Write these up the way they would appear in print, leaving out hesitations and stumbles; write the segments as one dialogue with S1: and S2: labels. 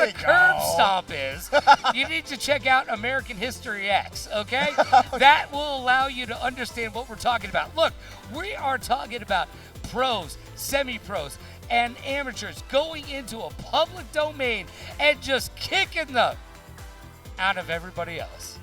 S1: a curb stomp is, you need to check out American History X, okay? That will allow you to understand what we're talking about. Look, we are talking about pros, semi-pros, and amateurs going into a public domain and just kicking the out of everybody else.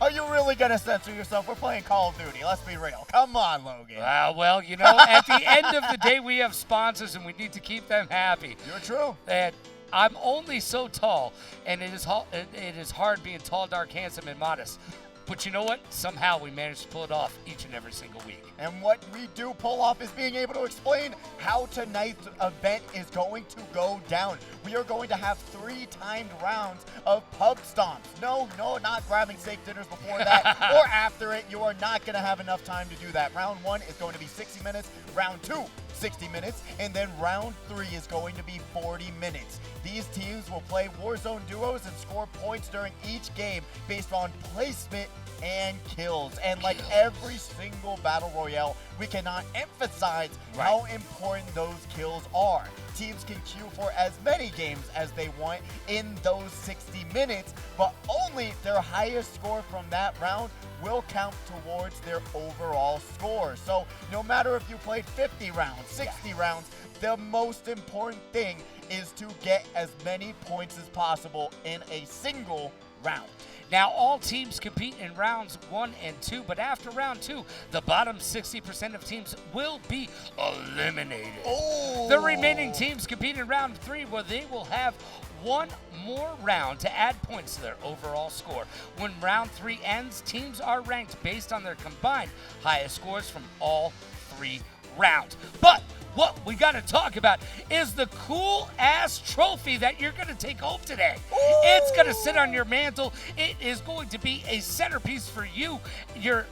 S2: Are you really going to censor yourself? We're playing Call of Duty. Let's be real. Come on, Logan.
S1: Well, you know, at the end of the day, we have sponsors, and we need to keep them happy.
S2: You're true.
S1: And I'm only so tall, and it is hard being tall, dark, handsome, and modest. But you know what? Somehow we manage to pull it off each and every single week.
S2: And what we do pull off is being able to explain how tonight's event is going to go down. We are going to have 3 timed rounds of pub stomps. No, not grabbing steak dinners before that or after it. You are not going to have enough time to do that. Round 1 is going to be 60 minutes. Round 2, 60 minutes. And then round 3 is going to be 40 minutes. These teams will play Warzone duos and score points during each game based on placement and kills. And like every single battle royale, we cannot emphasize how important those kills are. Teams can queue for as many games as they want in those 60 minutes, but only their highest score from that round will count towards their overall score. So no matter if you played 50 rounds, 60 rounds, the most important thing is to get as many points as possible in a single round.
S1: Now, all teams compete in rounds 1 and 2, but after round 2, the bottom 60% of teams will be eliminated.
S2: Oh.
S1: The remaining teams compete in round 3, where they will have one more round to add points to their overall score. When round 3 ends, teams are ranked based on their combined highest scores from all 3 rounds. But what we got to talk about is the cool-ass trophy that you're going to take home today. Ooh. It's going to sit on your mantle. It is going to be a centerpiece for you, your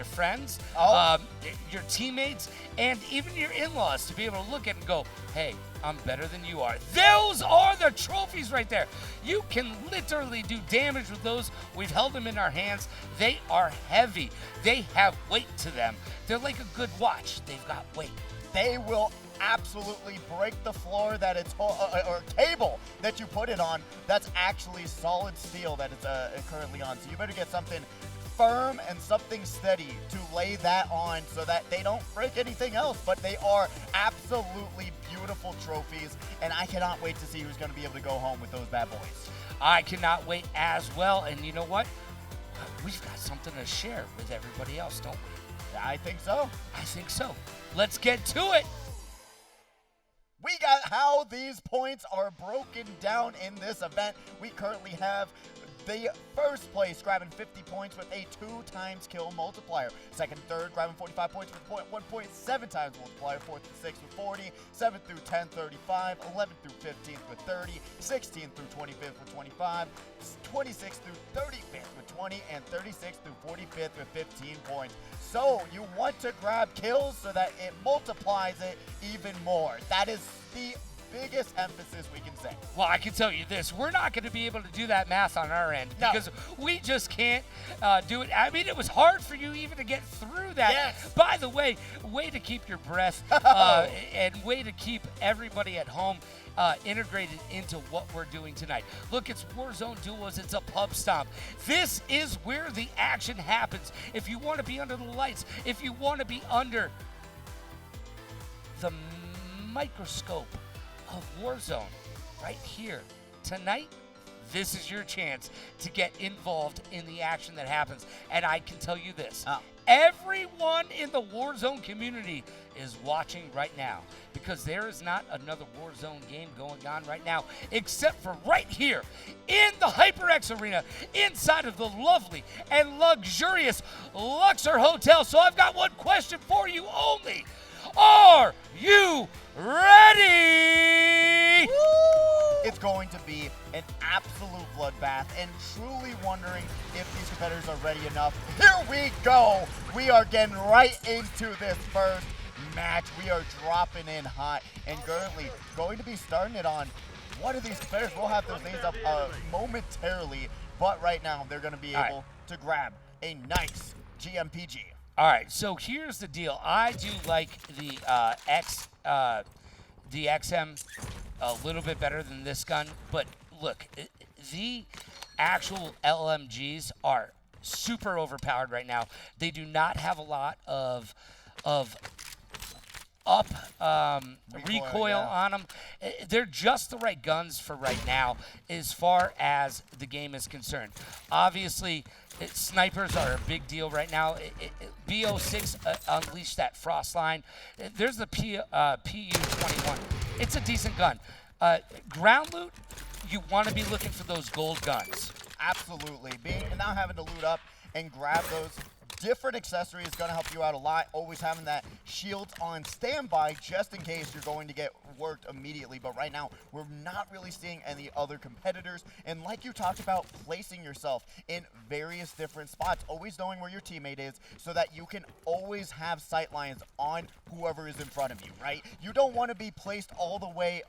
S1: friends, your teammates, and even your in-laws to be able to look at and go, hey, I'm better than you are. Those are the trophies right there. You can literally do damage with those. We've held them in our hands. They are heavy. They have weight to them. They're like a good watch. They've got weight.
S2: They will absolutely break the floor that it's or table that you put it on. That's actually solid steel that it's currently on. So you better get something firm and something steady to lay that on so that they don't break anything else. But they are absolutely beautiful trophies, and I cannot wait to see who's going to be able to go home with those bad boys.
S1: I cannot wait as well. And you know what? We've got something to share with everybody else, don't we?
S2: I think so.
S1: I think so. Let's get to it.
S2: We got how these points are broken down in this event. We currently have the first place grabbing 50 points with a 2 times kill multiplier. Second, third grabbing 45 points with 1.7 times multiplier. Fourth and sixth with 40. 7th through 10th, 35. 11th through 15th with 30. 16th through 25th with 25. 26th through 35th with 20. And 36th through 45th with 15 points. So you want to grab kills so that it multiplies it even more. That is the biggest emphasis we can say.
S1: Well, I can tell you this. We're not going to be able to do that math on our end because we just can't do it. I mean, it was hard for you even to get through that.
S2: Yes.
S1: By the way to keep your breath and way to keep everybody at home integrated into what we're doing tonight. Look, it's Warzone Duos. It's a pub stomp. This is where the action happens. If you want to be under the lights, if you want to be under the microscope of Warzone right here tonight, this is your chance to get involved in the action that happens. And I can tell you this, everyone in the Warzone community is watching right now, because there is not another Warzone game going on right now except for right here in the HyperX Arena inside of the lovely and luxurious Luxor Hotel. So I've got one question for you only. Are you ready?
S2: Woo! It's going to be an absolute bloodbath, and truly wondering if these competitors are ready enough. Here we go. We are getting right into this first match. We are dropping in hot and currently going to be starting it on one of these competitors. We'll have those names up momentarily, but right now they're going to be able to grab a nice GMPG.
S1: All right, so here's the deal. I do like the XM a little bit better than this gun, but look, the actual LMGs are super overpowered right now. They do not have a lot of recoil on them. They're just the right guns for right now as far as the game is concerned. Obviously, snipers are a big deal right now. BO6 unleashed that frost line. There's the PU-21. It's a decent gun. Ground loot, you want to be looking for those gold guns.
S2: Absolutely. Now having to loot up and grab those different accessories is going to help you out a lot. Always having that shield on standby just in case you're going to get worked immediately. But right now, we're not really seeing any other competitors. And like you talked about, placing yourself in various different spots, always knowing where your teammate is so that you can always have sight lines on whoever is in front of you, right? You don't want to be placed all the way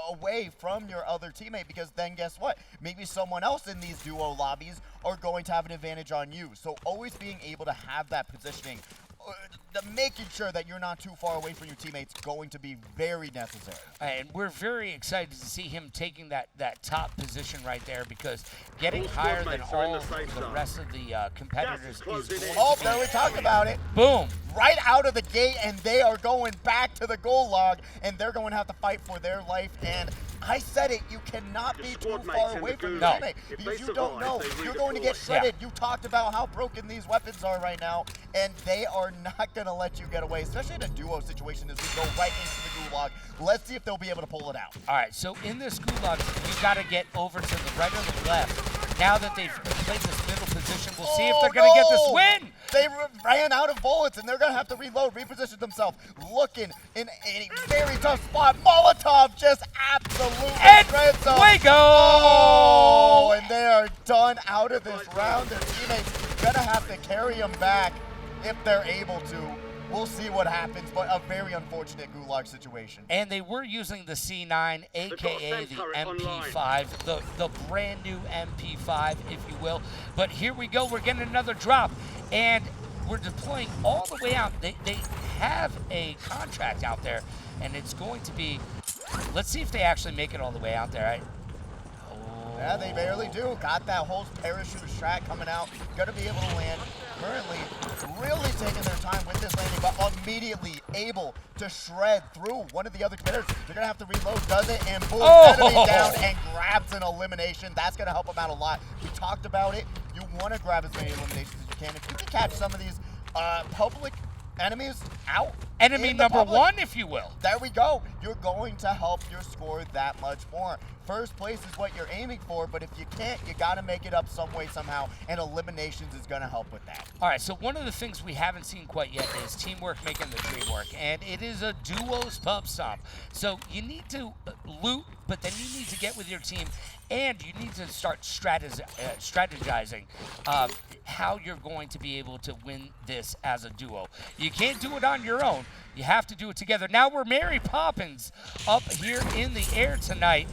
S2: away from your other teammate, because then guess what? Maybe someone else in these duo lobbies are going to have an advantage on you. So always being able to have that positioning, making sure that you're not too far away from your teammates, going to be very necessary.
S1: And we're very excited to see him taking that top position right there, because getting higher than all the rest of the competitors is going to
S2: there we talked about it.
S1: Boom.
S2: Right out of the gate, and they are going back to the goal log, and they're going to have to fight for their life. And I said it, you cannot be too far away from your teammate, because you don't know. You're going to get shredded. You talked about how broken these weapons are right now, and they are not going to let you get away, especially in a duo situation as we go right into the gulag. Let's see if they'll be able to pull it out.
S1: All right, so in this gulag, you got to get over to the right or the left. Now that they've played this middle position, we'll see if they're going to get this win.
S2: They ran out of bullets, and they're going to have to reload, reposition themselves, looking in a very tough spot. Molotov just absolutely shreds them.
S1: We go!
S2: Oh, and they are done out of this round. Their teammates going to have to carry them back if they're able to. We'll see what happens, but a very unfortunate gulag situation.
S1: And they were using the C9, a.k.a. the MP5, the brand new MP5, if you will. But here we go. We're getting another drop, and we're deploying all the way out. They have a contract out there, and it's going to be, let's see if they actually make it all the way out there.
S2: Yeah, they barely do. Got that whole parachute strat coming out. Going to be able to land. Currently really taking their time with this landing, but immediately able to shred through one of the other competitors. They're going to have to reload, does it, and boom, enemy down and grabs an elimination. That's going to help them out a lot. We talked about it. You want to grab as many eliminations as you can. If you can catch some of these public enemies out.
S1: Enemy number one, if you will.
S2: There we go. You're going to help your score that much more. First place is what you're aiming for, but if you can't, you got to make it up some way, somehow, and eliminations is going to help with that.
S1: All right, so one of the things we haven't seen quite yet is teamwork making the dream work, and it is a duos pub stomp. So you need to loot, but then you need to get with your team, and you need to start strategizing how you're going to be able to win this as a duo. You can't do it on your own. You have to do it together. Now we're Mary Poppins up here in the air tonight,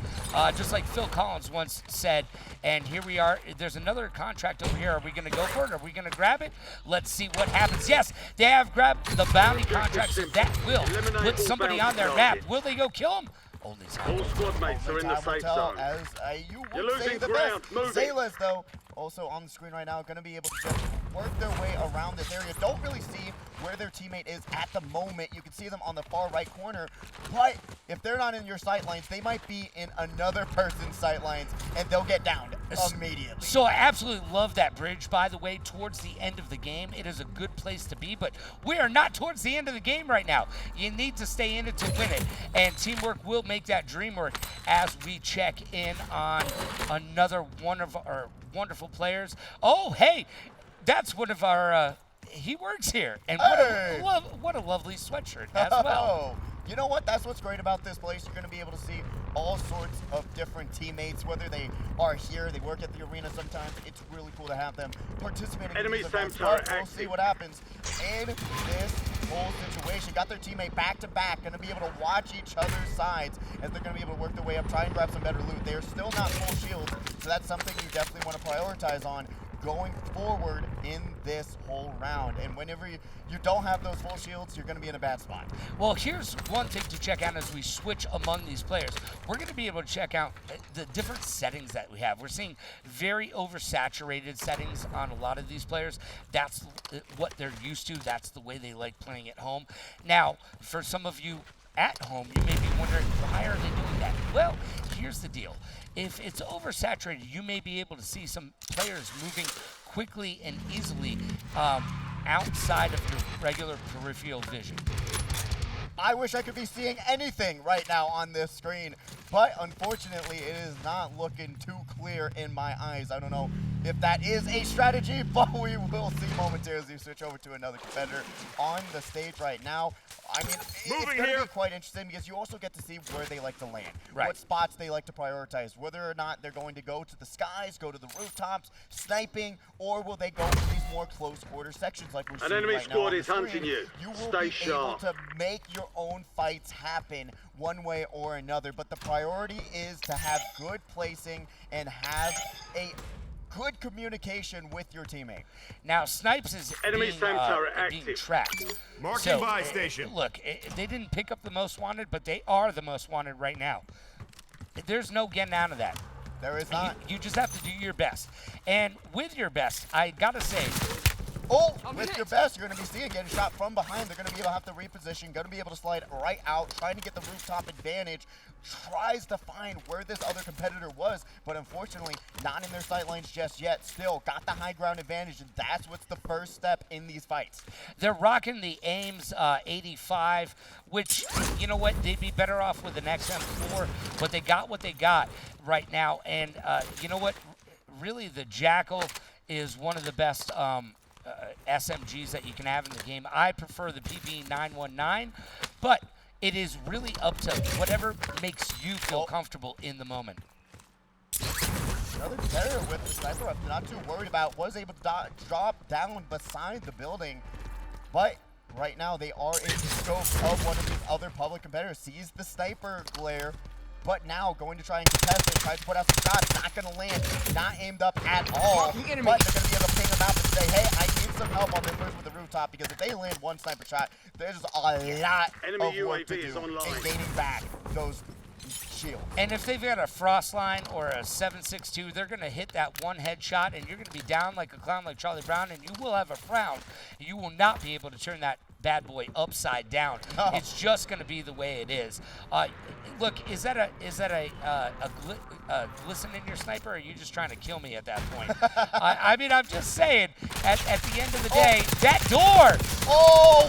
S1: just like Phil Collins once said. And here we are. There's another contract over here. Are we going to go for it? Are we going to grab it? Let's see what happens. Yes, they have grabbed the bounty contract, so that will put somebody on their map. Will they go kill him? Only time.
S3: All squad mates are in the safe zone.
S2: As you
S3: You're
S2: would say
S3: losing
S2: the
S3: ground.
S2: best.
S3: Move it.
S2: Zaylas, though, also on the screen right now, going to be able to just work their way around this area. Don't really see where their teammate is at the moment. You can see them on the far right corner, but if they're not in your sight lines, they might be in another person's sight lines, and they'll get downed immediately.
S1: So I absolutely love that bridge, by the way, towards the end of the game. It is a good place to be, but we are not towards the end of the game right now. You need to stay in it to win it, and teamwork will make that dream work as we check in on another one of our wonderful players. Oh, hey, that's one of our... he works here, and what a lovely sweatshirt as well.
S2: You know what? That's what's great about this place. You're going to be able to see all sorts of different teammates, whether they are here, they work at the arena sometimes. It's really cool to have them participating in these events. But we'll see what happens in this whole situation. Got their teammate back-to-back, going to be able to watch each other's sides as they're going to be able to work their way up, try and grab some better loot. They are still not full shields, so that's something you definitely want to prioritize on. going forward in this whole round. And whenever you don't have those full shields, you're going to be in a bad spot.
S1: Well, here's one thing to check out as we switch among these players. We're going to be able to check out the different settings that we have. We're seeing very oversaturated settings on a lot of these players. That's what they're used to. That's the way they like playing at home. Now, for some of you at home, you may be wondering, why are they doing that? Well, here's the deal. If it's oversaturated, you may be able to see some players moving quickly and easily outside of your regular peripheral vision.
S2: I wish I could be seeing anything right now on this screen, but unfortunately it is not looking too clear in my eyes. I don't know if that is a strategy, but we will see momentarily as we switch over to another competitor on the stage right now. I mean, it's going to be quite interesting because you also get to see where they like to land, what spots they like to prioritize, whether or not they're going to go to the skies, go to the rooftops, sniping, or will they go to these more close quarter sections like we're seeing right now. An enemy squad is hunting you. You will be able to make your own fights happen one way or another, but the priority is to have good placing and have a good communication with your teammate.
S1: Now, Snipes is being tracked.
S4: Marking buy station.
S1: Look, they didn't pick up the most wanted, but they are the most wanted right now. There's no getting out of that.
S2: There is not.
S1: You just have to do your best. And with your best, I gotta say,
S2: with your best, you're going to be seeing getting shot from behind. They're going to be able to have to reposition, going to be able to slide right out, trying to get the rooftop advantage, tries to find where this other competitor was, but unfortunately not in their sight lines just yet. Still got the high ground advantage, and that's what's the first step in these fights.
S1: They're rocking the Ames 85, which, you know what, they'd be better off with an XM4, but they got what they got right now. And you know what, really the Jackal is one of the best SMGs that you can have in the game. I prefer the PB919, but it is really up to whatever makes you feel comfortable in the moment.
S2: Another competitor with the sniper up, not too worried about, was able to drop down beside the building, but right now they are in the scope of one of these other public competitors. Sees the sniper glare, but now going to try and contest it, tries to put out some shots, not going to land, not aimed up at all, but they're going to be able to ping them out and say, hey, I need some help on this first with the rooftop, because if they land one sniper shot, there's a lot of work to do in gaining back those shields.
S1: And if they've got a frost line or a 7.62, they're going to hit that one headshot, and you're going to be down like a clown like Charlie Brown, and you will have a frown. You will not be able to turn that bad boy upside down. Oh. It's just going to be the way it is. Look, is that a glisten in your sniper, or are you just trying to kill me at that point? I mean, I'm just saying, at the end of the day, that door!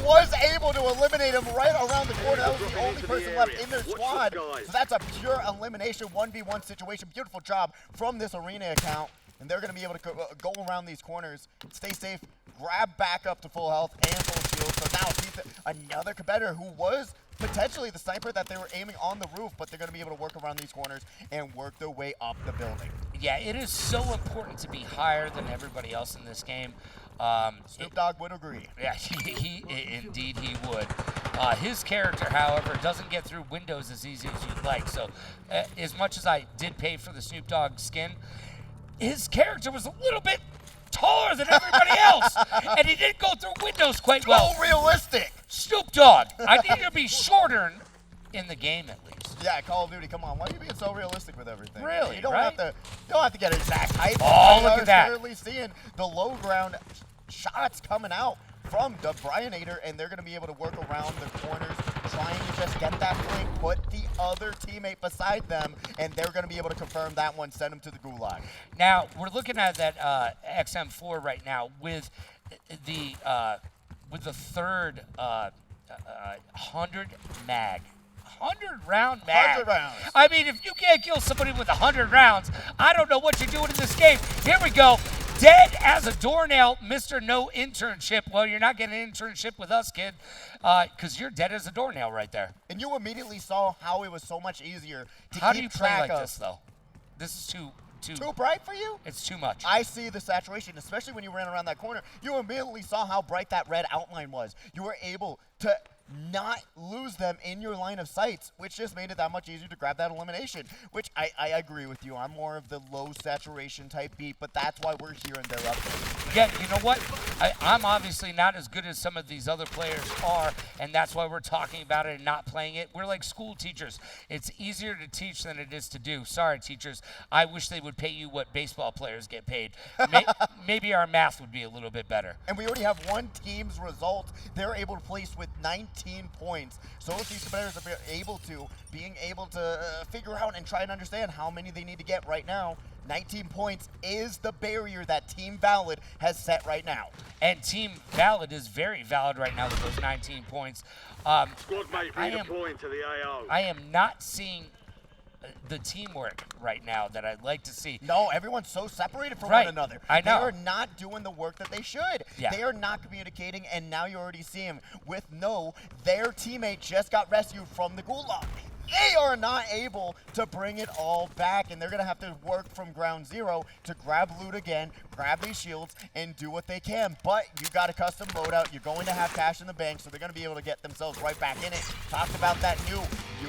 S2: Was able to eliminate him right around the corner. That was the only person left in their squad. So that's a pure elimination, 1v1 situation. Beautiful job from this Arena account. And they're going to be able to go around these corners, stay safe, grab back up to full health and full shield. So now sees another competitor who was potentially the sniper that they were aiming on the roof, but they're going to be able to work around these corners and work their way up the building.
S1: Yeah, it is so important to be higher than everybody else in this game.
S2: Snoop Dogg would agree.
S1: Yeah, indeed he would. His character, however, doesn't get through windows as easy as you'd like. So as much as I did pay for the Snoop Dogg skin, his character was a little bit taller than everybody else, and he didn't go through windows quite well.
S2: So realistic.
S1: Snoop Dogg, I need you to be shorter in the game at least.
S2: Yeah, Call of Duty, come on. Why are you being so realistic with everything?
S1: Really,
S2: you don't have to get exact height.
S1: Look at that.
S2: Clearly seeing the low ground shots coming out from the Bryanator, and they're going to be able to work around the corners, trying to just get that flank, put the other teammate beside them, and they're going to be able to confirm that one, send them to the gulag.
S1: Now, we're looking at that XM4 right now with the third 100 mag. 100 round mag.
S2: 100 rounds.
S1: I mean, if you can't kill somebody with 100 rounds, I don't know what you're doing in this game. Here we go. Dead as a doornail, Mr. No Internship. Well, you're not getting an internship with us, kid, because you're dead as a doornail right there.
S2: And you immediately saw how it was so much easier to
S1: How
S2: keep
S1: do you play
S2: track
S1: like
S2: of.
S1: this, though? This is too
S2: bright for you?
S1: It's too much.
S2: I see the saturation, especially when you ran around that corner. You immediately saw how bright that red outline was. You were able to not lose them in your line of sights, which just made it that much easier to grab that elimination, which I agree with you. I'm more of the low saturation type beat, but that's why we're here and they're up there.
S1: Yeah, you know what? I'm obviously not as good as some of these other players are, and that's why we're talking about it and not playing it. We're like school teachers. It's easier to teach than it is to do. Sorry, teachers. I wish they would pay you what baseball players get paid. Maybe our math would be a little bit better.
S2: And we already have one team's result. They're able to place with 19 points. So if these competitors are being able to figure out and try and understand how many they need to get right now, 19 points is the barrier that Team Valid has set right now.
S1: And Team Valid is very valid right now with those 19 points.
S3: Squad mate redeploying to the AO.
S1: I am not seeing the teamwork right now that I'd like to see.
S2: No, everyone's so separated from
S1: Right.
S2: one another.
S1: I know.
S2: They are not doing the work that they should.
S1: Yeah.
S2: They are not communicating, and now you already see them with their teammate just got rescued from the gulag. They are not able to bring it all back, and they're going to have to work from ground zero to grab loot again, grab these shields, and do what they can. But you got a custom loadout. You're going to have cash in the bank, so they're going to be able to get themselves right back in it. Talked about that new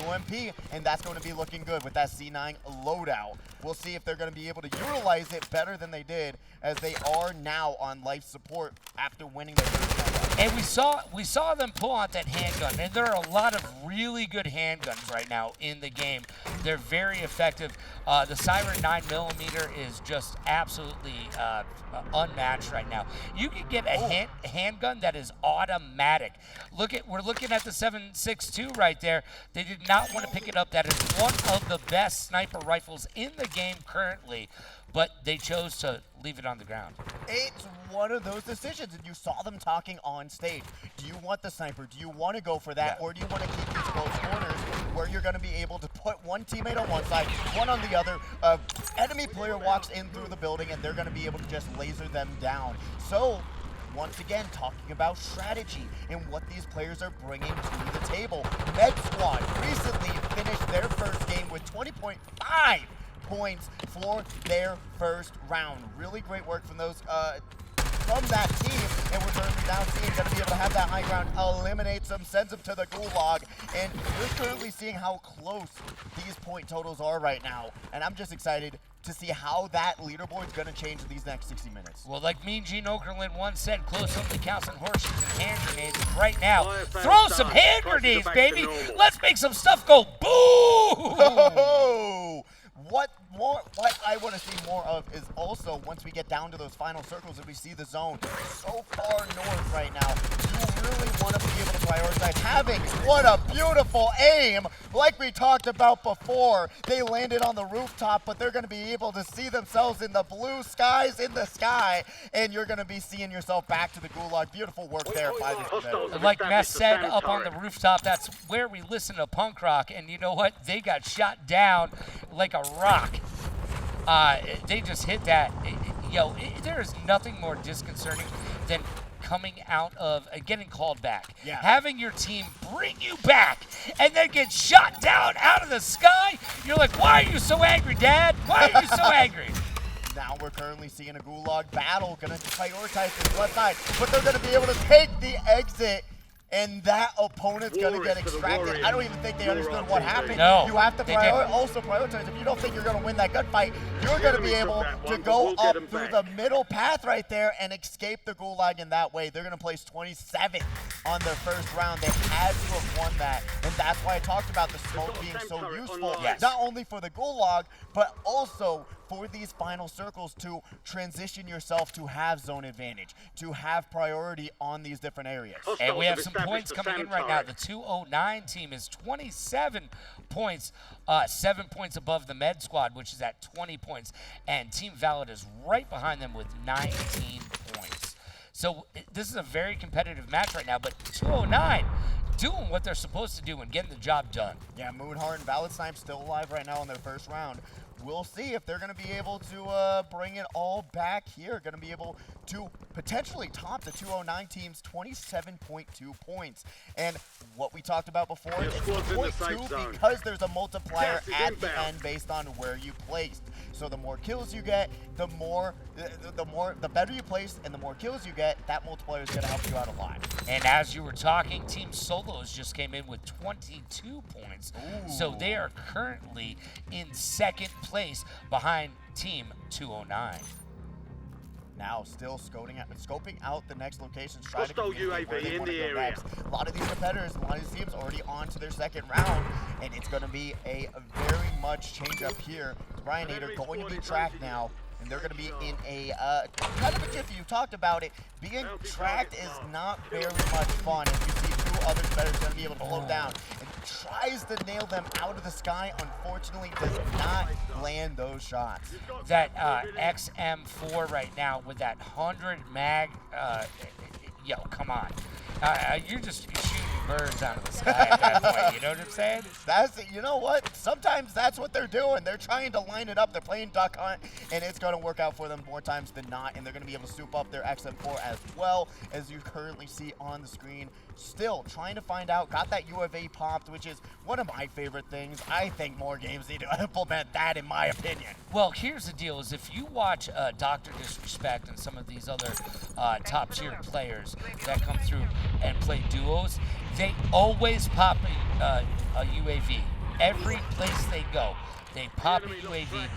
S2: UMP, and that's going to be looking good with that C9 loadout. We'll see if they're going to be able to utilize it better than they did, as they are now on life support after winning their first round.
S1: And we saw them pull out that handgun, and there are a lot of really good handguns right now in the game. They're very effective. The Siren 9mm is just absolutely unmatched right now. You can get a handgun that is automatic. We're looking at the 7.62 right there. They did not want to pick it up. That is one of the best sniper rifles in the game currently, but they chose to leave it on the ground.
S2: It's one of those decisions, and you saw them talking on stage. Do you want the sniper? Do you want to go for that?
S1: Yeah.
S2: Or do you want to keep these close corners where you're going to be able to put one teammate on one side, one on the other? Enemy player walks in through the building, and they're going to be able to just laser them down. So, once again, talking about strategy and what these players are bringing to the table. Med Squad recently finished their first game with 20.5 points for their first round. Really great work from those from that team, and we're currently now seeing going to be able to have that high ground, eliminate them, sends them to the gulag, and we're currently seeing how close these point totals are right now, and I'm just excited to see how that leaderboard is going to change in these next 60 minutes.
S1: Well, like Mean Gene Okerlund once said, close only counts on horseshoes and hand grenades. And right now, throw some hand grenades, baby. Let's make some stuff go boom.
S2: Oh, what I want to see more of is also once we get down to those final circles and we see the zone so far north right now, you really want to be able to prioritize having what a beautiful aim. Like we talked about before, they landed on the rooftop, but they're going to be able to see themselves in the blue skies in the sky, and you're going to be seeing yourself back to the gulag. Beautiful work there by these competitors.
S1: Like Mess said, up on the rooftop, that's where we listen to punk rock, and you know what? They got shot down like a rock. They just hit that. There is nothing more disconcerting than coming out of getting called back.
S2: Yeah.
S1: Having your team bring you back and then get shot down out of the sky. You're like, why are you so angry, Dad? Why are you so angry?
S2: Now we're currently seeing a gulag battle, gonna prioritize this left side, but they're gonna be able to take the exit, and that opponent's gonna get extracted. I don't even think they understood what happened.
S1: No,
S2: you have to
S1: they didn't.
S2: also prioritize. If you don't think you're gonna win that gunfight, you're gonna be able to go up through the middle path right there and escape the gulag in that way. They're gonna place 27 on their first round. They had to have won that, and that's why I talked about the smoke being so useful, not only for the gulag, but also for these final circles to transition yourself to have zone advantage, to have priority on these different areas.
S1: And we have some points coming in right now. The 209 team is 27 points, 7 points above the Med Squad, which is at 20 points. And Team Valid is right behind them with 19 points. So this is a very competitive match right now, but 209 doing what they're supposed to do and getting the job done.
S2: Yeah, Moonheart and Valid Snipe still alive right now in their first round. we'll see if they're going to be able to bring it all back here. Going to be able to potentially top the 209 team's 27.2 points. And what we talked about before is 0.2 because there's a multiplier at the end based on where you placed. So the more kills you get, the better you place, and the more kills you get, that multiplier is going to help you out a lot.
S1: And as you were talking, Team Solos just came in with 22 points.
S2: Ooh.
S1: So they are currently in second place behind Team 209.
S2: Now still scoping out the next locations, trying to
S3: Hostile
S2: communicate where
S3: UAV
S2: they
S3: in
S2: want to
S3: the
S2: go
S3: area.
S2: next. A lot of these competitors, a lot of these teams already on to their second round, and it's going to be a very much change up here. Bryanator going to be tracked now, and they're going to be in a kind of a jiffy. You talked about it. Being tracked is not very much fun. As you see, two other competitors going to be able to hold down. And tries to nail them out of the sky. Unfortunately, does not land those shots.
S1: That XM4 right now with that 100 mag, yo, come on. You're just shooting birds out of the sky at that point, you know what I'm saying?
S2: You know what? Sometimes that's what they're doing. They're trying to line it up. They're playing duck hunt, and it's going to work out for them more times than not, and they're going to be able to soup up their XM4 as well, as you currently see on the screen. Still trying to find out. Got that UAV popped, which is one of my favorite things. I think more games need to implement that, in my opinion.
S1: Well, here's the deal, is if you watch Dr. Disrespect and some of these other top-tier players that come through and play duos, they always pop a UAV. Every place they go, they pop a UAV,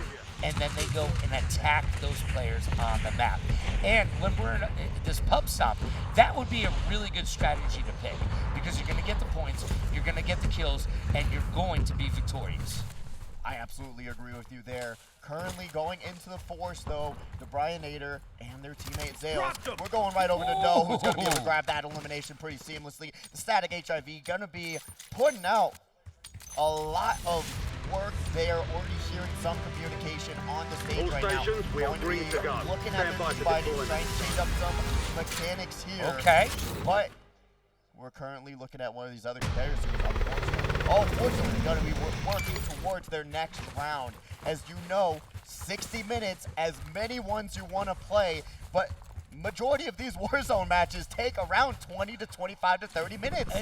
S1: and then they go and attack those players on the map. And when we're in this pub stop, that would be a really good strategy to pick, because you're going to get the points, you're going to get the kills, and you're going to be victorious.
S2: I absolutely agree with you there. Currently going into the force, though, the Bryanator and their teammate Zales. We're going right over to Doe, who's going to be able to grab that elimination pretty seamlessly. The Static HIV going to be putting out a lot of work there. Already hearing some communication on the stage right now.
S3: We are
S2: Going to
S3: green
S2: be
S3: to go.
S2: looking at
S3: Stand by
S2: this
S3: for
S2: fighting,
S3: deployment.
S2: trying to change up some mechanics here.
S1: Okay.
S2: But we're currently looking at one of these other competitors who, unfortunately, going to be working towards their next round. As you know, 60 minutes, as many ones you want to play, but majority of these Warzone matches take around 20 to 25 to 30 minutes.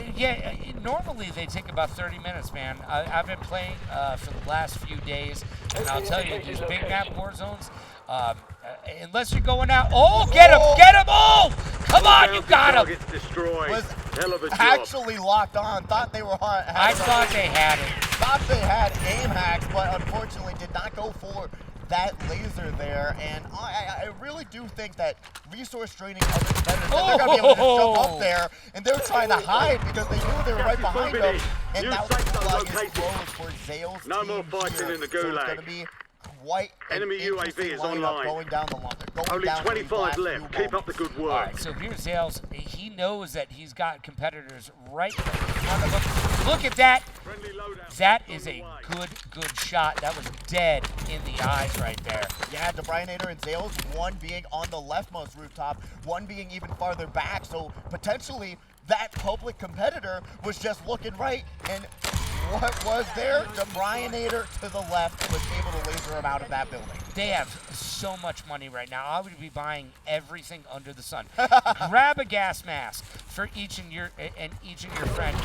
S1: Normally they take about 30 minutes, man. I've been playing for the last few days, and I'll tell you, these big map Warzones, unless you're going out, get him, oh, come on, you got him.
S2: Was actually locked on, thought they were on.
S1: I thought they had it.
S2: Thought they had aim hacks, but unfortunately did not go for that laser there. And I really do think that resource draining other competitors, that they're going to be able to just jump up there, and they're trying to hide because they knew they were right behind them. And now the gulag is closed for Zales.
S3: No more fighting in the gulag.
S2: So it's going to be quite
S3: enemy UAV is online.
S2: Going down the line.
S3: Only 25 left. Keep up the good work.
S1: All right, so here's Zales. He knows that he's got competitors right in front of him. Look at that. That is a good shot. That was dead in the eyes right there.
S2: Yeah, the Bryanator and Zales, one being on the leftmost rooftop, one being even farther back. So potentially that public competitor was just looking right, and what was there? The Bryanator to the left was able to laser him out of that building.
S1: They have so much money right now. I would be buying everything under the sun. Grab a gas mask for each and your friend.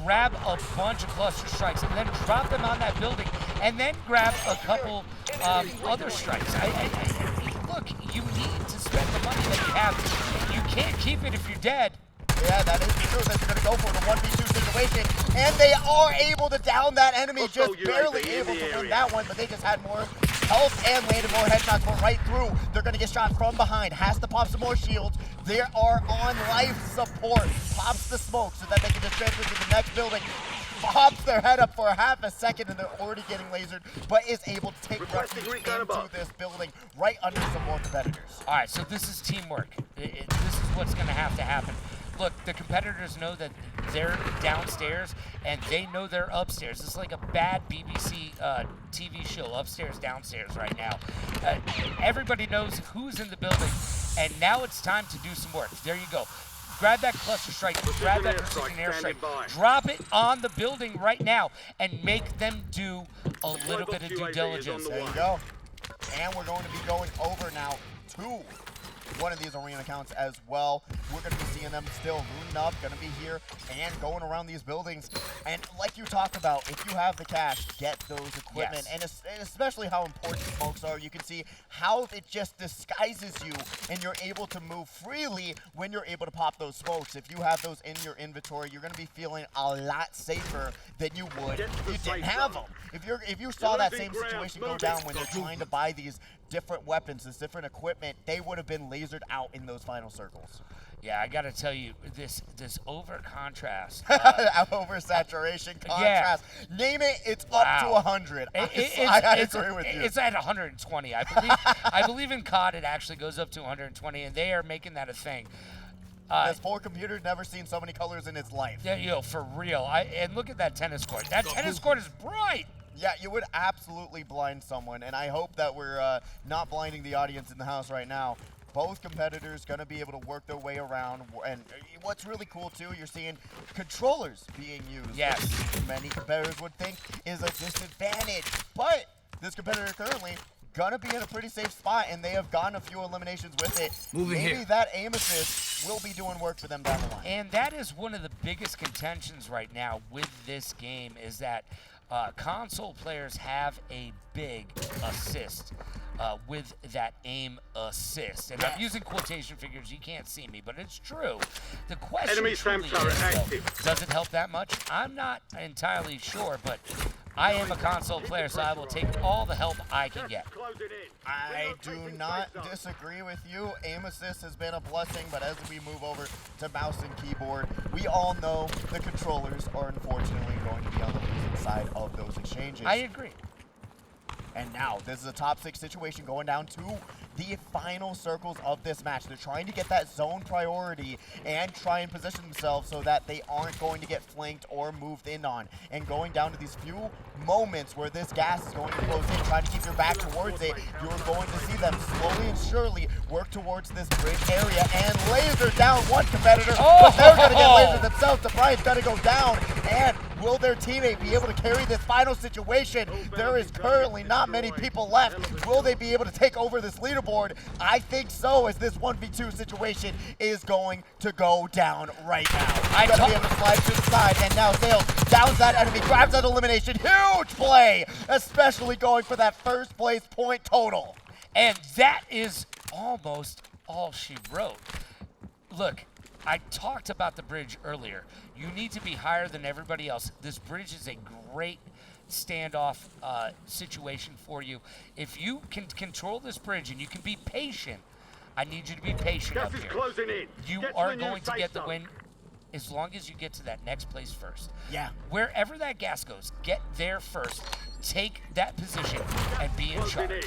S1: Grab a bunch of cluster strikes and then drop them on that building, and then grab a couple other strikes. Look, you need to spend the money that you have. You can't keep it if you're dead.
S2: Yeah, that is true. They're going to go for the 1v2 situation, and they are able to down that enemy, just barely able to win that one, but they just had more health and landed more headshots, but right through. They're going to get shot from behind. Has to pop some more shields. They are on life support. Pops the smoke so that they can just transfer to the next building. Pops their head up for a half a second, and they're already getting lasered, but is able to take refuge into this building right under some more competitors.
S1: All right, so this is teamwork. This is what's going to happen. Look, the competitors know that they're downstairs, and they know they're upstairs. It's like a bad BBC TV show, upstairs, downstairs right now. Everybody knows who's in the building, and now it's time to do some work. There you go. grab that cluster strike, grab that precision airstrike, drop it on the building right now, and make them do a little bit of due diligence.
S2: There you go. And we're going to be going over now to one of these arena accounts as well. We're going to be seeing them still rooting up, going to be here and going around these buildings. And like you talked about, if you have the cash, get those equipment.
S1: Yes.
S2: And especially how important smokes are. You can see how it just disguises you and you're able to move freely when you're able to pop those smokes. If you have those in your inventory, you're going to be feeling a lot safer than you would if you didn't have them. If you saw that same situation go down when they're trying to buy these different weapons, this different equipment, they would have been lasered out in those final circles.
S1: Yeah, I got to tell you, this over contrast.
S2: Oversaturation, contrast. Yeah. Name it, it's up to 100. I agree with you.
S1: It's at 120. I believe in COD it actually goes up to 120, and they are making that a thing.
S2: This poor computer never seen so many colors in its life.
S1: Yeah, for real. And look at that tennis court. That tennis court is bright.
S2: Yeah, you would absolutely blind someone, and I hope that we're not blinding the audience in the house right now. Both competitors going to be able to work their way around, and what's really cool too, you're seeing controllers being used.
S1: Yes.
S2: Which many competitors would think is a disadvantage, but this competitor currently going to be in a pretty safe spot, and they have gotten a few eliminations with it. Maybe that aim assist will be doing work for them down the line.
S1: And that is one of the biggest contentions right now with this game is that console players have a big assist with that aim assist. And I'm using quotation figures. You can't see me, but it's true. The question truly is, though, does it help that much? I'm not entirely sure, but I am a console player, so I will take all the help I can get.
S2: I do not disagree with you. Aim assist has been a blessing, but as we move over to mouse and keyboard, we all know the controllers are unfortunately going to be on the losing side of those exchanges.
S1: I agree.
S2: And now, this is a top 6 situation going down to the final circles of this match. They're trying to get that zone priority and try and position themselves so that they aren't going to get flanked or moved in on. And going down to these few moments where this gas is going to close in, trying to keep your back towards it, you're going to see them slowly and surely work towards this bridge area and laser down one competitor. But they're going to get lasered themselves. The Brian's going to go down. And will their teammate be able to carry this final situation? There is currently not many people left. Will they be able to take over this leaderboard? I think so, as this 1v2 situation is going to go down right now. Going to be able to slide to the side, and now Sales downs that enemy, grabs that elimination. Huge play, especially going for that first place point total.
S1: And that is almost all she wrote. Look, I talked about the bridge earlier. You need to be higher than everybody else. This bridge is a great standoff situation for you. If you can control this bridge and you can be patient, I need you to be patient up here. You are going to get the win as long as you get to that next place first.
S2: Yeah.
S1: Wherever that gas goes, get there first. Take that position and be in charge.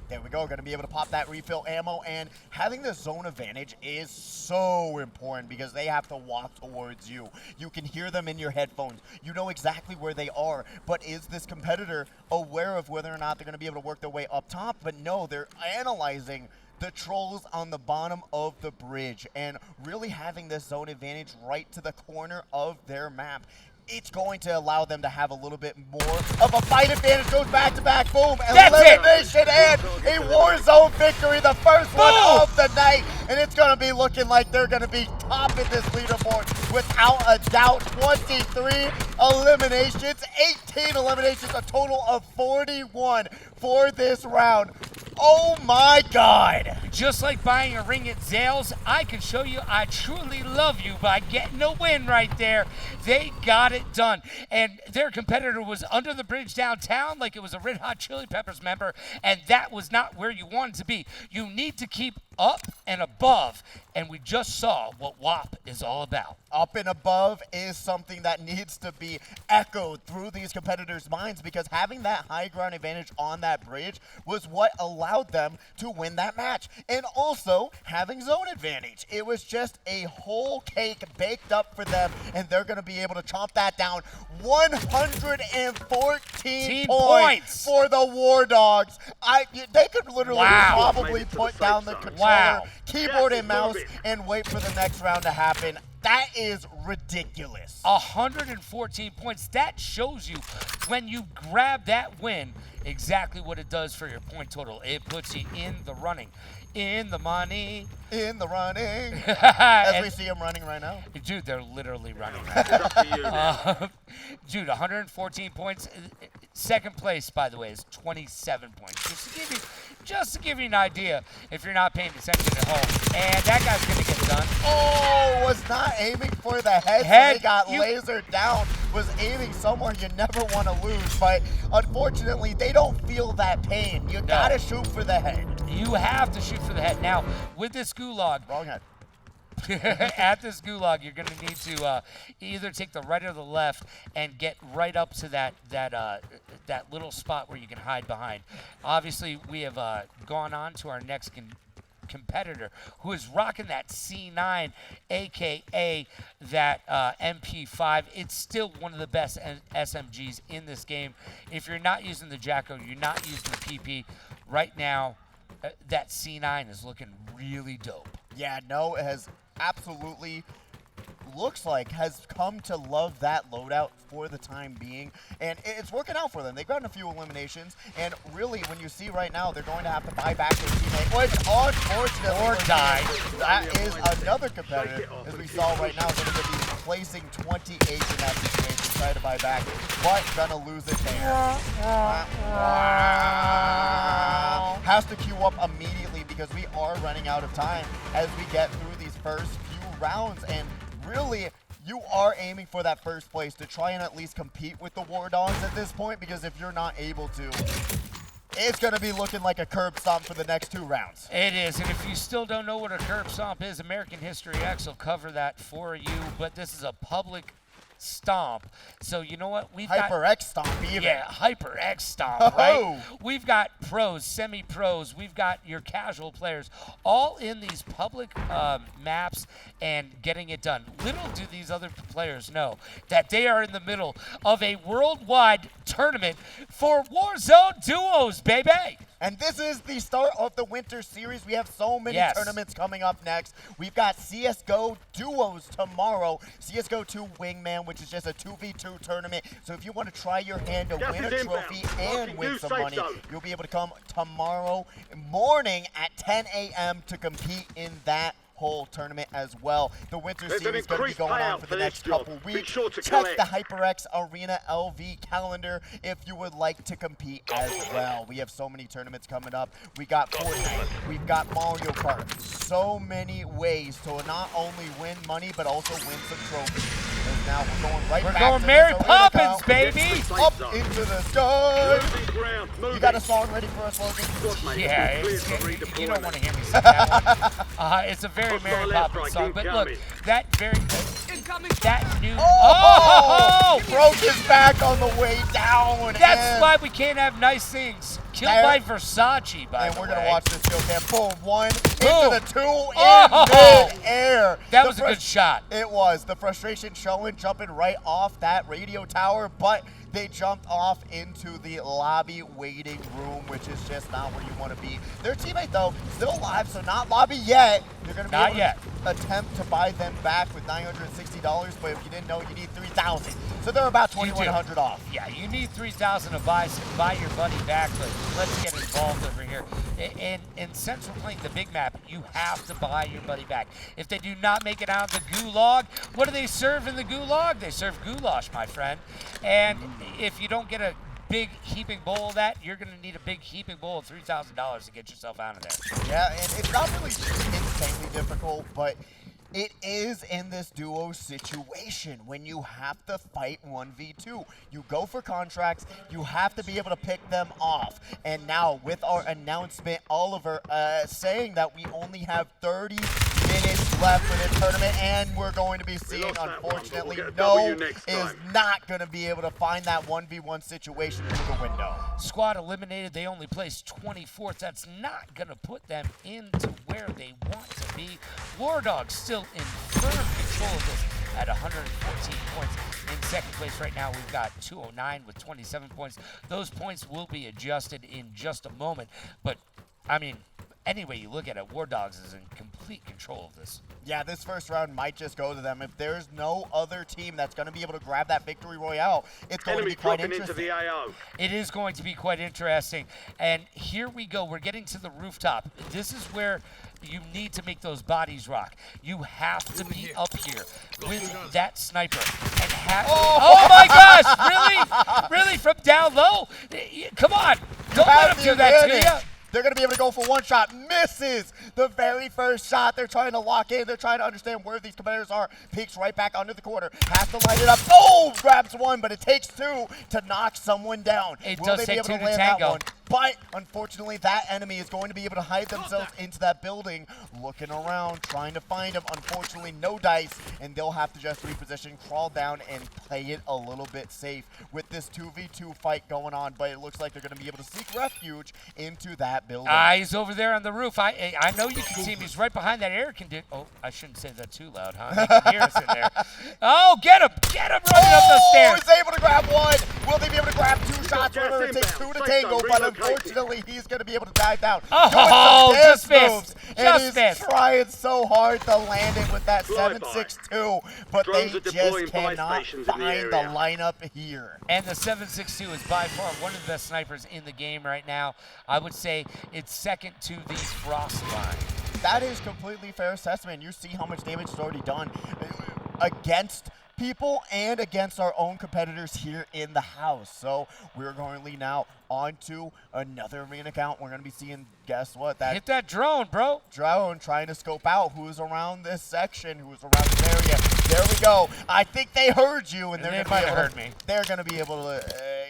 S2: There we go, gonna be able to pop that refill ammo, and having the zone advantage is so important because they have to walk towards you. You can hear them in your headphones. You know exactly where they are, but is this competitor aware of whether or not they're gonna be able to work their way up top? But no, they're analyzing the trolls on the bottom of the bridge and really having this zone advantage right to the corner of their map. It's going to allow them to have a little bit more of a fight advantage. Goes back to back, boom, elimination and a Warzone victory, the first one of the night. And it's going to be looking like they're going to be topping this leaderboard without a doubt. 23 eliminations, 18 eliminations, a total of 41 for this round. Oh my God.
S1: Just like buying a ring at Zales, I can show you I truly love you by getting a win right there. They got it done. And their competitor was under the bridge downtown like it was a Red Hot Chili Peppers member, and that was not where you wanted to be. You need to keep up and above, and we just saw what WAP is all about.
S2: Up and above is something that needs to be echoed through these competitors' minds, because having that high ground advantage on that bridge was what allowed them to win that match. and also having zone advantage. It was just a whole cake baked up for them, and they're going to be able to chomp that down. 114 points for the War Dogs. They could literally probably put down the controller, keyboard and mouse, and wait for the next round to happen. That is ridiculous.
S1: 114 points. That shows you when you grab that win exactly what it does for your point total. It puts you in the running, in the money.
S2: In the running. As we see them running right now.
S1: Dude, they're literally running right now. Dude, 114 points. Second place, by the way, is 27 points. Just to give you an idea if you're not paying attention at home. And that guy's going to get done.
S2: Oh, was not aiming for the head. So they got lasered down. Was aiming somewhere you never want to lose. But unfortunately, they don't feel that pain. You got to shoot for the head.
S1: You have to shoot for the head. Now, with this gulag.
S2: Wrong head.
S1: At this gulag, you're going to need to either take the right or the left and get right up to that little spot where you can hide behind. Obviously, we have gone on to our next competitor who is rocking that C9, aka that MP5. It's still one of the best SMGs in this game. If you're not using the Jacko, you're not using the PP right now. That C9 is looking really dope.
S2: Yeah, no, it has absolutely looks like has come to love that loadout for the time being, and it's working out for them. They've gotten a few eliminations, and really, when you see right now, they're going to have to buy back their teammate, which unfortunately
S1: or die.
S2: That is another competitor, as we saw right now, going to be placing 28 in that situation, try to buy back, but gonna lose it there. Has to queue up immediately because we are running out of time as we get through these first few rounds, and really, you are aiming for that first place to try and at least compete with the War Dogs at this point, because if you're not able to, it's going to be looking like a curb stomp for the next 2 rounds.
S1: It is, and if you still don't know what a curb stomp is, American History X will cover that for you, but this is a public stomp. So you know what? We've
S2: HyperX stomp even.
S1: Yeah, HyperX stomp, right? We've got pros, semi-pros, we've got your casual players all in these public maps and getting it done. Little do these other players know that they are in the middle of a worldwide tournament for Warzone duos, baby.
S2: And this is the start of the winter series. We have so many tournaments coming up next. We've got CSGO duos tomorrow. CSGO 2 Wingman, which is just a 2v2 tournament. So if you want to try your hand to win a trophy and win some money, you'll be able to come tomorrow morning at 10 a.m. to compete in that whole tournament as well. The winter series is going to be going on for the next couple weeks. Check the HyperX Arena LV calendar if you would like to compete as well. We have so many tournaments coming up. We got Fortnite, we've got Mario Kart. So many ways to not only win money but also win some trophies. Because now we're going back to
S1: Mary Poppins, baby!
S2: Up into the sky! You got a song ready for us, Logan?
S1: Yeah, you don't want to hear me sing that one. It's a very Mary Poppins song, but look, that new...
S2: He broke his back on the way down.
S1: That's why we can't have nice things. Killed by Versace, by the way.
S2: And we're going to watch this kill cam. Boom, 1 into the 2 in mid-air.
S1: That was a good shot.
S2: It was. The frustration showing, jumping right off that radio tower, but they jumped off into the lobby waiting room, which is just not where you want to be. Their teammate, though, still alive, so not lobby yet. You're going to be able to attempt to buy them back with $960, but if you didn't know, you need $3,000. So they're about $2,100 off.
S1: Yeah, you need $3,000 to buy your buddy back, but let's get involved over here. In Central playing the big map, you have to buy your buddy back. If they do not make it out of the gulag, what do they serve in the gulag? They serve goulash, my friend. And if you don't get a big heaping bowl of that, you're going to need a big heaping bowl of $3,000 to get yourself out of there.
S2: Yeah, and it's not really insanely difficult, but it is in this duo situation when you have to fight 1v2. You go for contracts, you have to be able to pick them off. And now with our announcement, Oliver saying that we only have 30 minutes left for this tournament, and we're going to be seeing, unfortunately, No is not going to be able to find that 1v1 situation through the window.
S1: Squad eliminated. They only placed 24th. That's not going to put them into where they want to be. War Dogs still in firm control of this at 114 points. In second place right now, we've got 209 with 27 points. Those points will be adjusted in just a moment. But, I mean, any way you look at it, War Dogs is in complete control of this.
S2: Yeah, this first round might just go to them. If there's no other team that's going to be able to grab that victory royale, it's going to be quite interesting.
S3: Into the AO.
S1: It is going to be quite interesting. And here we go. We're getting to the rooftop. This is where you need to make those bodies rock. You have to be up here with that sniper. And have oh my gosh, really? Really? From down low? Come on. Don't let him do that to you.
S2: They're going to be able to go for one shot. Misses the very first shot. They're trying to lock in. They're trying to understand where these competitors are. Peeks right back under the corner. Has to light it up. Oh, grabs one, but it takes two to knock someone down.
S1: Will they be able to land that one?
S2: But unfortunately, that enemy is going to be able to hide themselves into that building, looking around, trying to find them. Unfortunately, no dice, and they'll have to just reposition, crawl down, and play it a little bit safe with this 2v2 fight going on. But it looks like they're going to be able to seek refuge into that building.
S1: He's over there on the roof. I know you can see him. He's right behind that air conditioner. Oh, I shouldn't say that too loud, huh? He can hear us in there. Oh, get him! Get him running up the stairs.
S2: He's able to grab one. Will they be able to grab two shots? Remember, it takes two to tango, but unfortunately, he's going to be able to dive down.
S1: Oh, just missed.
S2: And he's trying so hard to land it with that 7.62, but they just cannot find the lineup here.
S1: And the 7.62 is by far one of the best snipers in the game right now. I would say it's second to the Frost line.
S2: That is completely fair assessment. You see how much damage is already done against people and against our own competitors here in the house. So we're going to lead now on to another arena account. We're going to be seeing, guess what?
S1: Hit that drone, bro.
S2: Drone trying to scope out who's around this section, who's around this area. There we go. I think they heard you, and they're going to be able to, they're going to be able to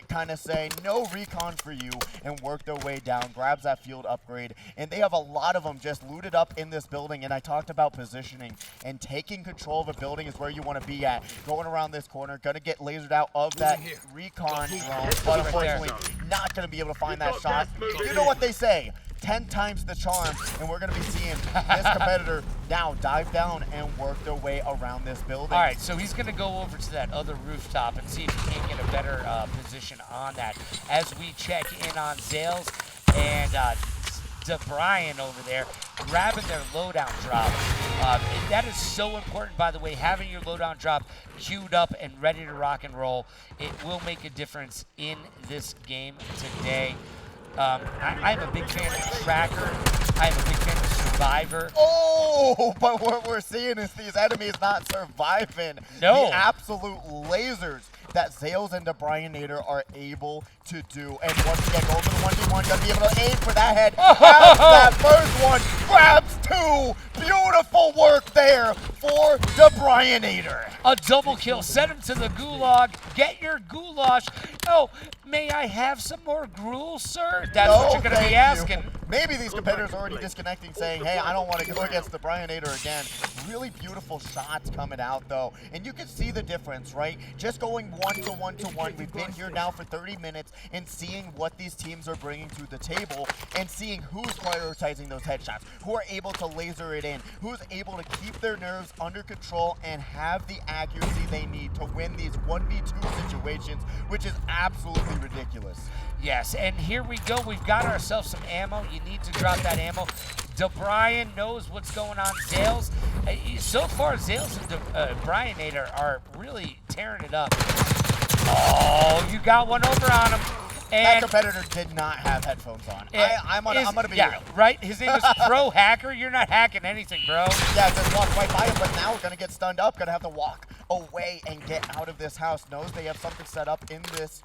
S2: kind of say no recon for you and work their way down. Grabs that field upgrade, and they have a lot of them just looted up in this building. And I talked about positioning and taking control of a building is where you want to be at. Going around this corner, going to get lasered out of that recon drone, but unfortunately not going to be able to find that shot. You know what they say, 10 times the charm, and we're going to be seeing this competitor now dive down and work their way around this building.
S1: All right, so he's going to go over to that other rooftop and see if he can get a better position on that. As we check in on Zales and DeBrian over there, grabbing their lowdown drop. That is so important, by the way, having your lowdown drop queued up and ready to rock and roll. It will make a difference in this game today. I'm a big fan of Tracker. I'm a big fan of Survivor.
S2: Oh, but what we're seeing is these enemies not surviving.
S1: No.
S2: The absolute lasers that Zales and DeBrianator are able to do. And once again, go for the 1v1, gonna be able to aim for that head. Grabs that first one, grabs two. Beautiful work there for DeBrianator.
S1: A double kill, send him to the gulag. Get your goulash. Oh, may I have some more gruel, sir? That's what you're gonna be asking.
S2: Maybe these competitors are already disconnecting, saying, hey, I don't want to go against DeBrianator again. Really beautiful shots coming out, though. And you can see the difference, right? Just going 1-to-1-to-1. We've been here now for 30 minutes and seeing what these teams are bringing to the table and seeing who's prioritizing those headshots, who are able to laser it in, who's able to keep their nerves under control and have the accuracy they need to win these 1v2 situations, which is absolutely ridiculous.
S1: Yes, and here we go. We've got ourselves some ammo. You need to drop that ammo. DeBrian knows what's going on. Zales, so far, Zales and DeBrianator are really tearing it up. Oh, you got one over on him. And
S2: that competitor did not have headphones on. I'm gonna be real.
S1: Right? His name is Pro Hacker. You're not hacking anything, bro.
S2: Yeah, just walked right by him, but now we're gonna get stunned up. Gonna have to walk away and get out of this house. Knows they have something set up in this.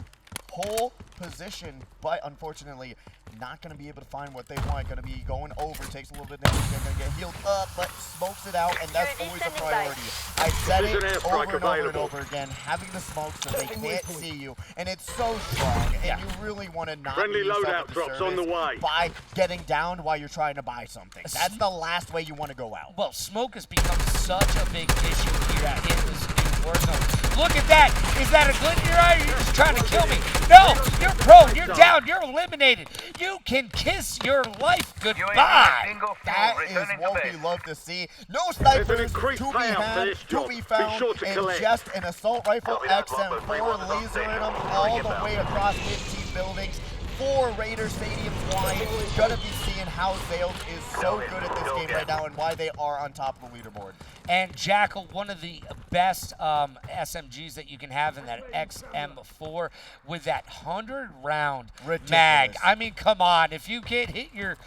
S2: pole position, but unfortunately not going to be able to find what they want. Going to be going over, takes a little bit of damage, they're going to get healed up, but smokes it out, and that's always a priority. I said it over and over and over again, having the smoke so they can't see you, and it's so strong, and you really want to not
S3: Friendly
S2: do yourself
S3: loadout drops on the way.
S2: by getting downed while you're trying to buy something. That's the last way you want to go out.
S1: Well, smoke has become such a big issue here in this new Warzone. Look at that. Is that a glint in your eye or you're just trying to kill me? No, you're prone. You're down. You're eliminated. You can kiss your life goodbye.
S2: That is what we love to see. No snipers to be had, to be found, and just an assault rifle XM4 lasering them all the way across 15 buildings. 4 Raider stadiums wide. Gonna be seeing how Zales is so good at this game right now and why they are on top of the leaderboard.
S1: And Jackal, one of the best SMGs that you can have in that XM4 with that 100-round mag. I mean, come on. If you can't hit your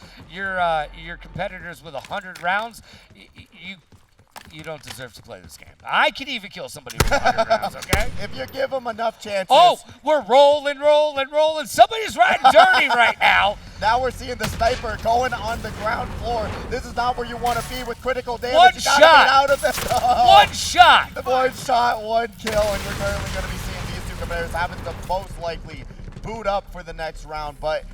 S1: competitors with 100 rounds, you don't deserve to play this game. I can even kill somebody with 100 rounds, okay?
S2: If you give them enough chances.
S1: Oh, we're rolling. Somebody's riding dirty right now.
S2: Now we're seeing the sniper going on the ground floor. This is not where you want to be with critical damage.
S1: One
S2: you
S1: shot.
S2: Gotta get out of this. Oh.
S1: One shot.
S2: One shot, one kill, and we're currently going to be seeing these two competitors having to most likely boot up for the next round, but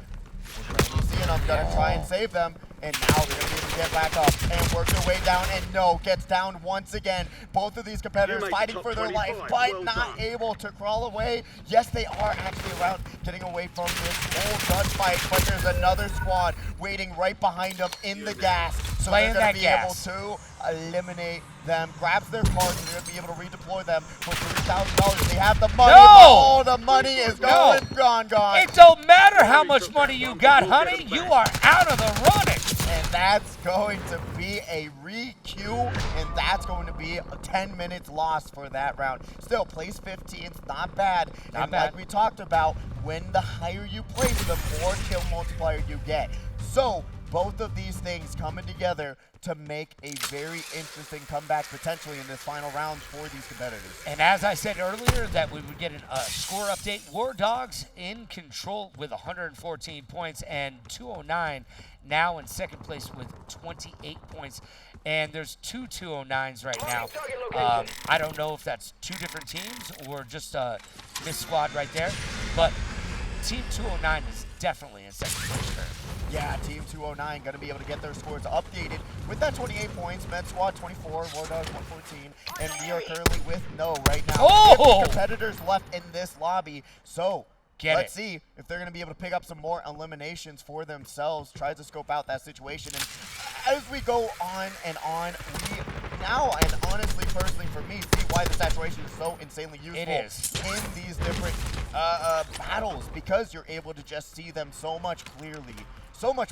S2: we're going to be seeing them. Going to try and save them. And now they're going to be able to get back up and work their way down. And no, gets down once again. Both of these competitors fighting for their life, but not able to crawl away. Yes, they are actually around getting away from this whole gunfight, but there's another squad waiting right behind them in the gas. So they're going to be able to eliminate them. Grabs their cards and they're going to be able to redeploy them for $3,000. They have the money.
S1: No!
S2: All the money is going, gone.
S1: It don't matter how much money you got, honey. You are out of the running.
S2: And that's going to be a re-queue, and that's going to be 10 minutes lost for that round. Still, place 15th, not bad.
S1: Not bad.
S2: Like we talked about, when the higher you place, the more kill multiplier you get. So, both of these things coming together to make a very interesting comeback potentially in this final round for these competitors.
S1: And as I said earlier that we would get a score update, War Dogs in control with 114 points and 209 now in second place with 28 points. And there's two 209s right now. I don't know if that's two different teams or just this squad right there, but Team 209 is definitely in second place there.
S2: Yeah, Team 209 going to be able to get their scores updated with that 28 points. Med Squad 24, War Dogs 114, and we are currently with no right now.
S1: Oh!
S2: 50 competitors left in this lobby, so let's see if they're going to be able to pick up some more eliminations for themselves, try to scope out that situation. And as we go on, we now, and honestly, personally for me, see why the saturation is so insanely useful in these different battles, because you're able to just see them so much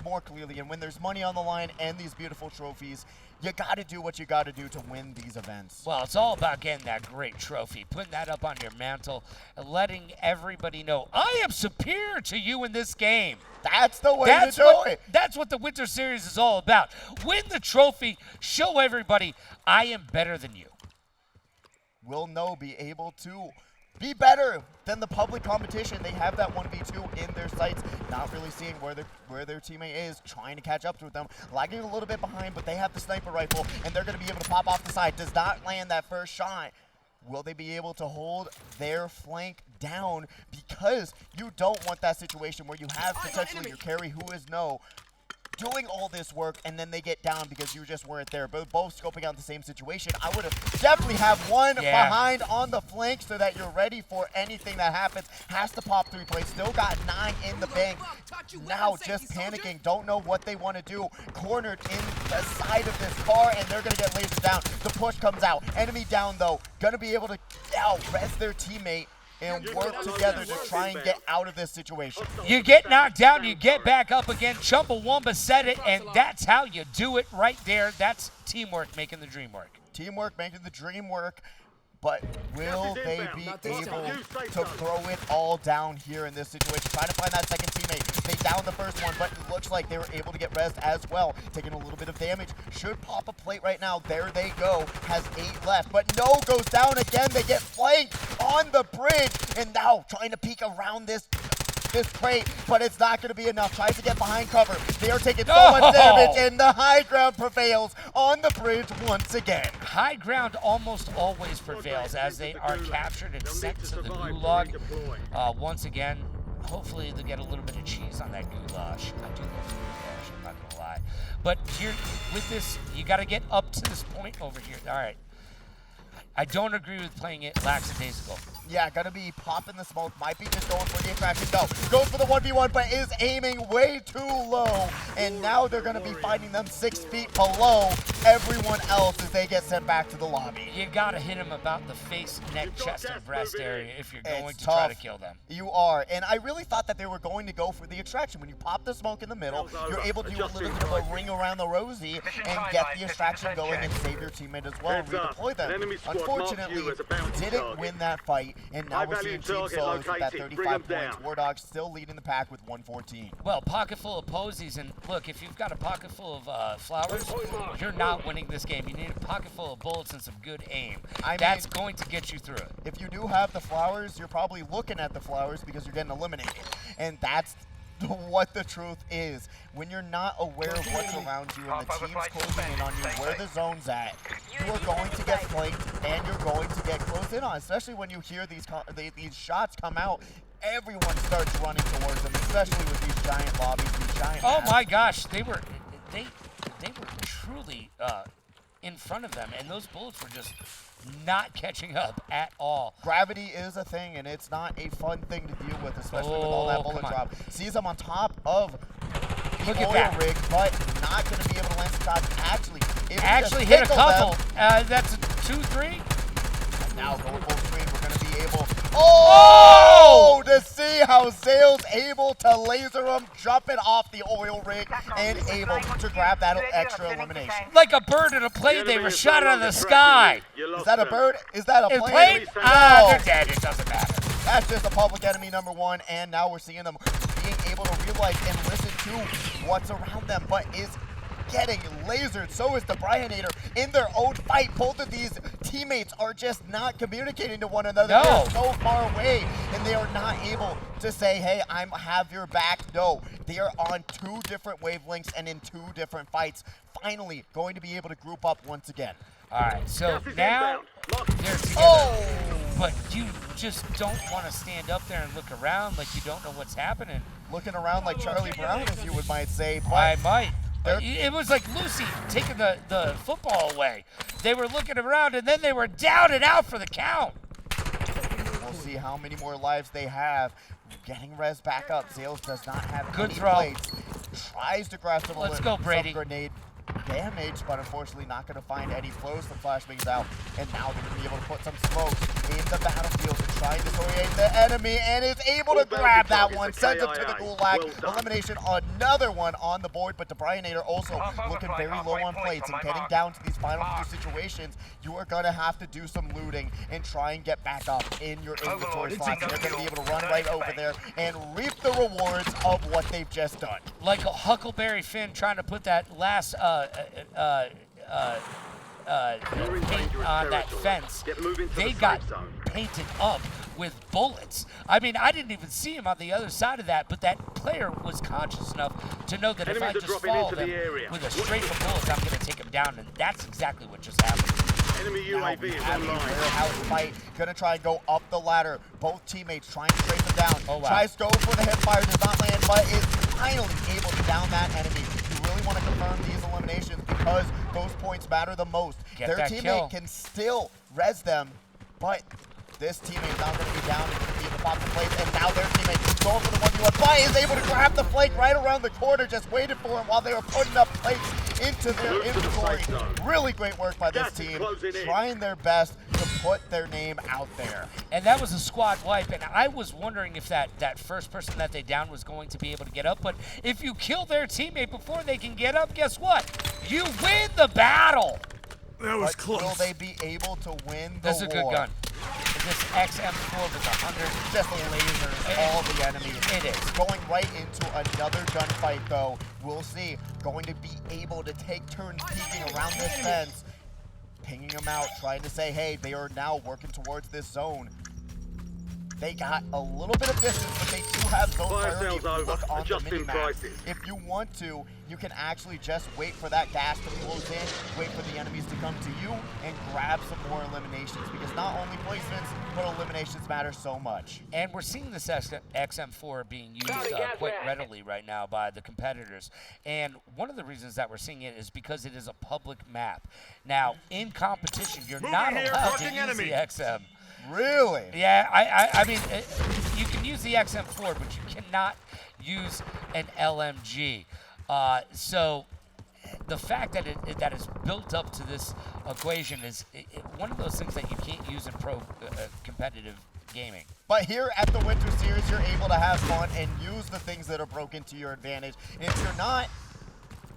S2: more clearly. And when there's money on the line and these beautiful trophies, you got to do what you got to do to win these events.
S1: Well, it's all about getting that great trophy, putting that up on your mantle, and letting everybody know, I am superior to you in this game.
S2: That's the way to do it.
S1: That's what the Winter Series is all about. Win the trophy, show everybody, I am better than you.
S2: Will No be able to be better than the public competition? They have that 1v2 in their sights, not really seeing where their teammate is, trying to catch up with them, lagging a little bit behind, but they have the sniper rifle, and they're going to be able to pop off the side. Does not land that first shot. Will they be able to hold their flank down? Because you don't want that situation where you have potentially your carry, who is No, doing all this work, and then they get down because you just weren't there. But both scoping out the same situation. I would have definitely have one behind on the flank so that you're ready for anything that happens. Has to pop 3 plays. Still got 9 in the bank. Now just panicking. Don't know what they want to do. Cornered in the side of this car, and they're going to get lasered down. The push comes out. Enemy down, though. Going to be able to res their teammate and work together to try and get out of this situation.
S1: You get knocked down, you get back up again. Chumbawamba said it, and that's how you do it right there. That's teamwork making the dream work.
S2: Teamwork making the dream work. but will they be able to throw it all down here in this situation? Trying to find that second teammate. They downed the first one, but it looks like they were able to get rezzed as well. Taking a little bit of damage. Should pop a plate right now. There they go. Has 8 left, but no, goes down again. They get flanked on the bridge, and now trying to peek around this crate, but it's not going to be enough. Tries to get behind cover. They are taking so much damage, and the high ground prevails on the bridge once again.
S1: High ground almost always prevails as they are captured and sent to the gulag. Once again, hopefully they'll get a little bit of cheese on that goulash. I do love goulash, I'm not going to lie. But here, with this, you got to get up to this point over here. All right. I don't agree with playing it lackadaisical.
S2: Yeah, gonna be popping the smoke. Might be just going for the attraction. No, goes for the 1v1, but is aiming way too low. And now they're gonna be finding them 6 feet below everyone else as they get sent back to the lobby.
S1: You gotta hit him about the face, neck, chest, and breast area if you're going to try to kill them.
S2: You are, and I really thought that they were going to go for the attraction. When you pop the smoke in the middle, you're able to do a little bit of a ring around the rosy and get the attraction going and save your teammate as well and redeploy them. Unfortunately, didn't win that fight, and now we're seeing Team Solos with that 35 points. War Dogs still leading the pack with 114.
S1: Well, pocket full of posies, and look, if you've got a pocket full of flowers, you're not winning this game. You need a pocket full of bullets and some good aim. That's going to get you through it.
S2: If you do have the flowers, you're probably looking at the flowers because you're getting eliminated, and that's what the truth is. When you're not aware of what's around you and the team's closing in on you, where the zone's at, you are going to get flanked and you're going to get closed in on, especially when you hear these shots come out. Everyone starts running towards them, especially with these giant lobbies, these giant maps.
S1: My gosh, they were truly in front of them, and those bullets were just not catching up at all.
S2: Gravity is a thing, and it's not a fun thing to deal with, especially with all that bullet drop. Sees them on top of the oil rig, but not going to be able to land some shots. Actually
S1: hit a couple. That's a 2-3.
S2: And now going full screen, we're going to be able to see how Zale's able to laser him, jumping off the oil rig, and able to grab that extra elimination.
S1: Like a bird in a plane, they were shot out of the sky.
S2: Is that a bird? Is that a plane?
S1: They're dead. It doesn't matter.
S2: That's just a public enemy #1, and now we're seeing them being able to realize and listen to what's around them, but is getting lasered. So is the Brianator in their own fight. Both of these teammates are just not communicating to one another.
S1: No.
S2: They're so far away, and they are not able to say, hey, I have your back. No, they are on 2 different wavelengths and in 2 different fights. Finally going to be able to group up once again.
S1: All right, so now they're together, but you just don't want to stand up there and look around like you don't know what's happening.
S2: Looking around like Charlie Brown, as you might say. But
S1: I might. It was like Lucy taking the football away. They were looking around, and then they were down and out for the count.
S2: We'll see how many more lives they have. Getting res back up. Zales does not have
S1: good
S2: any
S1: throw.
S2: plates. Tries to grab some grenade damage, but unfortunately not going to find any flows. The flashbangs out, and now they're going to be able to put some smoke in the battlefield to try and disorient the enemy, and is able to grab that one, sends him to the gulag. Elimination, another one on the board, but the Brianator also looking very low on plates, and getting down to these final 2 situations, you are going to have to do some looting and try and get back up in your inventory slots. And they're going to be able to run right over there and reap the rewards of what they've just done.
S1: Like a Huckleberry Finn trying to put that last paint on that fence. They got painted up with bullets. I mean, I didn't even see him on the other side of that, but that player was conscious enough to know that if I just follow them with a straight of bullets, I'm going to take him down, and that's exactly what just happened.
S3: Enemy UAV is online.
S2: Warehouse fight. Gonna try and go up the ladder. Both teammates trying to trace them down. Tries to go for the hip fire, does not land, but is finally able to down that enemy. You really want to confirm these eliminations because those points matter the most. Their teammate can still res them, but this teammate is not going to be down and going to be able to pop the place, and now their teammate going for the 1v1, but is able to grab the flank right around the corner, just waited for him while they were putting up plates into their inventory. Really great work by this team, trying their best to put their name out there.
S1: And that was a squad wipe, and I was wondering if that first person that they downed was going to be able to get up, but if you kill their teammate before they can get up, guess what? You win the battle!
S3: That was
S2: but
S3: close.
S2: will they be able to win the war?
S1: This is a good gun. This XM4 with 100
S2: Just lasers all the enemies.
S1: It is.
S2: Going right into another gunfight, though. We'll see. Going to be able to take turns peeking around this fence, pinging them out, trying to say, hey, they are now working towards this zone. They got a little bit of distance, but they do have zone
S3: Fire
S2: priority.
S3: sales over.
S2: Look on the
S3: Adjusting
S2: mini-map.
S3: prices.
S2: If you want to, you can actually just wait for that gas to close in, wait for the enemies to come to you, and grab some more eliminations, because not only placements, but eliminations matter so much.
S1: And we're seeing this XM4 being used quite readily right now by the competitors. And one of the reasons that we're seeing it is because it is a public map. Now, in competition, you're not allowed to use the XM.
S2: Really?
S1: Yeah, I mean, you can use the XM4, but you cannot use an LMG. So the fact that that is built up to this equation is one of those things that you can't use in pro competitive gaming.
S2: But here at the Winter Series, you're able to have fun and use the things that are broken to your advantage. And if you're not,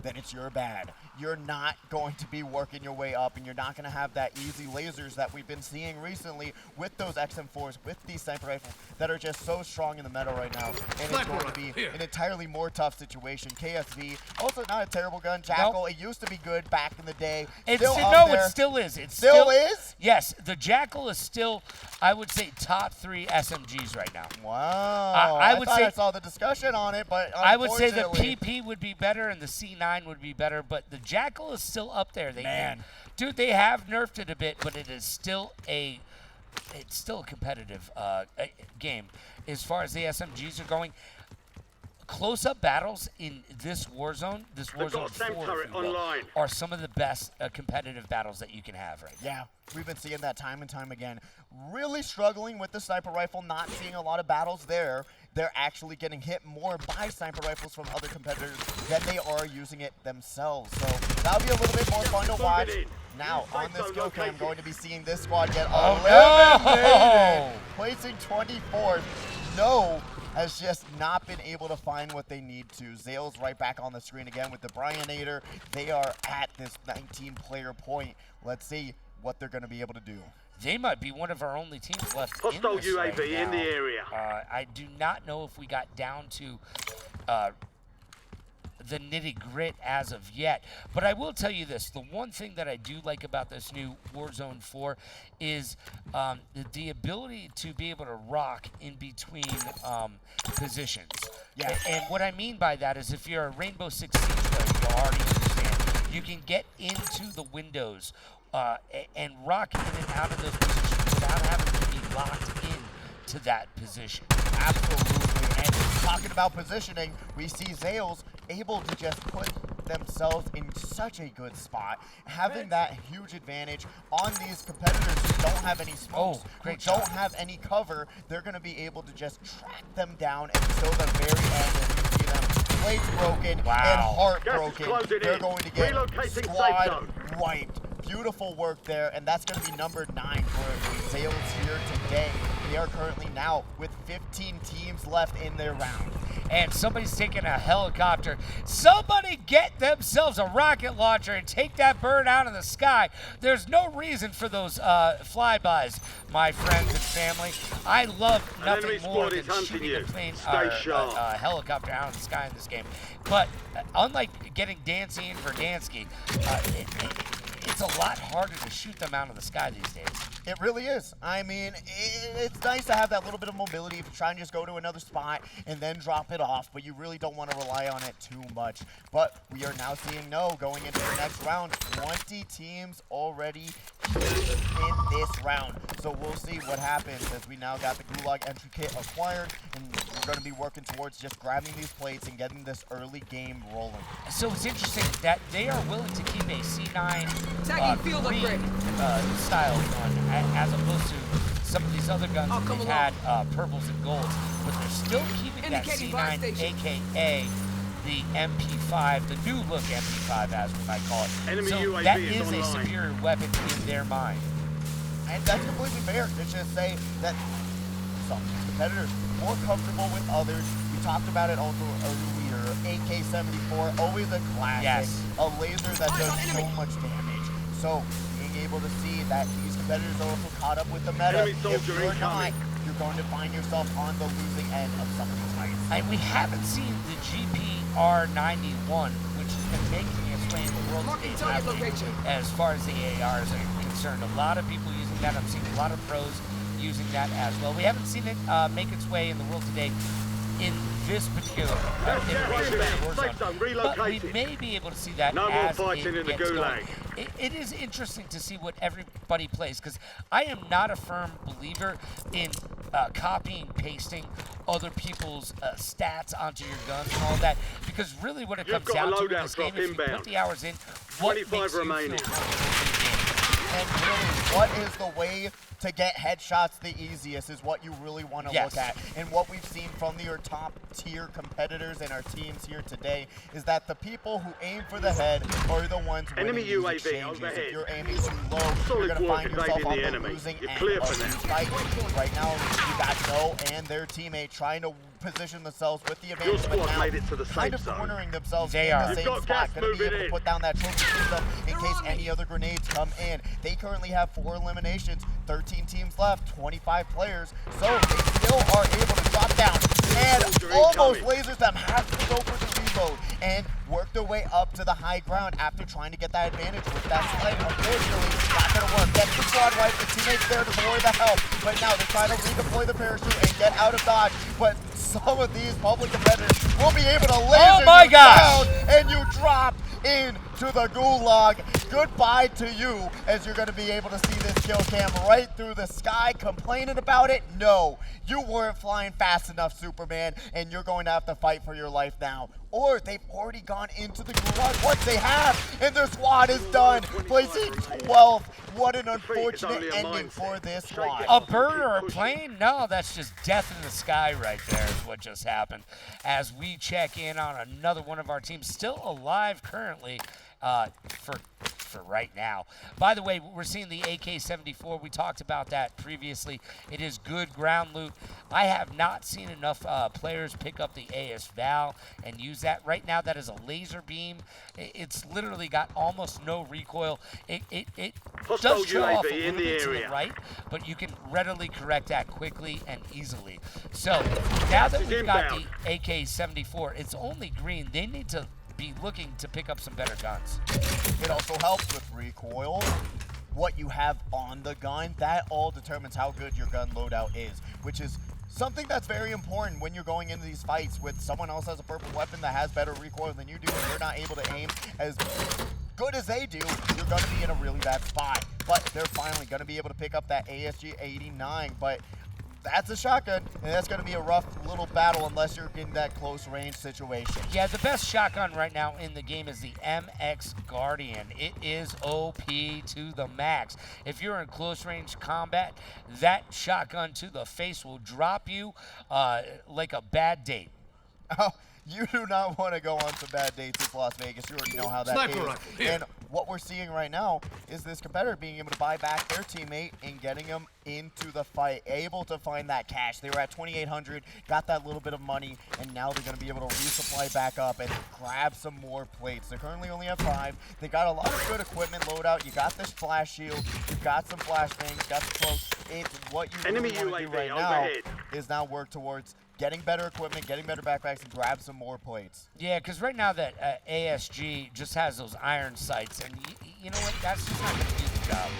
S2: then it's your bad. You're not going to be working your way up, and you're not going to have that easy lasers that we've been seeing recently with those XM4s, with these sniper rifles that are just so strong in the meta right now. And it's going to be an entirely more tough situation. KSV, also not a terrible gun. Jackal,
S1: Nope.
S2: It used to be good back in the day.
S1: It
S2: Still up
S1: no,
S2: there.
S1: it still is. It
S2: Still is?
S1: Yes, the Jackal is still, I would say, top 3 SMGs right now.
S2: Wow.
S1: I would
S2: thought
S1: say
S2: I saw the discussion on it, but
S1: I would say the
S2: unfortunately-
S1: PP would be better and the C9 would be better, but the Jackal is still up there. Dude, they have nerfed it a bit, but it is still it's still a competitive game as far as the SMGs are going. Close-up battles in this Warzone, this Warzone 4, if you will, are some of the best competitive battles that you can have right now.
S2: Yeah, we've been seeing that time and time again. Really struggling with the sniper rifle, not seeing a lot of battles there. They're actually getting hit more by sniper rifles from other competitors than they are using it themselves. So that'll be a little bit more fun to watch. Now, on this kill cam, I'm going to be seeing this squad get eliminated. Placing 24th. No has just not been able to find what they need to. Zale's right back on the screen again with the Brianator. They are at this 19-player point. Let's see what they're going to be able to do.
S1: They might be one of our only teams left
S3: Hostile
S1: in this
S3: UAV
S1: right now.
S3: in the area.
S1: I do not know if we got down to the nitty-grit as of yet, but I will tell you this. The one thing that I do like about this new Warzone 4 is the ability to be able to rock in between positions.
S2: Yeah.
S1: And what I mean by that is if you're a Rainbow Six Siege player, you already understand. You can get into the windows and rock in and out of those positions without having to be locked in to that position.
S2: Absolutely. And talking about positioning, we see Zales able to just put themselves in such a good spot, having that huge advantage on these competitors who don't have any smokes, who don't have any cover. They're going to be able to just track them down until the very end. And you see them plates broken and heart broken. They're going to get squad wiped. Beautiful work there, and that's going to be number 9 for Zales here today. They are currently now with 15 teams left in their round.
S1: And somebody's taking a helicopter. Somebody get themselves a rocket launcher and take that bird out of the sky. There's no reason for those flybys, my friends and family. I love nothing more than shooting a plane, a helicopter out of the sky in this game. But unlike getting Dancy in for Dansky, it's a lot harder to shoot them out of the sky these days.
S2: It really is. I mean, it's nice to have that little bit of mobility if you try and just go to another spot and then drop it off, but you really don't want to rely on it too much. But we are now seeing going into the next round. 20 teams already here in this round. So we'll see what happens as we now got the Gulag entry kit acquired, and we're going to be working towards just grabbing these plates and getting this early game rolling.
S1: So it's interesting that they are willing to keep a C9 green style gun as opposed to some of these other guns that they've had purples and golds, but they're still keeping that C9, aka the MP5, the new look MP5 as we might call it. So that is a superior weapon in their mind.
S2: And that's completely fair. Let's just say that some competitors are more comfortable with others. We talked about it also earlier. AK-74, always a classic.
S1: Yes.
S2: A laser that does so much damage. So able to see that these competitors are also caught up with the meta.
S3: Enemy
S2: If
S3: soldier
S2: you're not,
S3: incoming.
S2: you're going to find yourself on the losing end of some of these fights.
S1: And we haven't seen the GPR91, which has been making its way in the world stage as far as the ARs are concerned. A lot of people using that. I'm seeing a lot of pros using that as well. We haven't seen it make its way in the world today in this particular iteration of Warzone, but we may be able to see that
S3: No more
S1: as
S3: fighting
S1: it
S3: in the
S1: gets going.
S3: gulag.
S1: It is interesting to see what everybody plays, because I am not a firm believer in copying, pasting other people's stats onto your guns and all that, because really what it
S3: You've
S1: comes
S3: got a
S1: down to in
S3: loadout
S1: this game
S3: drop
S1: is you put
S3: inbound.
S1: the hours in, what
S3: 25
S1: makes you
S3: remaining.
S1: feel comfortable in the game.
S2: And really, what is the way to get headshots the easiest is what you really want to look at. And what we've seen from your top tier competitors and our teams here today is that the people who aim for the head are the ones winning
S3: Enemy
S2: these
S3: UAV
S2: exchanges.
S3: overhead.
S2: If you're aiming too low, you're
S3: Solid
S2: going to
S3: work
S2: find yourself
S3: evading
S2: on
S3: the
S2: the
S3: enemy.
S2: losing
S3: You're
S2: end
S3: clear
S2: of
S3: for
S2: these
S3: now.
S2: fights. Right now, you got Joe and their teammate trying to position themselves with the advantage,
S3: squad
S2: but now
S3: made it to the
S2: kind
S3: safe
S2: of
S3: zone.
S2: cornering themselves
S1: They
S2: in
S1: are.
S2: the
S3: You've
S2: same
S3: got
S2: spot.
S3: gas
S2: Going to be
S3: moving
S2: able to
S3: in.
S2: put down that trophy system in case any other grenades come in. They currently have 4 eliminations, 13 teams left, 25 players, so they still are able to drop down and
S3: Soldier
S2: almost
S3: incoming.
S2: lasers them, have to go for the reload and work their way up to the high ground after trying to get that advantage with that slide. Unfortunately, not going to work. Gets the squad wipe, the teammates there to deploy the help, but now they're trying to redeploy the parachute and get out of dodge, but some of these public competitors will be able to laser you down, and you drop into the gulag. Goodbye to you, as you're going to be able to see this kill cam right through the sky. Complaining about it? No, you weren't flying fast enough, Superman, and you're going to have to fight for your life now. Or they've already gone into the gulag. What they have, and their squad is done, placing 12th. What an unfortunate ending for this squad.
S1: A bird or a plane? No, that's just death in the sky right there is what just happened. As we check in on another one of our teams still alive currently for right now. By the way, we're seeing the AK-74. We talked about that previously. It is good ground loot. I have not seen enough players pick up the AS Val and use that. Right now, that is a laser beam. It's literally got almost no recoil. It
S3: Hostile
S1: does show off a
S3: UAV in
S1: little
S3: the
S1: bit to the
S3: area.
S1: right, but you can readily correct that quickly and easily. So now that we've got the AK-74, it's only green. They need to be looking to pick up some better guns.
S2: It also helps with recoil. What you have on the gun, that all determines how good your gun loadout is, which is something that's very important when you're going into these fights with someone else has a purple weapon that has better recoil than you do, and you're not able to aim as good as they do. You're going to be in a really bad spot. But they're finally going to be able to pick up that ASG-89, but that's a shotgun, and that's going to be a rough little battle unless you're in that close range situation.
S1: Yeah, the best shotgun right now in the game is the MX Guardian. It is OP to the max. If you're in close range combat, that shotgun to the face will drop you like a bad date.
S2: Oh, you do not want to go on some bad dates in Las Vegas. You already know how that is. And what we're seeing right now is this competitor being able to buy back their teammate and getting them into the fight, able to find that cash. They were at 2,800, got that little bit of money, and now they're going to be able to resupply back up and grab some more plates. They currently only have 5. They got a lot of good equipment loadout. You got this flash shield, you got some flashbangs, got some cloaks. It's what you really want to do right now is now work towards getting better equipment, getting better backpacks, and grab some more plates.
S1: Yeah, because right now that ASG just has those iron sights, and you know what? That's just not going to do the job.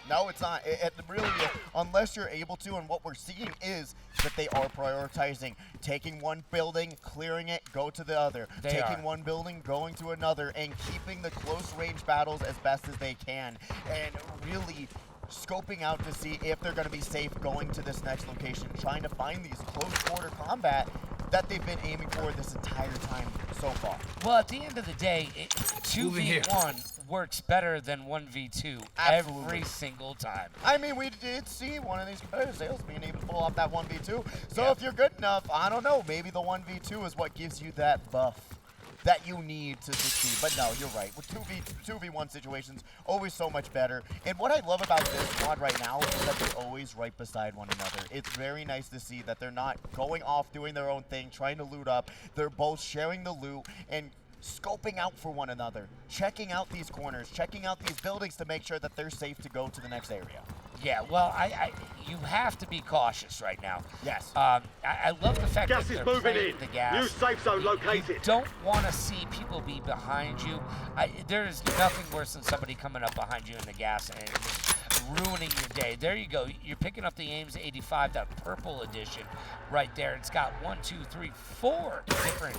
S2: No, it's not. It really, unless you're able to, and what we're seeing is that they are prioritizing taking one building, clearing it, go to the other. Taking one building, going to another, and keeping the close range battles as best as they can. And really scoping out to see if they're going to be safe going to this next location, trying to find these close quarter combat that they've been aiming for this entire time so far.
S1: Well, at the end of the day, 2v1 works better than 1v2 every single time.
S2: I mean, we did see one of these competitive sales being able to pull off that 1v2. So if you're good enough, I don't know, maybe the 1v2 is what gives you that buff that you need to succeed. But no, you're right. With 2v1 situations, always so much better. And what I love about this squad right now is that they're always right beside one another. It's very nice to see that they're not going off doing their own thing, trying to loot up. They're both sharing the loot and scoping out for one another, checking out these corners, checking out these buildings to make sure that they're safe to go to the next area.
S1: Yeah, well, you have to be cautious right now.
S2: Yes.
S1: I love the fact
S3: Gas
S1: that
S3: is
S1: they're
S3: moving
S1: playing
S3: in.
S1: the gas.
S3: New safe zone
S1: You
S3: located.
S1: don't want to see people be behind you. There is nothing worse than somebody coming up behind you in the gas and just ruining your day. There you go. You're picking up the Ames 85, that purple edition right there. It's got 1, 2, 3, 4 different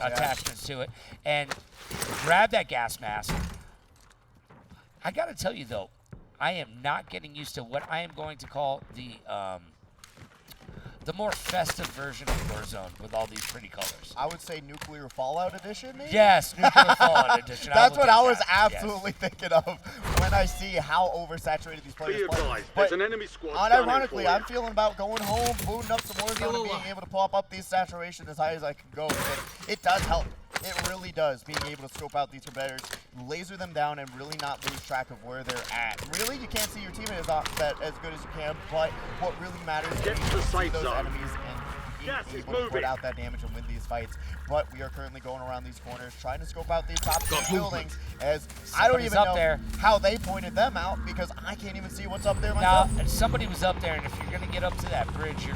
S1: attachments to it. And grab that gas mask. I got to tell you, though, I am not getting used to what I am going to call the more festive version of Warzone with all these pretty colors.
S2: I would say Nuclear Fallout Edition, maybe?
S1: Yes, Nuclear Fallout Edition.
S2: That's what I was
S1: Yes.
S2: absolutely thinking of when I see how oversaturated these
S3: Be
S2: players play.
S3: advised,
S2: But
S3: there's an enemy squad gunning
S2: unironically,
S3: for
S2: I'm
S3: you.
S2: feeling about going home, booting up some Warzone, and being able to pop up these saturation as high as I can go. Because it does help. It really does, being able to scope out these competitors, laser them down, and really not lose track of where they're at. Really, you can't see your teammate as good as you can, but what really matters is
S3: Get
S2: being
S3: to
S2: able
S3: the
S2: to see
S3: safe
S2: those
S3: zone.
S2: enemies and
S3: Gas
S2: being
S3: is
S2: able to put
S3: moving.
S2: out that damage and win these fights. But we are currently going around these corners, trying to scope out these top 2 buildings, as I don't
S1: Somebody's
S2: even
S1: up
S2: know
S1: there.
S2: how they pointed them out, because I can't even see what's up there
S1: Now,
S2: myself.
S1: somebody was up there, and if you're going to get up to that bridge, you're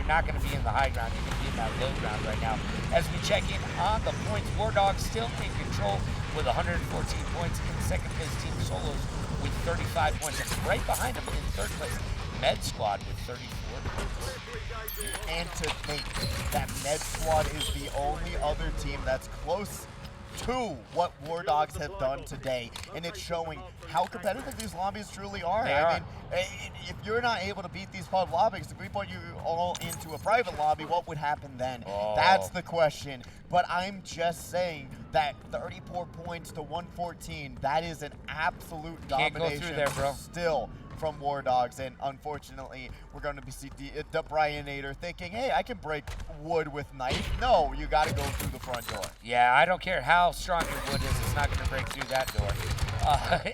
S1: not going to be in the high ground. You're going to be in that low ground right now. As we check in on the points, War Dogs still in control with 114 points. In second place, Team Solos with 35 points. And right behind them in third place, Med Squad with 34 points.
S2: And to think that Med Squad is the only other team that's close to what War Dogs have done today, and it's showing how competitive these lobbies truly are.
S1: They
S2: I
S1: are.
S2: mean, if you're not able to beat these pub lobbies, if we put you all into a private lobby, what would happen then?
S1: Oh.
S2: That's the question. But I'm just saying that 34 points to 114, that is an absolute
S1: Can't go through
S2: domination
S1: there, bro.
S2: still from War Dogs, and unfortunately, we're going to be see the Brianator thinking, hey, I can break wood with knife. No, you got to go through the front door.
S1: Yeah, I don't care how strong your wood is, it's not going to break through that door.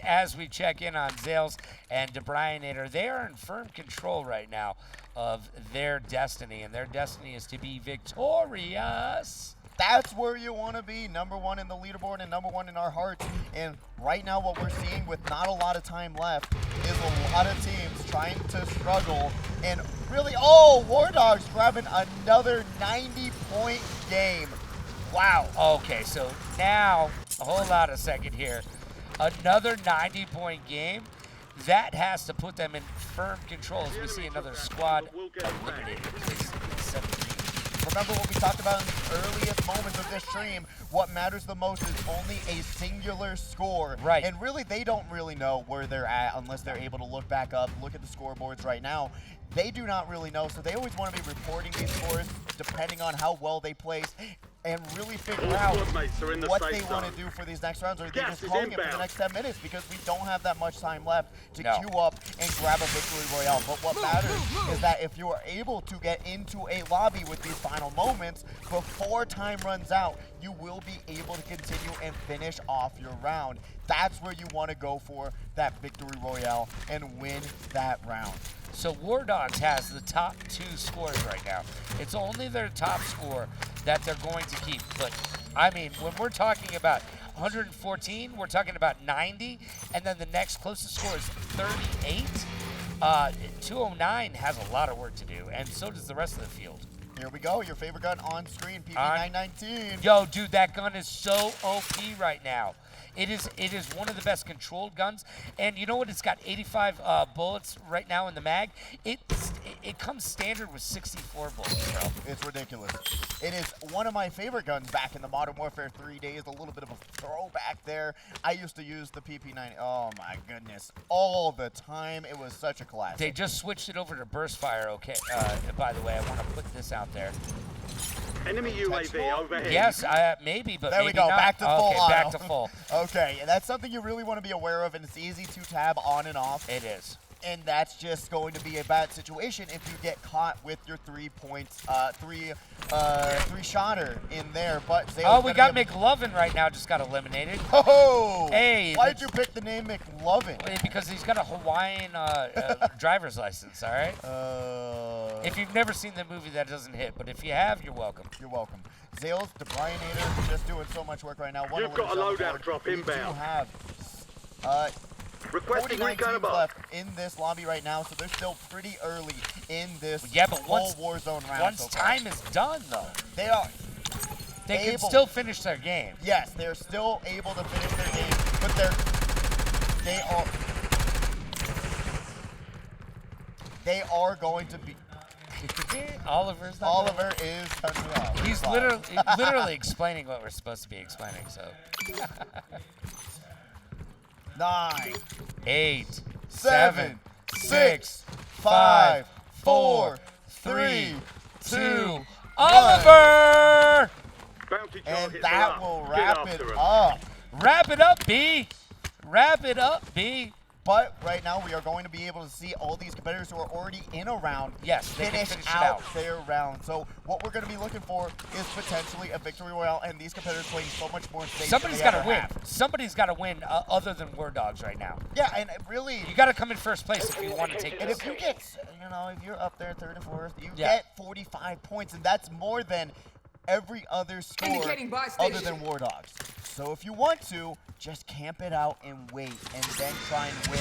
S1: As we check in on Zales and Debrianator, they are in firm control right now of their destiny, and their destiny is to be victorious.
S2: That's where you want to be, #1 in the leaderboard and #1 in our hearts. And right now what we're seeing with not a lot of time left is a lot of teams trying to struggle. And really, War Dogs grabbing another 90-point game. Wow.
S1: Okay, so now, hold on a second here. Another 90-point game. That has to put them in firm control as we see another squad eliminated. Place 17.
S2: Remember what we talked about in the earliest moments of this stream. What matters the most is only a singular score.
S1: Right.
S2: And really, they don't really know where they're at unless they're able to look back up, look at the scoreboards right now. They do not really know, so they always want to be reporting these scores depending on how well they place and really figure out
S3: squadmates are in the
S2: what
S3: safe
S2: they want to
S3: zone.
S2: do for these next rounds, or are they
S3: Gas
S2: just
S3: is
S2: calling it for the
S3: inbound.
S2: next 10 minutes because we don't have that much time left to
S1: No.
S2: queue up and grab a victory royale. But what matters is that if you are able to get into a lobby with these final moments before time runs out, you will be able to continue and finish off your round. That's where you want to go for that victory royale and win that round.
S1: So War Dogs has the top 2 scores right now. It's only their top score that they're going to keep. But, I mean, when we're talking about 114, we're talking about 90, and then the next closest score is 38. 209 has a lot of work to do, and so does the rest of the field.
S2: Here we go, your favorite gun on screen, PP919.
S1: Yo, dude, that gun is so OP right now. It is one of the best controlled guns, and you know what? It's got 85 bullets right now in the mag. It comes standard with 64 bullets, bro.
S2: It's ridiculous. It is one of my favorite guns back in the Modern Warfare 3 days, a little bit of a throwback there. I used to use the PP9, oh my goodness, all the time. It was such a classic.
S1: They just switched it over to burst fire, okay? By the way, I want to put this out there.
S3: Enemy UAV overhead.
S1: Yes, maybe, but
S2: There
S1: maybe
S2: we go,
S1: not.
S2: back to full
S1: Okay,
S2: auto.
S1: back to full.
S2: Okay, and that's something you really want to be aware of, and it's easy to tab on and off.
S1: It is.
S2: And that's just going to be a bad situation if you get caught with your 3 points, three-shotter in there. But
S1: oh, we got McLovin right now, just got eliminated.
S2: Oh!
S1: Hey.
S2: Why did you pick the name McLovin?
S1: Because he's got a Hawaiian driver's license, all right? If you've never seen the movie, that doesn't hit. But if you have, you're welcome.
S2: You're welcome. Zales, DeBrianator, just doing so much work right now.
S3: You've got a loadout drop inbound.
S2: We have
S3: Requesting
S2: 49
S3: recon
S2: teams
S3: above.
S2: left in this lobby right now, so they're still pretty early in this
S1: but
S2: whole Warzone round.
S1: Once
S2: so far.
S1: time is done, though,
S2: They are.
S1: they can still finish their game.
S2: Yes, they're still able to finish their game, but they are going to be.
S1: Oliver
S2: is touching off.
S1: He's literally explaining what we're supposed to be explaining. So
S2: 9,
S1: 8,
S2: 7, 6, 5, 4, 3, 2,
S1: Oliver!
S3: Bounty
S2: and
S3: targets
S2: that
S3: are
S2: will
S3: up.
S2: wrap
S3: Get
S2: it
S3: after 'em.
S2: up.
S1: Wrap it up, B. Wrap it up, B.
S2: But right now we are going to be able to see all these competitors who are already in a round
S1: Yes, they can
S2: finish
S1: finish it
S2: out
S1: out.
S2: their round. So what we're going to be looking for is potentially a victory royale, and these competitors playing so much more safe.
S1: Somebody's got to win. Somebody's got to win other than War Dogs right now.
S2: Yeah, and really,
S1: You got to come in first place if you want to take
S2: and
S1: this.
S2: if you get, if you're up there third or fourth, you
S1: Yeah.
S2: get 45 points, and that's more than every other score
S4: Indicating buy
S2: other
S4: station.
S2: than War Dogs. So if you want to, just camp it out and wait, and then try and win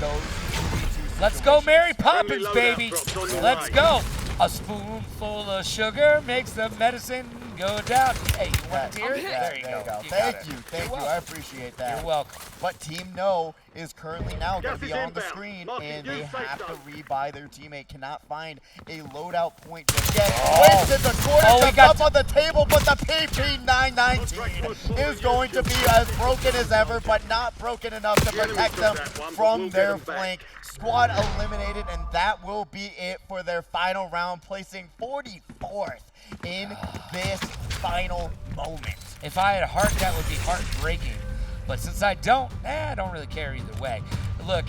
S2: those 2v2
S1: Let's go,
S2: situations.
S1: Mary
S3: Friendly
S1: Poppins,
S3: loadout
S1: baby.
S3: drops on your
S1: Let's
S3: right.
S1: go. A spoonful of sugar makes the medicine go down. Hey, you want to hear it?
S2: Yeah,
S1: There you go.
S2: Thank
S1: got
S2: you,
S1: it.
S2: thank
S1: You're
S2: you. I
S1: welcome.
S2: appreciate that.
S1: You're welcome.
S2: But Team No is currently now going
S3: Gas
S2: to be
S3: is
S2: on the
S3: inbound.
S2: screen,
S3: Marking
S2: and
S3: you
S2: they
S3: safe
S2: have to
S3: zone.
S2: rebuy their teammate. Cannot find a loadout point just yet.
S1: Oh.
S2: Wins in the corner,
S1: Oh, we
S2: comes
S1: got
S2: up on the table, but the PP919 is going to be as broken as ever, but not broken enough to
S3: The enemy
S2: protect
S3: took
S2: them
S3: that one, but
S2: from
S3: we'll get
S2: their
S3: them back.
S2: flank. Squad eliminated, and that will be it for their final round, placing 44th in this final moment.
S1: If I had a heart, that would be heartbreaking. But since I don't, I don't really care either way. Look,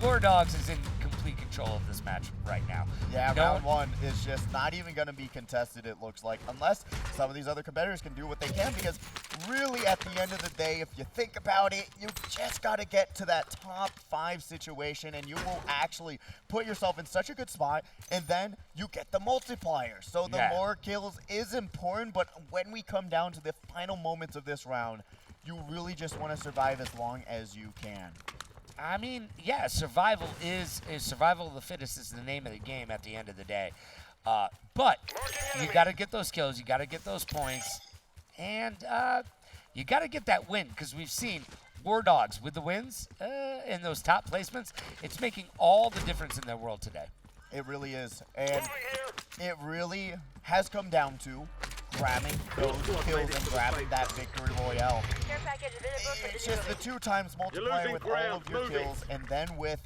S1: War Dogs is in complete control of this match right now.
S2: Yeah,
S1: No-
S2: round one is just not even going to be contested, it looks like, unless some of these other competitors can do what they can, because really at the end of the day, if you think about it, you just got to get to that top 5 situation, and you will actually put yourself in such a good spot, and then you get the multiplier. So the
S1: Yeah.
S2: more kills is important, but when we come down to the final moments of this round, you really just want to survive as long as you can.
S1: I mean, yeah, survival is survival of the fittest is the name of the game at the end of the day. But you got to get those kills, you got to get those points, and you got to get that win, because we've seen War Dogs with the wins and those top placements. It's making all the difference in their world today.
S2: It really is, and it really has come down to grabbing those kills and grabbing that victory royale. It's just the 2 times multiplier
S3: losing
S2: with all
S3: ground,
S2: of your
S3: moving.
S2: kills, and then with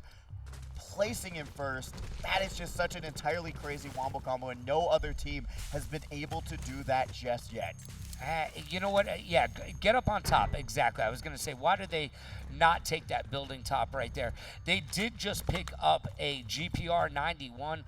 S2: placing in first. That is just such an entirely crazy wombo combo, and no other team has been able to do that just yet.
S1: You know what? Yeah, get up on top. Exactly. I was going to say, why did they not take that building top right there? They did just pick up a GPR 91,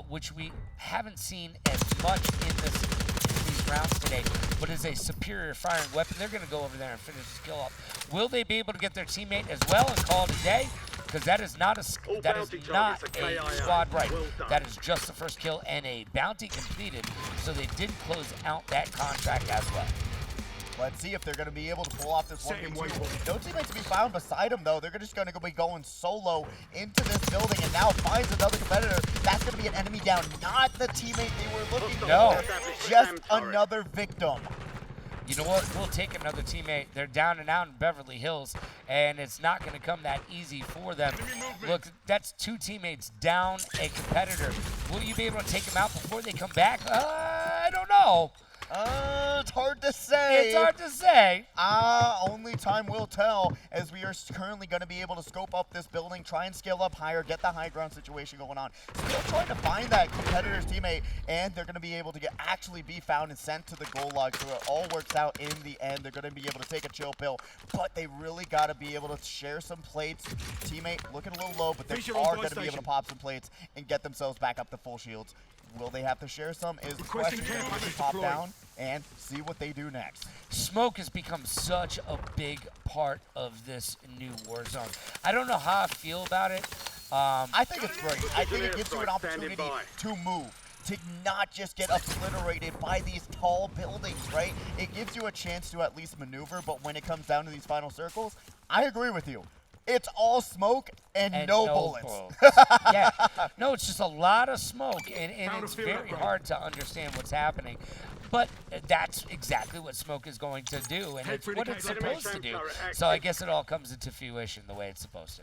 S1: which we haven't seen as much in these rounds today, but is a superior firing weapon. They're going to go over there and finish this kill off. Will they be able to get their teammate as well and call it a day? Because that is not a
S3: All
S1: that is
S3: bounty
S1: not
S3: targets are
S1: a
S3: KIA.
S1: squad right.
S3: Well done.
S1: That is just the first kill and a bounty completed. So they did close out that contract as well.
S2: Let's see if they're going to be able to pull off this
S3: Same
S2: 1v2. No teammate to be found beside him, though. They're just going to be going solo into this building, and now finds another competitor. That's going to be an enemy down, not the teammate they were looking for.
S1: No.
S2: Just another victim.
S1: You know what? We'll take another teammate. They're down and out in Beverly Hills, and it's not going to come that easy for them. Look, that's 2 teammates down a competitor. Will you be able to take them out before they come back? I don't know.
S2: It's hard to say.
S1: It's hard to say.
S2: Only time will tell, as we are currently going to be able to scope up this building, try and scale up higher, get the high ground situation going on. Still trying to find that competitor's teammate, and they're going to be able to actually be found and sent to the goal log, so it all works out in the end. They're going to be able to take a chill pill, but they really got to be able to share some plates. Teammate looking a little low, but they are going to be able to pop some plates and get themselves back up to full shields. Will they have to share some is the question. They're going to pop down and see what they do next.
S1: Smoke has become such a big part of this new Warzone. I don't know how I feel about it.
S2: I think it's great. I think it gives you an opportunity to move, to not just get obliterated by these tall buildings, right? It gives you a chance to at least maneuver, but when it comes down to these final circles, I agree with you. It's all smoke and no bullets.
S1: Yeah. No, it's just a lot of smoke, and it's very hard to understand what's happening. But that's exactly what smoke is going to do, and it's what it's supposed to do. So I guess it all comes into fruition the way it's supposed to.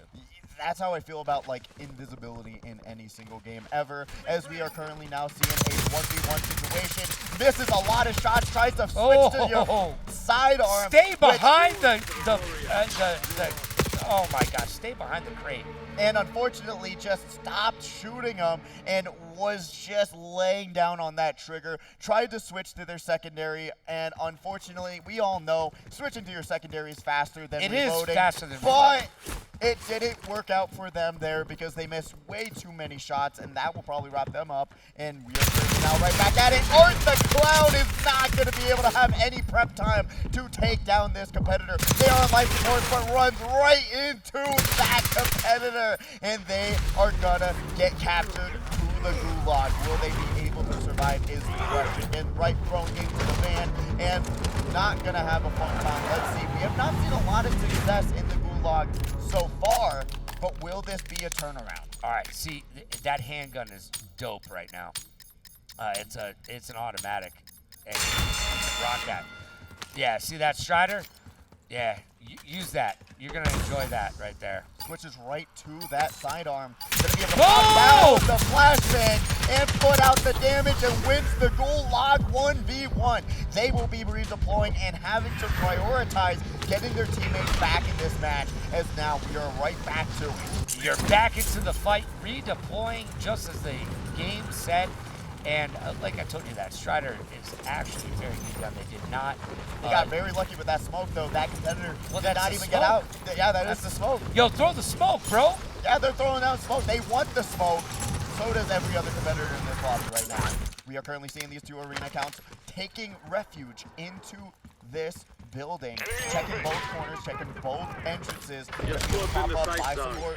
S2: That's how I feel about, like, invisibility in any single game ever, as we are currently now seeing a 1v1 situation. Misses a lot of shots, tries to switch to your sidearm.
S1: Stay behind oh my gosh, stay behind the crate.
S2: And unfortunately just stopped shooting them and was just laying down on that trigger. Tried to switch to their secondary, and unfortunately, we all know switching to your secondary is faster than reloading.
S1: It is faster than
S2: reloading. But it didn't work out for them there because they missed way too many shots, and that will probably wrap them up. And we are now right back at it. Art the Clown is not going to be able to have any prep time to take down this competitor. They are on life support, but runs right into that competitor, and they are going to get captured to the gulag. Will they be able to survive is the question. And right thrown into the van, and not going to have a fun time. Let's see. We have not seen a lot of success in the gulag so far, but will this be a turnaround?
S1: All right, see, that handgun is dope right now. It's an automatic, and rock that. Yeah, see that Strider? Yeah, use that. You're gonna enjoy that right there.
S2: Switches right to that sidearm. Gonna be able to pop down the flashbang and put out the damage and wins the gulag 1v1. They will be redeploying and having to prioritize getting their teammates back in this match, as now we are right back to it.
S1: You're back into the fight, redeploying just as the game set. And like I told you, that Strider is actually very good gun. They did not.
S2: They got very lucky with that smoke, though. That competitor did not even get out. Yeah, that's the smoke.
S1: Yo, throw the smoke, bro.
S2: Yeah, they're throwing out smoke. They want the smoke. So does every other competitor in this lobby right now. We are currently seeing these two arena accounts taking refuge into this building, checking both corners, checking both entrances. Pop up by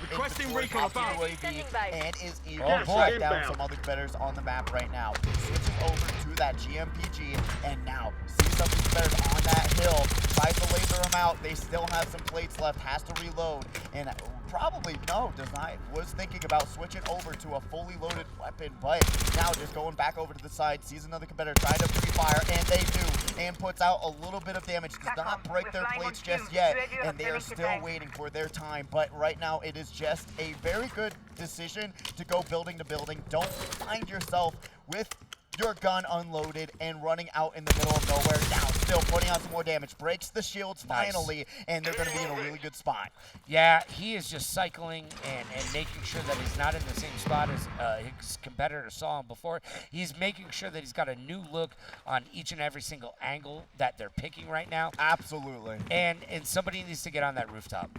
S4: requesting recon above.
S2: And is able to shut down some other competitors on the map right now. Switches over to that GMPG, and now sees some competitors on that hill. Tries to laser them out. They still have some plates left. Has to reload, and probably does not. Was thinking about switching over to a fully loaded weapon, but now just going back over to the side. Sees another competitor trying to pre-fire, and they do, and puts out a little bit of damage. Does not break their plates just yet, and they are still waiting for their time. But right now, it is just a very good decision to go building to building. Don't find yourself with your gun unloaded and running out in the middle of nowhere. Now, still putting out some more damage. Breaks the shields finally, and they're going to be in a really good spot.
S1: Yeah, he is just cycling and making sure that he's not in the same spot as his competitor saw him before. He's making sure that he's got a new look on each and every single angle that they're picking right now.
S2: Absolutely.
S1: And somebody needs to get on that rooftop.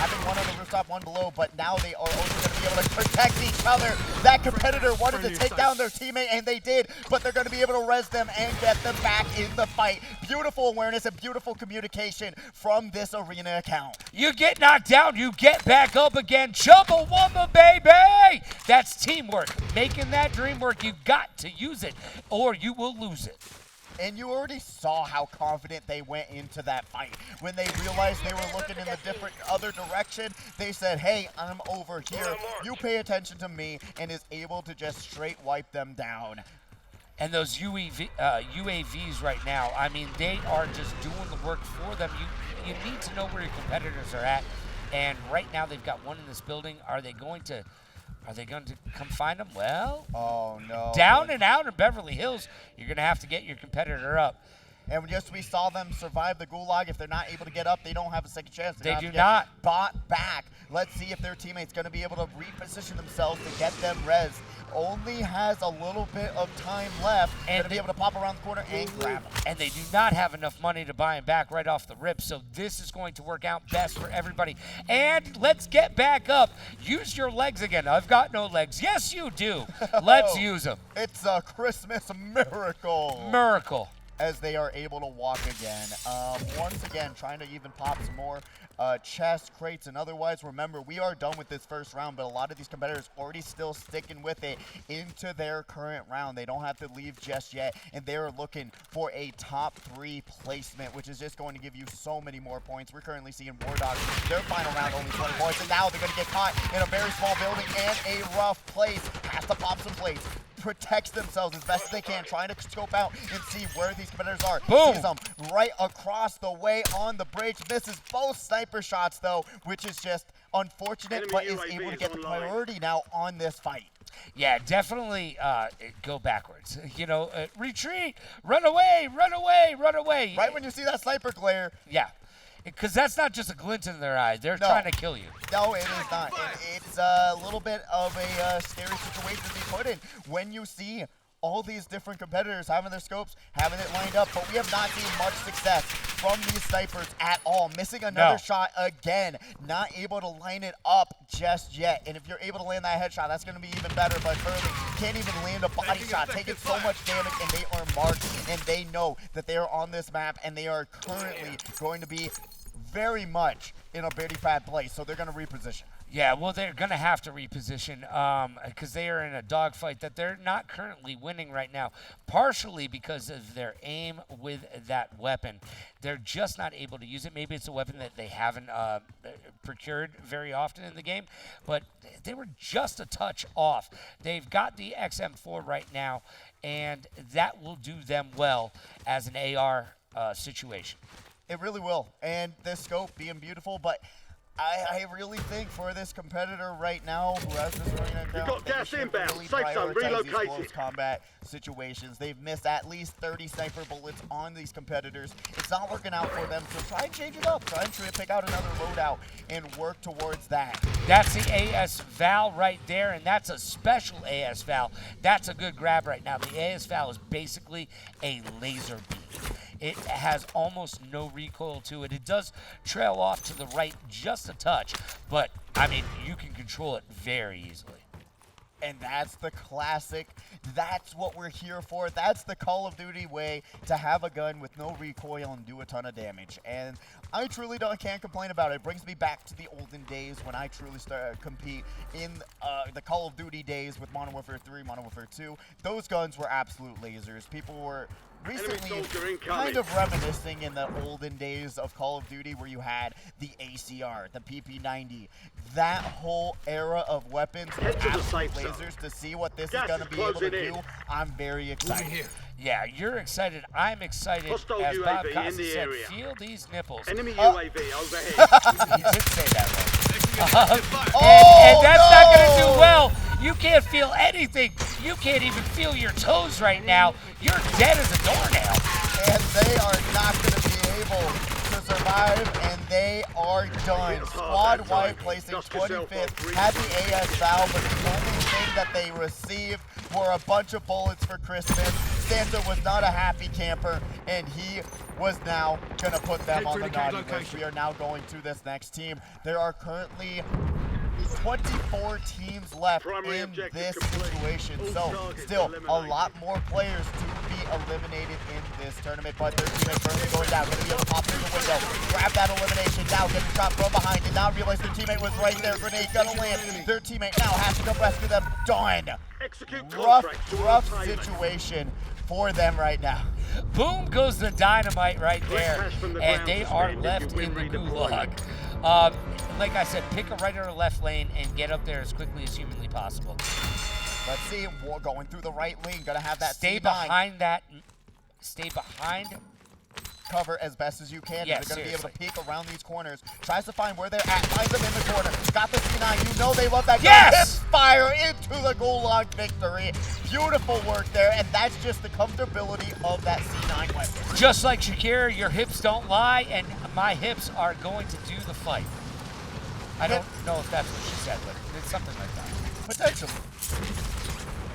S2: Having one on the rooftop, one below, but now they are also going to be able to protect each other. That competitor wanted to take down their teammate, and they did, but they're going to be able to res them and get them back in the fight. Beautiful awareness and beautiful communication from this arena account.
S1: You get knocked down, you get back up again. Chubbawamba, baby! That's teamwork. Making that dream work, you got to use it, or you will lose it.
S2: And you already saw how confident they went into that fight. When they realized they were looking in the other direction, they said, hey, I'm over here. You pay attention to me, and is able to just straight wipe them down.
S1: And those UAVs right now, I mean, they are just doing the work for them. You need to know where your competitors are at. And right now they've got one in this building. Are they going to come find them? Well,
S2: oh no.
S1: Down and out in Beverly Hills. you're going to have to get your competitor up.
S2: And just we saw them survive the gulag. If they're not able to get up, they don't have a second chance.
S1: They do not.
S2: Bought back. Let's see if their teammate's going to be able to reposition themselves to get them res. Only has a little bit of time left. And going to be able to pop around the corner and grab them.
S1: And they do not have enough money to buy him back right off the rip. So this is going to work out best for everybody. And let's get back up. Use your legs again. I've got no legs. Yes, you do. Let's use them.
S2: It's a Christmas miracle.
S1: Miracle.
S2: As they are able to walk again. Once again, trying to even pop some more chests, crates, and otherwise. Remember, we are done with this first round, but a lot of these competitors already still sticking with it into their current round. They don't have to leave just yet, and they're looking for a top 3 placement, which is just going to give you so many more points. We're currently seeing War Dogs, their final round only 20 points, and now they're going to get caught in a very small building and a rough place. Has to pop some plates. Protects themselves as best as they can, trying to scope out and see where these competitors are.
S1: Boom.
S2: Sees them right across the way on the bridge. Misses both sniper shots, though, which is just unfortunate, but is able to get the priority now on this fight.
S1: Yeah, definitely go backwards. You know, retreat, run away, run away, run away.
S2: Right when you see that sniper glare.
S1: Yeah. Because that's not just a glint in their eyes. They're trying to kill you.
S2: No, it is not. It's a little bit of a scary situation to be put in when you see all these different competitors having their scopes, having it lined up, but we have not seen much success from these snipers at all. Missing another shot again, not able to line it up just yet. And if you're able to land that headshot, that's going to be even better, but further, can't even land a body shot, taking so much damage, and they are marked, and they know that they are on this map, and they are currently going to be very much in a very bad place, so they're going to reposition.
S1: Yeah, well, they're going to have to reposition because they are in a dogfight that they're not currently winning right now, partially because of their aim with that weapon. They're just not able to use it. Maybe it's a weapon that they haven't procured very often in the game, but they were just a touch off. They've got the XM4 right now, and that will do them well as an AR situation.
S2: It really will, and this scope being beautiful, but I really think for this competitor right now who has this arena account,
S3: got gas
S2: they should
S3: inbound.
S2: really
S3: Safe zone
S2: prioritize these
S3: relocated.
S2: close combat situations. They've missed at least 30 sniper bullets on these competitors. It's not working out for them, so try and change it up. Try and pick out another loadout and work towards that.
S1: That's the AS Val right there, and that's a special AS Val. That's a good grab right now. The AS Val is basically a laser beam. It has almost no recoil to it. It does trail off to the right just a touch, but, I mean, you can control it very easily.
S2: And that's the classic. That's what we're here for. That's the Call of Duty way to have a gun with no recoil and do a ton of damage. And I truly can't complain about it. It brings me back to the olden days when I truly started to compete in the Call of Duty days with Modern Warfare 3, Modern Warfare 2. Those guns were absolute lasers. People were recently kind of reminiscing in the olden days of Call of Duty where you had the ACR, the PP90, that whole era of weapons with absolute lasers. To see what this is going to be able to do, I'm very excited.
S1: Yeah, you're excited. I'm excited.
S3: Hostile
S1: as Bob
S3: UAV
S1: Costa
S3: in the
S1: said,
S3: area.
S1: feel these nipples.
S3: Enemy UAV overhead.
S1: He did say that right. And that's not going to do well. You can't feel anything. You can't even feel your toes right now. You're dead as a doornail.
S2: And they are not going to be able to survive, and they are done. Squad wide placing 25th, had the AS Val, but the only thing that they received were a bunch of bullets for Christmas. Santa was not a happy camper, and he was now going to put them on the naughty list. We are now going to this next team. There are currently 24 teams left in this situation, so still a lot more players to be eliminated in this tournament, but their teammate firmly going down, going to be able to pop through the window, grab that elimination, now getting shot from behind, did not realize their teammate was right there, grenade gonna land, their teammate now has to come rescue them, done! Rough situation for them right now.
S1: Boom goes the dynamite right there, and they are left in the gulag. Like I said, pick a right or a left lane and get up there as quickly as humanly possible.
S2: Let's see, we're going through the right lane, gonna have that
S1: Stay
S2: C9.
S1: behind that. Stay behind
S2: cover as best as you can.
S1: Yeah,
S2: They're going to be able to
S1: seriously.
S2: peek around these corners. Tries to find where they're at. Finds them in the corner. Got the C9. You know they love that.
S1: Yes!
S2: Hip fire into the gulag victory. Beautiful work there, and that's just the comfortability of that C9 weapon.
S1: Just like Shakira, your hips don't lie, and my hips are going to do the fight. I don't know if that's what she said, but it's something like that.
S2: Potentially.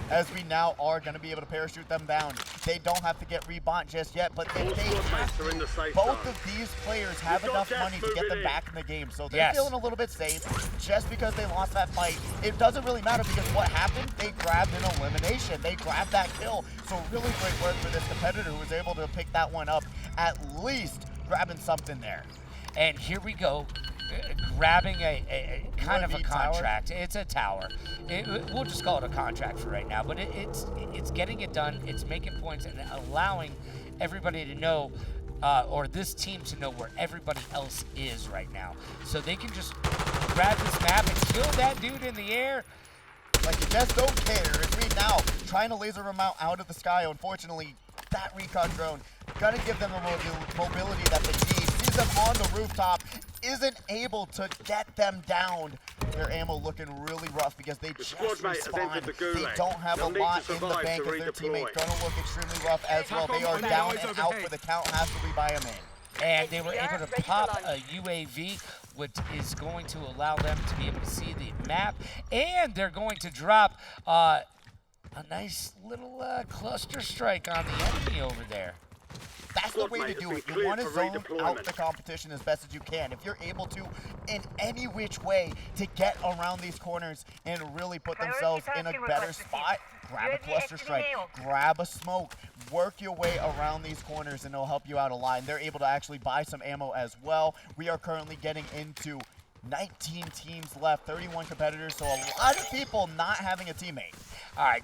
S2: As we now are going to be able to parachute them down. They don't have to get rebought just yet, but they
S3: All squad
S2: have
S3: mates are in the
S2: to.
S3: safe
S2: Both
S3: zone.
S2: of these players have
S3: We've got
S2: enough money
S3: gas
S2: to get them
S3: moving
S2: back in the game, so they're
S1: Yes.
S2: feeling a little bit safe. Just because they lost that fight, it doesn't really matter because what happened, they grabbed an elimination. They grabbed that kill. So really great work for this competitor who was able to pick that one up, at least grabbing something there.
S1: And here we go, grabbing a kind of a
S2: UAV tower?
S1: contract. It's a tower. We'll just call it a contract for right now, but it's getting it done. It's making points and allowing everybody to know, or this team to know where everybody else is right now. So they can just grab this map and kill that dude in the air.
S2: Like, you just don't care. As we now trying to laser them out of the sky. Unfortunately, that recon drone gonna give them the mobility that they need. Sees them on the rooftop, isn't able to get them down. Their ammo looking really rough because they just
S3: squad mate has
S2: respawned.
S3: entered the
S2: They
S3: gulag.
S2: don't have
S3: They'll
S2: a
S3: need
S2: lot
S3: to
S2: in the
S3: survive
S2: bank
S3: to
S2: as their teammate.
S3: redeploy.
S2: Gonna look extremely rough as well. They are down and out for the count. Has to rebuy them in.
S1: And they were able to pop a UAV, which is going to allow them to be able to see the map. And they're going to drop a nice little cluster strike on the enemy over there.
S2: That's the
S3: Squad
S2: way to
S3: mate
S2: do
S3: has
S2: it.
S3: been
S2: You want to
S3: cleared
S2: zone
S3: for
S2: out
S3: redeployment.
S2: the competition as best as you can. If you're able to, in any which way, to get around these corners and really put themselves in a better spot, grab a cluster strike, grab a smoke, work your way around these corners, and it'll help you out a lot. And they're able to actually buy some ammo as well. We are currently getting into 19 teams left, 31 competitors, so a lot of people not having a teammate.
S1: All right,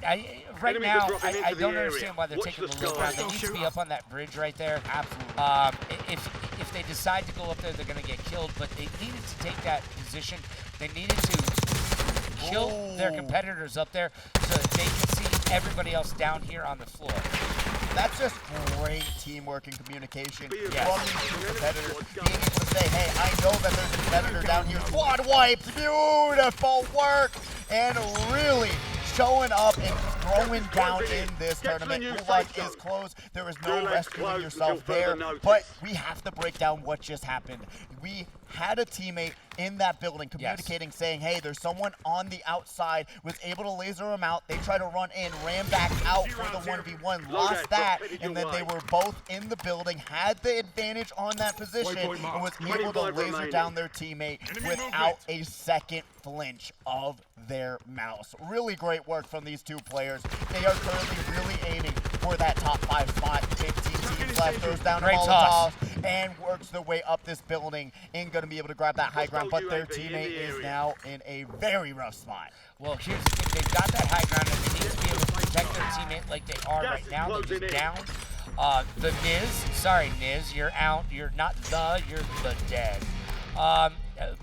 S1: right
S3: Enemies
S1: now,
S3: are dropping
S1: I
S3: into
S1: don't
S3: the area.
S1: understand why they're
S3: Watch
S1: taking
S3: the
S1: the low
S3: skies.
S1: ground. They need to be up on that bridge right there.
S2: Absolutely.
S1: If they decide to go up there, they're going to get killed, but they needed to take that position. They needed to kill their
S2: Ooh.
S1: competitors up there so that they can see everybody else down here on the floor.
S2: That's just great teamwork and communication
S3: Yes.
S2: from these two competitors. Being able to say, hey, I know that there's a competitor down here. Squad wipes, beautiful work, and really showing up and throwing down in this
S3: Get to the
S2: tournament.
S3: new
S2: Gulag
S3: safe zone.
S2: is closed. There is no
S3: Gulag's
S2: rescuing
S3: closed
S2: yourself
S3: until further
S2: there,
S3: notice.
S2: but we have to break down what just happened. We had a teammate in that building communicating, saying, hey, there's someone on the outside, was able to laser him out. They tried to run in, ran back out for the 1v1, lost that, and then they were both in the building, had the advantage on that position,
S4: Waypoint
S2: and
S4: marked.
S2: was able to
S3: 25
S2: laser
S3: remaining.
S2: down their teammate
S4: Enemy
S2: without
S4: movement.
S2: a second flinch of their mouse. Really great work from these two players. They are currently really aiming for that top 5 spot. 15 teams left, throws down
S1: Great
S2: Molotovs
S1: toss.
S2: and works their way up this building and going to be able to grab that high ground, but their
S3: UAV in
S2: teammate
S3: the
S2: is
S3: area.
S2: now in a very rough spot.
S1: Well, here's the thing. They've got that high ground, and they need to be able to protect their teammate like they are
S3: Gas
S1: right
S3: is
S1: now. They're
S3: closing
S1: just
S3: in.
S1: down. The Niz, sorry, Niz, you're out. You're not you're the dead.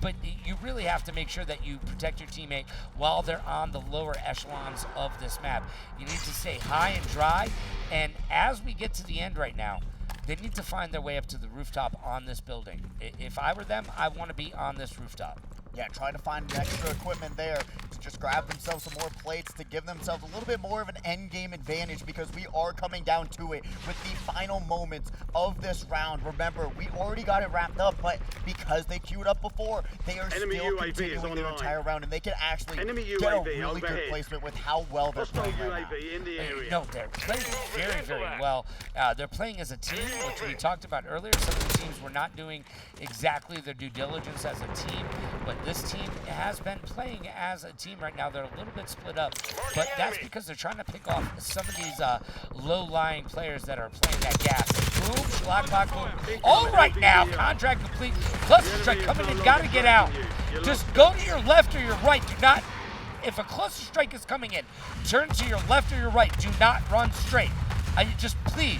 S1: But you really have to make sure that you protect your teammate while they're on the lower echelons of this map. You need to stay high and dry, and as we get to the end right now, they need to find their way up to the rooftop on this building. If I were them, I want to be on this rooftop.
S2: Yeah, trying to find extra equipment there to just grab themselves some more plates to give themselves a little bit more of an end game advantage because we are coming down to it with the final moments of this round. Remember, we already got it wrapped up, but because they queued up before, they are
S3: Enemy
S2: still
S3: UAV is
S2: continuing their
S3: online.
S2: entire round, and they can actually
S3: Enemy
S2: get a
S3: UAV
S2: really good
S3: overhead.
S2: placement with how well they're
S3: Hostile
S2: playing right now.
S3: UAV in the area.
S1: No, they're playing very, very well. They're playing as a team, which we talked about earlier. Some of the teams were not doing exactly their due diligence as a team, but this team has been playing as a team right now. They're a little bit split up, but that's because they're trying to pick off some of these low-lying players that are playing that gas. Boom, schlock, block, boom. All right now, contract complete. Cluster strike coming in, gotta get out. Just go to your left or your right. Do not, if a cluster strike is coming in, turn to your left or your right. Do not run straight. Just please,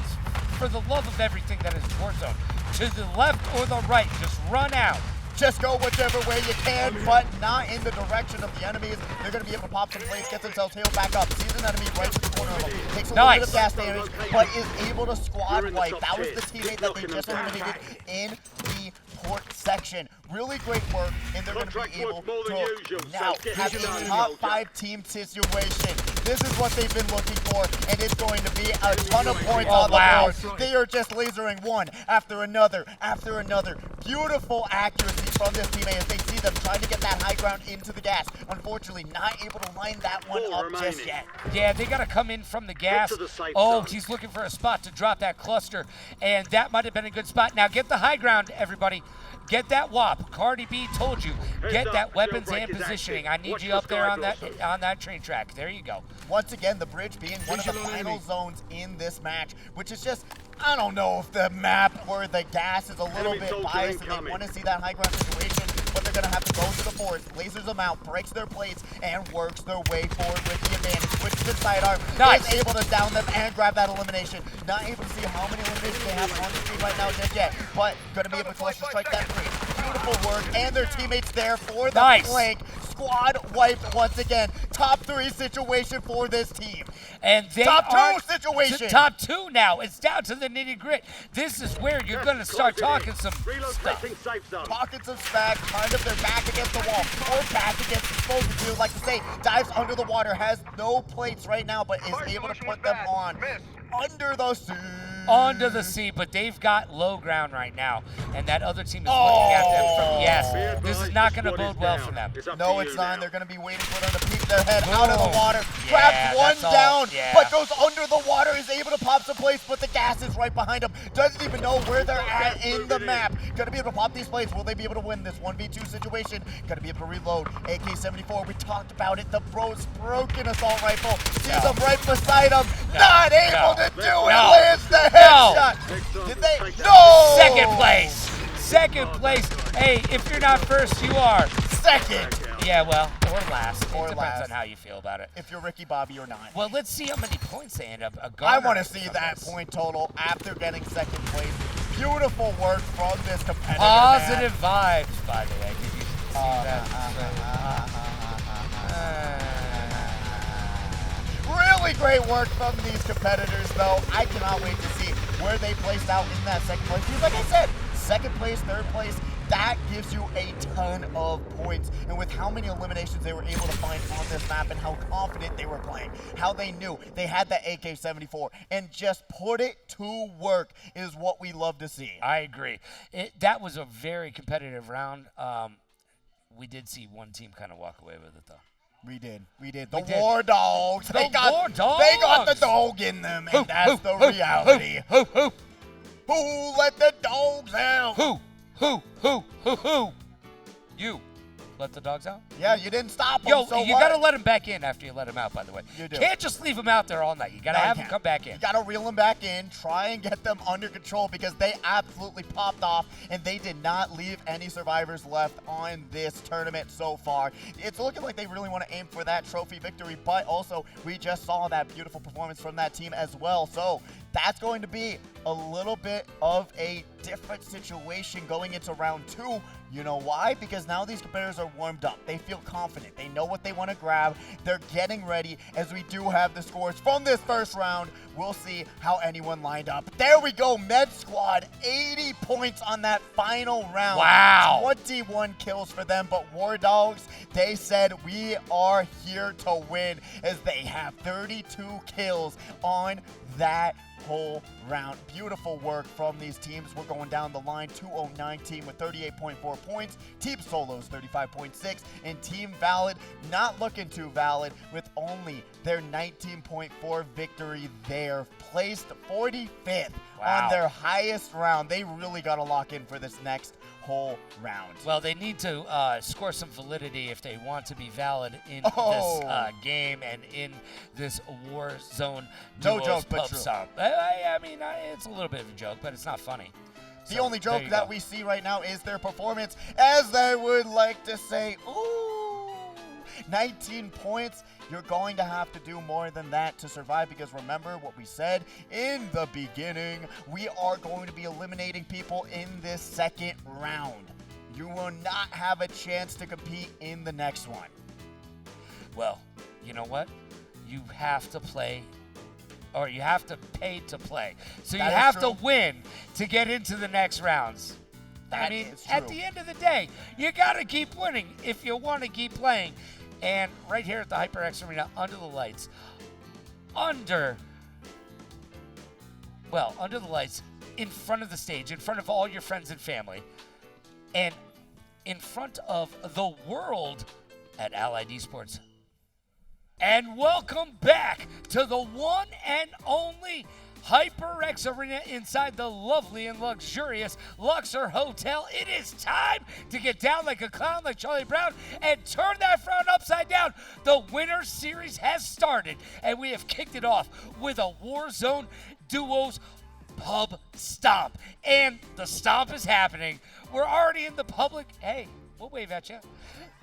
S1: for the love of everything that is Warzone, to the left or the right, just run out.
S2: Just go whichever way you can, but not in the direction of the enemies. They're going to be able to pop some plates, get themselves healed back up. Sees an enemy right in the corner of him. Takes a little bit of gas damage, but is able to squad wipe. That was the teammate that they just eliminated in the port section. Really great work, and they're going to be able to now have a top 5 team situation. This is what they've been looking for, and it's going to be a ton of points on the board. They are just lasering one after another after another. Beautiful accuracy from this teammate as they see them trying to get that high ground into the gas. Unfortunately, not able to line that one up just yet.
S1: Yeah, they got to come in from the gas. Oh, he's looking for a spot to drop that cluster, and that might have been a good spot. Now get the high ground, everybody. Get that WAP. Cardi B told you. Get that weapons and positioning. I need you up there on that train track. There you go.
S2: Once again, the bridge being one of the final zones in this match, which is just, I don't know if the map or the gas is a little bit biased and they want to see that high ground situation, but they're going to have to go to the forest, lasers them out, breaks their plates, and works their way forward with the advantage. Switches to sidearm, is able to down them and grab that elimination. Not able to see how many eliminations they have on the screen right now just yet, but going to be able to cluster strike that free. Beautiful work, and their teammates there for the flank. Squad wiped once again. Top 3 situation for this team.
S1: And they
S2: top 2 situation.
S1: Top 2 now. It's down to the nitty grit. This is where you're going to start talking some stuff.
S2: Talking some smack, kind of their back against the wall or back against the exposure field. Like to say, dives under the water, has no plates right now, but is able to put them on under the sea.
S1: Under the sea, but they've got low ground right now, and that other team is looking at them from, yes, this is not going to bode well for them.
S2: No, it's not. They're going to be waiting for them to peek their head out of the water. Grabs one down, but goes under the water, is able to pop some plates, but the gas is right behind him. Doesn't even know where they're at in the map. Going to be able to pop these plates. Will they be able to win this 1v2 situation? Going to be able to reload. AK-74, we talked about it. The bro's broken assault rifle. Sees him right beside him. Not able to do it. Lands the headshot. Did they? No!
S1: Second place. Second place. Hey, if you're not first, you are
S2: second.
S1: Yeah, well, or last.
S2: Or
S1: it depends
S2: last.
S1: on how you feel about it.
S2: If you're Ricky Bobby or not.
S1: Well, let's see how many points they end up
S2: I want to see that point total after getting second place. Beautiful work from this competitor.
S1: Positive vibes, by the way. Did you see that?
S2: Really great work from these competitors, though. I cannot wait to see where they placed out in that second place. Because like I said, second place, third place, that gives you a ton of points. And with how many eliminations they were able to find on this map and how confident they were playing, how they knew they had that AK-74 and just put it to work is what we love to see.
S1: I agree. That was a very competitive round. We did see one team kind of walk away with it, though.
S2: We did. The War Dogs. They got the dog in them, and that's the reality. Who let the dogs out?
S1: Who? You let the dogs out?
S2: Yeah, you didn't stop them.
S1: Yo,
S2: so
S1: you got to let them back in after you let them out, by the way.
S2: You do.
S1: Can't just leave them out there all night. You got to have them come back in.
S2: You got to reel them back in, try and get them under control because they absolutely popped off and they did not leave any survivors left on this tournament so far. It's looking like they really want to aim for that trophy victory, but also we just saw that beautiful performance from that team as well. So that's going to be a little bit of a different situation going into round 2. You know why? Because now these competitors are warmed up. They feel confident. They know what they want to grab. They're getting ready as we do have the scores from this first round. We'll see how anyone lined up. There we go. Med Squad, 80 points on that final round.
S1: Wow.
S2: 21 kills for them. But War Dogs, they said we are here to win as they have 32 kills on that whole round. Beautiful work from these teams. We're going down the line. 209 team with 38.4 points. Team Solos 35.6. And Team Valid not looking too valid with only their 19.4 victory there. Placed 45th on their highest round. They really got to lock in for this next whole round.
S1: Well, they need to score some validity if they want to be valid in this game and in this Warzone
S2: No joke, but true.
S1: I mean, it's a little bit of a joke, but it's not funny.
S2: The only joke that we see right now is their performance, as they would like to say, ooh, 19 points. You're going to have to do more than that to survive because remember what we said in the beginning. We are going to be eliminating people in this second round. you will not have a chance to compete in the next one.
S1: Well, you know what? You have to play, or you have to pay to play. So you
S2: That is
S1: have
S2: true.
S1: to win to get into the next rounds.
S2: That
S1: I mean,
S2: is
S1: at
S2: true.
S1: the end of the day, you got to keep winning if you want to keep playing. And right here at the HyperX Arena, under the lights, under the lights, in front of the stage, in front of all your friends and family, and in front of the world at Allied Esports. And welcome back to the one and only HyperX Arena inside the lovely and luxurious Luxor Hotel. It is time to get down like a clown, like Charlie Brown, and turn that frown upside down. The Winter Series has started, and we have kicked it off with a Warzone Duos Pub Stomp. And the stomp is happening. We're already in the public. Hey, we'll wave at you.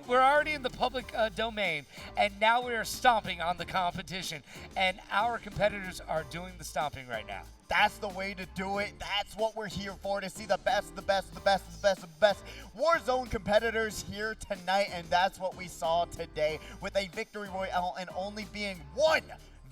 S1: We're already in the public domain, and now we are stomping on the competition, and our competitors are doing the stomping right now.
S2: That's the way to do it. That's what we're here for, to see the best, the best, the best, the best, the best Warzone competitors here tonight, and that's what we saw today with a victory royale and only being one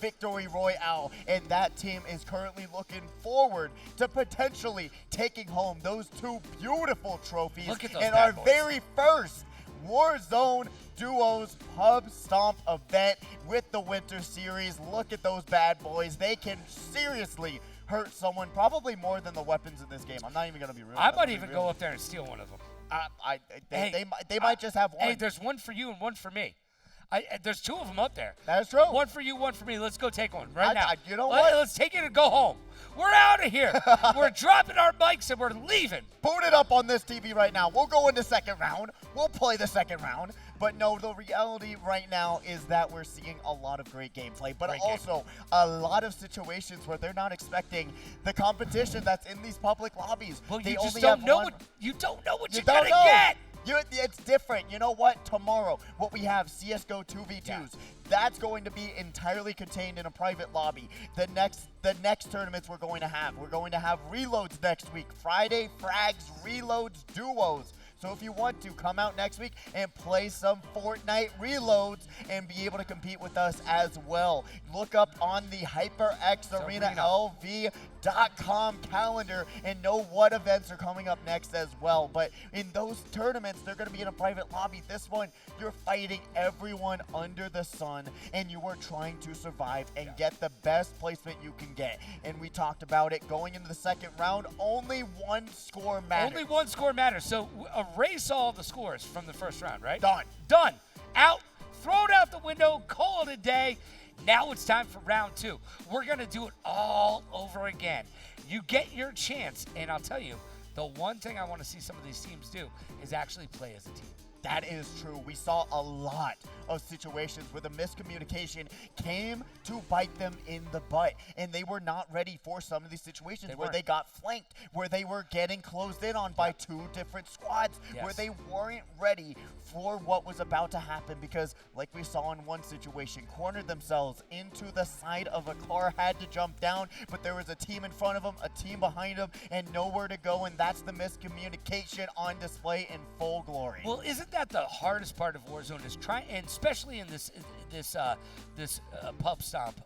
S2: victory royale, and that team is currently looking forward to potentially taking home those two beautiful trophies
S1: Look at those
S2: in
S1: bad
S2: our
S1: boys.
S2: very first Warzone Duos Pub Stomp event with the Winter Series. Look at those bad boys. They can seriously hurt someone, probably more than the weapons in this game. I'm not even going to be real.
S1: I might even go up there and steal one of them.
S2: They might just have one.
S1: Hey, there's one for you and one for me. There's two of them up there.
S2: That is true.
S1: One for you, one for me. Let's go take one right now.
S2: You know what?
S1: Let's take it and go home. We're out of here. We're dropping our bikes and we're leaving.
S2: Boot it up on this TV right now. We'll go into second round. We'll play the second round. But no, the reality right now is that we're seeing a lot of great gameplay, but also a lot of situations where they're not expecting the competition that's in these public lobbies.
S1: Well,
S2: they
S1: you just
S2: only
S1: don't
S2: have
S1: know
S2: one.
S1: what you don't know what
S2: You
S1: you're
S2: don't
S1: gonna
S2: know.
S1: get.
S2: It's different. You know what? Tomorrow, what we have, CSGO 2v2s,
S1: Yeah.
S2: that's going to be entirely contained in a private lobby. The next tournaments we're going to have reloads next week. Friday, frags, reloads, duos. So if you want to, come out next week and play some Fortnite reloads and be able to compete with us as well. Look up on the HyperX Arena LV.com calendar and know what events are coming up next as well. But in those tournaments, they're going to be in a private lobby. This one, you're fighting everyone under the sun, and you are trying to survive and get the best placement you can get. And we talked about it going into the second round. Only one score matters.
S1: Only one score matters. So erase all the scores from the first round, right?
S2: Done.
S1: Done. Out. Throw it out the window. Call it a day. Now it's time for round two. We're going to do it all over again. You get your chance, and I'll tell you, the one thing I want to see some of these teams do is actually play as a team.
S2: That is true. We saw a lot of situations where the miscommunication came to bite them in the butt, and they were not ready for some of these situations where they got flanked, where they were getting closed in on by two different squads, where they weren't ready for what was about to happen because, like we saw in one situation, cornered themselves into the side of a car, had to jump down, but there was a team in front of them, a team behind them, and nowhere to go, and that's the miscommunication on display in full glory.
S1: Well, isn't that the hardest part of Warzone is trying, and especially in this pub stomp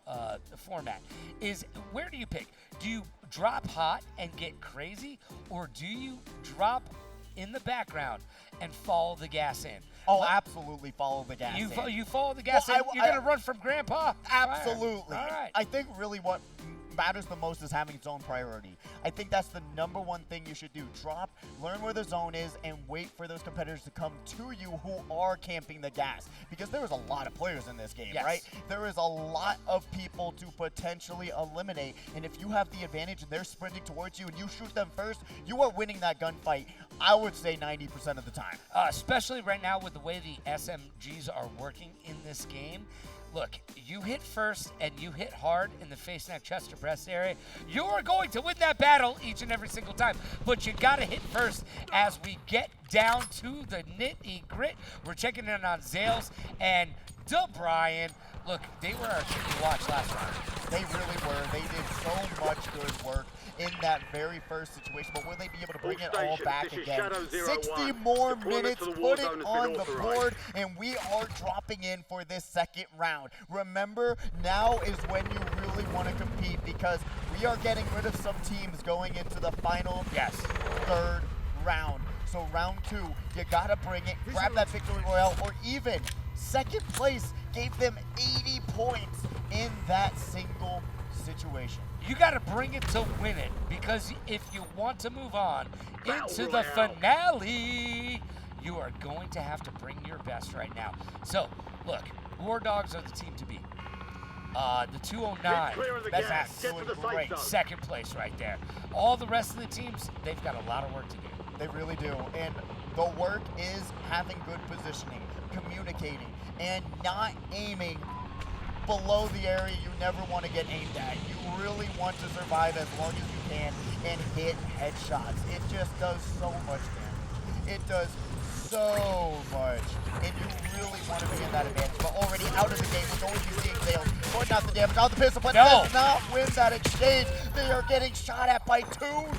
S1: format, is where do you pick? Do you drop hot and get crazy, or do you drop in the background and follow the gas in?
S2: Oh, absolutely follow the gas in.
S1: You follow the gas in? You're going to run from Grandpa?
S2: Absolutely.
S1: All right.
S2: I think really what matters the most is having zone priority. I think that's the number one thing you should do. Drop, learn where the zone is, and wait for those competitors to come to you who are camping the gas. Because there is a lot of players in this game, right? There is a lot of people to potentially eliminate. And if you have the advantage and they're sprinting towards you and you shoot them first, you are winning that gunfight, I would say 90% of the time.
S1: Especially right now with the way the SMGs are working in this game. Look, you hit first and you hit hard in the face, neck, chest, or breast area. You are going to win that battle each and every single time. But you got to hit first as we get down to the nitty-grit. We're checking in on Zales and DeBrian. Look, they were our team to watch last round.
S2: They really were. They did so much good work in that very first situation, but will they be able to bring it all back again? 60 more minutes, put it on the board, and we are dropping in for this second round. Remember, now is when you really want to compete because we are getting rid of some teams going into the final third round. So round 2, you gotta bring it, grab that victory royale, or even second place gave them 80 points in that single situation.
S1: You got to bring it to win it, because if you want to move on into the finale, you are going to have to bring your best right now. So, look, War Dogs are the team to beat. The 209, that's doing great. Second place right there. All the rest of the teams, they've got a lot of work to do.
S2: They really do. And the work is having good positioning, communicating, and not aiming below the area you never want to get aimed at. You really want to survive as long as you can and hit headshots. It just does so much damage. It does so much. And you really want to be in that advantage. But already out of the game, we're going to be seeing Tails putting out the damage on the pistol, but does not win that exchange. They are getting shot at by 2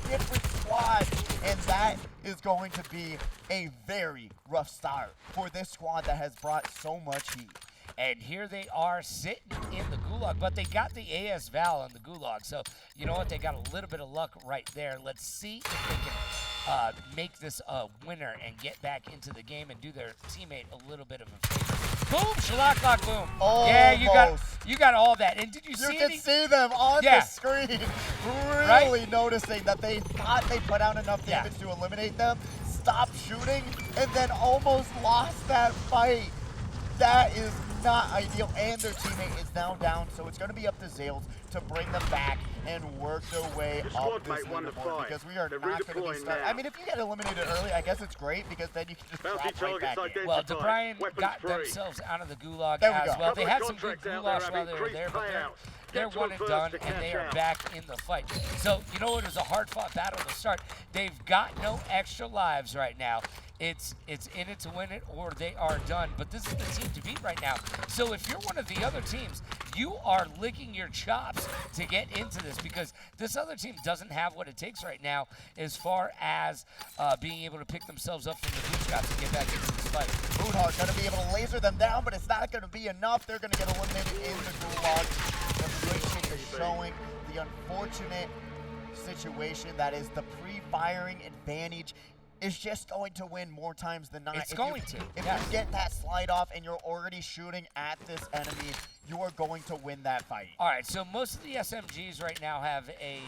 S2: different squads. And that is going to be a very rough start for this squad that has brought so much heat.
S1: And here they are sitting in the gulag, but they got the AS Val on the gulag. So, you know what? They got a little bit of luck right there. Let's see if they can make this a winner and get back into the game and do their teammate a little bit of a favor. Boom, shalak lock, boom.
S2: Almost.
S1: Yeah, you got all that. And did you see
S2: You can see them on the screen, really noticing that they thought they put out enough damage to eliminate them, stopped shooting, and then almost lost that fight. That is not ideal, and their teammate is now down, so it's going to be up to Zales to bring them back and work their way up this leaderboard, because we are not going to be starting. I mean, if you get eliminated early, I guess it's great, because then you can just drop right back in.
S1: Well, DeBryan got themselves out of the gulag as well. They had some good goulash while they were there, but they're one and done, and they are back in the fight. So, you know, it is a hard-fought battle to start. They've got no extra lives right now. It's in it to win it, or they are done. But this is the team to beat right now. So if you're one of the other teams, you are licking your chops to get into this, because this other team doesn't have what it takes right now as far as being able to pick themselves up from the bootstraps and get back into this fight.
S2: Boonhard's going to be able to laser them down, but it's not going to be enough. They're going to get eliminated in the gulag. Frustration is showing the unfortunate situation that is the pre-firing advantage is just going to win more times than not.
S1: If
S2: you get that slide off and you're already shooting at this enemy, you are going to win that fight.
S1: All right, so most of the SMGs right now have a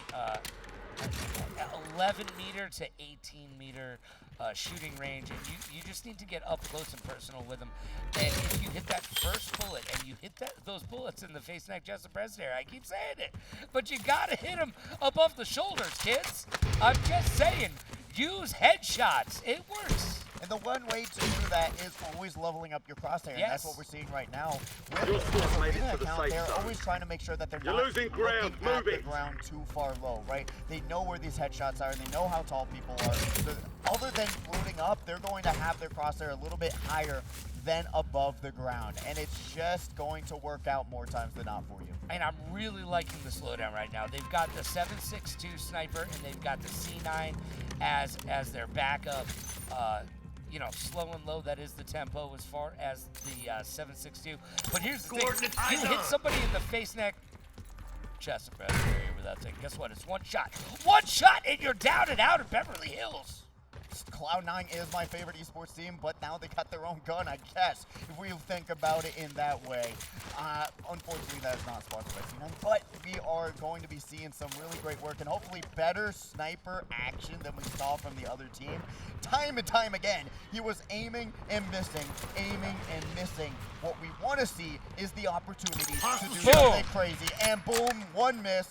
S1: 11 meter to 18 meter shooting range, and you just need to get up close and personal with them. And if you hit that first bullet, and you hit those bullets in the face, neck, chest, and breast area, I keep saying it, but you gotta hit them above the shoulders, kids. I'm just saying, use headshots. It works.
S2: And the one way to do that is always leveling up your crosshair.
S1: Yes.
S2: And that's what we're seeing right now. With the Arena account, they're always trying to make sure that they're not losing ground, at the ground too far low, right? They know where these headshots are, and they know how tall people are. So other than floating up, they're going to have their crosshair a little bit higher than above the ground. And it's just going to work out more times than not for you.
S1: And I'm really liking the slowdown right now. They've got the 7.62 sniper, and they've got the C9 as their backup. You know, slow and low, that is the tempo as far as the 7.62. But here's the thing, you hit somebody in the face, neck, chest, and breast area with that thing. Guess what? It's one shot. One shot, and you're down and out of Beverly Hills.
S2: Cloud9 is my favorite esports team, but now they got their own gun, I guess, if we think about it in that way. Unfortunately, that is not sponsored by C9, but we are going to be seeing some really great work and hopefully better sniper action than we saw from the other team. Time and time again, he was aiming and missing, aiming and missing. What we want to see is the opportunity to do something crazy. And boom, one miss.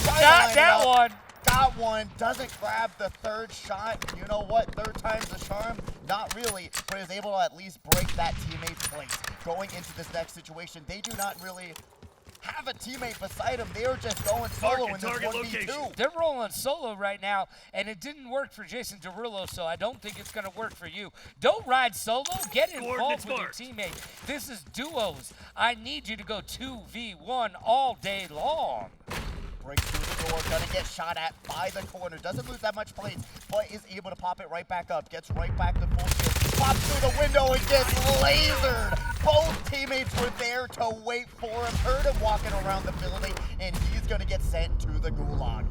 S1: Got that one.
S2: Got one, doesn't grab the third shot. You know what? Third time's the charm. Not really, but is able to at least break that teammate's place. Going into this next situation, they do not really have a teammate beside him. They are just going solo in this 1v2.
S1: They're rolling solo right now, and it didn't work for Jason Derulo, so I don't think it's going to work for you. Don't ride solo. Get involved with your teammate. This is duos. I need you to go 2v1 all day long.
S2: Breaks through the door, gonna get shot at by the corner. Doesn't lose that much plates, but is able to pop it right back up. Gets right back to full shift. Pops through the window and gets lasered. Both teammates were there to wait for him. Heard him walking around the building, and he's gonna get sent to the gulag.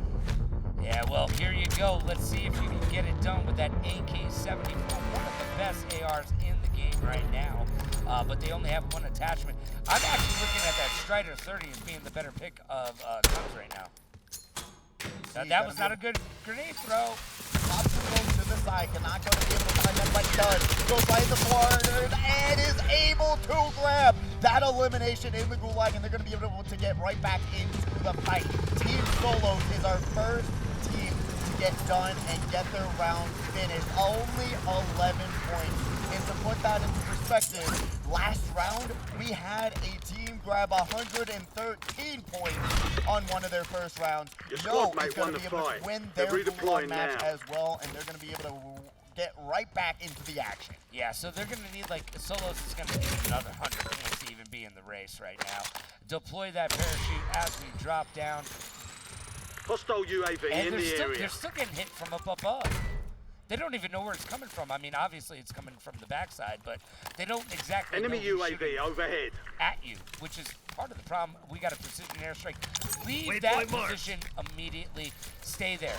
S1: Yeah, well, here you go. Let's see if you can get it done with that AK-74, one of the best ARs in the game right now. But they only have one attachment. I'm actually looking at that Strider 30 as being the better pick of guns right now. That was not a good grenade throw.
S2: Pops and goes to the side, cannot go to be able to find them, but does. Goes right in the corner and is able to grab that elimination in the gulag, and they're going to be able to get right back into the fight. Team Solos is our first team to get done and get their round finished. Only 11 points. And to put that into perspective, last round we had a team grab 113 points on one of their first rounds. No, it's going to be able to win their gulag match as well, and they're going to be able to get right back into the action.
S1: Yeah, so they're going to need, like, Solos is going to need another 100 points to even be in the race right now. Deploy that parachute as we drop down.
S3: Hostile UAV in the area.
S1: They're still getting hit from up above. They don't even know where it's coming from. I mean, obviously it's coming from the backside, but they don't exactly
S3: Enemy
S1: know
S3: UAV overhead.
S1: At you, which is part of the problem. We got a precision airstrike. Leave that position immediately. Stay there.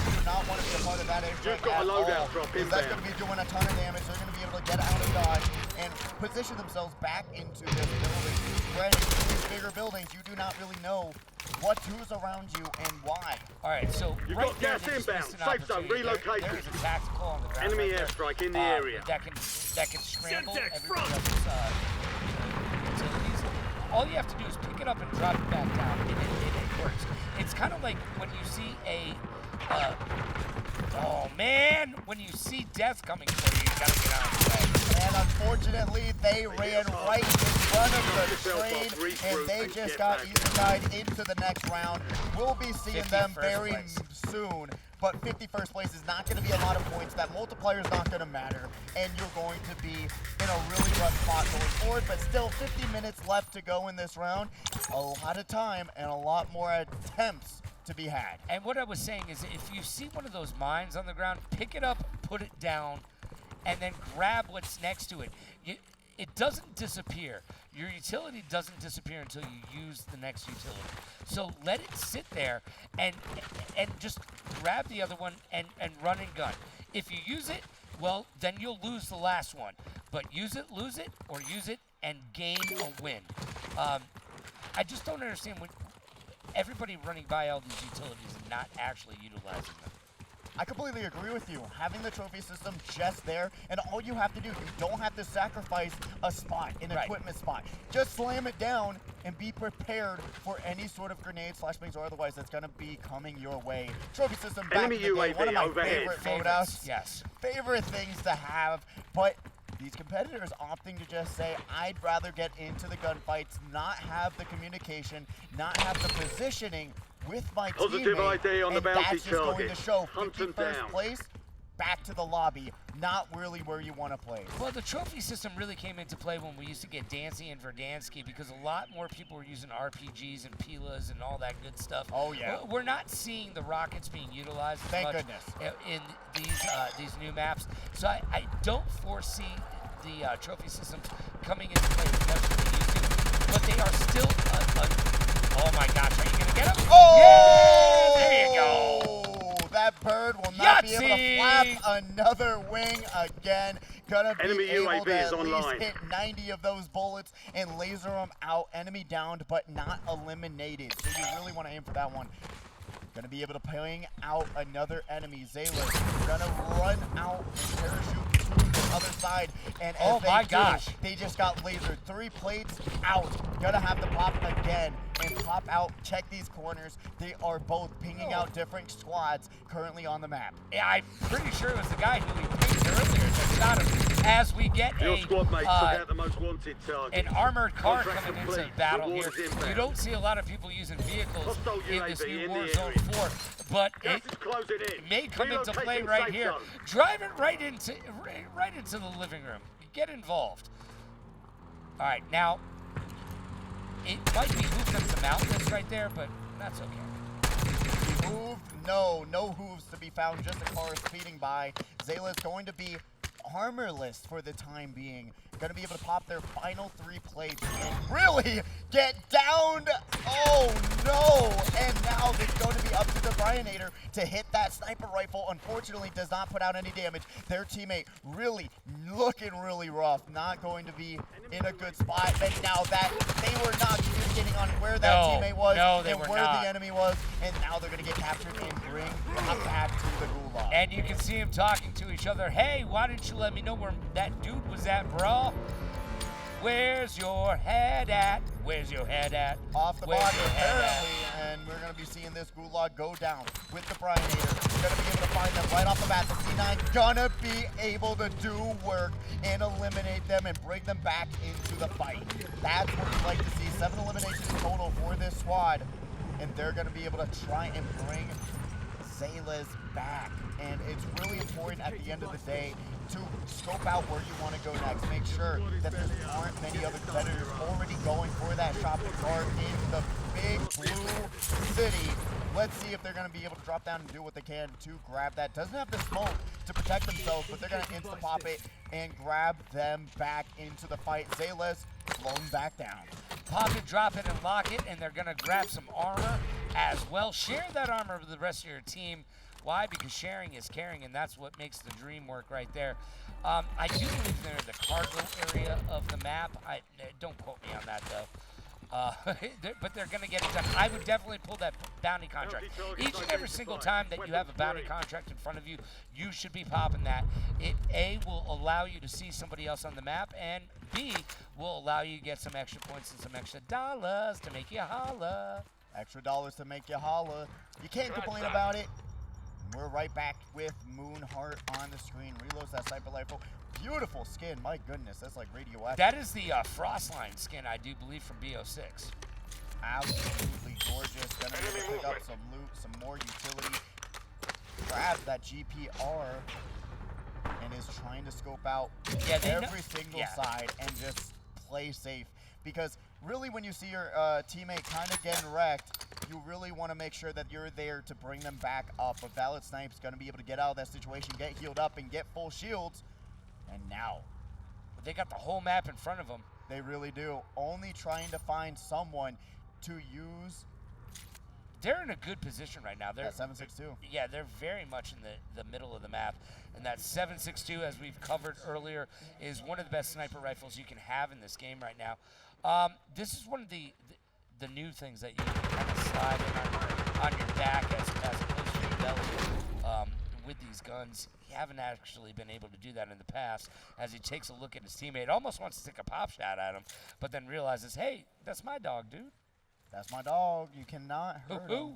S2: You do not want to be a part of that airstrike at all. Because that's going to be doing a ton of damage. They're going to be able to get out of dodge and position themselves back into this building. Spreading these bigger buildings, you do not really know who's around you and why.
S1: All right, so
S3: you've
S1: right
S3: got
S1: there,
S3: gas inbound. Safe zone relocated.
S1: There's a tactical on the ground.
S3: Enemy
S1: right
S3: airstrike in the area.
S1: That can scramble everybody else's utilities. All you have to do is pick it up and drop it back down, and it works. It's kind of like when you see a oh man, when you see death coming for you, you gotta get out of the way.
S2: And unfortunately, they ran right in front of the train, and they just got easy-eyed into the next round. We'll be seeing them very soon, but 51st place is not going to be a lot of points. That multiplier is not going to matter, and you're going to be in a really rough spot going forward, but still 50 minutes left to go in this round. A lot of time and a lot more attempts to be had.
S1: And what I was saying is, if you see one of those mines on the ground, pick it up, put it down, and then grab what's next to it. It doesn't disappear. Your utility doesn't disappear until you use the next utility. So let it sit there and just grab the other one and run and gun. If you use it, well, then you'll lose the last one. But use it, lose it, or use it and gain a win. I just don't understand when everybody running by all these utilities and not actually utilizing them.
S2: I completely agree with you. Having the trophy system just there, and all you have to do, you don't have to sacrifice a spot, an equipment spot. Just slam it down and be prepared for any sort of grenade, flashbangs, or otherwise that's going to be coming your way. Trophy system back
S3: Enemy
S2: in the day,
S3: UAV
S2: one of my
S3: overhead.
S2: favorite loadouts.
S1: Yes.
S2: Favorite things to have, but these competitors opting to just say, I'd rather get into the gunfights, not have the communication, not have the positioning with my
S3: Positive
S2: teammate,
S3: ID on the
S2: and
S3: bounty
S2: that's just going
S3: target.
S2: to show
S3: Hunt them
S2: 51st
S3: down.
S2: place, back to the lobby, not really where you want to play.
S1: Well, the trophy system really came into play when we used to get Dancy and Verdanski because a lot more people were using RPGs and Pilas and all that good stuff.
S2: Oh, yeah.
S1: We're not seeing the rockets being utilized as much in these new maps. So I don't foresee the trophy systems coming into play as much as they used to, but they are still oh my gosh, are you going to get him?
S2: Oh!
S1: Yeah, there you go.
S2: That bird will not be able to flap
S1: Yahtzee!
S2: another wing again. Gonna be
S3: Enemy
S2: able
S3: UAV
S2: to
S3: is
S2: at
S3: online.
S2: least hit 90 of those bullets and laser them out. Enemy downed, but not eliminated. So you really want to aim for that one. Gonna be able to ping out another enemy. Zayler gonna run out and parachute to the other side. And as
S1: oh my gosh,
S2: they just got lasered. 3 plates out. Gonna have to pop again and pop out. Check these corners. They are both pinging out different squads currently on the map.
S1: Yeah, I'm pretty sure it was the guy who we pinged earlier that shot him. as we get
S3: Your squad mate took
S1: an
S3: out the most wanted target.
S1: armored car
S3: Contract
S1: coming into
S3: complete.
S1: battle
S3: Reward
S1: here.
S3: is inbound.
S1: You don't see a lot of people using vehicles
S3: Hostile
S1: in this
S3: UAV
S1: new
S3: in the
S1: Warzone
S3: area.
S1: 4, but
S3: Gas
S1: it
S3: is closing in.
S1: may come into play
S3: Relocating
S1: right
S3: safe
S1: here.
S3: zone.
S1: Drive it right into the living room. Get involved. All right, now it might behoove them to mount this right there, but that's okay.
S2: Moved? No, no hooves to be found, just a car speeding by. Zayla's going to be armorless for the time being. Going to be able to pop their final 3 plates and really get downed. Oh no! And now it's going to be up to the Bryanator to hit that sniper rifle. Unfortunately, does not put out any damage. Their teammate really looking really rough. Not going to be in a good spot. And now that they were not communicating on where that teammate was and where the enemy was. And now they're going to get captured and brought back to the gulag.
S1: And you can see them talking to each other. Hey, why didn't you let me know where that dude was at, bro? Where's your head at? Where's your head at?
S2: Off the
S1: Where's
S2: body,
S1: your head
S2: apparently, and we're going to be seeing this gulag go down with the Bryanator. Going to be able to find them right off the bat. The C9 gonna be able to do work and eliminate them and bring them back into the fight. That's what we'd like to see. 7 eliminations total for this squad, and they're going to be able to try and bring Zayla's back. And it's really important at the end of the day to scope out where you want to go next. Make sure that there aren't many other competitors already going for that shopping cart in the big blue city. Let's see if they're going to be able to drop down and do what they can to grab that. Doesn't have the smoke to protect themselves, but they're going to insta-pop it and grab them back into the fight. Zayla's blown back down.
S1: Pop it, drop it, and lock it, and they're going to grab some armor as well. Share that armor with the rest of your team. Why? Because sharing is caring, and that's what makes the dream work right there. I do believe they're in the cargo area of the map. Don't quote me on that, though. But they're going to get it done. I would definitely pull that bounty contract. Each and every single time that you have a bounty contract in front of you, you should be popping that. It, A, will allow you to see somebody else on the map, and B, will allow you to get some extra points and some extra dollars to make you holla.
S2: Extra dollars to make you holla. You can't complain about it. We're right back with Moonheart on the screen. Reloads that sniper rifle. Beautiful skin. My goodness, that's like radioactive.
S1: That is the Frostline skin, I do believe, from BO6.
S2: Absolutely gorgeous. Gonna be able to pick up some loot, some more utility. Grabs that GPR and is trying to scope out every single side and just play safe. Because really, when you see your teammate kind of getting wrecked, you really want to make sure that you're there to bring them back up. A Valid Snipe's going to be able to get out of that situation, get healed up, and get full shields. And now,
S1: they got the whole map in front of them.
S2: They really do. Only trying to find someone to use.
S1: They're in a good position right now. They're
S2: at 7.62.
S1: Yeah, they're very much in the middle of the map. And that 7.62, as we've covered earlier, is one of the best sniper rifles you can have in this game right now. This is one of the new things that you can kind of slide in on your back as opposed to your belly with these guns. You haven't actually been able to do that in the past. As he takes a look at his teammate, almost wants to take a pop shot at him, but then realizes, hey, that's my dog, dude.
S2: That's my dog. You cannot hurt him.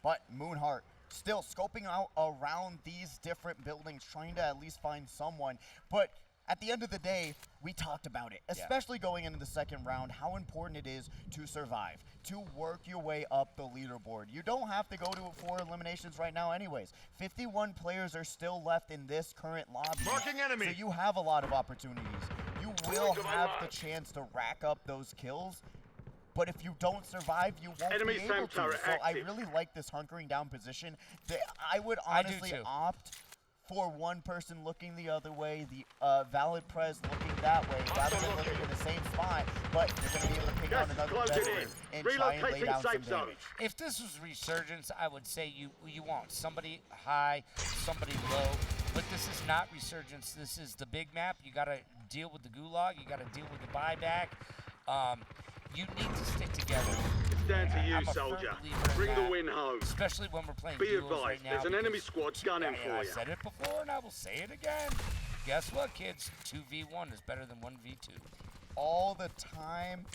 S2: But Moonheart still scoping out around these different buildings, trying to at least find someone. But at the end of the day, we talked about it, especially going into the second round, how important it is to survive, to work your way up the leaderboard. You don't have to go to 4 eliminations right now anyways. 51 players are still left in this current lobby.
S4: Marking enemy.
S2: So you have a lot of opportunities. You will have the chance to rack up those kills. But if you don't survive, you won't be able to. So I really like this hunkering down position. I would honestly opt for one person looking the other way, the Valid Prez looking that way, rather than looking in the same spot. But you're going to be able to pick out another competitor and try and lay down some damage.
S1: If this was Resurgence, I would say you want somebody high, somebody low. But this is not Resurgence. This is the big map. You got to deal with the gulag. You got to deal with the buyback. You need to stick together.
S3: It's down to you, soldier. Bring the win home.
S1: Especially when we're playing
S3: Be
S1: duels
S3: advised,
S1: right now.
S3: there's an enemy squad gunning for you.
S1: I said it before and I will say it again. Guess what, kids? 2v1 is better than 1v2.
S2: All the time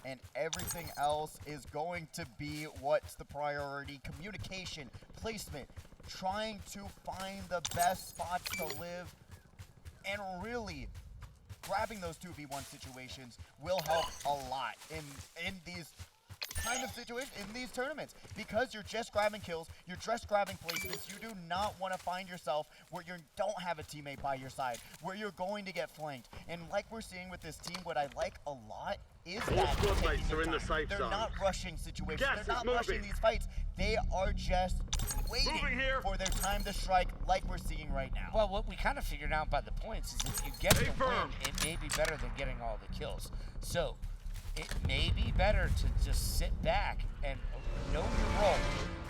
S2: and everything else is going to be what's the priority. Communication, placement, trying to find the best spots to live. And really, grabbing those 2v1 situations will help a lot in these kind of situation in these tournaments, because you're just grabbing kills, you're just grabbing placements. You do not want to find yourself where you don't have a teammate by your side, where you're going to get flanked. And like we're seeing with this team, what I like a lot is that
S3: squad mates
S2: taking
S3: are in
S2: their
S3: the
S2: time.
S3: safe
S2: They're
S3: zone.
S2: not rushing situations.
S3: Gas
S2: They're
S3: is
S2: not rushing
S3: moving.
S2: these fights. They are just waiting
S4: Moving here.
S2: for their time to strike, like we're seeing right now.
S1: Well, what we kind of figured out by the points is if you get
S4: Stay
S1: the win,
S4: firm.
S1: it may be better than getting all the kills. So it may be better to just sit back and know your role.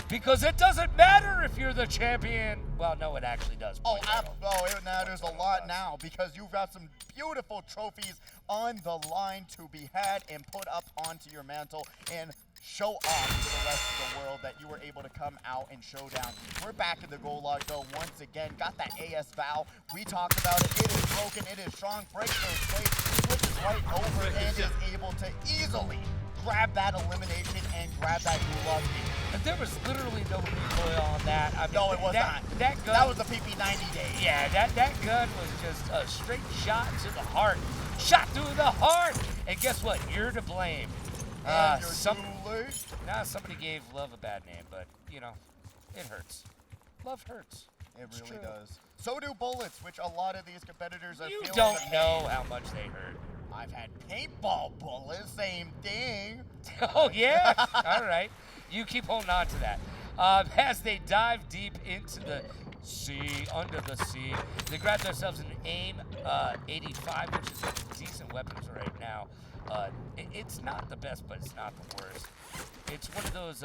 S1: Because it doesn't matter if you're the champion. Well, no, it actually does.
S2: It matters a lot now, because you've got some beautiful trophies on the line to be had and put up onto your mantle and show off to the rest of the world that you were able to come out and show down. We're back in the goal log though once again. Got that AS Val. We talked about it. It is broken. It is strong. Breaks those plates. Switches right over and is able to easily grab that elimination and grab that gulag kick.
S1: And there was literally no recoil on that. I mean,
S2: No, it was not.
S1: That gun,
S2: That was the PP90 day.
S1: yeah, that gun was just a straight shot to the heart. Shot through the heart. And guess what? You're to blame.
S2: And you're
S1: Some,
S2: too late.
S1: somebody gave love a bad name, but, you know, it hurts. Love hurts.
S2: It
S1: It's
S2: really
S1: true.
S2: does. So do bullets, which a lot of these competitors are
S1: You
S2: feeling.
S1: don't
S2: the pain.
S1: know how much they hurt.
S2: I've had paintball bullets, same thing.
S1: Oh, yeah? All right. You keep holding on to that. As they dive deep into the sea, under the sea, they grab themselves an AIM 85, which is a decent weapons right now. It's not the best, but it's not the worst. It's one of those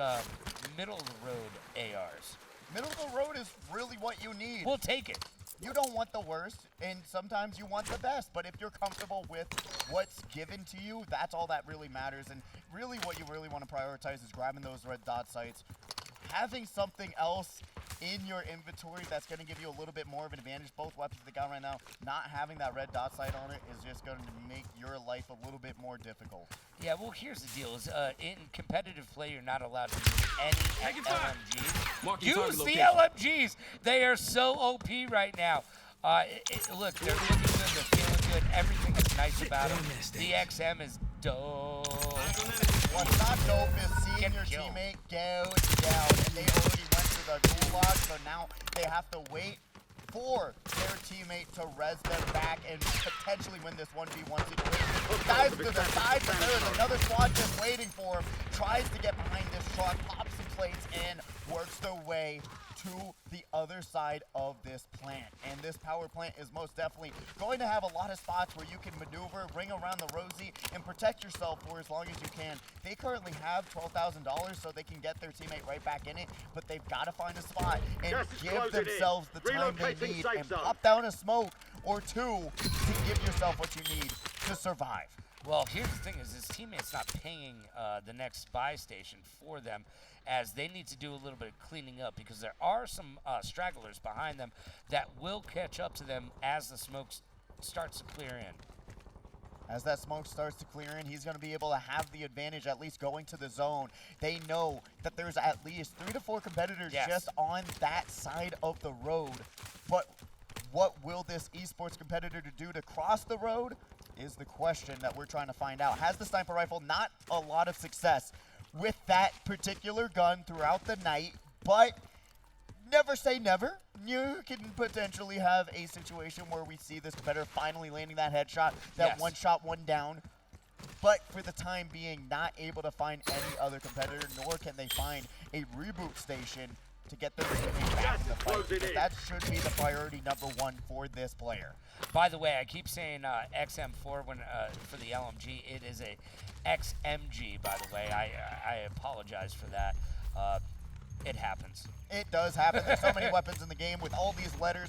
S1: middle-of-the-road ARs.
S2: Middle of the road is really what you need.
S1: We'll take it.
S2: You don't want the worst, and sometimes you want the best. But if you're comfortable with what's given to you, that's all that really matters. And really what you really want to prioritize is grabbing those red dot sights. Having something else in your inventory that's going to give you a little bit more of an advantage. Both weapons they got right now, not having that red dot sight on it is just going to make your life a little bit more difficult.
S1: Yeah, well, here's the deal. Is in competitive play, you're not allowed to use any
S4: Taking fire.
S1: LMGs.
S4: Marking
S1: Use
S4: target
S1: the
S4: location.
S1: LMGs. They are so OP right now. Look, they're looking good. They're feeling good. Everything is nice about them. The XM is dope.
S2: What's not dope is seeing
S1: Get
S2: your
S1: killed.
S2: teammate go down, and they already went to the gulag, so now they have to wait for their teammate to res them back and potentially win this 1v1 situation. Dives to the side, but there is another squad just waiting for him. Tries to get behind this truck, pops some plates, and works their way to the other side of this plant. And this power plant is most definitely going to have a lot of spots where you can maneuver, ring around the rosy, and protect yourself for as long as you can. They currently have $12,000, so they can get their teammate right back in it, but they've got to find a spot and
S3: Gas is
S2: give
S3: closing in.
S2: themselves the time they
S3: Relocating
S2: need
S3: safe
S2: and
S3: zone.
S2: pop down a smoke or two to give yourself what you need to survive.
S1: Well, here's the thing: is his teammate's not paying the next spy station for them, as they need to do a little bit of cleaning up because there are some stragglers behind them that will catch up to them as the smoke starts to clear in.
S2: As that smoke starts to clear in, he's going to be able to have the advantage, at least going to the zone. They know that there's at least 3 to 4 competitors
S1: Yes.
S2: just on that side of the road. But what will this esports competitor do to cross the road is the question that we're trying to find out. Has the sniper rifle not a lot of success with that particular gun throughout the night, but never say never. You can potentially have a situation where we see this competitor finally landing that headshot, that
S1: Yes.
S2: one shot, one down. But for the time being, not able to find any other competitor, nor can they find a reboot station to get their teammate back in the fight.
S3: Close it
S2: Because
S3: in.
S2: that should be the priority #1 for this player.
S1: By the way, I keep saying XM4 when for the LMG. It is a XMG, by the way. I apologize for that. It happens.
S2: It does happen. There's so many weapons in the game with all these letters,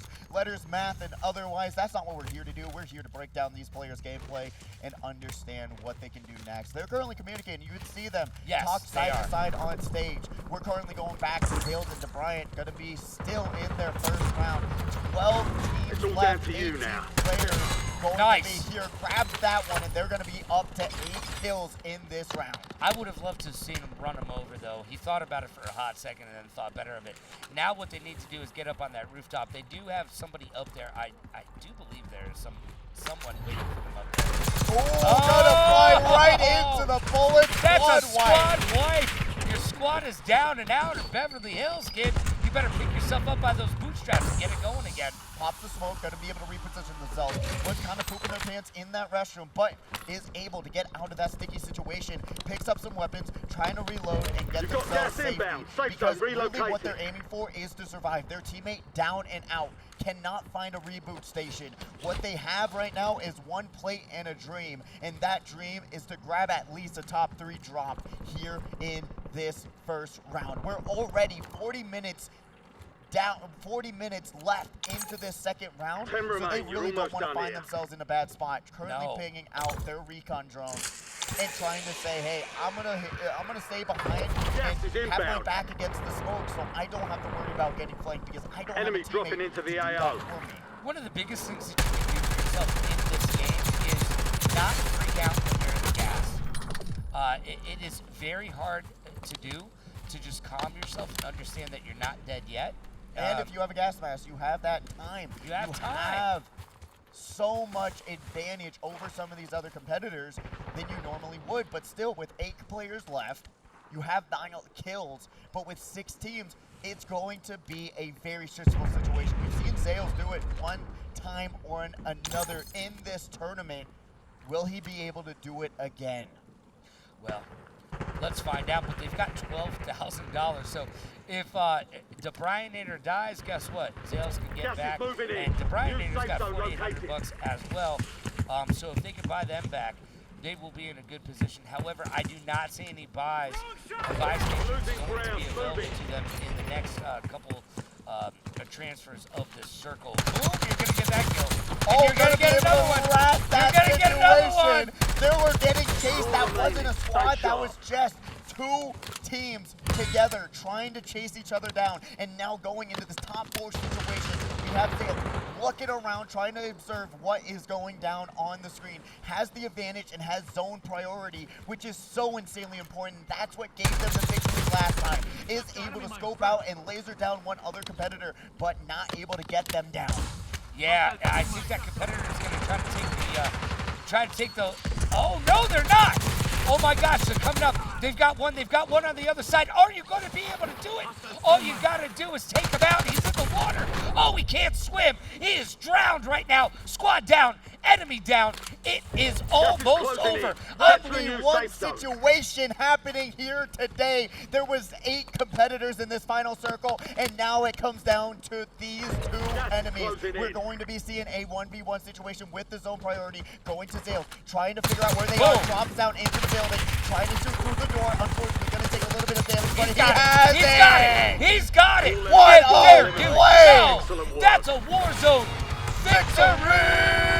S2: math, and otherwise. That's not what we're here to do. We're here to break down these players' gameplay and understand what they can do next. They're currently communicating. You can see them
S1: Yes,
S2: talk
S1: they
S2: side
S1: are.
S2: to side on stage. We're currently going back to Dales and DeBryant, going to be still in their first round. 12
S3: It's
S2: teams
S3: all
S2: left,
S3: down to you
S2: 18
S3: now.
S2: players. going to be here. Grabs that one, and they're going to be up to 8 kills in this round.
S1: I would have loved to have seen him run him over, though. He thought about it for a hot second and then thought better of it. Now what they need to do is get up on that rooftop. They do have somebody up there. I do believe there is someone waiting for them up there.
S2: Gonna fly right into the bullet.
S1: That's a squad wipe. Your squad is down and out in Beverly Hills, kid. You better pick yourself up by those bootstraps and get it going again.
S2: Pops the smoke, gonna be able to reposition themselves. Was kind of pooping their pants in that restroom, but is able to get out of that sticky situation. Picks up some weapons, trying to reload and get themselves safety. Because really what they're aiming for is to survive. Their teammate down and out. Cannot find a reboot station. What they have right now is one plate and a dream, and that dream is to grab at least a top 3 drop here in this first round. We're already 40 minutes down, 40 minutes left into this second round, so they really don't want to find themselves in a bad spot. Currently pinging out their recon drone and trying to say, hey, I'm gonna stay behind and have my back against the smoke, so I don't have to worry about getting flanked because I don't have a teammate
S3: dropping into the AO.
S1: One of the biggest things that you can do for yourself in this game is not freak out when you're in the gas. It is very hard to do, to just calm yourself and understand that you're not dead yet.
S2: And if you have a gas mask, you have that time.
S1: You have
S2: have so much advantage over some of these other competitors than you normally would. But still, with 8 players left, you have 9 kills. But with 6 teams, it's going to be a very stressful situation. We've seen Zales do it one time or another in this tournament. Will he be able to do it again?
S1: Well, let's find out, but they've got $12,000. So if DeBryanator dies, guess what? Zales can get back, and DeBryanator's got $4,800 as well. So if they can buy them back, they will be in a good position. However, I do not see any buys or buy stations going to be available to them in the next couple transfers of this circle. Boom, you're going to get that kill. And you're going to get another one. You're going to get another one.
S2: They were getting chased. That wasn't a squad. That was just 2 teams together trying to chase each other down. And now going into this top 4 situation, we have Zales looking around, trying to observe what is going down on the screen. Has the advantage and has zone priority, which is so insanely important. That's what gave them the victory last time. Is able to scope out and laser down one other competitor, but not able to get them down.
S1: Yeah, I think that competitor is going to try to take the. Oh no, they're not. Oh my gosh, they're coming up. They've got one on the other side. Are you going to be able to do it? All you got to do is take him out. He's in the water. Oh, he can't swim. He is drowned right now. Squad down. Enemy down. It is almost over.
S2: Only one situation happening here today. There was 8 competitors in this final circle, and now it comes down to these 2 enemies. We're going to be seeing a 1v1 situation with the zone priority going to Zales, trying to figure out where they are. Drops down into the building, trying to shoot through the door. Unfortunately, going to take a little bit of damage, but
S1: He's got it.
S2: What a play!
S1: No, that's a Warzone victory!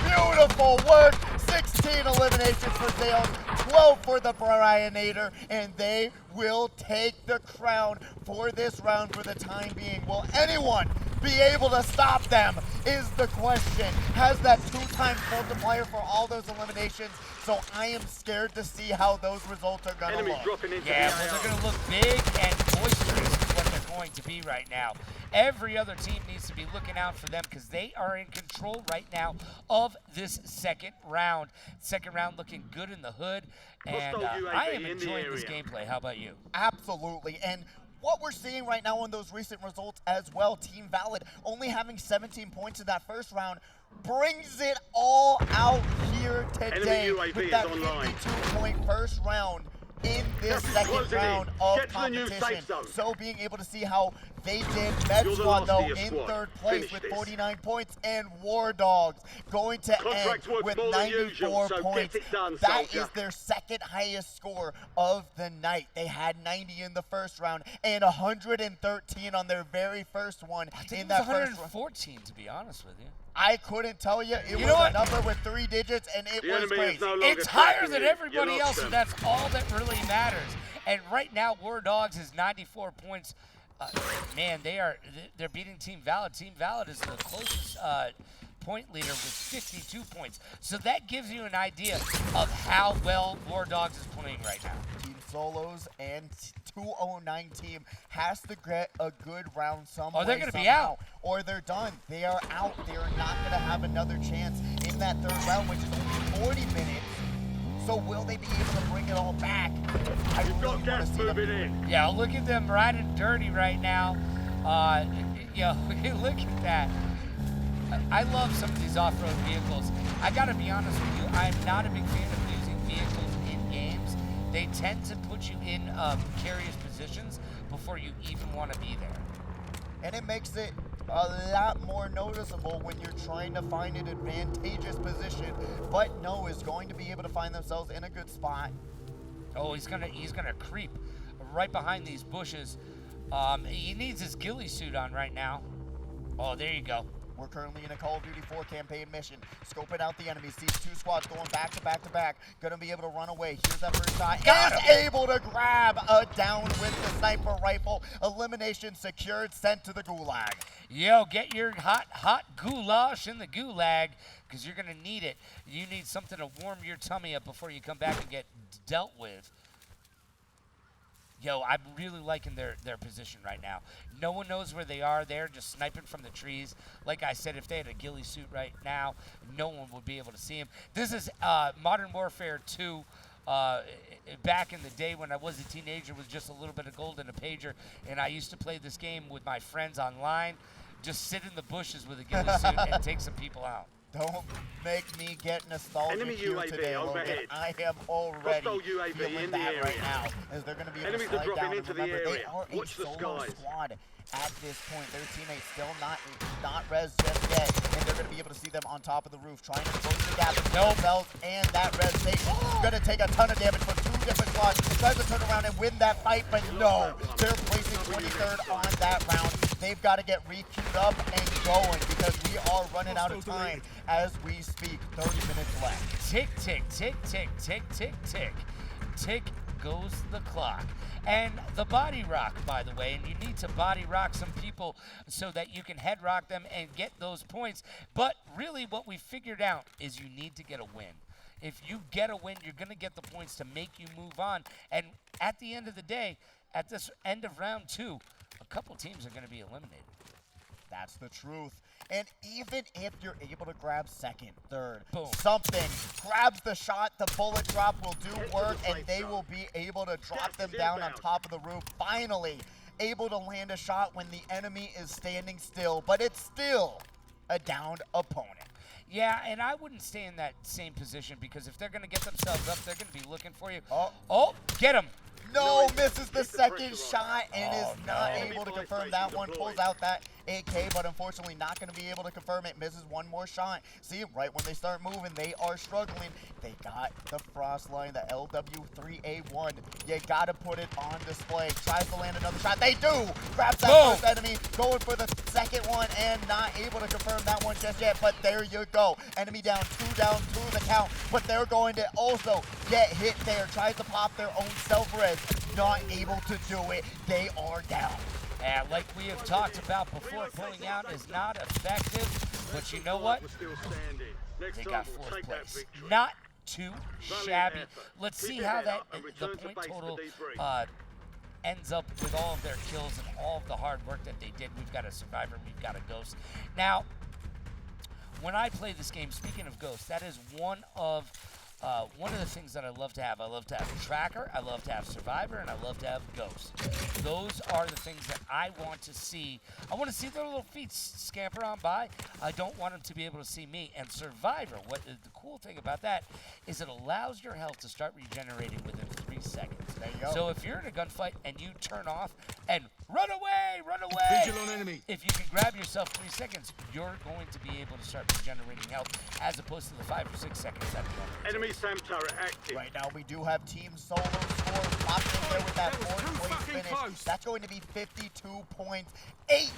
S2: Beautiful work. 16 eliminations for Zales, 12 for the Brianator, and they will take the crown for this round for the time being. Will anyone be able to stop them is the question. Has that 2x multiplier for all those eliminations, so I am scared to see how those results are going to look.
S1: Yeah, well, they're going to look big and boisterous is what they're going to be right now. Every other team needs to be looking out for them because they are in control right now of this second round. Second round looking good in the hood, and I am enjoying this gameplay. How about you?
S2: Absolutely, and what we're seeing right now on those recent results as well, Team Valid only having 17 points in that first round brings it all out here today with that 52-point first round in this second round of competition. So being able to see how they did. Med Squad, though, in 3rd place with 49 points, and War Dogs going to end with 94 points. That is their 2nd highest score of the night. They had 90 in the first round and 113 on their very first one.
S1: I think it was 114, to be honest with you.
S2: I couldn't tell you. It was a number with 3 digits, and it was crazy.
S1: It's higher than everybody else, and that's all that really matters. And right now, War Dogs is 94 points. Man, they're beating Team Valid. Team Valid is the closest point leader with 52 points. So that gives you an idea of how well War Dogs is playing right now.
S2: Team Solos and 209 team has to get a good round somehow.
S1: Oh, they're going to be out.
S2: Or they're done. They are out. They are not going to have another chance in that third round, which is only 40 minutes. So will they be able to bring it all back?
S3: You've got gas moving in.
S1: Yeah, look at them riding dirty right now. Look at that. I love some of these off-road vehicles. I gotta be honest with you, I'm not a big fan of using vehicles in games. They tend to put you in precarious positions before you even want to be there.
S2: And it makes it a lot more noticeable when you're trying to find an advantageous position. But No is going to be able to find themselves in a good spot.
S1: Oh, he's gonna creep right behind these bushes. He needs his ghillie suit on right now. Oh, there you go.
S2: We're currently in a Call of Duty 4 campaign mission. Scoping out the enemies. Sees two squads going back to back to back. Gonna be able to run away. Here's that first shot. Is able to grab a down with the sniper rifle. Elimination secured, sent to the gulag.
S1: Yo, get your hot goulash in the gulag, because you're gonna need it. You need something to warm your tummy up before you come back and get dealt with. Yo, I'm really liking their position right now. No one knows where they are. They're just sniping from the trees. Like I said, if they had a ghillie suit right now, no one would be able to see him. This is Modern Warfare 2. Back in the day when I was a teenager with just a little bit of gold and a pager, and I used to play this game with my friends online. Just sit in the bushes with a ghillie suit and take some people out.
S2: Don't make me get nostalgic
S3: Enemy
S2: here
S3: UAV
S2: today, Logan.
S3: overhead.
S2: I am already
S3: Hostile UAV
S2: feeling
S3: in the
S2: that
S3: area.
S2: right now, as they're going to be able
S3: Enemies
S2: to
S3: are
S2: slide
S3: dropping
S2: down.
S3: into
S2: And
S3: the
S2: remember, they
S3: area.
S2: are a
S3: Watch the
S2: solo
S3: skies.
S2: squad at this point. Their teammates still not res just yet, and they're going to be able to see them on top of the roof, trying to close the gap between themselves and that res station. Going to take a ton of damage from two different squads. Tries to turn around and win that fight, but no, they're placing 23rd on that round. They've got to get re-queued up and going, because we are running out of time as we speak. 30 minutes left.
S1: Tick, tick, tick, tick, tick, tick, tick. Tick goes the clock. And the body rock, by the way, and you need to body rock some people so that you can head rock them and get those points. But really what we figured out is you need to get a win. If you get a win, you're going to get the points to make you move on. And at the end of the day, at this end of round 2, a couple teams are going to be eliminated.
S2: That's the truth. And even if you're able to grab second, third,
S1: Boom.
S2: something grabs the shot, the bullet drop will do work, and they will be able to drop them down on top of the roof. Finally, able to land a shot when the enemy is standing still, but it's still a downed opponent.
S1: Yeah, and I wouldn't stay in that same position, because if they're going to get themselves up, they're going to be looking for you. Oh, get him.
S2: No, misses the second shot and is not able to confirm that one. Pulls out that AK, but unfortunately not going to be able to confirm it. Misses one more shot. See, right when they start moving, they are struggling. They got the frost line, the LW3A1. You got to put it on display. Tries to land another shot. They do! Grabs that first enemy, going for the second one, and not able to confirm that one just yet. But there you go. Enemy down, two in the count. But they're going to also get hit there. Tries to pop their own self-res. Not able to do it. They are down.
S1: And like we have talked about before, pulling out is not effective. But you know what? They got 4th place. Not too shabby. Let's see how that the point total ends up with all of their kills and all of the hard work that they did. We've got a survivor, we've got a ghost. Now, when I play this game, speaking of ghosts, that is one of the things that I love to have. I love to have Tracker, I love to have Survivor, and I love to have Ghost. Those are the things that I want to see. I want to see their little feet scamper on by. I don't want them to be able to see me. And Survivor, the cool thing about that is it allows your health to start regenerating within 3 seconds.
S2: There you go.
S1: So if you're in a gunfight and you turn off and run away,
S4: Visual on enemy.
S1: if you can grab yourself 3 seconds, you're going to be able to start regenerating health, as opposed to the 5 or 6 seconds that we
S3: Enemy SAM turret active.
S2: Right now, we do have Team Solo score popped in there with that 4th place finish.
S4: Close.
S2: That's going to be 52 points. 8,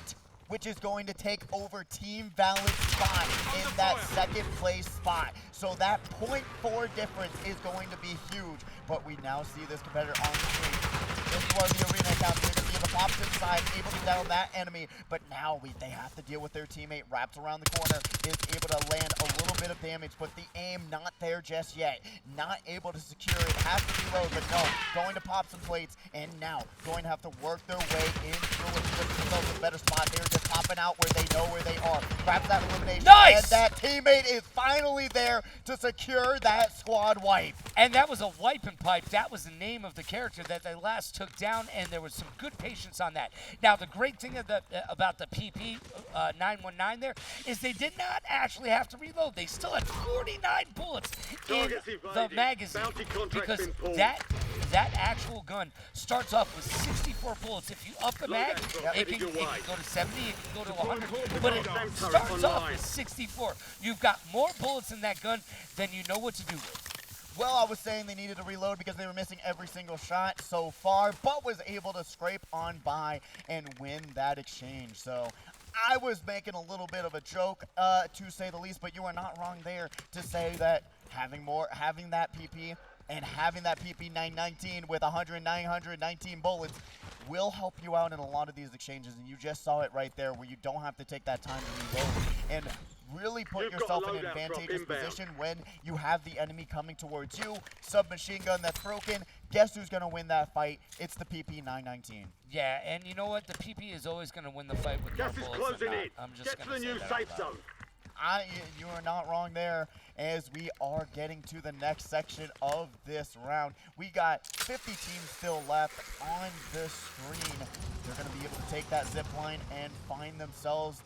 S2: which is going to take over Team Valid's spot in that 2nd place spot. So that 0.4 difference is going to be huge. But we now see this competitor on the screen. This is where the arena account. They're going to be able to pop opposite side, able to down that enemy. But now they have to deal with their teammate wrapped around the corner, is able to land a little bit of damage, but the aim not there just yet. Not able to secure it, has to reload, but no, going to pop some plates, and now going to have to work their way in through it, put themselves in a better spot. They're just popping out where they know where they are. Grabs that elimination,
S1: nice!
S2: And that teammate is finally there to secure that squad wipe.
S1: And that was a wipe and pipe. That was the name of the character that they last took down, and there was some good patience on that. Now, the great thing about the PP 919 there is they did not actually have to reload. They still had 49 bullets in the magazine, because that actual gun starts off with 64 bullets. If you up the mag, it can go to 70, it can go to 100, but it starts off with 64. You've got more bullets in that gun than you know what to do with.
S2: Well, I was saying they needed to reload because they were missing every single shot so far, but was able to scrape on by and win that exchange. So I was making a little bit of a joke, to say the least, but you are not wrong there to say that having that PP and having that PP 919 with 119 bullets will help you out in a lot of these exchanges, and you just saw it right there where you don't have to take that time to reload and really put yourself in an advantageous position when you have the enemy coming towards you. Submachine gun that's broken. Guess who's going to win that fight? It's the PP 919.
S1: Yeah, and you know what? The PP is always going to win the fight with more bullets than not. I'm just
S3: Get to the new safe zone.
S2: You are not wrong there, as we are getting to the next section of this round. We got 50 teams still left on the screen. They're going to be able to take that zip line and find themselves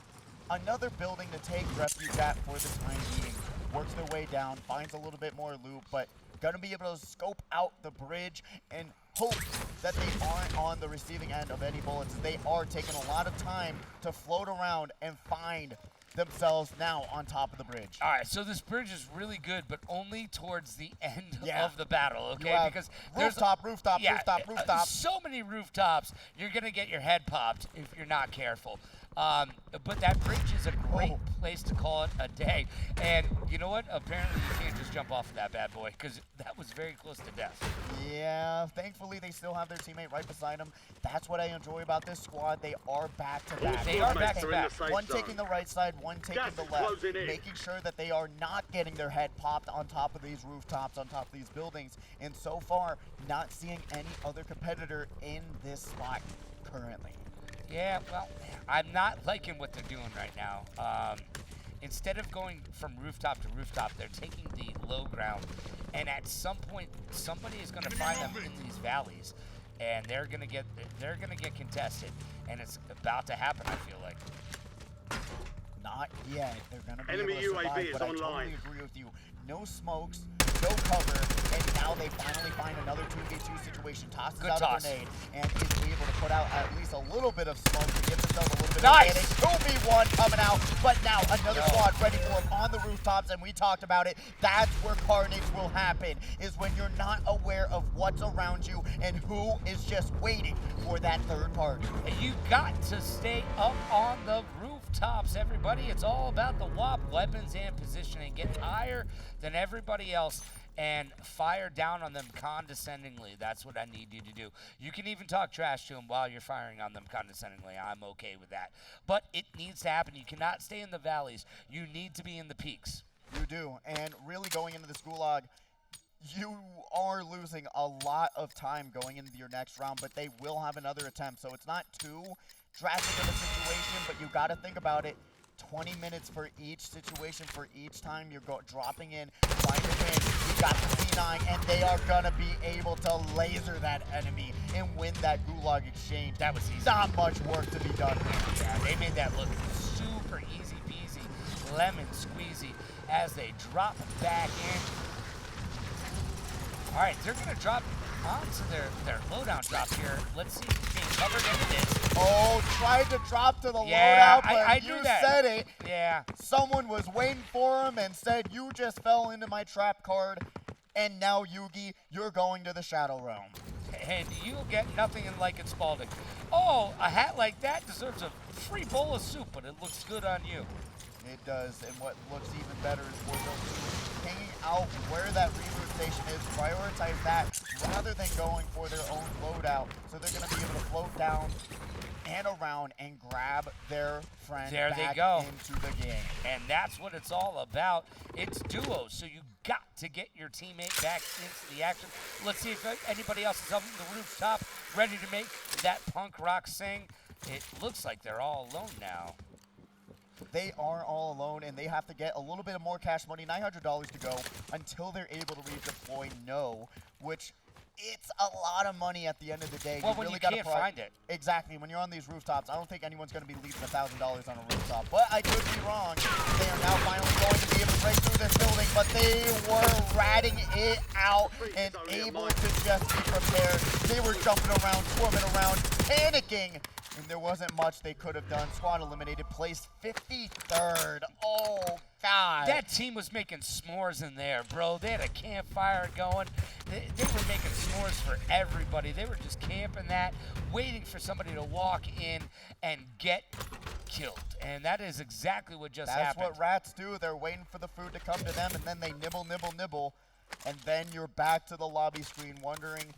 S2: another building to take refuge at for the time being. Works their way down, finds a little bit more loot, but going to be able to scope out the bridge and hope that they aren't on the receiving end of any bullets. They are taking a lot of time to float around and find themselves now on top of the bridge.
S1: All right, so this bridge is really good, but only towards the end of the battle, okay? Because there's
S2: rooftop.
S1: So many rooftops, you're going to get your head popped if you're not careful. But that bridge is a great place to call it a day. And you know what? Apparently you can't just jump off of that bad boy, because that was very close to death.
S2: Yeah, thankfully they still have their teammate right beside them. That's what I enjoy about this squad. They are back to back.
S1: They are back to back.
S2: One taking the right side, one taking the left, making sure that they are not getting their head popped on top of these rooftops, on top of these buildings. And so far, not seeing any other competitor in this spot currently.
S1: Yeah, well, I'm not liking what they're doing right now. Instead of going from rooftop to rooftop, they're taking the low ground, and at some point, somebody is going to find them in these valleys, and they're going to get contested, and it's about to happen. I feel like.
S2: Not yet. They're going to be
S3: Enemy
S2: able to survive,
S3: UAV is
S2: but
S3: online.
S2: I totally agree with you. No smokes, no cover, and now they finally find another 2v2 situation. Tosses out a grenade and is able to put out at least a little bit of smoke to give themselves a little bit of advantage. 2v1 coming out, but now another squad ready for him on the rooftops, and we talked about it. That's where carnage will happen, is when you're not aware of what's around you and who is just waiting for that third party.
S1: You got to stay up on the rooftops, everybody. It's all about the WAP, weapons and positioning. Get higher than everybody else and fire down on them condescendingly. That's what I need you to do. You can even talk trash to them while you're firing on them condescendingly. I'm okay with that. But it needs to happen. You cannot stay in the valleys. You need to be in the peaks.
S2: You do. And really going into this gulag, you are losing a lot of time going into your next round, but they will have another attempt. So it's not too drastic of a situation, but you got to think about it. 20 minutes for each situation, for each time you're dropping in, trying to win. You got the C9, and they are going to be able to laser that enemy and win that gulag exchange. That was easy. Not much work to be done here.
S1: Yeah, they made that look super easy peasy, lemon squeezy as they drop back in. All right, they're going to drop onto their loadout drop here. Let's see if it's being covered, and it is.
S2: Oh, tried to drop to the loadout, but
S1: I
S2: you
S1: knew that.
S2: said it.
S1: Yeah.
S2: Someone was waiting for him and said, you just fell into my trap card, and now, Yugi, you're going to the Shadow Realm.
S1: And you'll get nothing in like it Spalding. Oh, a hat like that deserves a free bowl of soup, but it looks good on you.
S2: It does, and what looks even better is Warzone 2 hanging out where that reroute station is. Prioritize that rather than going for their own loadout. So they're going to be able to float down and around and grab their friend back into the game.
S1: And that's what it's all about. It's duos, so you got to get your teammate back into the action. Let's see if anybody else is up on the rooftop ready to make that punk rock sing. It looks like they're all alone now.
S2: They are all alone, and they have to get a little bit of more cash money, $900 to go, until they're able to redeploy no, which it's a lot of money at the end of the day.
S1: Well, when
S2: really
S1: you can't find it.
S2: Exactly. When you're on these rooftops, I don't think anyone's going to be leaving $1,000 on a rooftop. But I could be wrong. They are now finally going to be able to break through this building, but they were ratting it out and able to just be prepared. They were jumping around, swarming around, panicking. And there wasn't much they could have done. Squad eliminated, placed 53rd. Oh, God.
S1: That team was making s'mores in there, bro. They had a campfire going. They were making s'mores for everybody. They were just camping that, waiting for somebody to walk in and get killed. And that is exactly what just happened.
S2: That's what rats do. They're waiting for the food to come to them, and then they nibble, nibble, nibble. And then you're back to the lobby screen wondering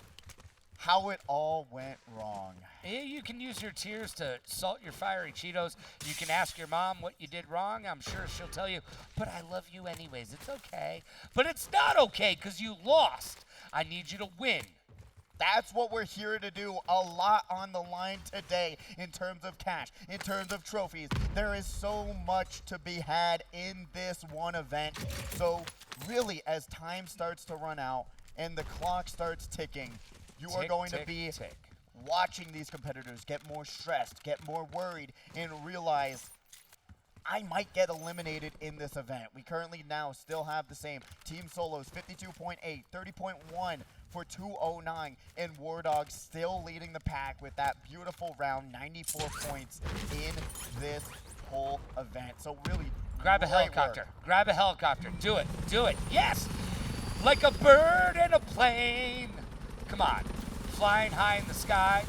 S2: how it all went wrong.
S1: Yeah, you can use your tears to salt your fiery Cheetos. You can ask your mom what you did wrong. I'm sure she'll tell you, but I love you anyways. It's okay. But it's not okay because you lost. I need you to win.
S2: That's what we're here to do. A lot on the line today in terms of cash, in terms of trophies. There is so much to be had in this one event. So really, as time starts to run out and the clock starts ticking, you are going to be watching these competitors get more stressed, get more worried, and realize I might get eliminated in this event. We currently now still have the same. Team Solos 52.8, 30.1 for 209, and War Dog still leading the pack with that beautiful round, 94 points in this whole event. So really,
S1: grab a helicopter. Grab a helicopter. Do it. Do it. Yes! Like a bird in a plane. Come on. Flying high in the sky.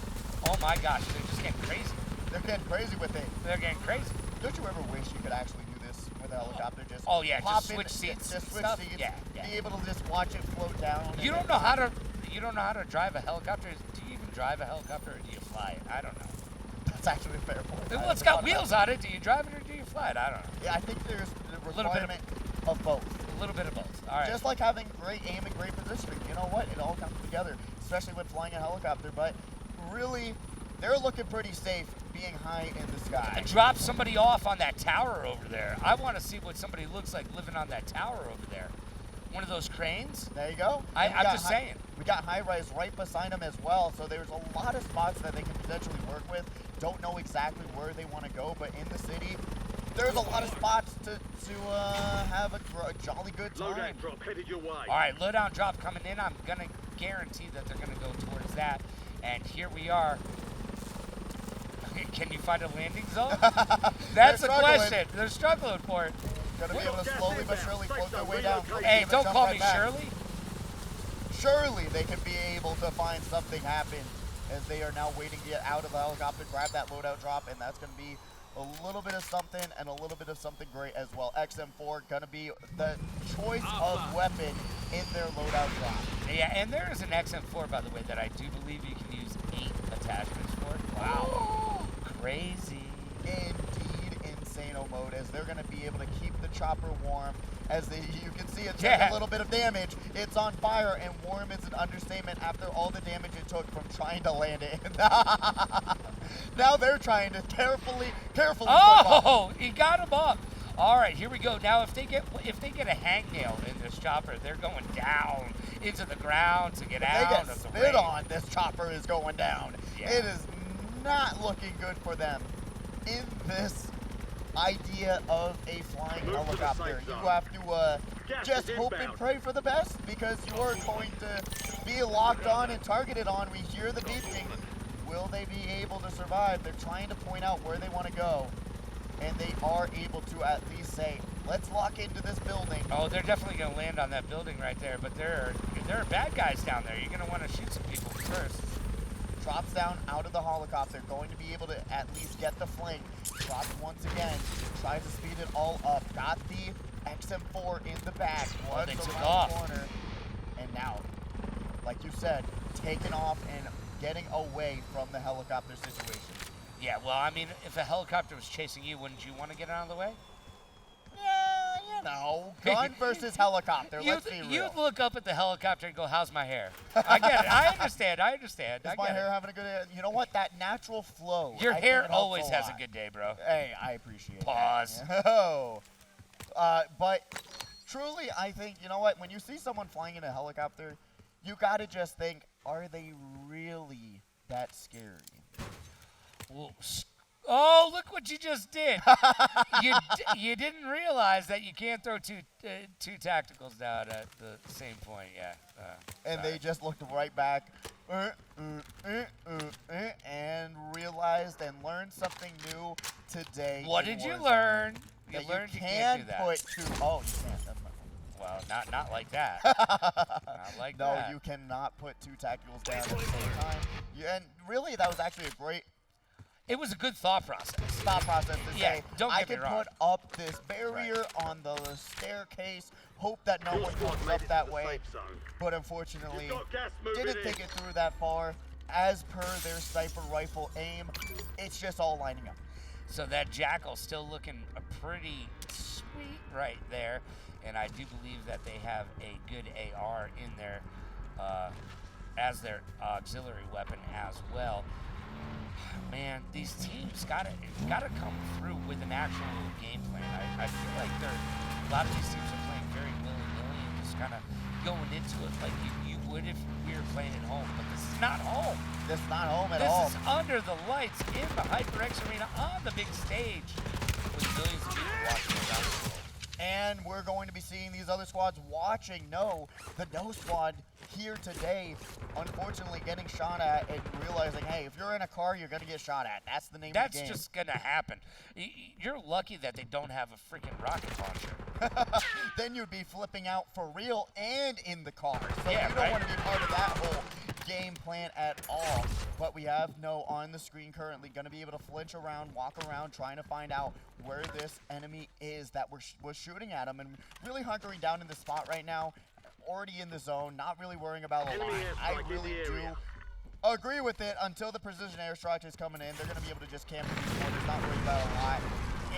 S1: Oh my gosh, they're just getting crazy.
S2: They're getting crazy with it.
S1: They're getting crazy.
S2: Don't you ever wish you could actually do this with a helicopter? Just
S1: just switch seats.
S2: Just switch
S1: stuff.
S2: seats.
S1: Yeah.
S2: Be able to just watch it float down.
S1: You don't know how to drive a helicopter. Do you even drive a helicopter or do you fly it? I don't know.
S2: That's actually a fair point.
S1: Well, it's got wheels on it. Do you drive it or do you fly it? I don't know.
S2: Yeah, I think there's a requirement of both.
S1: A little bit of both. All right.
S2: Just like having great aim and great positioning. You know what? It all comes together, especially when flying a helicopter. But really, they're looking pretty safe being high in the sky.
S1: And drop somebody off on that tower over there. I want to see what somebody looks like living on that tower over there. One of those cranes?
S2: There you go.
S1: I'm just saying.
S2: We got high rise right beside them as well, so there's a lot of spots that they can potentially work with. Don't know exactly where they want to go, but in the city, there's a lot of spots to have a jolly good time.
S3: Loadout drop headed your way.
S1: All right, loadout drop coming in. I'm going to guarantee that they're going to go towards that. And here we are. Can you find a landing zone? That's the question. They're struggling for it.
S2: Going to be able to slowly but surely float their way down.
S1: Hey, don't call me Shirley.
S2: Surely they can be able to find something happen as they are now waiting to get out of the helicopter, grab that loadout drop, and that's going to be a little bit of something and a little bit of something great as well. XM4 going to be the choice of weapon in their loadout drop.
S1: Yeah, and there is an XM4, by the way, that I do believe you can use 8 attachments for. Wow. Crazy.
S2: Indeed, insano mode, as they're going to be able to keep the chopper warm. As you can see, it took a little bit of damage. It's on fire, and warm is an understatement after all the damage it took from trying to land it. Now they're trying to carefully.
S1: Oh, he got him up. All right, here we go. Now, if they get a hangnail in this chopper, they're going down into the ground to get out of the
S2: spit
S1: rain.
S2: on, this chopper is going down.
S1: Yeah.
S2: It is not looking good for them in this idea of a flying helicopter. You have to just hope and pray for the best, because you are going to be locked on and targeted on. We hear the beeping. Will they be able to survive? They're trying to point out where they want to go, and they are able to at least say, let's lock into this building.
S1: Oh, they're definitely going to land on that building right there, but there are bad guys down there. You're going to want to shoot some people first.
S2: Drops down out of the helicopter, going to be able to at least get the flank. Drops once again, tries to speed it all up. Got the XM4 in the back.
S1: They took off.
S2: Corner, and now like you said, taking off and getting away from the helicopter situation.
S1: Yeah, well, I mean, if a helicopter was chasing you, wouldn't you want to get out of the way?
S2: Yeah, you know, gun versus helicopter, let's be real.
S1: You'd look up at the helicopter and go, how's my hair? I get it. I understand.
S2: Is my hair having a good day? You know what? That natural flow.
S1: Your hair always has a good day, bro.
S2: Hey, I appreciate
S1: Pause.
S2: that. Oh. But truly, I think, you know what? When you see someone flying in a helicopter, you got to just think, are they really that scary?
S1: Well, oh, look what you just did. You didn't realize that you can't throw two tacticals down at the same point. Yeah.
S2: And they just looked right back and realized and learned something new today.
S1: What did you learn? You learned you can't do that.
S2: Oh, you can't.
S1: Well, not like that. Not like
S2: no,
S1: that.
S2: you cannot put two tacticals down at the same time. And really, that was actually a great.
S1: It was a good thought process.
S2: To say,
S1: don't get me wrong.
S2: I can put up this barrier on the staircase, hope that no one comes up that way. But unfortunately, didn't think it through that far. As per their sniper rifle aim, it's just all lining up.
S1: So that Jackal's still looking pretty sweet right there. And I do believe that they have a good AR in there as their auxiliary weapon as well. Man, these teams gotta come through with an actual game plan. I feel like a lot of these teams are playing very willy-nilly and just kind of going into it like you would if we were playing at home. But this is not home.
S2: This is not home at all.
S1: This is under the lights in the HyperX Arena on the big stage with millions of people watching around the world.
S2: And we're going to be seeing these other squads watching. No, the No squad here today, unfortunately getting shot at and realizing, hey, if you're in a car, you're going to get shot at. That's the name of the game.
S1: That's just going to happen. You're lucky that they don't have a freaking rocket launcher.
S2: Then you'd be flipping out for real and in the car. So
S1: yeah,
S2: you don't want to be part of that whole game plan at all. But we have No on the screen currently, going to be able to flinch around, walk around, trying to find out where this enemy is that was shooting at him, and really hunkering down in the spot right now. Already in the zone, not really worrying about a lot. I really do agree with it until the precision airstrike is coming in. They're going to be able to just camp in these corners, not worry about a lot.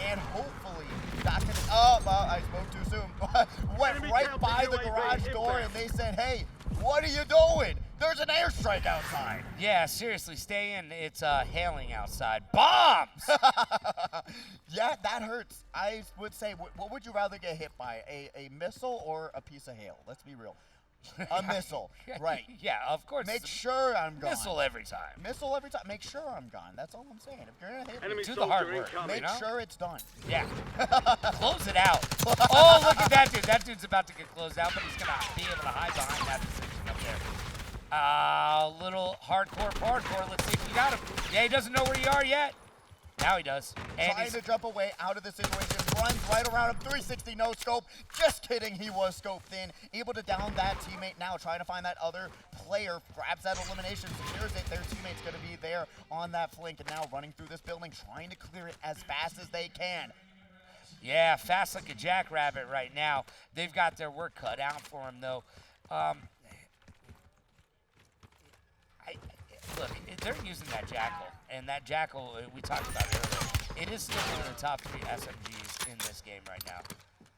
S2: And hopefully, that can. Oh, well, I spoke too soon. Went right by the garage door and they said, hey, what are you doing? There's an airstrike outside.
S1: Yeah, seriously, stay in. It's hailing outside. Bombs!
S2: Yeah, that hurts. I would say, what would you rather get hit by? A missile or a piece of hail? Let's be real. A missile, right.
S1: Yeah, of course.
S2: Make sure I'm gone.
S1: Missile every time.
S2: Missile every time. Make sure I'm gone. That's all I'm saying. If you're going to hit me,
S1: do the hard work.
S2: make sure it's done.
S1: Yeah. Close it out. Oh, look at that dude. That dude's about to get closed out, but he's going to be able to hide behind that position up there. Little hardcore parkour. Let's see if we got him. Yeah, he doesn't know where you are yet. Now he does. And
S2: trying to jump away out of the situation. Runs right around him. 360 no scope. Just kidding. He was scoped in. Able to down that teammate now. Trying to find that other player. Grabs that elimination. Secures it. Their teammate's going to be there on that flank. And now running through this building. Trying to clear it as fast as they can.
S1: Yeah, fast like a jackrabbit right now. They've got their work cut out for him, though. Look, they're using that Jackal, and that Jackal we talked about earlier. It is still one of the top 3 SMGs in this game right now.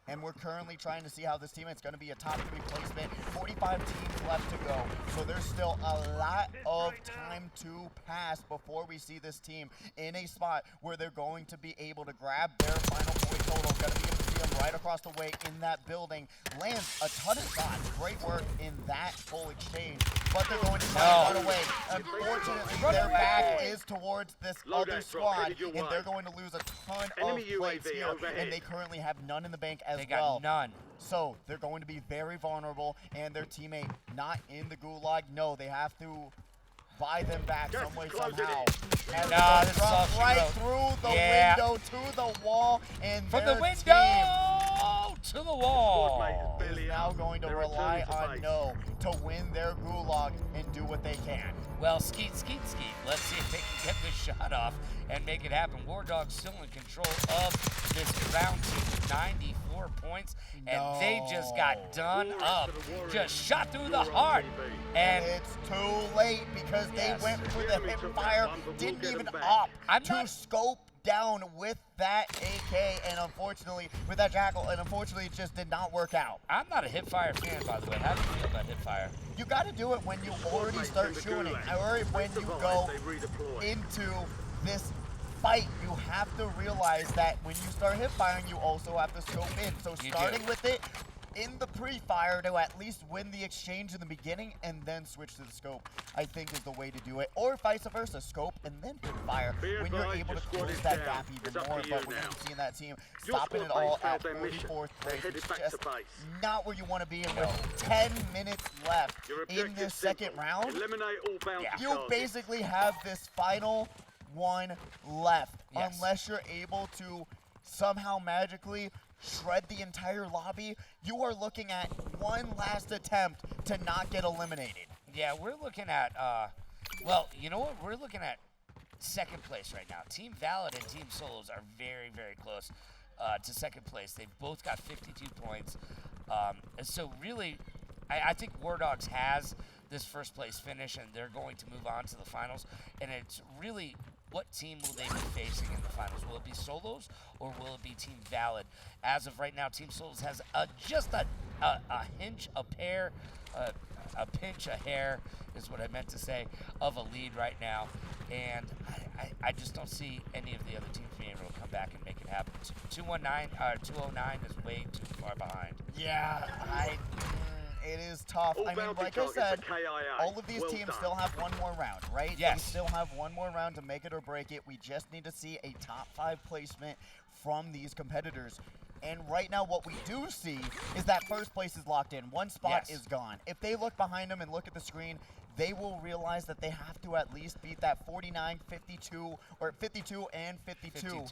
S2: And we're currently trying to see how this teammate's going to be a top 3 placement. 45 teams left to go, so there's still a lot of time to pass before we see this team in a spot where they're going to be able to grab their final point total. Going to be able to see them right across the way in that building. Lands a ton of shots. Great work in that full exchange, but they're going to try to run away. Unfortunately, their back is towards this other squad, and they're going to lose a ton of plates here, and they currently have none in the bank as
S1: They
S2: well.
S1: got none.
S2: So they're going to be very vulnerable, and their teammate not in the gulag. No, they have to buy them back some way, somehow. And
S1: this is all
S2: right
S1: she
S2: through the
S1: Yeah.
S2: window to the wall, and
S1: From
S2: their
S1: the window
S2: team
S1: to the wall.
S2: is now going to rely on No to win their gulag and do what they can.
S1: Well, skeet, skeet, skeet. Let's see if they can get this shot. shot off and make it happen. War Dog's still in control of this round 2, 94 points, and they just got done up. Just shot through the heart. And
S2: it's too late because they went for the hip fire, didn't even opt to scope down with that AK, and unfortunately, with that Jackal, and unfortunately it just did not work out.
S1: I'm not a hipfire fan, by the way. How do you feel about hipfire?
S2: You got to do it when you already start shooting, or when you go into this fight. You have to realize that when you start hip firing, you also have to scope in. So starting with it in the pre-fire to at least win the exchange in the beginning and then switch to the scope, I think is the way to do it. Or vice versa, scope and then hip fire when you're able to close that gap even more. But when you're seeing that team stopping it all at 44th place, it's just not where you want to be. And with 10 minutes left in this second round, you basically have this final one left. Unless you're able to somehow magically shred the entire lobby, you are looking at one last attempt to not get eliminated.
S1: Yeah, we're looking at, well, you know what? We're looking at second place right now. Team Valid and Team Solos are very, very close to second place. They've both got 52 points. So really, I think War Dogs has this first place finish, and they're going to move on to the finals. And it's really, what team will they be facing in the finals? Will it be Solos or will it be Team Valid? As of right now, Team Solos has just a hinge, a pair, a pinch, a hair is what I meant to say, of a lead right now. And I just don't see any of the other teams being able to come back and make it happen. 209 is way too far behind.
S2: Yeah, it is tough. I mean, like I said, all of these teams still have one more round, right?
S1: Yes.
S2: They still have one more round to make it or break it. We just need to see a top 5 placement from these competitors. And right now what we do see is that first place is locked in. One spot is gone. If they look behind them and look at the screen, they will realize that they have to at least beat that 49, 52, or 52 and 52.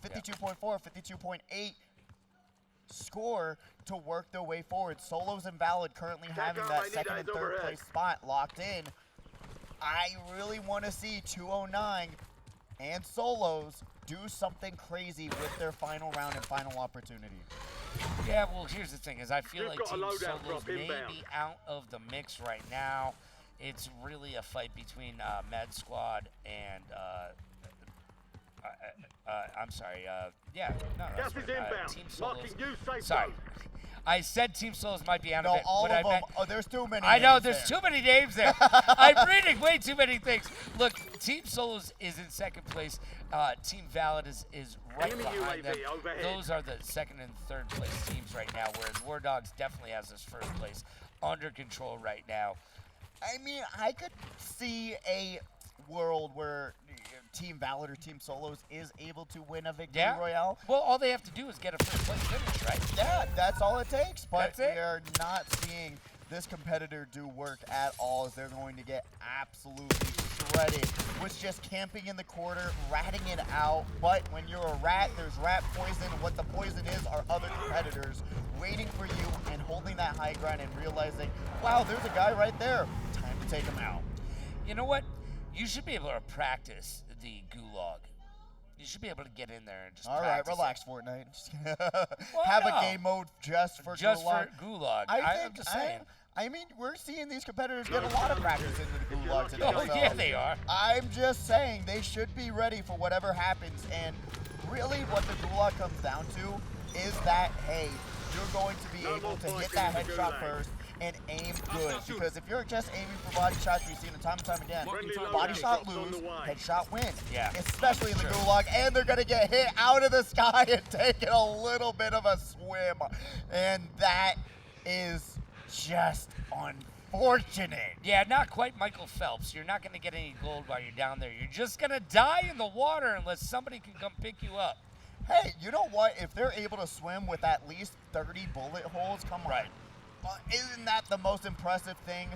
S2: 52.4, 52.8 score to work their way forward. Solos and Valid currently having that second and third place spot locked in. I really want to see 209 and Solos do something crazy with their final round and final opportunity.
S1: Yeah, well, here's the thing, is I feel like Team Solos may be out of the mix right now. It's really a fight between Med Squad and I'm sorry. That's Team Solos. Sorry. I said Team Solos might be out of it.
S2: All of them. Oh, there's too many.
S1: I know, there's too many names there. I'm reading way too many things. Look, Team Solos is in second place. Team Valid is right behind them. Those are the second and third place teams right now, whereas War Dogs definitely has this first place under control right now.
S2: I mean, I could see a world where Team Valid or Team Solos is able to win a victory royale.
S1: Well, all they have to do is get a first place finish, right?
S2: Yeah, that's all it takes. But we are not seeing this competitor do work at all, as they're going to get absolutely shredded with just camping in the corner, ratting it out. But when you're a rat, there's rat poison. And what the poison is are other competitors waiting for you and holding that high ground and realizing, wow, there's a guy right there. Time to take him out.
S1: You know what? You should be able to practice the gulag. You should be able to get in there and just practice.
S2: All right, relax, Fortnite. Have a game mode just for
S1: gulag. I'm just saying.
S2: I mean, we're seeing these competitors get a lot of practice into the gulag today.
S1: Oh, yeah, they are.
S2: I'm just saying they should be ready for whatever happens. And really what the gulag comes down to is that, hey, you're going to be able to hit that headshot first and aim good. Because if you're just aiming for body shots, we've seen it time and time again, body shot lose, headshot win.
S1: Yeah.
S2: Especially in the gulag. And they're going to get hit out of the sky and take it a little bit of a swim. And that is just unfortunate.
S1: Yeah, not quite Michael Phelps. You're not going to get any gold while you're down there. You're just going to die in the water unless somebody can come pick you up.
S2: Hey, you know what? If they're able to swim with at least 30 bullet holes, come on. Isn't that the most impressive thing,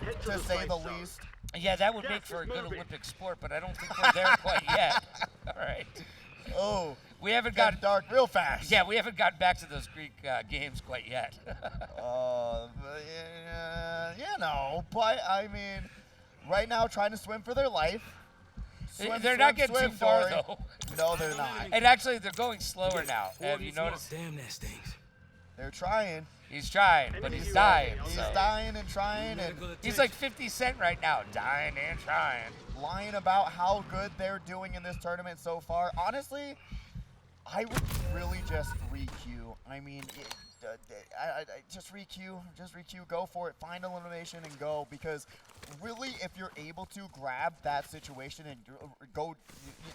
S2: to say the least?
S1: Yeah, that would make for a good Olympic sport, but I don't think we're there quite yet. All right.
S2: Oh,
S1: we haven't gotten
S2: dark real fast.
S1: Yeah, we haven't gotten back to those Greek games quite yet.
S2: But I mean, right now trying to swim for their life.
S1: They're not getting too far, though.
S2: No, they're not.
S1: And actually, they're going slower now. Have you noticed?
S4: Damn, that stinks.
S2: They're trying.
S1: He's trying, but he's dying.
S2: He's
S1: So.
S2: dying and trying, and
S1: He's like 50 Cent right now, dying and trying.
S2: lying about how good they're doing in this tournament so far. Honestly, I would really just re-queue. I mean, just re-queue, go for it, find elimination and go, because really if you're able to grab that situation and go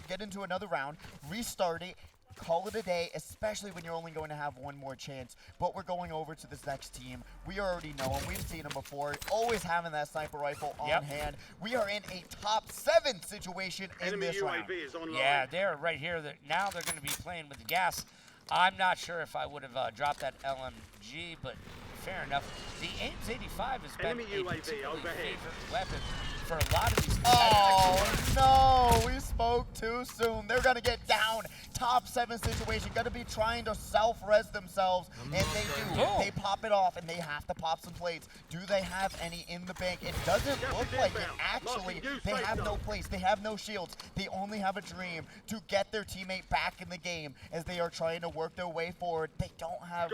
S2: get into another round, restart it, call it a day, especially when you're only going to have one more chance. But we're going over to this next team. We already know them. We've seen them before. Always having that sniper rifle on hand. We are in a top 7 situation in this round.
S3: Yeah,
S1: they're right here. Now they're going to be playing with the gas. I'm not sure if I would have dropped that LMG, but fair enough. The Ames 85 has been a particularly favorite weapon for a lot of these competitors.
S2: Oh, no. We spoke too soon. They're going to get down. Top 7 situation. Going to be trying to self-res themselves, and they do. They pop it off, and they have to pop some plates. Do they have any in the bank? It doesn't look like it. Actually, they have no plates. They have no shields. They only have a dream to get their teammate back in the game as they are trying to work their way forward. They don't have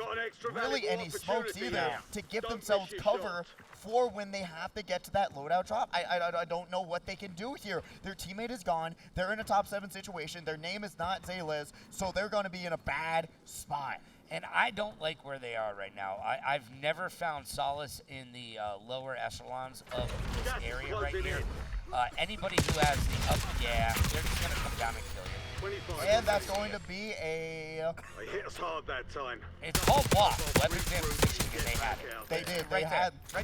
S2: really any smokes either to give themselves cover for when they have to get to that loadout drop. I don't know what they can do here. Their teammate is gone. They're in a top 7 situation. Their name is not Zayliz, so they're going to be in a bad spot.
S1: And I don't like where they are right now. I've never found solace in the lower echelons of this area right here. Anybody who has the they're just going to come down and kill you.
S2: And that's going to be a...
S3: They hit us hard that time.
S1: It's called block. Weapons and positioning, and they had it.
S2: They did.
S1: Right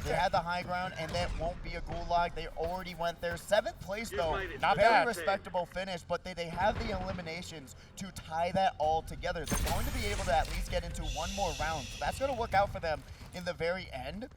S2: They had the high ground, and that won't be a gulag. They already went there. 7th place, though.
S1: Not
S2: Very
S1: bad.
S2: respectable finish, but they have the eliminations to tie that all together. They're going to be able to at least get into one more round. So that's going to work out for them in the very end.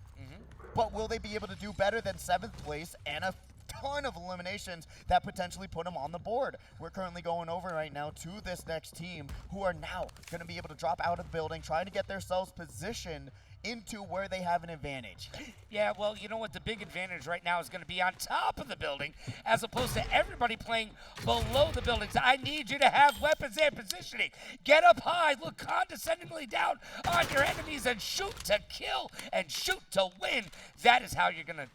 S2: But will they be able to do better than 7th place and a ton of eliminations that potentially put them on the board? We're currently going over right now to this next team, who are now going to be able to drop out of the building, trying to get themselves positioned into where they have an advantage.
S1: Yeah, well, you know what? The big advantage right now is going to be on top of the building as opposed to everybody playing below the buildings. I need you to have weapons and positioning. Get up high, look condescendingly down on your enemies, and shoot to kill and shoot to win. That is how you're going to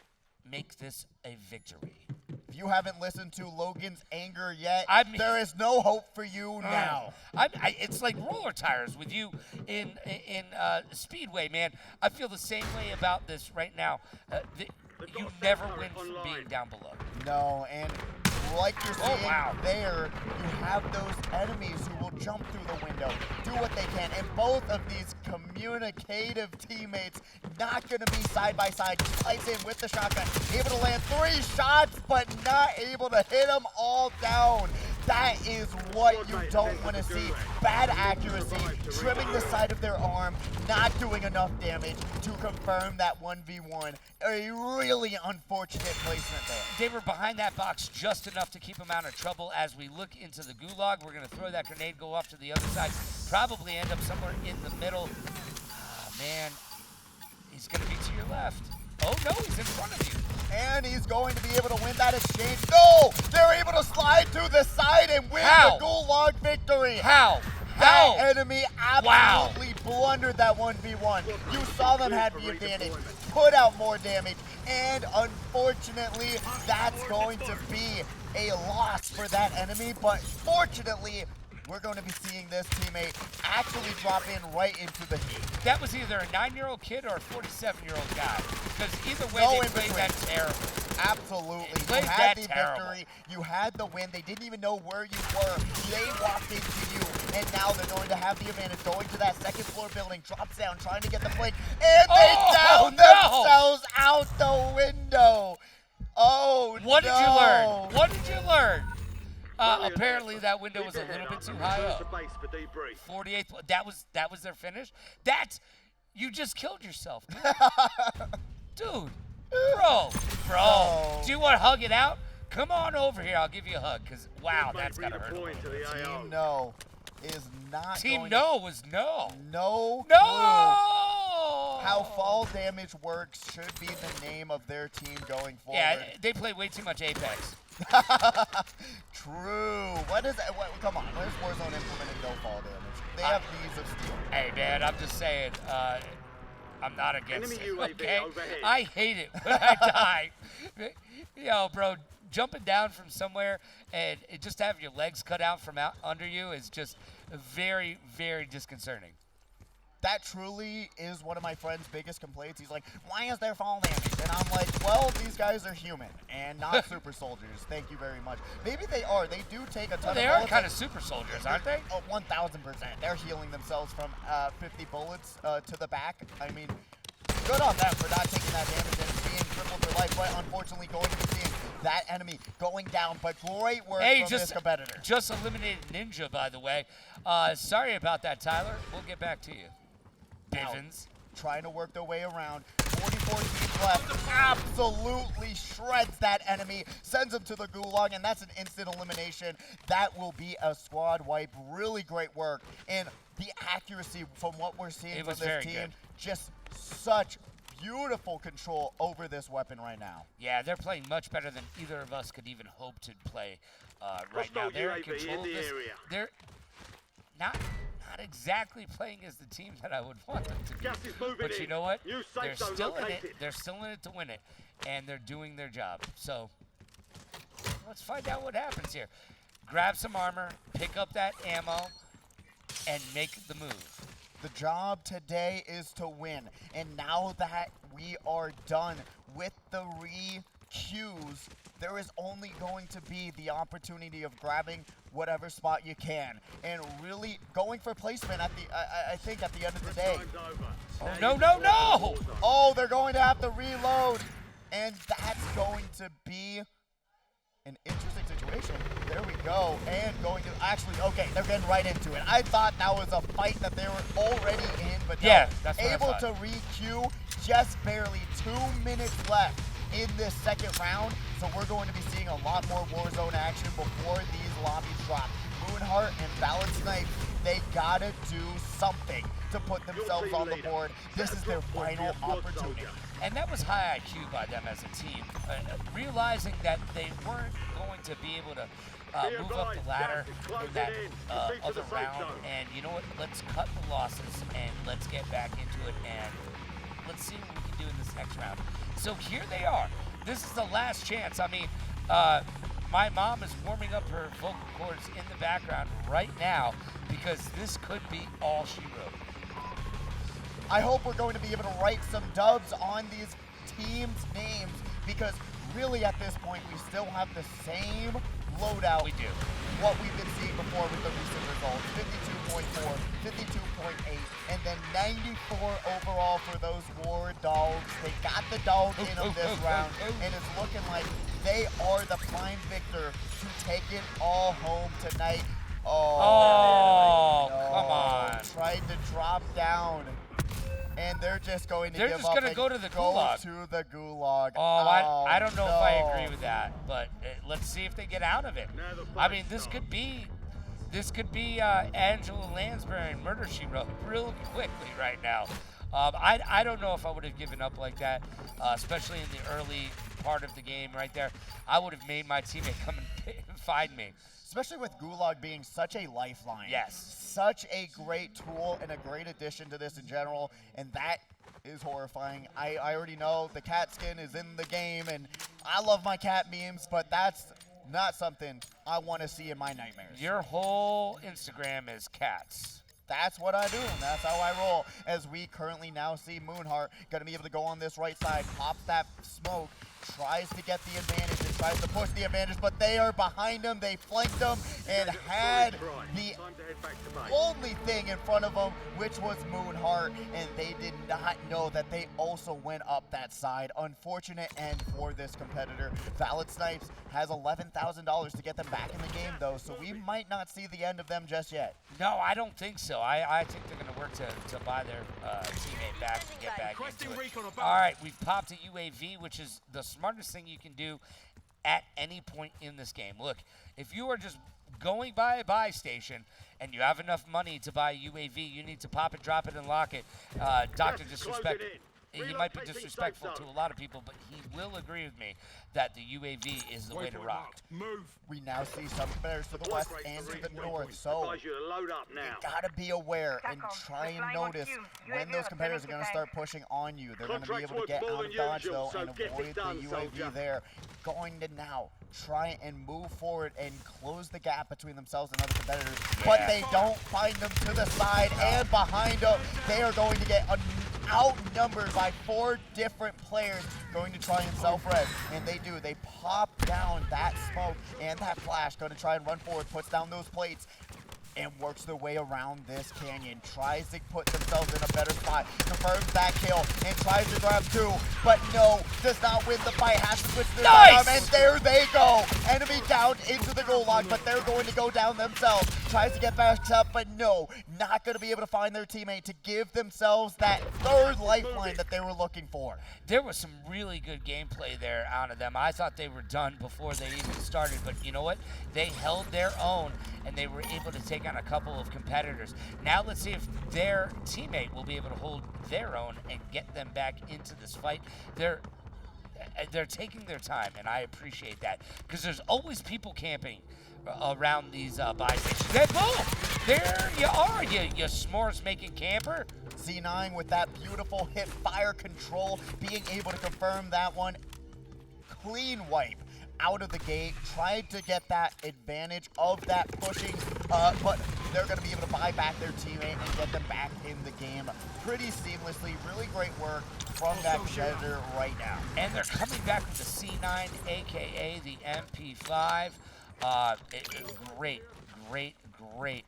S1: make this a victory.
S2: If you haven't listened to Logan's anger yet, there is no hope for you now.
S1: It's like roller tires with you in Speedway, man. I feel the same way about this right now. You never win from being down below.
S2: No, and like you're seeing there, you have those enemies who will jump through the window, do what they can, and both of these communicative teammates not going to be side by side. Slice in with the shotgun, able to land 3 shots, but not able to hit them all down. That is what you don't want to see. Bad accuracy, trimming the side of their arm, not doing enough damage to confirm that 1v1. A really unfortunate placement there.
S1: They were behind that box just enough to keep them out of trouble. As we look into the gulag, we're going to throw that grenade, go off to the other side, probably end up somewhere in the middle. Oh, man, he's going to be to your left. Oh, no, he's in front of you.
S2: And he's going to be able to win that exchange. No! They're able to slide to the side and win the gulag victory.
S1: How?
S2: That enemy absolutely blundered that 1v1. You saw them have the advantage, put out more damage, and unfortunately, that's going to be a loss for that enemy. But fortunately, we're going to be seeing this teammate actually drop in right into the heat.
S1: That was either a 9-year-old kid or a 47-year-old guy. Because either way, they played that terrible.
S2: Absolutely. You had the victory. You had the win. They didn't even know where you were. They walked into you, and now they're going to have the advantage. Going to that 2nd floor building, drops down, trying to get the flank, and they down themselves out the window. Oh,
S1: What did you learn? What did you learn? Apparently that window was a little bit too high up. 48th. That was their finish. You just killed yourself, dude. Bro. Do you want to hug it out? Come on over here. I'll give you a hug. Cause wow, that's gotta hurt.
S2: Team No is not.
S1: Team No was no.
S2: No.
S1: No.
S2: how fall damage works should be the name of their team going forward.
S1: Yeah, they play way too much Apex.
S2: True. What is that? Come on, where's Warzone implemented no fall damage? They have Knees of Steel.
S1: Hey, man, I'm just saying, I'm not against
S3: Enemy
S1: it,
S3: UAV
S1: okay?
S3: overhead.
S1: I hate it when I die. Yo, bro, jumping down from somewhere and just having your legs cut out from under you is just very, very disconcerting.
S2: That truly is one of my friend's biggest complaints. He's like, why is there fall damage? And I'm like, well, these guys are human and not super soldiers. Thank you very much. Maybe they are. They do take a ton of
S1: They
S2: bullets.
S1: are kind of super soldiers, aren't they?
S2: Oh, 1,000%. They're healing themselves from 50 bullets to the back. I mean, good on them for not taking that damage and being crippled for life, but unfortunately going to be seeing that enemy going down. But great work from this competitor.
S1: Just eliminated Ninja, by the way. Sorry about that, Tyler. We'll get back to you. Bivens.
S2: Trying to work their way around. 44 teams left. Absolutely shreds that enemy. Sends him to the gulag, and that's an instant elimination. That will be a squad wipe. Really great work. And the accuracy from what we're seeing from this team,
S1: good.
S2: Just such beautiful control over this weapon right now.
S1: Yeah, they're playing much better than either of us could even hope to play right now. They're in control of this. They're not exactly playing as the team that I would want them to be. But you know what? They're still in it. They're still in it to win it, and they're doing their job. So let's find out what happens here. Grab some armor, pick up that ammo, and make the move.
S2: The job today is to win. And now that we are done with the re-queues, there is only going to be the opportunity of grabbing whatever spot you can and really going for placement at the I think at the end of the day.
S1: Oh, no!
S2: Oh, they're going to have to reload, and that's going to be an interesting situation. There we go, and going to actually, okay, they're getting right into it. I thought that was a fight that they were already in, but no,
S1: yeah, that's what
S2: able to re-queue. Just barely 2 minutes left in this second round, so we're going to be seeing a lot more Warzone action before these lobbies drop. Moonheart and Valid Snipe, they gotta do something to put themselves on the board. This is their final opportunity.
S1: And that was high IQ by them as a team, realizing that they weren't going to be able to move up the ladder in that other round. And you know what? Let's cut the losses and let's get back into it, and let's see what we can do in this next round. So here they are. This is the last chance. I mean, my mom is warming up her vocal cords in the background right now because this could be all she wrote.
S2: I hope we're going to be able to write some dubs on these teams' names because really at this point we still have the same loadout.
S1: We do.
S2: What we've been seeing before with the recent results. 52.4, 52.8, and then 94 overall for those War Dogs. They got the dog in them this round, and it's looking like they are the prime victor to take it all home tonight.
S1: Oh,
S2: no.
S1: Come on.
S2: Tried to drop down. And they're just going to give up and
S1: go to the gulag.
S2: To the gulag.
S1: I don't know if I agree with that, but let's see if they get out of it. I mean, this could be Angela Lansbury and Murder, She Wrote real quickly right now. I don't know if I would have given up like that, especially in the early part of the game right there. I would have made my teammate come and find me.
S2: Especially with Gulag being such a lifeline.
S1: Yes.
S2: Such a great tool and a great addition to this in general, and that is horrifying. I already know the cat skin is in the game, and I love my cat memes, but that's not something I want to see in my nightmares.
S1: Your whole Instagram is cats.
S2: That's what I do, and that's how I roll. As we currently now see Moonheart going to be able to go on this right side, pops that smoke, tries to get the advantage and tries to push the advantage, but they are behind him. They flanked him and had the only thing in front of them, which was Moonheart, and they did not know that they also went up that side. Unfortunate end for this competitor. Valid Snipes has $11,000 to get them back in the game, though, so we might not see the end of them just yet.
S1: No, I don't think so. I think they're going to work to buy their teammate back and get back into it. All right, we've popped a UAV, which is the smartest thing you can do at any point in this game. Look, if you are just going by a buy station and you have enough money to buy UAV, you need to pop it, drop it, and lock it. Dr. Disrespect, he might be disrespectful to a lot of people, but he will agree with me that the UAV is the way to rock.
S2: We now see some competitors to the west and to the north, so you gotta be aware and try and notice when those competitors are gonna start pushing on you. They're gonna be able to get out of dodge though and avoid the UAV there. Going to now try and move forward and close the gap between themselves and other competitors, but they don't find them to the side and behind them. They are going to get outnumbered by 4 different players going to try and self-res, and they do. They pop down that smoke and that flash, going to try and run forward, puts down those plates, and works their way around this canyon, tries to put themselves in a better spot, confirms that kill, and tries to grab 2, but no, does not win the fight, has to switch to the arm, and there they go. Enemy down into the gulag, but they're going to go down themselves. Tries to get back up, but no, not going to be able to find their teammate to give themselves that 3rd lifeline that they were looking for.
S1: There was some really good gameplay there out of them. I thought they were done before they even started, but you know what? They held their own, and they were able to take on a couple of competitors. Now let's see if their teammate will be able to hold their own and get them back into this fight. They're taking their time, and I appreciate that, because there's always people camping around these buy stations. And boom! There you are, you s'mores-making camper.
S2: C9 with that beautiful hip fire control, being able to confirm that one. Clean wipe out of the gate, tried to get that advantage of that pushing, but they're going to be able to buy back their teammate and get them back in the game pretty seamlessly. Really great work from that competitor right now.
S1: And they're coming back with the C9, aka the MP5. Great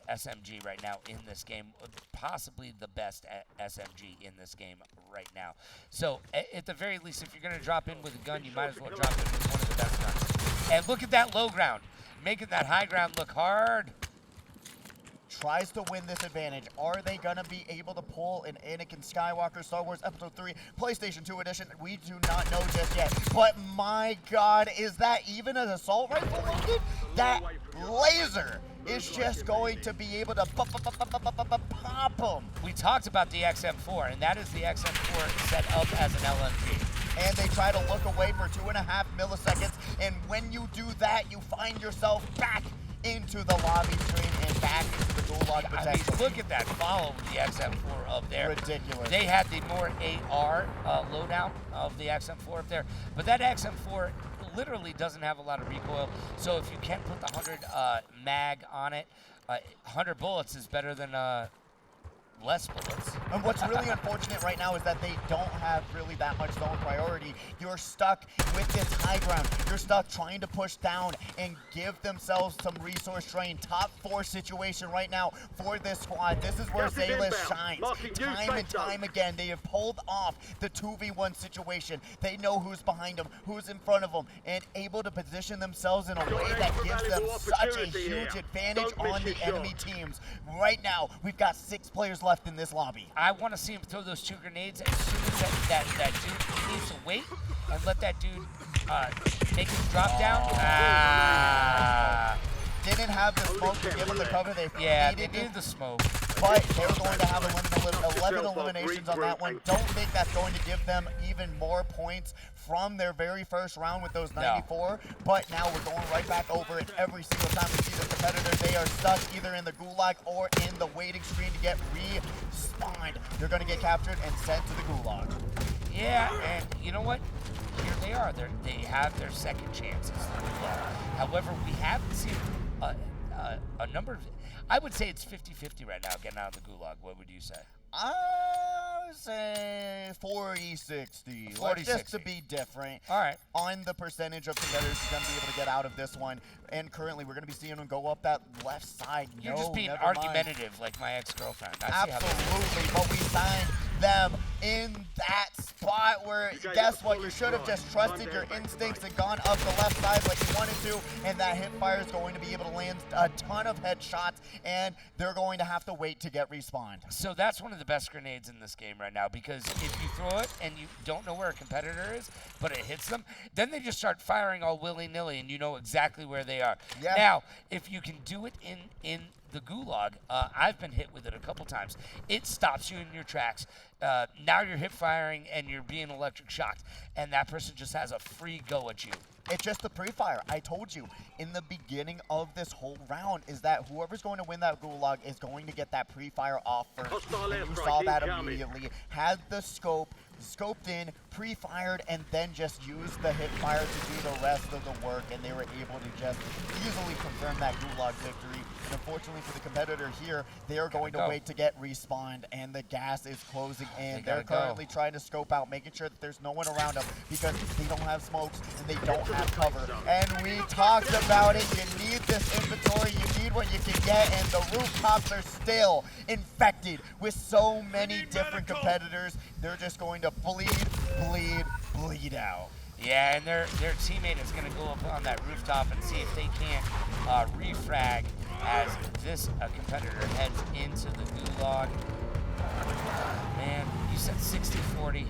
S1: SMG right now in this game. Possibly the best SMG in this game right now. So at the very least, if you're going to drop in with a gun, you might as well drop in with one of the best guns. And look at that low ground, making that high ground look hard.
S2: Tries to win this advantage. Are they going to be able to pull an Anakin Skywalker Star Wars Episode 3 PlayStation 2 edition? We do not know just yet. But my God, is that even an assault rifle loaded? That laser is just going to be able to pop them.
S1: We talked about the XM4, and that is the XM4 set up as an LMG.
S2: And they try to look away for 2.5 milliseconds. And when you do that, you find yourself back into the lobby stream and back into the gulag protection.
S1: I mean, look at that follow with the XM4 up there.
S2: Ridiculous.
S1: They had the more AR loadout of the XM4 up there, but that XM4 literally doesn't have a lot of recoil, so if you can put the 100 mag on it, 100 bullets is better than less bullets.
S2: And what's really unfortunate right now is that they don't have really that much zone priority. You're stuck with this high ground. You're stuck trying to push down and give themselves some resource drain. Top 4 situation right now for this squad. This is where Zaylis shines. Time and time again, they have pulled off the 2v1 situation. They know who's behind them, who's in front of them, and able to position themselves in a way that gives them such a huge advantage on the enemy teams. Right now, we've got 6 players left in this lobby.
S1: I want to see him throw those 2 grenades as soon as that dude needs to wait and let that dude make his drop down.
S2: Didn't have the smoke to give them the cover they
S1: needed the smoke.
S2: But they're going to have 11 eliminations on that one. Don't think that's going to give them even more points from their very first round with those 94. No. But now we're going right back over it every single time we see the competitor. They are stuck either in the gulag or in the waiting screen to get respawned. They're going to get captured and sent to the gulag.
S1: Yeah, and you know what? Here they are. They have their second chances. However, we haven't seen a number of... I would say it's 50-50 right now getting out of the gulag. What would you say?
S2: I would say 40-60. Just to be different.
S1: All right.
S2: On the percentage of competitors who's going to be able to get out of this one. And currently, we're going to be seeing them go up that left side.
S1: You're just being argumentative like my ex-girlfriend.
S2: Absolutely. But we signed them in that spot where, guess what, you should have just trusted your instincts and gone up the left side like you wanted to, and that hip fire is going to be able to land a ton of headshots, and they're going to have to wait to get respawned.
S1: So that's one of the best grenades in this game right now, because if you throw it and you don't know where a competitor is, but it hits them, then they just start firing all willy-nilly, and you know exactly where they are.
S2: Yeah.
S1: Now, if you can do it in the gulag, I've been hit with it a couple times. It stops you in your tracks. Now you're hip firing and you're being electric shocked, and that person just has a free go at you.
S2: It's just the pre-fire. I told you in the beginning of this whole round is that whoever's going to win that gulag is going to get that pre-fire off first. And you saw that immediately. Had the scope, scoped in, pre-fired, and then just used the hip fire to do the rest of the work, and they were able to just easily confirm that gulag victory. And unfortunately for the competitor here, they are going to wait to get respawned, and the gas is closing in. They're currently trying to scope out, making sure that there's no one around them because they don't have smokes and they don't have cover. And we talked about it. You need this inventory. You need what you can get, and the rooftops are still infected with so many different competitors. They're just going to bleed out.
S1: Yeah, and their teammate is going to go up on that rooftop and see if they can't refrag as this competitor heads into the gulag. Man, you said 60-40.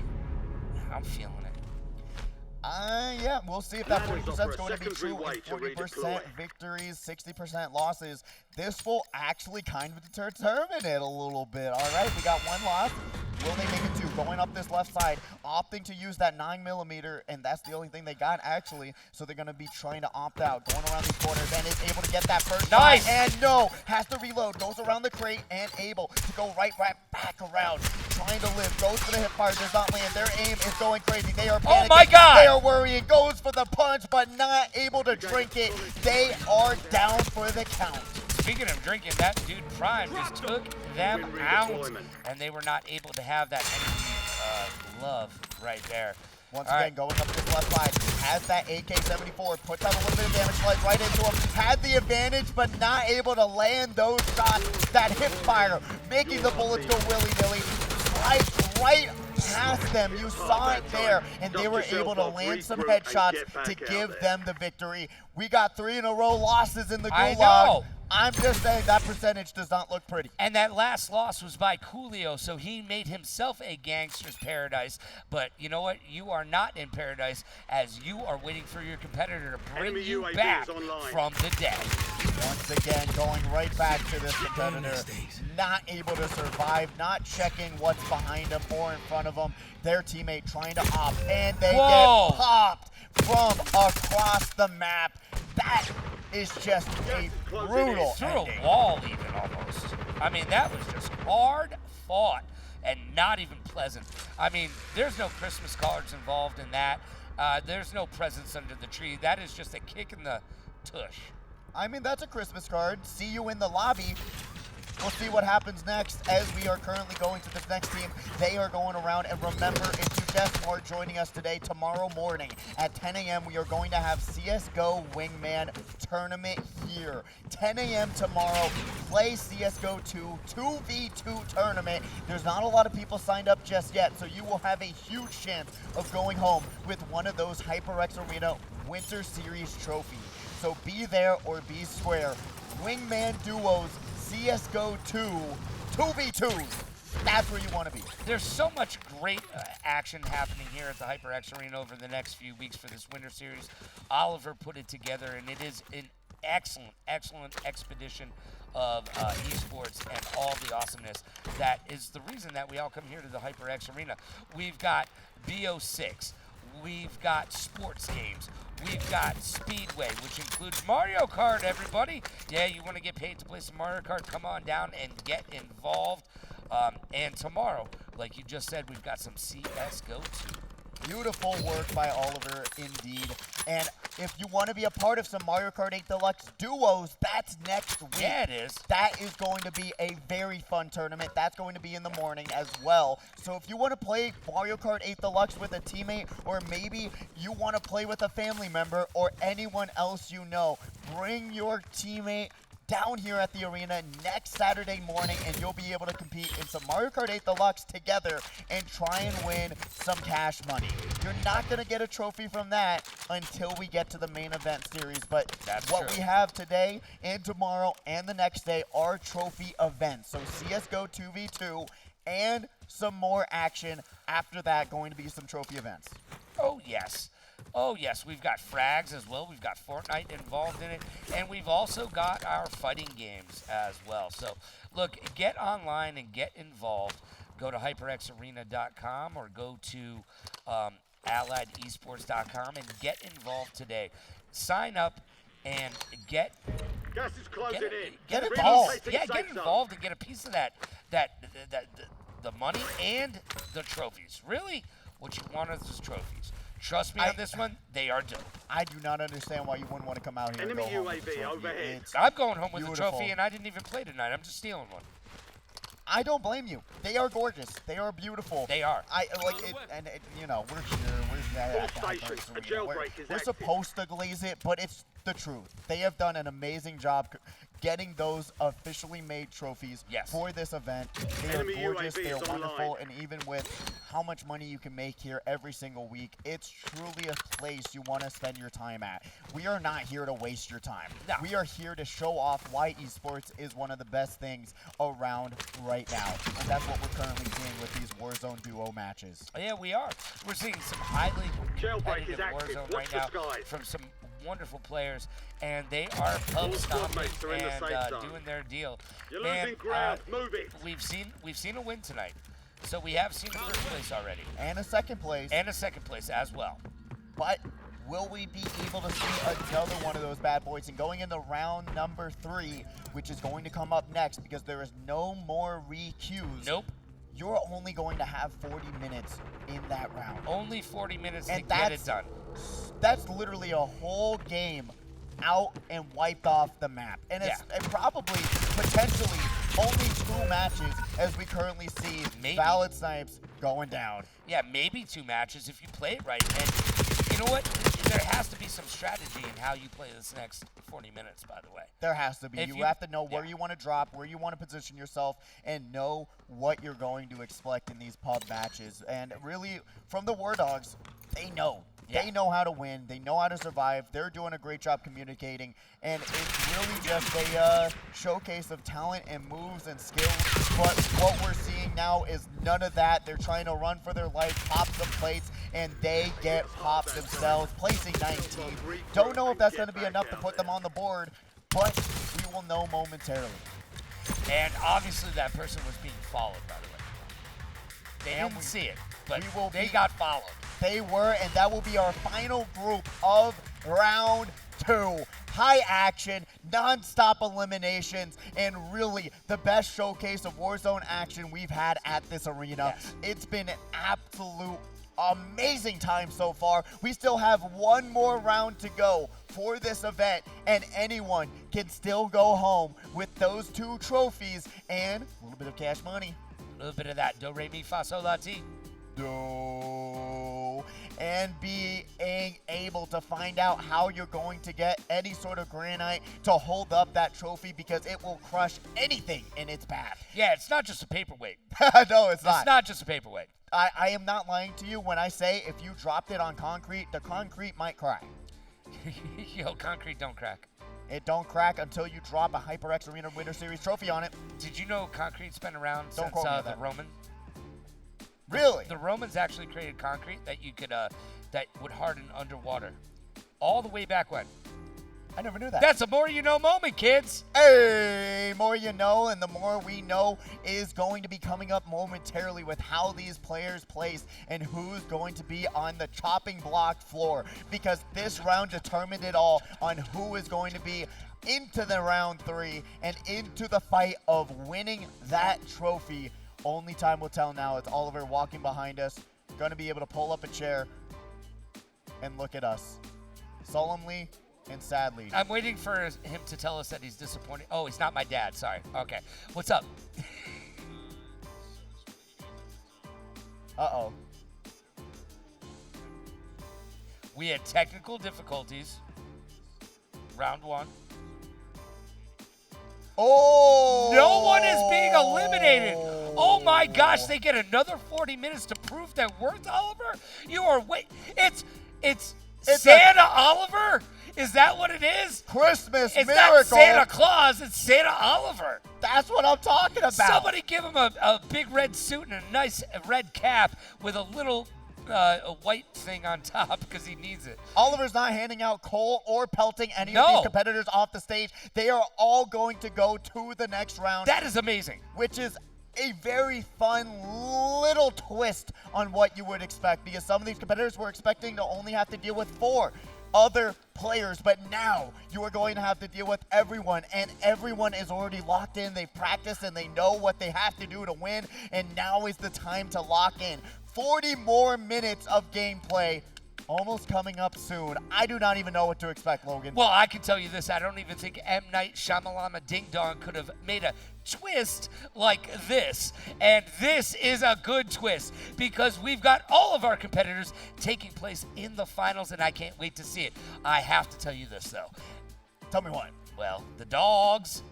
S1: I'm feeling it.
S2: Yeah, we'll see if that 40% is going to be true. 40% victories, 60% losses. This will actually kind of determine it a little bit. All right, we got one loss. Will they make it two? Going up this left side, opting to use that 9mm, and that's the only thing they got, actually. So they're going to be trying to opt out. Going around these corners, and is able to get that first shot. And no, has to reload. Goes around the crate, and able to go right back around. Trying to live. Goes for the hip fire. Does not land. Their aim is going crazy. They are panicking.
S1: Oh my God!
S2: They are worrying. Goes for the punch, but not able to drink it. They are down for the count.
S1: Speaking of drinking, that dude Prime just took them out, and they were not able to have that energy love right there.
S2: Once again, going up this left side, has that AK-74, puts out a little bit of damage, slides right into him, had the advantage, but not able to land those shots. That hip fire, making the bullets go willy-nilly, slides right past them. You saw it there, and they were able to land some headshots to give them the victory. We got 3 in a row losses in the gulag.
S1: I know.
S2: I'm just saying that percentage does not look pretty.
S1: And that last loss was by Coolio, so he made himself a gangster's paradise. But you know what? You are not in paradise, as you are waiting for your competitor to bring you back from the dead.
S2: Once again, going right back to this competitor. Not able to survive, not checking what's behind him or in front of him. Their teammate trying to opt, and they get popped from across the map. That is just a brutal
S1: Through
S2: ending.
S1: a wall even, almost. I mean, that was just hard fought and not even pleasant. I mean, there's no Christmas cards involved in that. There's no presents under the tree. That is just a kick in the tush.
S2: I mean, that's a Christmas card. See you in the lobby. We'll see what happens next, as we are currently going to this next team. They are going around, and remember, if you just are joining us today, tomorrow morning at 10 a.m., we are going to have CSGO Wingman Tournament here. 10 a.m. tomorrow, play CSGO 2, 2v2 tournament. There's not a lot of people signed up just yet, so you will have a huge chance of going home with one of those HyperX Arena Winter Series trophies. So be there or be square. Wingman Duos, CSGO 2, 2v2. That's where you want to be.
S1: There's so much great action happening here at the HyperX Arena over the next few weeks for this Winter Series. Oliver put it together, and it is an excellent expedition of esports and all the awesomeness. That is the reason that we all come here to the HyperX Arena. We've got BO6. We've got sports games. We've got Speedway, which includes Mario Kart, everybody. Yeah, you want to get paid to play some Mario Kart? Come on down and get involved. And tomorrow, like you just said, we've got some CSGO 2.
S2: Beautiful work by Oliver, indeed. And if you want to be a part of some Mario Kart 8 Deluxe Duos, that's next week.
S1: Yeah, it is.
S2: That is going to be a very fun tournament. That's going to be in the morning as well. So if you want to play Mario Kart 8 Deluxe with a teammate, or maybe you want to play with a family member or anyone else you know, bring your teammate down here at the arena next Saturday morning, and you'll be able to compete in some Mario Kart 8 Deluxe together and try and win some cash money. You're not going to get a trophy from that until we get to the main event series, but what we have today and tomorrow and the next day are trophy events. So CSGO 2v2 and some more action after that, going to be some trophy events.
S1: Oh, yes. Oh, yes. We've got frags as well. We've got Fortnite involved in it. And we've also got our fighting games as well. So, look, get online and get involved. Go to HyperXArena.com or go to AlliedEsports.com and get involved today. Sign up and get
S3: Gas is closing in.
S2: Get involved.
S1: Yeah, get involved and get a piece of the money and the trophies. Really, what you want is trophies. Trust me on this one, they are dope.
S2: I do not understand why you wouldn't want to come out here and go home with the trophy.
S3: overhead.
S1: I'm going home with
S2: beautiful.
S1: a trophy, and I didn't even play tonight. I'm just stealing one.
S2: I don't blame you. They are gorgeous. They are beautiful.
S1: They are.
S2: I like it, and you know, we're here. We're supposed to glaze it, but it's the truth. They have done an amazing job getting those officially made trophies for this event. They are gorgeous. They are wonderful, and even with how much money you can make here every single week, it's truly a place you want to spend your time at. We are not here to waste your time.
S1: No.
S2: We are here to show off why esports is one of the best things around right now, and that's what we're currently seeing with these Warzone duo matches.
S1: Yeah, we are. We're seeing some highly competitive Warzone right now from some wonderful players, and they are pub stomping and doing their deal. Man, we've seen a win tonight, so we have seen a first place already,
S2: and a second place,
S1: as well.
S2: But will we be able to see another one of those bad boys? And going into round number 3, which is going to come up next, because there is no more re-queues.
S1: Nope.
S2: You're only going to have 40 minutes in that round.
S1: Only 40 minutes to get it done.
S2: That's literally a whole game out and wiped off the map. And it's probably, potentially, only 2 matches as we currently see Valid Snipes going down.
S1: Yeah, maybe 2 matches if you play it right. And you know what? There has to be some strategy in how you play this next 40 minutes, by the way.
S2: There has to be. You have to know where you want to drop, where you want to position yourself, and know what you're going to expect in these pub matches. And really, from the War Dogs, they know. They know how to win. They know how to survive. They're doing a great job communicating. And it's really just a showcase of talent and moves and skills. But what we're seeing now is none of that. They're trying to run for their life, pop some plates, and they get popped themselves, placing 19th. Don't know if that's going to be enough to put them on the board, but we will know momentarily.
S1: And obviously that person was being followed, by the way. They didn't see it, but they got followed.
S2: They were, and that will be our final group of round 2. High action, non-stop eliminations, and really the best showcase of Warzone action we've had at this arena. It's been an absolute amazing time so far. We still have one more round to go for this event, and anyone can still go home with those 2 trophies and a little bit of cash money.
S1: A little bit of that do, re, mi, fa, sol, la, ti.
S2: And being able to find out how you're going to get any sort of granite to hold up that trophy, because it will crush anything in its path.
S1: Yeah, it's not just a paperweight.
S2: No, it's not.
S1: It's not just a paperweight.
S2: I am not lying to you when I say if you dropped it on concrete, the concrete might crack.
S1: Yo, concrete don't crack.
S2: It don't crack until you drop a HyperX Arena Winter Series trophy on it.
S1: Did you know concrete's been around since the Roman?
S2: Really?
S1: The Romans actually created concrete that you could that would harden underwater, all the way back when.
S2: I never knew that.
S1: That's a more you know moment, kids.
S2: Hey, more you know, and the more we know is going to be coming up momentarily with how these players place and who's going to be on the chopping block floor, because this round determined it all on who is going to be into the round 3 and into the fight of winning that trophy. Only time will tell now. It's Oliver walking behind us, going to be able to pull up a chair and look at us solemnly and sadly.
S1: I'm waiting for him to tell us that he's disappointed. Oh, he's not my dad. Sorry. Okay. What's up?
S2: Uh-oh.
S1: We had technical difficulties. Round 1.
S2: Oh!
S1: No one is being eliminated. Oh my gosh, they get another 40 minutes to prove their worth, Oliver? You are it's Santa Oliver? Is that what it is?
S2: Christmas
S1: it's
S2: miracle.
S1: It's not Santa Claus, it's Santa Oliver.
S2: That's what I'm talking about.
S1: Somebody give him a big red suit and a nice red cap with a little a white thing on top because he needs it.
S2: Oliver's not handing out coal or pelting any of these competitors off the stage. They are all going to go to the next round.
S1: That is amazing.
S2: Which is a very fun little twist on what you would expect, because some of these competitors were expecting to only have to deal with 4 other players, but now you are going to have to deal with everyone, and everyone is already locked in. They've practiced and they know what they have to do to win, and now is the time to lock in. 40 more minutes of gameplay almost coming up soon. I do not even know what to expect, Logan.
S1: Well, I can tell you this. I don't even think M. Night Shyamalama Ding Dong could have made a twist like this. And this is a good twist because we've got all of our competitors taking place in the finals, and I can't wait to see it. I have to tell you this, though.
S2: Tell me what?
S1: Well, the dogs,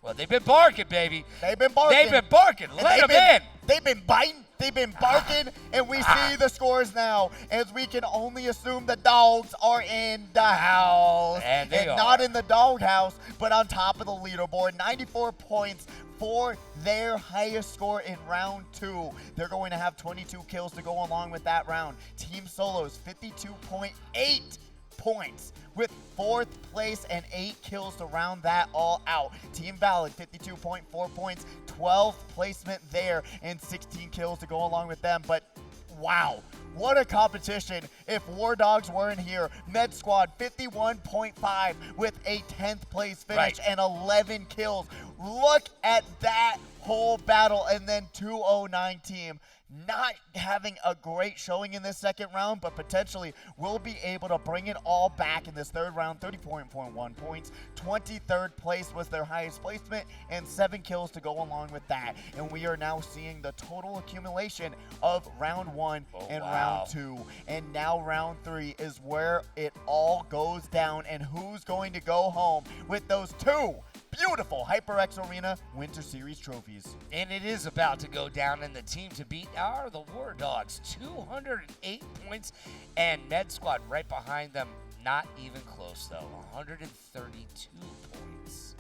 S1: well, they've been barking, baby.
S2: They've been barking.
S1: They've been barking. Let them in.
S2: They've been biting. They've been barking, and we see the scores now, as we can only assume the dogs are in the house.
S1: And they are.
S2: Not in the doghouse, but on top of the leaderboard. 94 points for their highest score in round 2. They're going to have 22 kills to go along with that round. Team Solos, 52.8 points with 4th place and 8 kills to round that all out. Team Valid, 52.4 points, 12th placement there, and 16 kills to go along with them. But wow, what a competition if War Dogs weren't here. Med Squad, 51.5 with a 10th place finish and 11 kills. Look at that whole battle. And then 209 team, not having a great showing in this second round, but potentially will be able to bring it all back in this third round. 34.1 points, 23rd place was their highest placement, and 7 kills to go along with that. And we are now seeing the total accumulation of round 1 and round 2. And now round 3 is where it all goes down, and who's going to go home with those 2 beautiful HyperX Arena Winter Series trophies.
S1: And it is about to go down, and the team to beat are the War Dogs, 208 points, and Med Squad right behind them, not even close though, 132 points.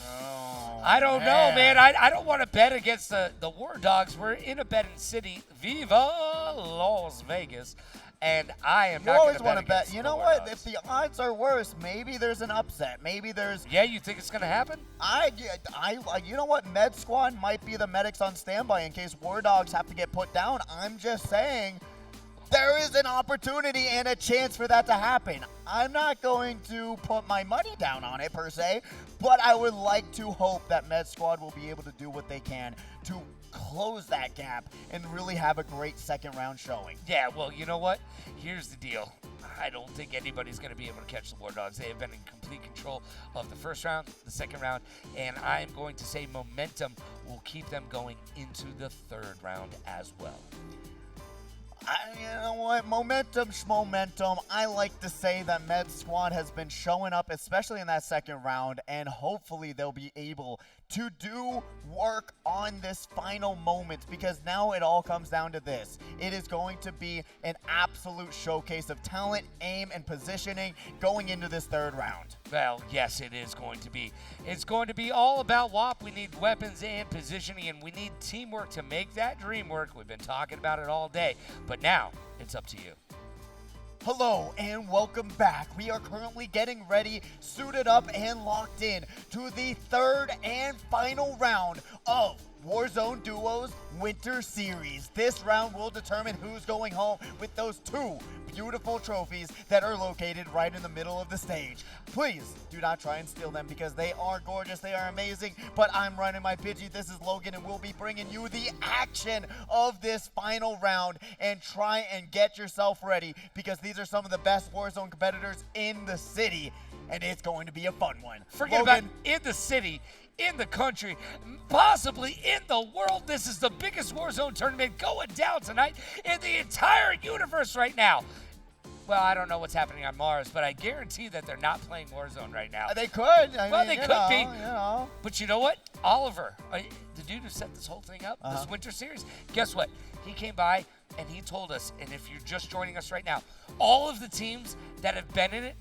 S2: Oh,
S1: I don't know, man. I don't want to bet against the War Dogs. We're in a betting city. Viva Las Vegas. And I am not going to bet against
S2: You know what? If the odds are worse, maybe there's an upset. Maybe there's...
S1: Yeah, you think it's going to happen?
S2: You know what? Med Squad might be the medics on standby in case War Dogs have to get put down. I'm just saying there is an opportunity and a chance for that to happen. I'm not going to put my money down on it per se, but I would like to hope that Med Squad will be able to do what they can to close that gap and really have a great second round showing.
S1: Yeah, well, you know what? Here's the deal. I don't think anybody's going to be able to catch the War Dogs. They have been in complete control of the first round, the second round, and I am going to say momentum will keep them going into the third round as well.
S2: You know what? Momentum. I like to say that Med Squad has been showing up, especially in that second round, and hopefully they'll be able to do work on this final moment, because now it all comes down to this. It is going to be an absolute showcase of talent, aim, and positioning going into this third round.
S1: Well, yes, it is going to be. It's going to be all about WAP. We need weapons and positioning, and we need teamwork to make that dream work. We've been talking about it all day, but now it's up to you.
S2: Hello and welcome back. We are currently getting ready, suited up and locked in to the third and final round of Warzone Duos Winter Series. This round will determine who's going home with those 2 beautiful trophies that are located right in the middle of the stage. Please do not try and steal them because they are gorgeous, they are amazing, but I'm running my Pidgey. This is Logan, and we'll be bringing you the action of this final round, and try and get yourself ready because these are some of the best Warzone competitors in the city, and it's going to be a fun one.
S1: Forget about in the city, in the country, possibly in the world. This is the biggest Warzone tournament going down tonight in the entire universe right now. Well, I don't know what's happening on Mars, but I guarantee that they're not playing Warzone right now.
S2: They could. I
S1: Well,
S2: mean,
S1: they
S2: you
S1: could
S2: know,
S1: be.
S2: You know.
S1: But you know what? Oliver, the dude who set this whole thing up,
S2: Uh-huh.
S1: this winter series, guess what? He came by and he told us, and if you're just joining us right now, all of the teams that have been in it,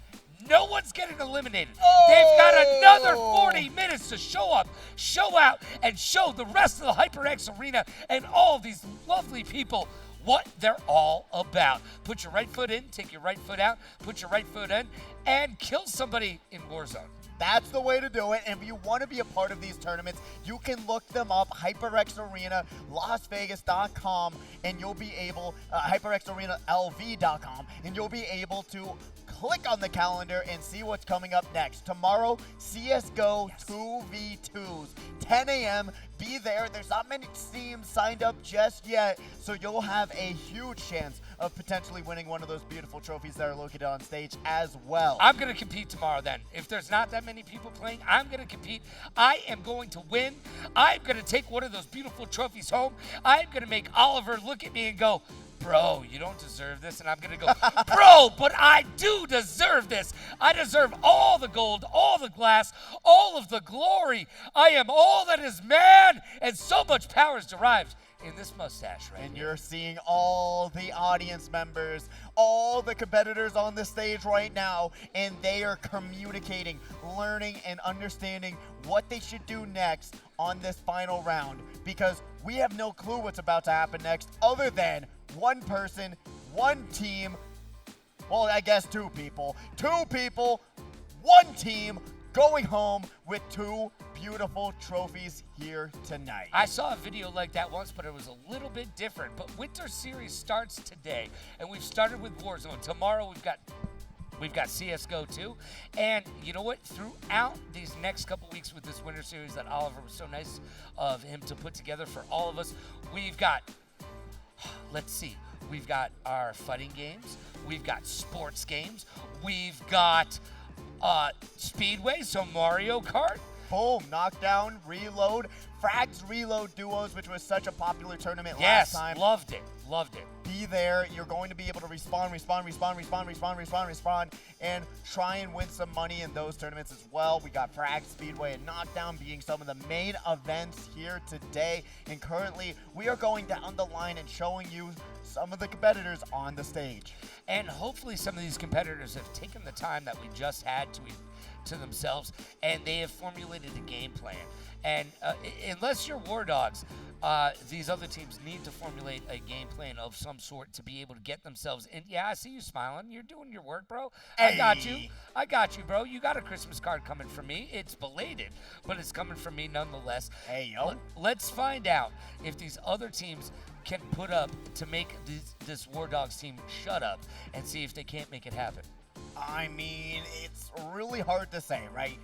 S1: no one's getting eliminated. They've got another 40 minutes to show up, show out, and show the rest of the HyperX Arena and all these lovely people what they're all about. Put your right foot in, take your right foot out, put your right foot in, and kill somebody in Warzone.
S2: That's the way to do it. And if you want to be a part of these tournaments, you can look them up, HyperX Arena, LasVegas.com, and you'll be able, HyperXArenaLV.com, and you'll be able to click on the calendar and see what's coming up next. Tomorrow, CSGO 2v2s, 10 a.m. Be there. There's not many teams signed up just yet, so you'll have a huge chance of potentially winning one of those beautiful trophies that are located on stage as well.
S1: I'm going to compete tomorrow then. If there's not that many people playing, I'm going to compete. I am going to win. I'm going to take one of those beautiful trophies home. I'm going to make Oliver look at me and go, bro, you don't deserve this. And I'm going to go, bro, but I do deserve this. I deserve all the gold, all the glass, all of the glory. I am all that is man, and so much power is derived in this mustache right
S2: And
S1: here.
S2: you're seeing all the audience members, all the competitors on the stage right now, and they are communicating, learning, and understanding what they should do next on this final round, because we have no clue what's about to happen next other than one person, one team, well, I guess two people, one team going home with two beautiful trophies here tonight.
S1: I saw a video like that once, but it was a little bit different. But Winter Series starts today, and we've started with Warzone. Tomorrow we've got CSGO too. And you know what? Throughout these next couple weeks with this Winter Series that Oliver was so nice of him to put together for all of us, we've got, let's see, we've got our fighting games, we've got sports games, we've got Speedway, so Mario Kart.
S2: Boom, knockdown, reload, frags reload duos, which was such a popular tournament
S1: Yes,
S2: last time.
S1: loved it.
S2: Be there. You're going to be able to respawn, and try and win some money in those tournaments as well. We got Frag, Speedway, and Knockdown being some of the main events here today. And currently, we are going down the line and showing you some of the competitors on the stage.
S1: And hopefully some of these competitors have taken the time that we just had to themselves, and they have formulated a game plan. And unless you're War Dogs, these other teams need to formulate a game plan of some sort to be able to get themselves in. Yeah, I see you smiling. You're doing your work, bro. I got you, bro. You got a Christmas card coming from me. It's belated, but it's coming from me nonetheless.
S2: Hey, yo.
S1: Let's find out if these other teams can put up to make this War Dogs team shut up and see if they can't make it happen.
S2: I mean, it's really hard to say, right?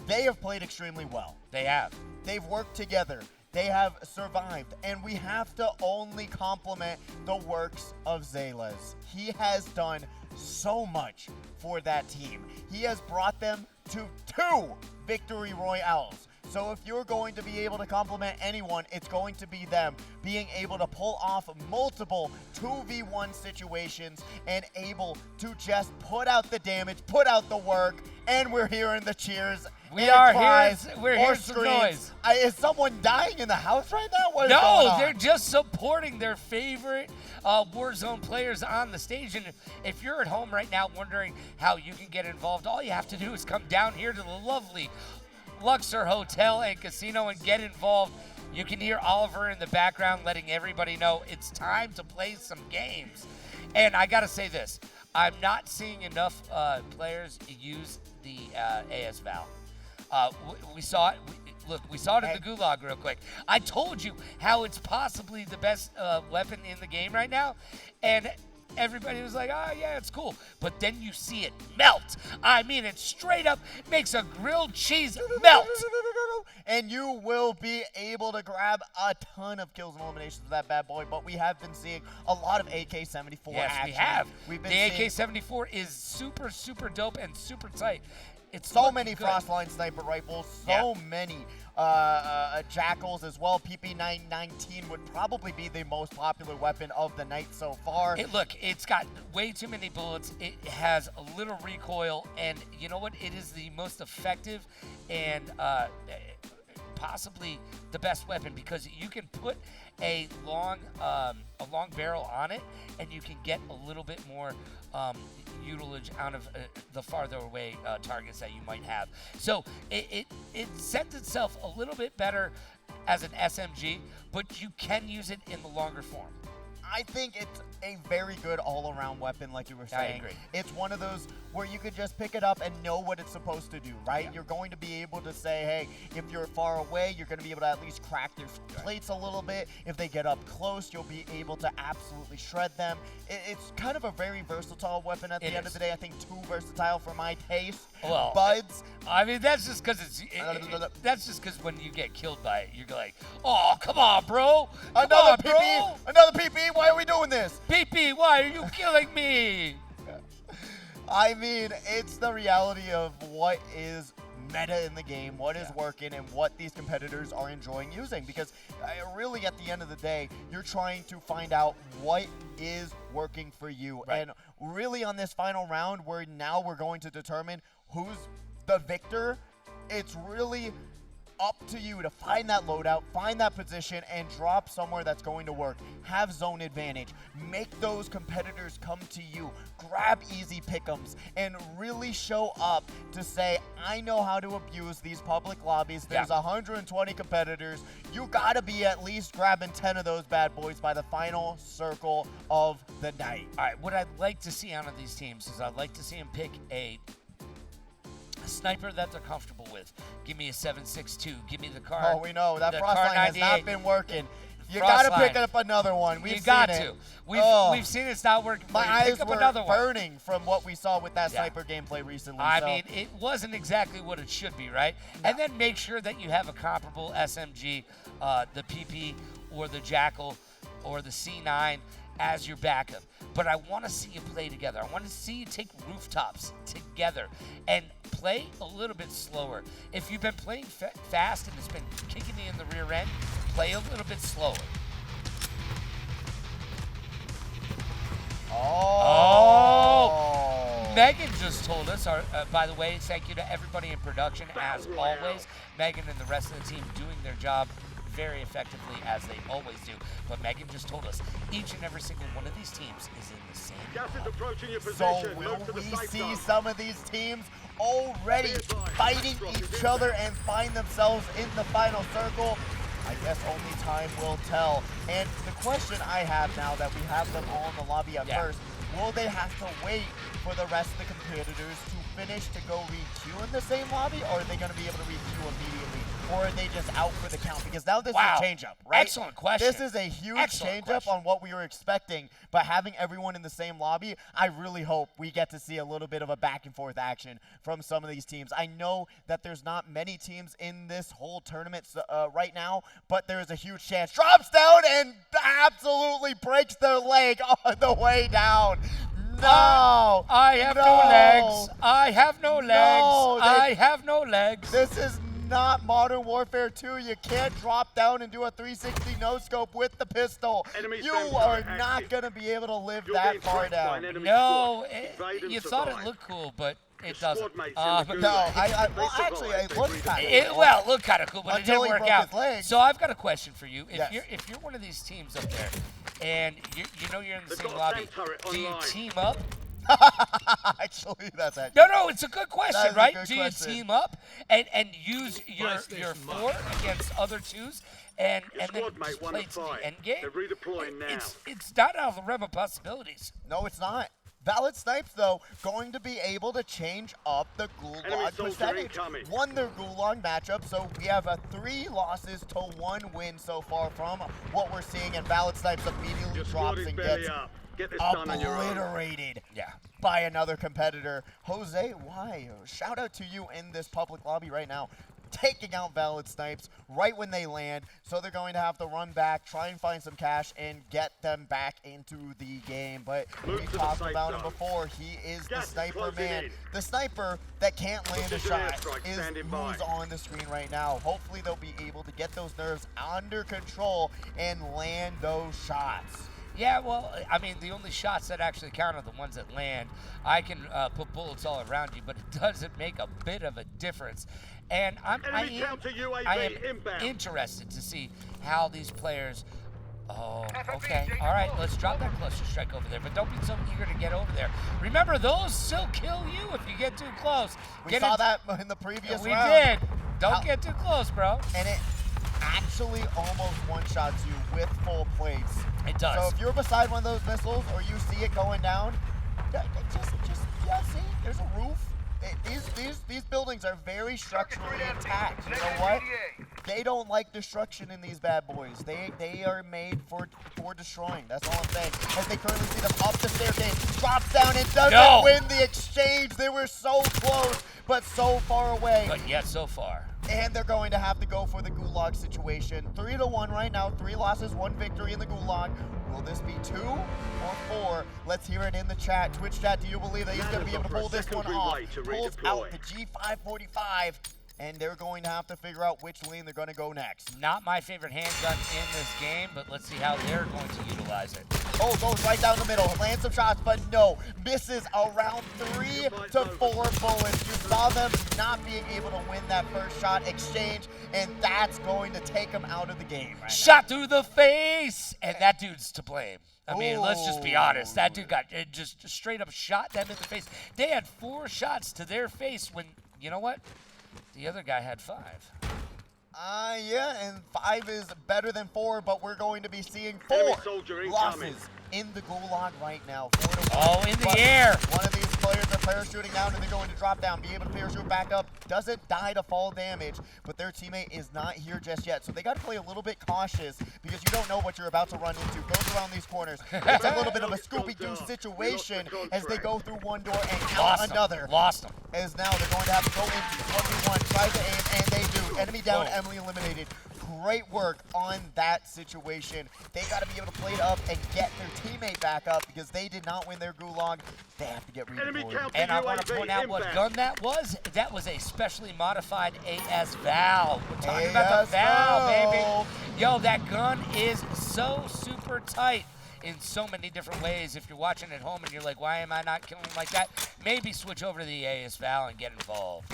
S2: They have played extremely well.
S1: They have.
S2: They've worked together. They have survived. And we have to only compliment the works of Zaylas. He has done so much for that team. He has brought them to 2 victory royales. So if you're going to be able to compliment anyone, it's going to be them being able to pull off multiple 2v1 situations and able to just put out the damage, put out the work, and we're hearing the cheers.
S1: We are
S2: cries
S1: here. We're
S2: or
S1: hearing some
S2: screams.
S1: noise.
S2: Is someone dying in the house right now? What is going
S1: No,
S2: on?
S1: they're just supporting their favorite Warzone players on the stage. And if you're at home right now wondering how you can get involved, all you have to do is come down here to the lovely Luxor Hotel and Casino and get involved. You can hear Oliver in the background letting everybody know it's time to play some games. And I got to say this. I'm not seeing enough players use the AS Val. We saw it. We saw it in the Gulag real quick. I told you how it's possibly the best weapon in the game right now. And everybody was like, oh, yeah, it's cool. But then you see it melt. I mean, it straight up makes a grilled cheese melt.
S2: And you will be able to grab a ton of kills and eliminations with that bad boy. But we have been seeing a lot of AK-74
S1: Yes,
S2: action.
S1: we have.
S2: We've been
S1: The
S2: seeing
S1: AK-74 is super, super dope and super tight. It's
S2: so
S1: looking
S2: many
S1: good.
S2: Frostline sniper rifles, so many jackals as well. PP919 would probably be the most popular weapon of the night so far.
S1: Look, it's got way too many bullets. It has a little recoil, and you know what? It is the most effective and possibly the best weapon because you can put a long barrel on it, and you can get a little bit more utilage out of the farther away targets that you might have. So it sets itself a little bit better as an SMG, but you can use it in the longer form.
S2: I think it's a very good all-around weapon, like you were saying.
S1: I agree.
S2: It's one of those where you could just pick it up and know what it's supposed to do, right?
S1: Yeah.
S2: You're going to be able to say, hey, if you're far away, you're going to be able to at least crack their plates a little bit. If they get up close, you'll be able to absolutely shred them. It's kind of a very versatile weapon at the end of the day. I think too versatile for my taste.
S1: Well,
S2: Buds.
S1: I mean, that's just because that's just because when you get killed by it, you're like, oh, come on, bro. Come
S2: Another
S1: on,
S2: PP.
S1: bro.
S2: Another PP. Why are we doing this?
S1: PP, why are you killing me?
S2: I mean, it's the reality of what is meta in the game, what is working, and what these competitors are enjoying using. Because really, at the end of the day, you're trying to find out what is working for you.
S1: Right.
S2: And really, on this final round, we're going to determine who's the victor. It's really up to you to find that loadout, find that position, and drop somewhere that's going to work. Have zone advantage. Make those competitors come to you. Grab easy pick'ems and really show up to say, I know how to abuse these public lobbies. There's 120 competitors. You gotta be at least grabbing 10 of those bad boys by the final circle of the night.
S1: All right, what I'd like to see out of these teams is I'd like to see them pick a sniper that they're comfortable with. Give me a 7.62. Give me the car.
S2: Oh, we know. That
S1: the
S2: Frostline
S1: car
S2: has
S1: 98.
S2: not been working. You
S1: Frostline.
S2: gotta pick up another one. We've
S1: You got
S2: seen
S1: to.
S2: it.
S1: We've seen it's not working.
S2: My eyes
S1: pick up
S2: were
S1: another one.
S2: burning from what we saw with that sniper gameplay recently.
S1: I mean, it wasn't exactly what it should be, right?
S2: No.
S1: And then make sure that you have a comparable SMG, the PP or the Jackal or the C9 as your backup. But I want to see you play together. I want to see you take rooftops together and play a little bit slower. If you've been playing fast and it's been kicking you in the rear end, play a little bit slower. Oh! Megan just told us, by the way, thank you to everybody in production, as always. Megan and the rest of the team doing their job very effectively, as they always do. But Megan just told us each and every single one of these teams is in the same
S3: Gas is approaching your
S2: So
S3: position.
S2: will
S3: Move to the
S2: we
S3: safe
S2: see
S3: zone.
S2: some of these teams already fighting each other and find themselves in the final circle? I guess only time will tell. And the question I have now that we have them all in the lobby at first, will they have to wait for the rest of the competitors to finish to go re-queue in the same lobby, or are they going to be able to re-queue immediately? Or are they just out for the count? Because now this is a change-up, right?
S1: Excellent question.
S2: This is a huge change-up on what we were expecting, but having everyone in the same lobby, I really hope we get to see a little bit of a back-and-forth action from some of these teams. I know that there's not many teams in this whole tournament right now, but there is a huge chance. Drops down and absolutely breaks their leg on the way down. No!
S1: I have no legs. I have no legs.
S2: No,
S1: I have no legs.
S2: This is not Modern Warfare 2. You can't drop down and do a 360 no-scope with the pistol.
S3: Enemy
S2: You
S3: sensor
S2: are
S3: active.
S2: not going to be able to live
S3: You're
S2: that
S3: being
S2: far
S3: tracked by
S2: down.
S3: an enemy
S1: No,
S3: squad. Evade and
S1: you thought it
S3: survive.
S1: looked cool, but it
S3: Your
S1: doesn't.
S3: squad mates in the
S2: No,
S3: gulag.
S2: well,
S3: They
S2: actually,
S3: survived.
S2: it
S3: They
S2: looked
S3: breathe
S2: kind
S3: out.
S2: of
S1: Well, it looked kind of cool, but it
S2: Until
S1: didn't
S2: he
S1: work
S2: broke
S1: out.
S2: his leg.
S1: So I've got a question for you. If
S2: Yes.
S1: you're one of these teams up there, and you know you're in the
S3: They've
S1: same
S3: got a
S1: lobby,
S3: tank turret
S1: do you
S3: online.
S1: team up?
S2: Actually, that's actually.
S1: No, it's a good
S2: That
S1: question,
S2: is a
S1: right?
S2: good
S1: Do
S2: question.
S1: you team up and use your
S4: PlayStation
S1: 4 against other twos and
S3: Your
S1: then
S3: squad mate
S1: just
S3: won
S1: play
S3: the
S1: to the
S3: fight.
S1: end game?
S3: They're redeploying now.
S1: It's not out of the realm of possibilities.
S2: No, it's not. Valid Snipes, though, going to be able to change up the
S3: Enemy
S2: Gulag
S3: soldier
S2: percentage.
S3: incoming.
S2: Won their Gulag matchup, so we have a 3 losses to 1 win so far from what we're seeing, and Valid Snipes immediately
S3: Your squad
S2: drops
S3: is
S2: and
S3: barely
S2: gets
S3: up. Get this done on your own.
S2: obliterated
S1: Yeah.
S2: by another competitor. Jose, why? Shout out to you in this public lobby right now. taking out valid snipes right when they land. So they're going to have to run back, try and find some cash, and get them back into the game. But we talked about him before. He is the sniper man. The sniper that can't land a shot is who's on the screen right now. Hopefully they'll be able to get those nerves under control and land those shots.
S1: Yeah, well, I mean, the only shots that actually count are the ones that land. I can put bullets all around you, but it doesn't make a bit of a difference. And I am interested to see how these players. Oh, okay. All right, let's drop that cluster strike over there, but don't be so eager to get over there. Remember, those still kill you if you get too close.
S2: We saw that in the previous round.
S1: We did. Don't get too close, bro.
S2: And it actually almost one-shots you with full plates.
S1: It does.
S2: So if you're beside one of those missiles or you see it going down, yeah, see, there's a roof. These buildings are very structurally intact. You know what? They don't like destruction in these bad boys. They are made for destroying. That's all I'm saying. As they currently see them up the staircase, drops down and doesn't win the exchange. They were so close, but so far away.
S1: But yet so far.
S2: And they're going to have to go for the Gulag situation. 3-1 right now. 3 losses, 1 victory in the Gulag. Will this be 2 or 4? Let's hear it in the chat. Twitch chat, do you believe that he's going to be able to pull this one off? Pulls out the G545, and they're going to have to figure out which lane they're going to go next.
S1: Not my favorite handgun in this game, but let's see how they're going to utilize it.
S2: Oh, goes right down the middle. Lands some shots, but no. Misses around 3 to 4 bullets. You saw them not being able to win that first shot exchange, and that's going to take them out of the game right
S1: Shot through the face, and that dude's to blame. I mean, let's just be honest. That dude got just straight up shot them in the face. They had 4 shots to their face when, you know what? The other guy had 5.
S2: Yeah, and 5 is better than 4, but we're going to be seeing 4 losses in the Gulag right now. 4-1.
S1: In the air.
S2: One of these players are parachuting down, and they're going to drop down, be able to parachute back up. Doesn't die to fall damage, but their teammate is not here just yet. So they got to play a little bit cautious because you don't know what you're about to run into. Goes around these corners. It's a little bit of a Scooby-Doo situation as they go through one door and out another.
S1: Lost them.
S2: As now they're going to have to go into 1v1, try to aim, and they do. Enemy down, Emily eliminated. Great work on that situation. They got to be able to play it up and get their teammate back up because they did not win their Gulag. They have to get redeployed.
S1: And I want to point out what gun that was. That was a specially modified AS Val. We're talking about the Val, baby. Yo, that gun is so super tight in so many different ways. If you're watching at home and you're like, why am I not killing like that? Maybe switch over to the AS Val and get involved.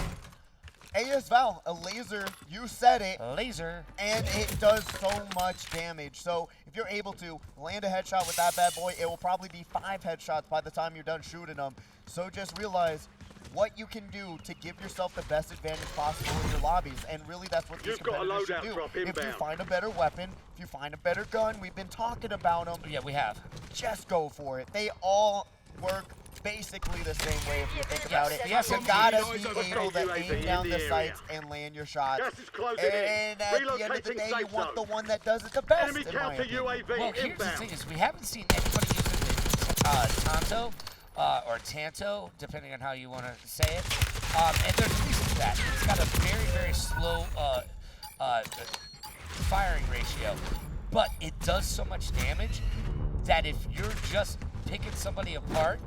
S2: AS Val, a laser, you said it.
S1: Laser.
S2: And it does so much damage. So if you're able to land a headshot with that bad boy, it will probably be 5 headshots by the time you're done shooting them. So just realize what you can do to give yourself the best advantage possible in your lobbies. And really that's what these competitors should do. If you find a better weapon, if you find a better gun, we've been talking about them.
S1: Yeah, we have.
S2: Just go for it. They all work basically the same way if you think about it.
S1: Yes,
S2: you gotta be able to aim down the sights and land your shots. And at the end of the day, you want the one that does it the best, in my opinion.
S1: Well, here's the thing is we haven't seen anybody using the Tanto or Tanto, depending on how you want to say it. And there's a reason for that. It's got a very, very slow firing ratio. But it does so much damage that if you're just picking somebody apart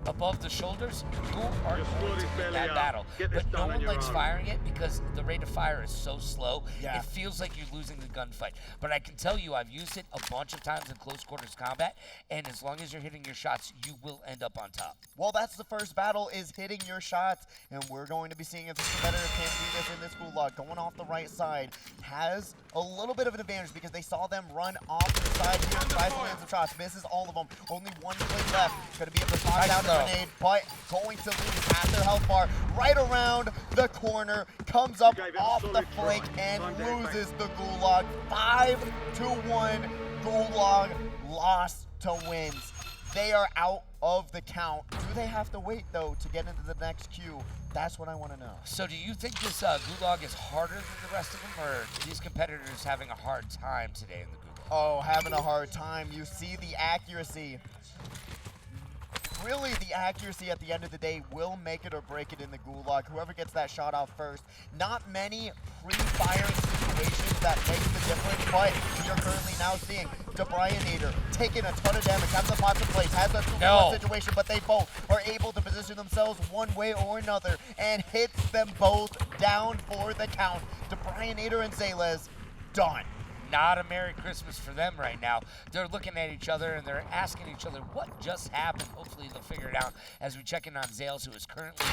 S1: above the shoulders, you are going to win that battle. But no one likes firing it because the rate of fire is so slow.
S2: Yeah.
S1: It feels like you're losing the gunfight. But I can tell you, I've used it a bunch of times in close quarters combat, and as long as you're hitting your shots, you will end up on top.
S2: Well, that's the first battle, is hitting your shots, and we're going to be seeing if this competitor can do this in this Gulag. Going off the right side has a little bit of an advantage because they saw them run off the side here and try to land some shots. Misses all of them. Only 1 play left. Going to be able to toss down a grenade, but going to lose half their health bar right around the corner. Comes up off the flank and loses the Gulag. 5-1 Gulag loss to wins. They are out of the count. Do they have to wait, though, to get into the next queue? That's what I want to know.
S1: So do you think this Gulag is harder than the rest of them, or are these competitors having a hard time today in the Gulag?
S2: Oh, having a hard time. You see the accuracy. really the accuracy at the end of the day will make it or break it in the gulag. Whoever gets that shot off first. Not many pre-firing situations that make the difference, but we are currently now seeing Debrianator taking a ton of damage, has the pots in place, has a 2-1 situation, but they both are able to position themselves one way or another and hits them both down for the count. Debrianator and Zales done.
S1: Not a Merry Christmas for them right now. They're looking at each other and they're asking each other what just happened. Hopefully they'll figure it out as we check in on Zales, who is currently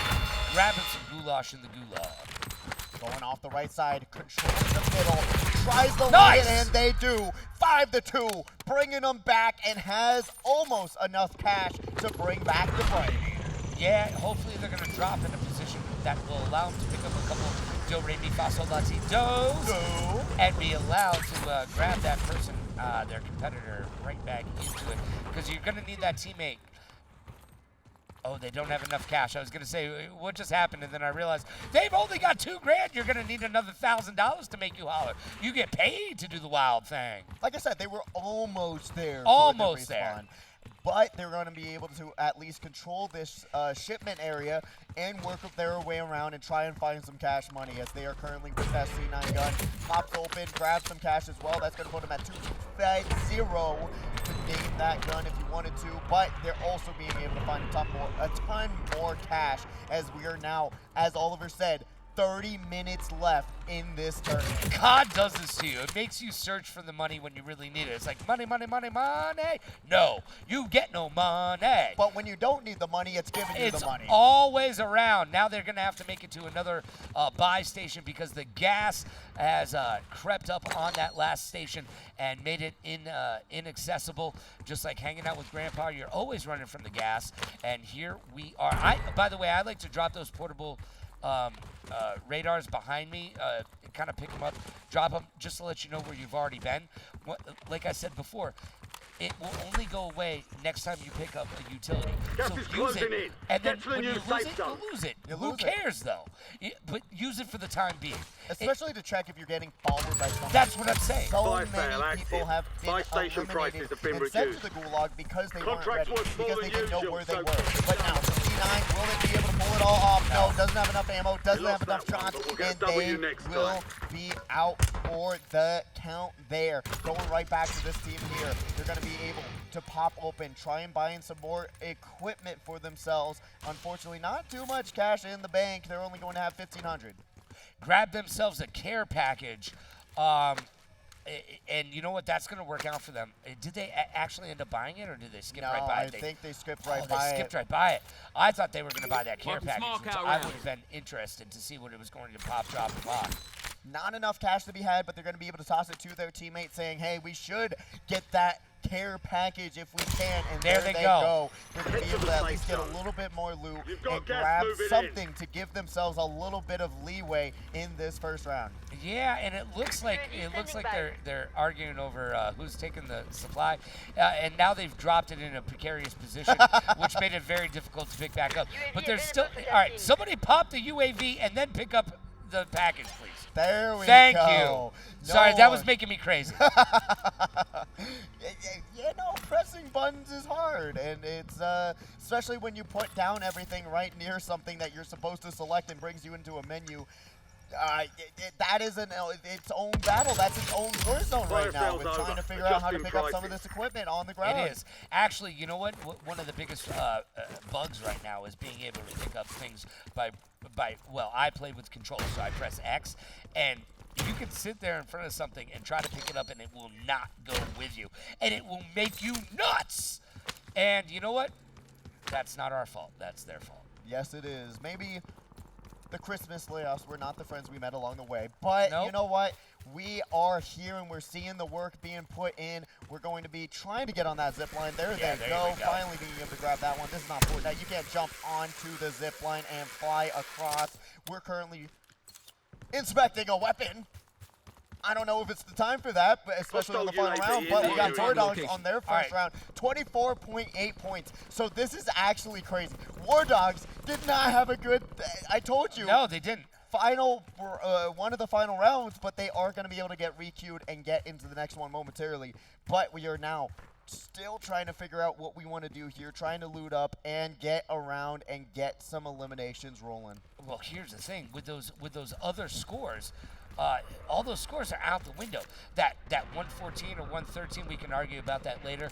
S1: grabbing some goulash in the gulag.
S2: Going off the right side, controlling the middle, tries the lead, and they do. 5-2, bringing them back, and has almost enough cash to bring back the fight.
S1: Yeah, hopefully they're going to drop in a position that will allow them to pick up a couple do, re, mi, fa, sol, la, ti, dos, and be allowed to grab that person, their competitor, right back into it. Because you're going to need that teammate. Oh, they don't have enough cash. I was going to say, what just happened? And then I realized, they've only got $2,000. You're going to need another $1,000 to make you holler. You get paid to do the wild thing.
S2: Like I said, they were almost there.
S1: Almost there.
S2: But they're going to be able to at least control this shipment area and work their way around and try and find some cash money, as they are currently with that C9 gun. Pops open, grabs some cash as well. That's going to put them at 250. You could gain that gun if you wanted to, but they're also being able to find a ton more cash, as we are now, as Oliver said, 30 minutes left in this tournament.
S1: God does this to you. It makes you search for the money when you really need it. It's like money, money, money, money. No, you get no money.
S2: But when you don't need the money, it's giving you the money.
S1: It's always around. Now they're going to have to make it to another buy station, because the gas has crept up on that last station and made it inaccessible. Just like hanging out with Grandpa, you're always running from the gas. And here we are. By the way, I like to drop those portable radars behind me, kind of pick them up, drop them, just to let you know where you've already been. Like I said before, it will only go away next time you pick up a utility. So use it, and then when you lose it, you lose it. Who cares, though? But use it for the time being.
S2: Especially to check if you're getting followed by someone.
S1: That's what I'm saying.
S2: So many people have been eliminated and sent to the gulag because they weren't ready, because they didn't know where they were. But now, C9, will they be able to pull it all off? No, doesn't have enough ammo, doesn't have enough shots, and they will be out for the count there. Going right back to this team here. They're going to be able to pop open, try and buy in some more equipment for themselves. Unfortunately, not too much cash in the bank. They're only going to have 1,500.
S1: Grab themselves a care package. And you know what? That's going to work out for them. Did they actually end up buying it, or did they skip right by it?
S2: I think they skipped right by it.
S1: They skipped right by it. I thought they were going to buy that care package. I would have been interested to see what it was going to pop, drop, and pop.
S2: Not enough cash to be had, but they're going to be able to toss it to their teammates, saying, hey, we should get that care package if we can, and there they go. They're going to be able to at least get a little bit more loot and grab something to give themselves a little bit of leeway in this first round.
S1: Yeah, and it looks like they're arguing over who's taking the supply, and now they've dropped it in a precarious position, which made it very difficult to pick back up. But there's still all right. Somebody pop the UAV and then pick up the package, please.
S2: There we go.
S1: Thank you. Sorry, that was making me crazy.
S2: You know, pressing buttons is hard, and it's especially when you put down everything right near something that you're supposed to select and brings you into a menu. That is its own battle. That's its own Warzone right now, with trying to figure out how to pick up some of this equipment on the ground.
S1: It is. Actually, you know what? One of the biggest bugs right now is being able to pick up things well, I play with controller, so I press X, and you can sit there in front of something and try to pick it up, and it will not go with you. And it will make you nuts. And you know what? That's not our fault. That's their fault.
S2: Yes, it is. Maybe the Christmas layoffs were not the friends we met along the way. But you know what? We are here, and we're seeing the work being put in. We're going to be trying to get on that zip line. There they go. Finally being able to grab that one. This is not Fortnite. You can't jump onto the zip line and fly across. We're currently inspecting a weapon. I don't know if it's the time for that, but especially on the final round, but we got War Dogs on their first round, 24.8 points. So this is actually crazy. War Dogs did not have a good, I told you.
S1: No, they didn't.
S2: One of the final rounds, but they are going to be able to get re-queued and get into the next one momentarily. But we are now still trying to figure out what we want to do here, trying to loot up and get around and get some eliminations rolling.
S1: Well, here's the thing with those other scores. All those scores are out the window. That 114 or 113, we can argue about that later,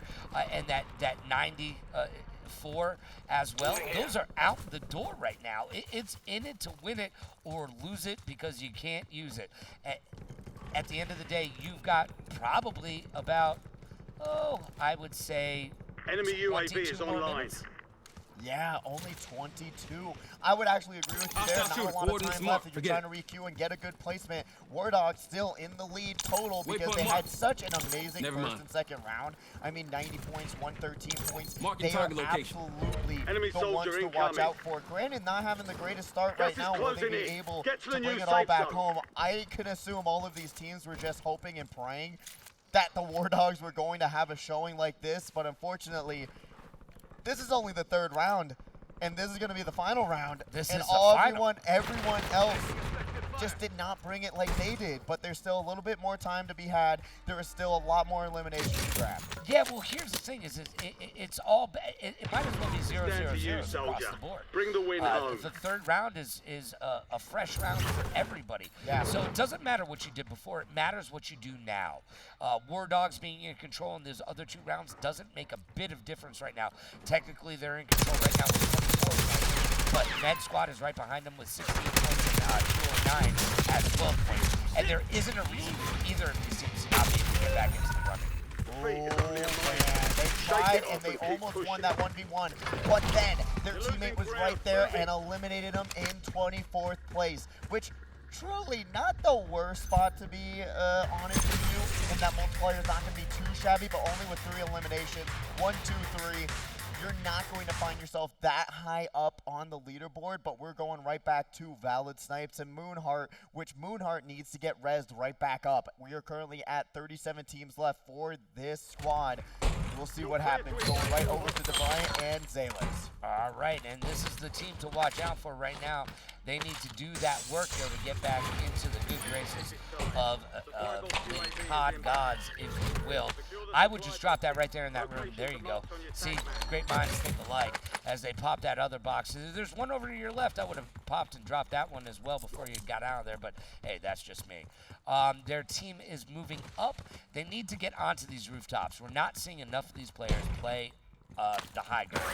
S1: and that 94 as well. Those are out the door right now. It's in it to win it or lose it because you can't use it. At the end of the day, you've got probably about, I would say,
S3: Enemy UAV is
S1: 22 more
S3: online.
S1: minutes.
S2: Yeah, only 22. I would actually agree with you there. Not a lot of time left if you're trying to requeue and get a good placement. War Dogs still in the lead total because they had such an amazing first and second round. I mean, 90 points, 113 points. They are absolutely the ones to watch out for. Granted, not having the greatest start right now, will they be able to bring it all back home? I can assume all of these teams were just hoping and praying that the War Dogs were going to have a showing like this, but unfortunately, this is only the third round, and this is going to be the final round. Everyone else just did not bring it like they did, but there's still a little bit more time to be had. There is still a lot more eliminations to grab.
S1: Yeah, well, here's the thing: it's all it might as well be 0-0-0 across the board.
S3: Bring the win home.
S1: The third round is a fresh round for everybody.
S2: Yeah.
S1: So it doesn't matter what you did before; it matters what you do now. War Dogs being in control in those other two rounds doesn't make a bit of difference right now. Technically, they're in control right now with 24 points, but Med Squad is right behind them with 16 points and 209 at 12 points. And there isn't a reason for either of these teams to not be able to get back into the running.
S2: Oh, man. They tried and they almost won that 1v1, but then their teammate was right there and eliminated them in 24th place, which truly not the worst spot to be honest with you, and that multiplier is not going to be too shabby, but only with 3 eliminations, 1, 2, 3. You're not going to find yourself that high up on the leaderboard, but we're going right back to Valid Snipes and Moonheart, which Moonheart needs to get rezzed right back up. We are currently at 37 teams left for this squad. We'll see what happens. Going right over to Defiant and Zaylas.
S1: All right, and this is the team to watch out for right now. They need to do that work here to get back into the good graces of the COD gods, if you will. I would just drop that right there in that room. There you go. See, great minds think alike as they pop that other box. There's one over to your left. I would have popped and dropped that one as well before you got out of there, but hey, that's just me. Their team is moving up. They need to get onto these rooftops. We're not seeing enough of these players play the high ground.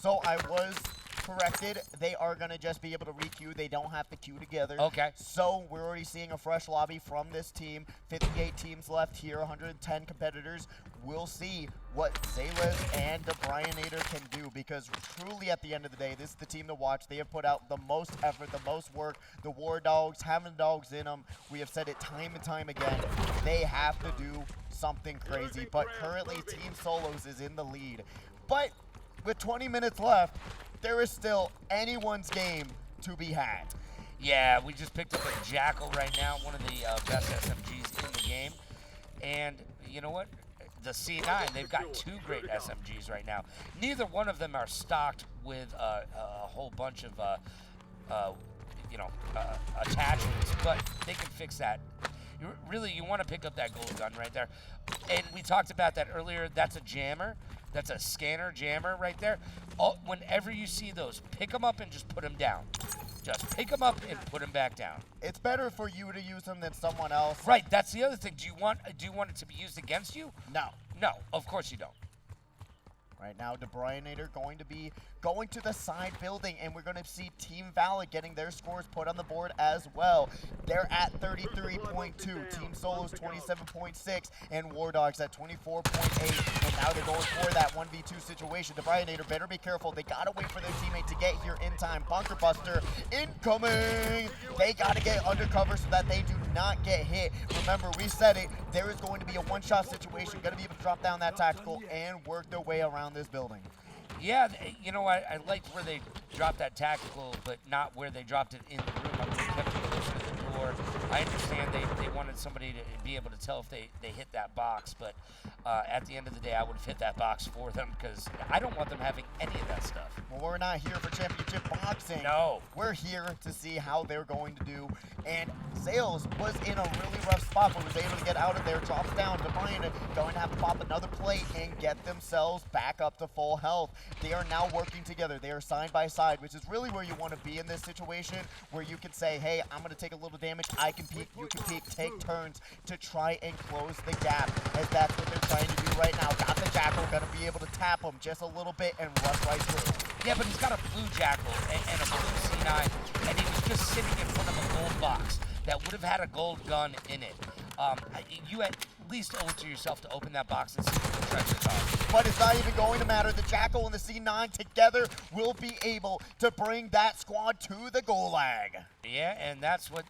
S2: So I was corrected. They are going to just be able to re-queue. They don't have to queue together.
S1: Okay.
S2: So we're already seeing a fresh lobby from this team. 58 teams left here, 110 competitors. We'll see what Zaylas and Debrianator can do, because truly at the end of the day, this is the team to watch. They have put out the most effort, the most work. The War Dogs, having dogs in them. We have said it time and time again. They have to do something crazy, but currently Team Solos is in the lead. But with 20 minutes left, there is still anyone's game to be had.
S1: Yeah, we just picked up a Jackal right now, one of the best SMGs in the game. And you know what? The C9, they've got 2 great SMGs right now. Neither one of them are stocked with a whole bunch of, attachments, but they can fix that. You want to pick up that gold gun right there. And we talked about that earlier. That's a jammer. That's a scanner jammer right there. Whenever you see those, pick them up and just put them down. Just pick them up and put them back down.
S2: It's better for you to use them than someone else.
S1: Right, that's the other thing. Do you want it to be used against you?
S2: No.
S1: No, of course you don't.
S2: Right now, Debrianator going to be going to the side building, and we're going to see Team Valid getting their scores put on the board as well. They're at 33.2, Team Solos 27.6, and War Dogs at 24.8. And now they're going for that 1v2 situation. Debrianator better be careful. They got to wait for their teammate to get here in time. Bunker Buster incoming. They got to get undercover so that they do not get hit. Remember, we said it. There is going to be a one-shot situation. Going to be able to drop down that tactical and work their way around this building.
S1: Yeah, you know, I liked where they dropped that tactical, but not where they dropped it in the room. I would have kept it closer to the door I understand they wanted somebody to be able to tell if they hit that box, but at the end of the day, I would have hit that box for them because I don't want them having any of that stuff.
S2: Well, we're not here for championship boxing.
S1: No.
S2: We're here to see how they're going to do. And Sales was in a really rough spot, but was able to get out of there, drops down. Defiant going to have to pop another plate and get themselves back up to full health. They are now working together. They are side by side, which is really where you want to be in this situation, where you can say, hey, I'm going to take a little damage. I can peek, you can peek, take turns to try and close the gap, as that's what they're trying to do right now. Got the Jackal, going to be able to tap him just a little bit and rush right through.
S1: Yeah, but he's got a blue Jackal and a blue C9, and he was just sitting in front of a gold box that would have had a gold gun in it. You at least owe it to yourself to open that box and see what the treasures are.
S2: But it's not even going to matter. The Jackal and the C9 together will be able to bring that squad to the Gulag.
S1: Yeah, and that's what,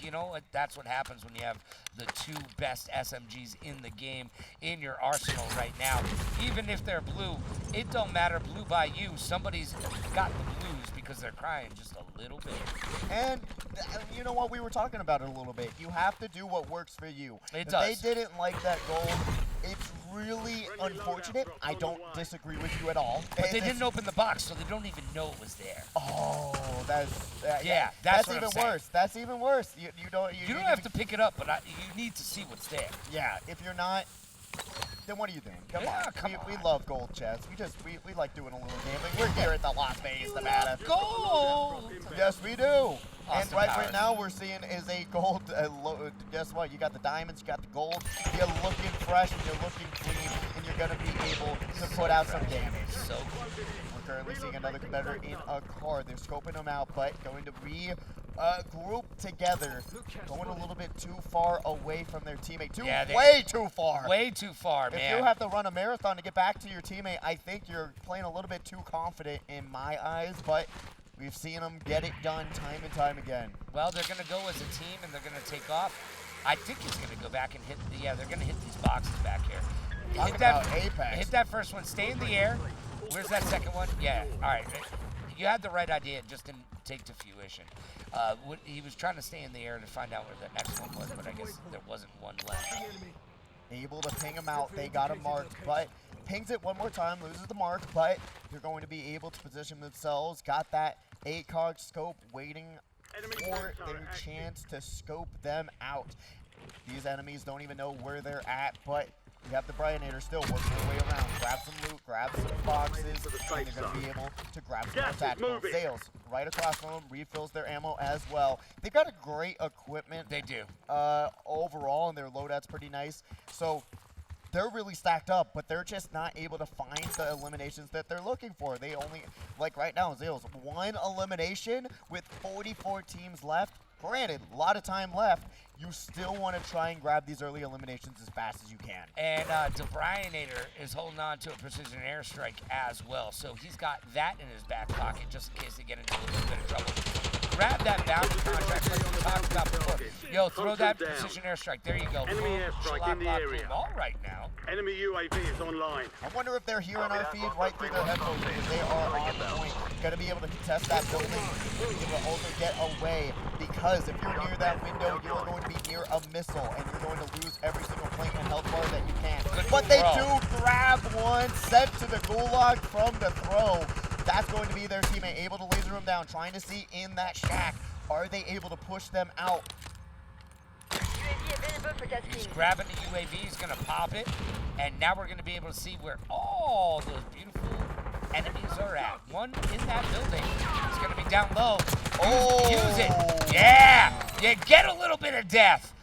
S1: you know, that's what happens when you have the two best SMGs in the game in your arsenal right now. Even if they're blue, it don't matter. Blue by you, somebody's got the blues because they're crying just a little bit.
S2: And you know what? We were talking about it a little bit. You have to do what works for you.
S1: It
S2: If
S1: does.
S2: they didn't like that gold, it's really unfortunate. I don't disagree with you at all.
S1: But they didn't open the box, so they don't even know it was there.
S2: Oh,
S1: Yeah, that's what I'm
S2: even
S1: saying.
S2: worse. That's even worse. You don't
S1: have to pick it up, but you need to see what's there.
S2: Yeah, if you're not, then what are you doing? Come
S1: Yeah,
S2: on.
S1: come
S2: We
S1: on.
S2: love gold chests. We like doing a little gambling. We're here at the Las Vegas, Nevada.
S1: Gold!
S2: Yes, we do. And
S1: Austin
S2: right
S1: Powers.
S2: now we're seeing is a gold. Guess what? You got the diamonds, you got the gold. You're looking fresh and you're looking clean, and you're gonna be able to put out some damage.
S1: So
S2: We're currently seeing another competitor in a car. They're scoping them out, but going to group together, going a little bit too far away from their teammate. Way too far.
S1: way too far,
S2: If
S1: man.
S2: you have to run a marathon to get back to your teammate, I think you're playing a little bit too confident in my eyes, but we've seen them get it done time and time again.
S1: Well, they're going to go as a team, and they're going to take off. I think he's going to go back and hit. Yeah, they're going to hit these boxes back here.
S2: Talk about Apex.
S1: Hit that first one. Stay in the air. Where's that second one? Yeah. All right. You had the right idea. It just didn't take to fruition. He was trying to stay in the air to find out where the next one was, but I guess there wasn't one left.
S2: Able to ping him out. They got him marked, but pings it one more time, loses the mark, but they're going to be able to position themselves. Got that ACOG scope waiting for their chance to scope them out. These enemies don't even know where they're at, but you have the Brianator still working their way around. Grab some loot, grab some boxes, and they're going to be able to grab some more tactical. Sales right across from them, refills their ammo as well. They've got a great equipment.
S1: They do.
S2: Overall, and their loadout's pretty nice. So they're really stacked up, but they're just not able to find the eliminations that they're looking for. They only, like right now, Zales, one elimination with 44 teams left. Granted, a lot of time left. You still want to try and grab these early eliminations as fast as you can.
S1: And Debrianator is holding on to a precision airstrike as well. So he's got that in his back pocket just in case they get into a little bit of trouble. Grab that bounty contract like we talked about before. Yo, throw that precision airstrike. There you go.
S3: Enemy
S1: Boom,
S3: airstrike
S1: shlop,
S3: in the
S1: bop,
S3: area.
S1: boom. All right now.
S3: Enemy UAV is online.
S2: I wonder if they're hearing our feed right through their headphones because they are on the point. Going to be able to contest that building. Going to be able to also get away because if you're near that window, you are going to be near a missile and you're going to lose every single plate and health bar that you can. But they do grab one, sent to the Gulag from the throw. That's going to be their teammate able to laser them down, trying to see in that shack. Are they able to push them out?
S1: He's grabbing the UAV. He's going to pop it. And now we're going to be able to see where all those beautiful enemies are at. One in that building. He's going to be down low. Use it. Yeah. You get a little bit of death.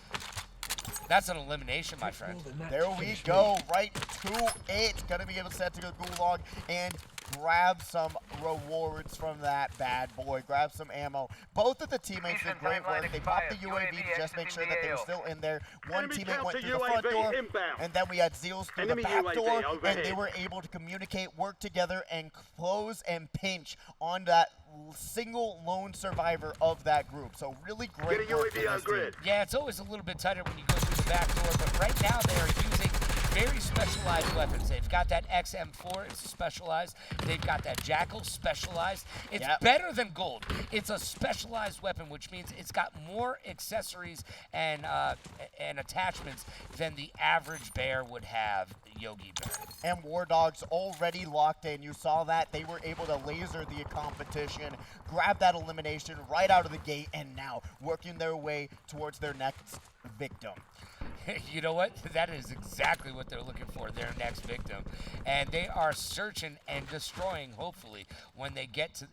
S1: That's an elimination, my friend.
S2: There we go. Right to it. Gonna be able to set to the Gulag and grab some rewards from that bad boy. Grab some ammo. Both of the teammates did great work. They popped the UAV to just make sure that they were still in there. One teammate went through the front door, and then we had Zeals through the back door, and they were able to communicate, work together, and close and pinch on that single lone survivor of that group. So really great work for this team.
S1: Yeah, it's always a little bit tighter when you go through the back door, but right now they are using very specialized weapons. They've got that XM4, it's specialized. They've got that Jackal, specialized. It's better than gold. It's a specialized weapon, which means it's got more accessories and attachments than the average bear would have, Yogi Bear.
S2: And War Dogs already locked in. You saw that. They were able to laser the competition, grab that elimination right out of the gate, and now working their way towards their next victim.
S1: You know what? That is exactly what they're looking for, their next victim. And they are searching and destroying, hopefully, when they get to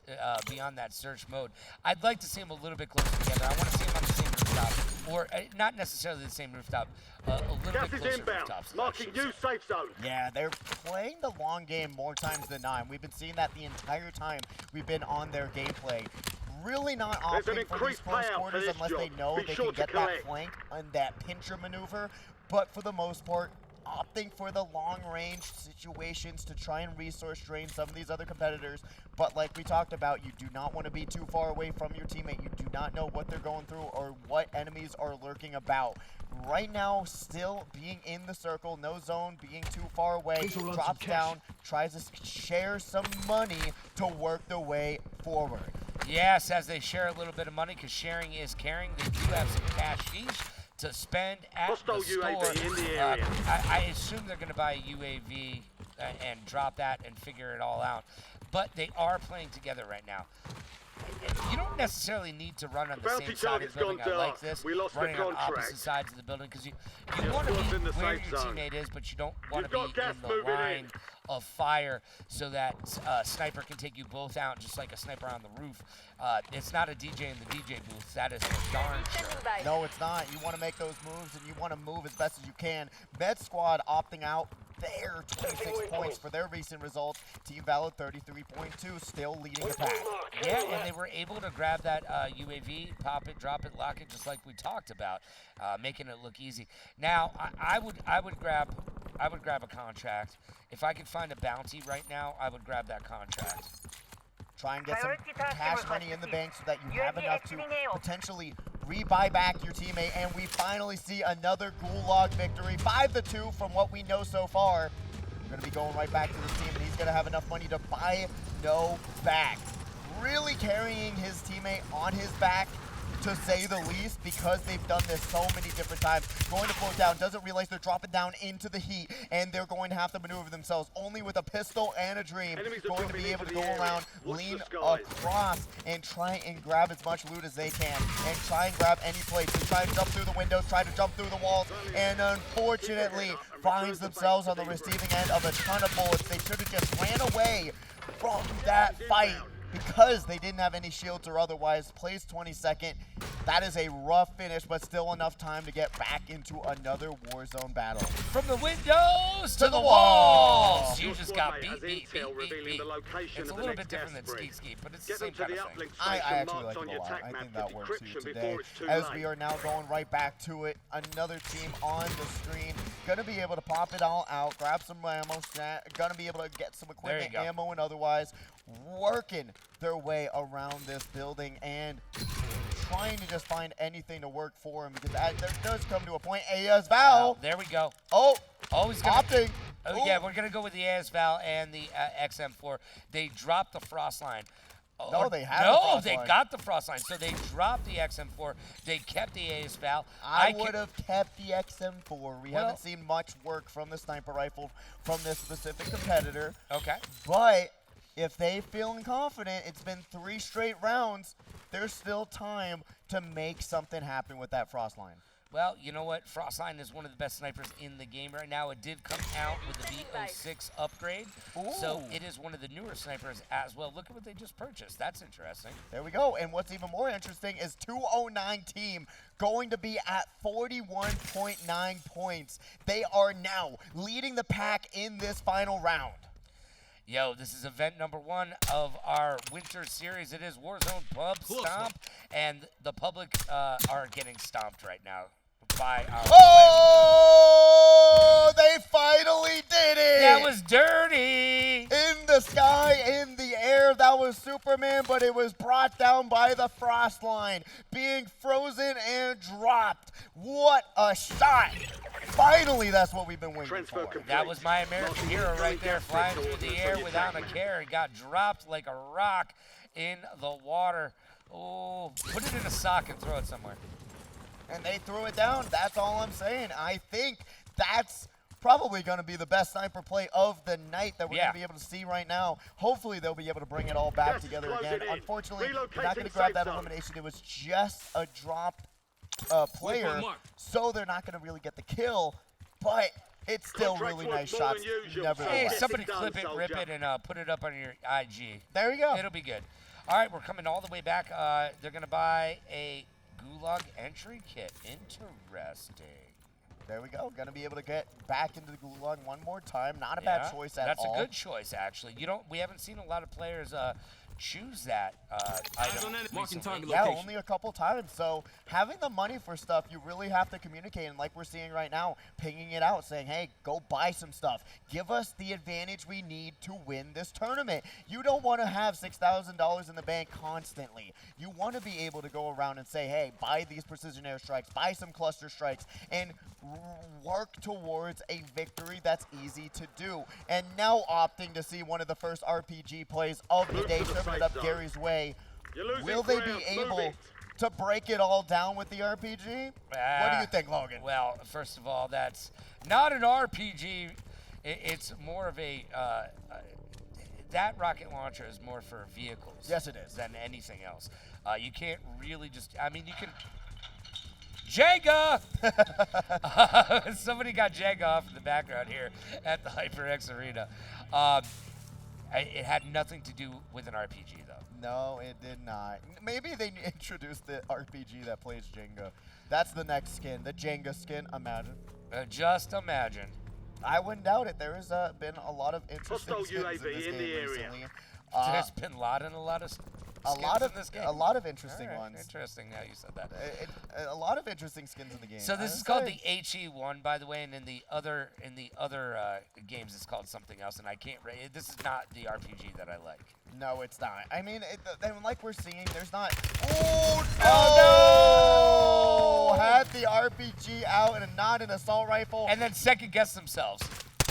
S1: beyond that search mode. I'd like to see them a little bit closer together. I want to see them on the same rooftop, or not necessarily the same rooftop, a little
S3: Gas
S1: bit
S3: is
S1: closer
S3: inbound.
S1: rooftops.
S3: Marking new safe zone.
S2: Yeah, they're playing the long game more times than not. We've been seeing that the entire time we've been on their gameplay. Really not opting for these close quarters unless they know they can get that flank and that pincher maneuver. But for the most part, opting for the long-range situations to try and resource drain some of these other competitors. But like we talked about, you do not want to be too far away from your teammate. You do not know what they're going through or what enemies are lurking about. Right now, still being in the circle, no zone, being too far away, drops down, tries to share some money to work their way forward.
S1: Yes, as they share a little bit of money, because sharing is caring. They do have some cash to spend at
S3: Hostile
S1: the store.
S3: UAV in the area.
S1: I assume they're going to buy a UAV and drop that and figure it all out. But they are playing together right now. You don't necessarily need to run on the same side of the building. I like this. Running on opposite sides of the building because you want to be where your teammate is, but you don't want to be in the line of fire so that sniper can take you both out just like a sniper on the roof. It's not a DJ in the DJ booth. That is for darn sure.
S2: No, it's not. You want to make those moves and you want to move as best as you can. Med Squad opting out. Their 26 points for their recent results. Team Valid 33.2, still leading the pack.
S1: Yeah, and they were able to grab that UAV, pop it, drop it, lock it, just like we talked about, making it look easy. Now, I would grab a contract. If I could find a bounty right now, I would grab that contract.
S2: Try and get some cash money in the bank so that you have enough to potentially rebuy back your teammate, and we finally see another Gulag victory. 5-2 from what we know so far. We're going to be going right back to this team, and he's going to have enough money to buy no back. Really carrying his teammate on his back, to say the least, because they've done this so many different times. Going to float down, doesn't realize they're dropping down into the heat, and they're going to have to maneuver themselves only with a pistol and a dream. Going to be able to go around, lean across, and try and grab as much loot as they can, and try and grab any place. They try and jump through the windows, try to jump through the walls, and unfortunately finds themselves on the receiving end of a ton of bullets. They should have just ran away from that fight, because they didn't have any shields or otherwise. Plays 22nd. That is a rough finish, but still enough time to get back into another Warzone battle.
S1: From the windows to the walls. You just got beat. It's a little bit different than ski, but it's the same kind of thing.
S2: I actually like it a lot. I think that works too today. As we are now going right back to it, another team on the screen. Gonna be able to pop it all out, grab some ammo, gonna be able to get some equipment, ammo, and otherwise working their way around this building and trying to just find anything to work for him, because there does come to a point. ASVAL.
S1: There we go.
S2: Oh,
S1: he's gonna,
S2: opting.
S1: Oh, yeah, we're gonna go with the ASVAL and the XM4. They dropped the frost line.
S2: No, they have
S1: No, they got the frost line. So they dropped the XM4. They kept the ASVAL.
S2: I would have kept the XM4. We haven't seen much work from the sniper rifle from this specific competitor.
S1: Okay.
S2: But if they feeling confident, it's been 3 straight rounds, there's still time to make something happen with that frost line.
S1: Well, you know what? Frostline is one of the best snipers in the game right now. It did come out with the B06 upgrade, so it is one of the newer snipers as well. Look at what they just purchased. That's interesting.
S2: There we go. And what's even more interesting is 209 team going to be at 41.9 points. They are now leading the pack in this final round.
S1: Yo, this is event number 1 of our winter series. It is Warzone Pub Stomp, and the public are getting stomped right now by our
S2: they finally did it!
S1: That was dirty!
S2: In the sky, in the air, that was Superman, but it was brought down by the frost line, being frozen and dropped. What a shot Finally, that's what we've been waiting
S3: Transfer
S2: for.
S3: complete.
S1: That was my American hero right there, flying through the air
S3: Your
S1: without a
S3: attack
S1: care. He got dropped like a rock in the water. Oh, put it in a sock and throw it somewhere.
S2: And they threw it down. That's all I'm saying. I think that's probably going to be the best sniper play of the night that we're going to be able to see right now. Hopefully, they'll be able to bring it all back
S3: Gas is
S2: together
S3: closing
S2: again.
S3: in.
S2: Unfortunately, they're not going to
S3: Relocating
S2: grab
S3: safe
S2: that
S3: zone.
S2: elimination. It was just a dropped player,
S4: mark.
S2: so they're not going to really get the kill. But it's still
S3: Contract
S2: really
S3: was
S2: nice
S3: more
S2: shots,
S3: than usual.
S1: Hey,
S2: nevertheless.
S1: somebody
S3: Done,
S1: clip it, rip
S3: soldier.
S1: it, and put it up on your IG.
S2: There you go.
S1: It'll be good. All right, we're coming all the way back. They're going to buy a Gulag entry kit. Interesting.
S2: There we go. Going to be able to get back into the Gulag one more time. Not a bad choice at all.
S1: That's a good choice, actually. We haven't seen a lot of players choose that item.
S4: Marking target
S2: Yeah,
S4: location.
S2: only a couple times. So having the money for stuff, you really have to communicate. And like we're seeing right now, pinging it out, saying, hey, go buy some stuff. Give us the advantage we need to win this tournament. You don't want to have $6,000 in the bank constantly. You want to be able to go around and say, hey, buy these precision airstrikes, buy some cluster strikes, and work towards a victory that's easy to do. And now opting to see one of the first RPG plays of the day, serving it up Gary's way.
S3: You're losing
S2: Will they be
S3: ground. Move
S2: able
S3: it.
S2: to break it all down with the RPG? What do you think, Logan?
S1: Well, first of all, that's not an RPG. It's more of a that rocket launcher is more for vehicles.
S2: Yes, it is.
S1: Than anything else. You can't really just. I mean, you can. Jenga! Somebody got Jenga off in the background here at the HyperX Arena. It had nothing to do with an RPG, though.
S2: No, it did not. Maybe they introduced the RPG that plays Jenga. That's the next skin, the Jenga skin. Imagine.
S1: Just imagine.
S2: I wouldn't doubt it. There has been a lot of interesting
S3: Hostile
S2: skins
S3: UAV
S2: in this
S3: in
S2: game
S3: the area.
S2: recently.
S1: There's been a lot of in this game.
S2: A lot of interesting
S1: All right,
S2: ones.
S1: Interesting how you said that.
S2: A lot of interesting skins in the game.
S1: So this
S2: I
S1: is called
S2: say.
S1: the HE1, by the way, and in the other games it's called something else, and I can't. This is not the RPG that I like.
S2: No, it's not. I mean, like we're seeing, there's not.
S1: Oh no!
S2: Had the RPG out and not an assault rifle,
S1: And then second guess themselves.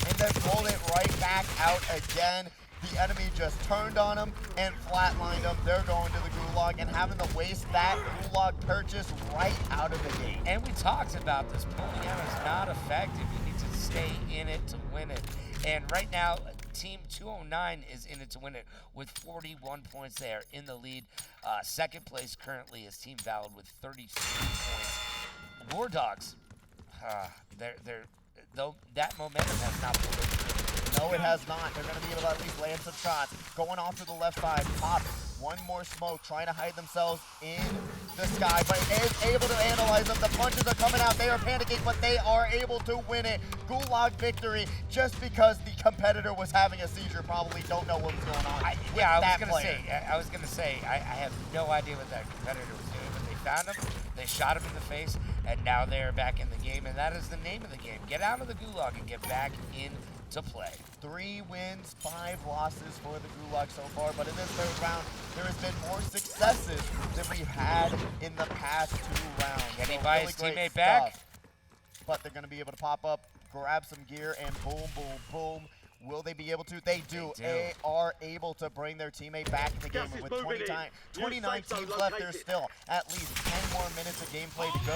S2: and then pulled it right back out again. The enemy just turned on them and flatlined them. They're going to the Gulag and having to waste that Gulag purchase right out of the gate.
S1: And we talked about this. Pulling out is not effective. You need to stay in it to win it. And right now, Team 209 is in it to win it with 41 points. They are in the lead. Second place currently is Team Valid with 33 points. War Dogs, though that momentum has not pulled it through.
S2: No, it has not. They're going to be able to at least land some shots. Going off to the left side. Pop. One more smoke. Trying to hide themselves in the sky. But is able to analyze them. The punches are coming out. They are panicking, but they are able to win it. Gulag victory just because the competitor was having a seizure. Probably don't know what was going on.
S1: I was going to say, I have no idea what that competitor was doing, but they found him. They shot him in the face, and now they are back in the game, and that is the name of the game. Get out of the Gulag and get back in to play.
S2: 3 wins, 5 losses for the Gulag so far, but in this third round, there has been more successes than we've had in the past 2 rounds.
S1: Can he
S2: So
S1: buy
S2: really
S1: his
S2: great
S1: teammate back?
S2: stuff. But they're going to be able to pop up, grab some gear, and boom, boom, boom. Will they be able to? They do. They are able to bring their teammate back in the game. And with 29 teams left, there's still at least 10 more minutes of gameplay to go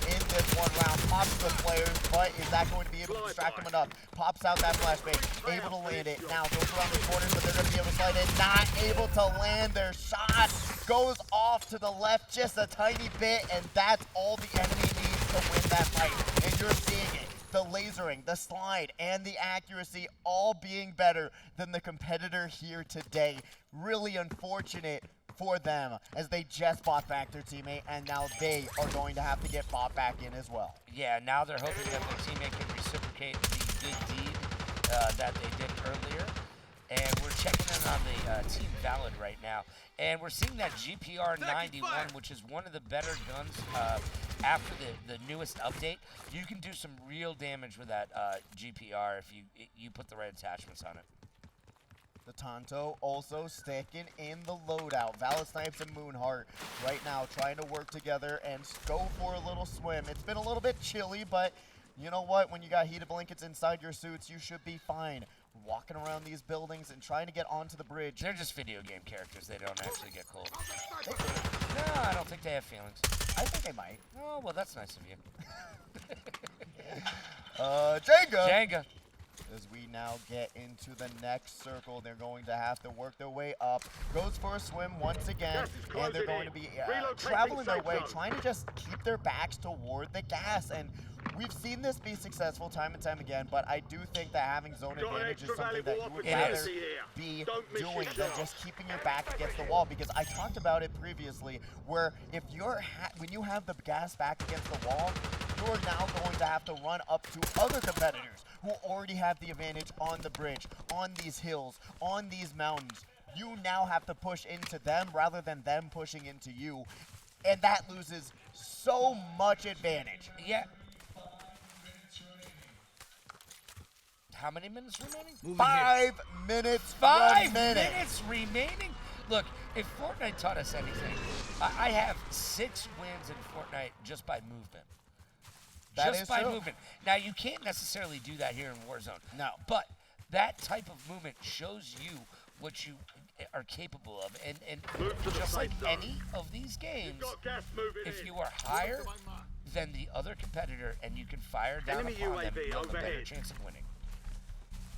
S2: in this one round. Pops the players, but is that going to be able to distract him enough? Pops out that flashbang, able to land it. Now goes around the corners, but they're going to be able to slide it. Not able to land their shot. Goes off to the left just a tiny bit, and that's all the enemy needs to win that fight. And you're seeing it. The lasering, the slide, and the accuracy all being better than the competitor here today. Really unfortunate for them as they just bought back their teammate, and now they are going to have to get bought back in as well.
S1: Yeah, now they're hoping that their teammate can reciprocate the good deed that they did earlier. And we're checking in on the Team Valid right now. And we're seeing that GPR 91, which is one of the better guns after the newest update. You can do some real damage with that GPR if you put the right attachments on it.
S2: The Tonto also sticking in the loadout. Valid Snipes and Moonheart right now trying to work together and go for a little swim. It's been a little bit chilly, but you know what? When you got heated blankets inside your suits, you should be fine. Walking around these buildings and trying to get onto the bridge.
S1: They're just video game characters. They don't actually get cold.
S2: They could.
S1: No, I don't think they have feelings.
S2: I think they might.
S1: Oh, well, that's nice of you.
S2: Jenga.
S1: Jenga.
S2: As we now get into the next circle, they're going to have to work their way up. Goes for a swim once again, and they're going to be traveling their way, trying to just keep their backs toward the gas. And we've seen this be successful time and time again, but I do think that having zone advantage is something that you would rather be doing than just keeping your back against the wall. Because I talked about it previously, where if you're when you have the gas back against the wall, you're now going to have to run up to other competitors who already have the advantage on the bridge, on these hills, on these mountains. You now have to push into them rather than them pushing into you, and that loses so much advantage.
S1: Yeah. How many minutes remaining?
S2: 5 minutes
S1: 5
S2: remaining.
S1: minutes remaining? Look, if Fortnite taught us anything, I have 6 wins in Fortnite just by movement.
S2: That
S1: Just
S2: is
S1: by
S2: true.
S1: movement. Now, you can't necessarily do that here in Warzone.
S2: No.
S1: But that type of movement shows you what you are capable of. And
S3: Move to the
S1: just like
S3: safe zone.
S1: any of these games,
S3: Got gas moving
S1: if
S3: in.
S1: you are higher than the other competitor and you can fire down
S3: Enemy
S1: upon them,
S3: UAV
S1: you have a better
S3: overhead.
S1: chance of winning.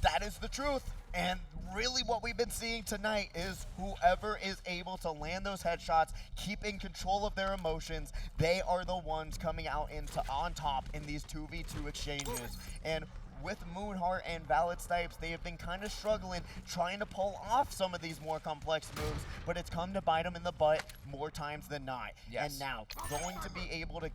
S2: That is the truth. And really what we've been seeing tonight is whoever is able to land those headshots, keep in control of their emotions, they are the ones coming out on top in these 2v2 exchanges. And with Moonheart and Valid Snipes, they have been kind of struggling trying to pull off some of these more complex moves, but it's come to bite them in the butt more times than not.
S1: Yes.
S2: And now, going to be able to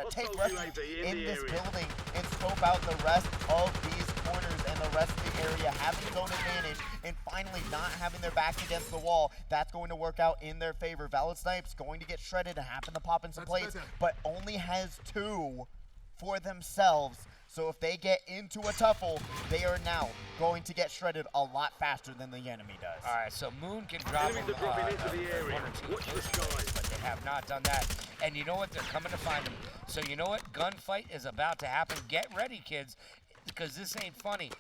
S2: take
S3: Hostile
S2: refuge
S3: UAV
S2: in
S3: the
S2: this
S3: area.
S2: building and scope out the rest of these corners and the rest of the area, having zone advantage, and finally not having their back against the wall. That's going to work out in their favor. Valid Snipes going to get shredded and happen to pop in some plates, but only has 2 for themselves. So if they get into a tuffle, they are now going to get shredded a lot faster than the enemy does.
S1: All right, so Moon can drop
S3: Enemies
S1: them
S3: are dropping into the area.
S1: 1 or 2
S3: Watch the
S1: explosives,
S3: skies.
S1: but they have not done that. And you know what? They're coming to find them. So you know what? Gunfight is about to happen. Get ready, kids, because this ain't funny.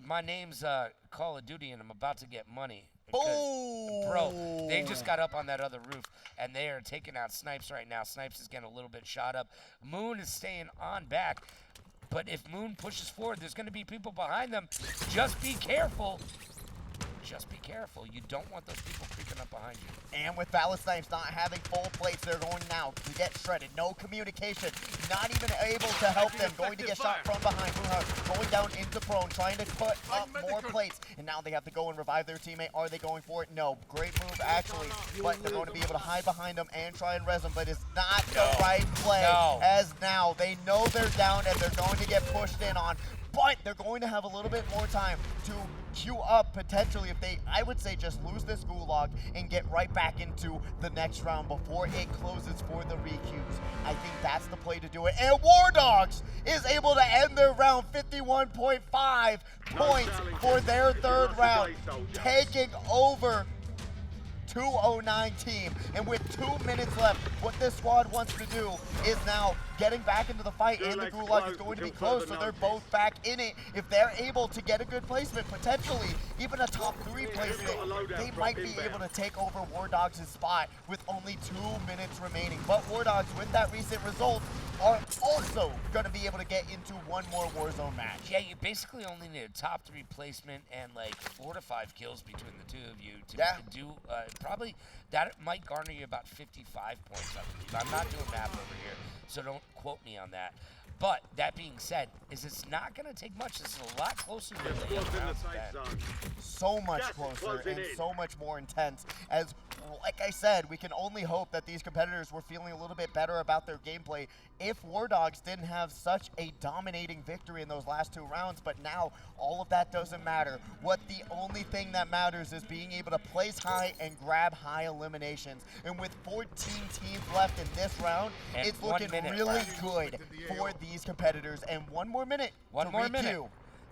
S1: My name's Call of Duty, and I'm about to get money.
S2: Boom!
S1: Bro, they just got up on that other roof, and they are taking out Snipes right now. Snipes is getting a little bit shot up. Moon is staying on back. But if Moon pushes forward, there's going to be people behind them. Just be careful. Just be careful. You don't want those people creeping up behind you.
S2: And with Valid Snipes not having full plates, they're going now to get shredded. No communication. Not even able to help them. Going to get shot from behind. Going down into prone, trying to put up more plates. And now they have to go and revive their teammate. Are they going for it? No. Great move, actually. But they're going to be able to hide behind them and try and res them. But it's not the right play.
S1: No.
S2: As now they know they're down and they're going to get pushed in on. But they're going to have a little bit more time to queue up potentially if they, I would say, just lose this gulag and get right back into the next round before it closes for the requeues. I think that's the play to do it. And War Dogs is able to end their round 51.5 points for their third round, taking over 209 team. And with 2 minutes left, what this squad wants to do is now getting back into the fight, and the gulag is going to be close, so they're both back in it. If they're able to get a good placement, potentially even a top 3 placement, they might be able to take over War Dogs' spot with only 2 minutes remaining. But War Dogs, with that recent result, are also going to be able to get into one more Warzone match.
S1: Yeah, you basically only need a top 3 placement and like 4 to 5 kills between the two of you to do. Probably that might garner you about 55 points, I believe. I'm not doing math over here, so don't quote me on that. But that being said, it's not going to take much. This is a lot closer than the
S3: Squad's in the
S1: rounds
S3: safe
S1: that.
S3: zone.
S2: So much
S3: Gas is
S2: closer
S3: closing
S2: and
S3: in.
S2: so much more intense. As, like I said, we can only hope that these competitors were feeling a little bit better about their gameplay if War Dogs didn't have such a dominating victory in those last 2 rounds. But now all of that doesn't matter. What the only thing that matters is being able to place high and grab high eliminations. And with 14 teams left in this round,
S1: And
S2: it's
S1: 1
S2: looking
S1: minute
S2: really
S1: left.
S2: good for these competitors. And 1 more minute
S1: One
S2: to
S1: more
S2: requeue.
S1: minute.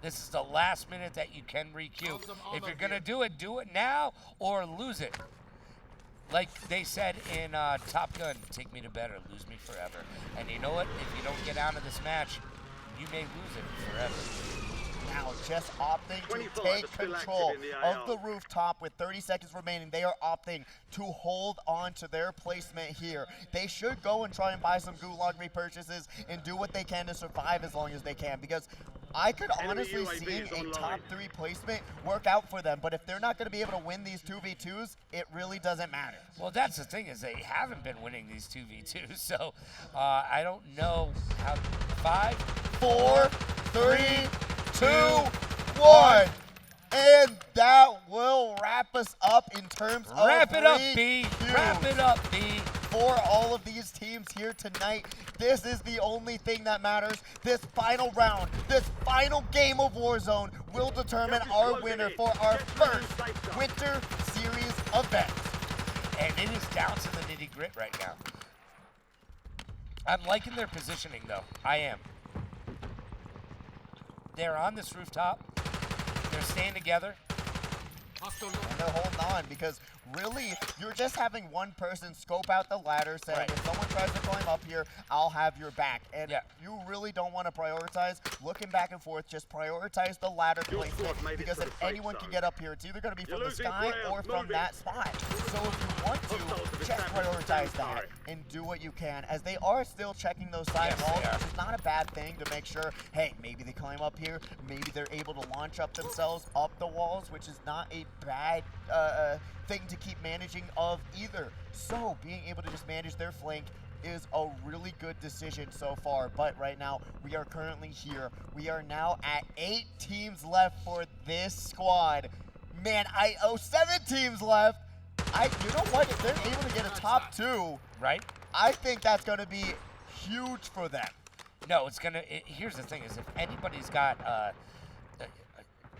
S1: This is the last minute that you can requeue. If you're going to do it now or lose it. Like they said in Top Gun, take me to bed or lose me forever. And you know what? If you don't get out of this match, you may lose it forever.
S2: Now just opting to
S3: 25
S2: take
S3: are still
S2: control
S3: active in the
S2: of
S3: AR.
S2: the rooftop with 30 seconds remaining. They are opting to hold on to their placement here. They should go and try and buy some gulag repurchases and do what they can to survive as long as they can, because I could honestly
S3: UAV
S2: see
S3: is
S2: a
S3: online.
S2: top 3 placement work out for them, but if they're not going to be able to win these 2v2s, it really doesn't matter.
S1: Well, that's the thing, is they haven't been winning these 2v2s, so I don't know how. 5,
S2: 4, 3, 2, 1. And that will wrap us up in terms of
S1: Wrap it up, B.
S2: reviews.
S1: Wrap it up, B.
S2: For all of these teams here tonight, this is the only thing that matters. This final round, this final game of Warzone will determine our winner for our first Winter Series event.
S1: And it is down to the nitty-grit right now. I'm liking their positioning, though. I am. They're on this rooftop. They're staying together.
S2: And they're holding on because really, you're just having one person scope out the ladder saying,
S1: Right.
S2: if someone tries to climb up here, I'll have your back. And
S1: Yeah.
S2: you really don't want to prioritize looking back and forth. Just prioritize the ladder
S3: Your
S2: placement,
S3: squad made it
S2: because
S3: to
S2: if
S3: the safe
S2: anyone can
S3: zone.
S2: get up here, it's either going to be
S3: You're
S2: from the
S3: losing
S2: sky
S3: ground.
S2: or from
S3: Move it.
S2: that spot. So if you want
S3: Hostiles
S2: to,
S3: have
S2: just
S3: established
S2: prioritize
S3: the
S2: that
S3: turret.
S2: and do what you can, as they are still checking those side
S1: Yes,
S2: walls,
S1: they are.
S2: which is not a bad thing, to make sure, hey, maybe they climb up here, maybe they're able to launch up themselves up the walls, which is not a bad thing to keep managing of either. So being able to just manage their flank is a really good decision so far. But right now, we are currently here. We are now at 8 teams left for this squad. Man, 7 teams left. You know what? If they're able to get a top 2,
S1: Right?
S2: I think that's going to be huge for them.
S1: No, it's gonna. Here's the thing: is if anybody's got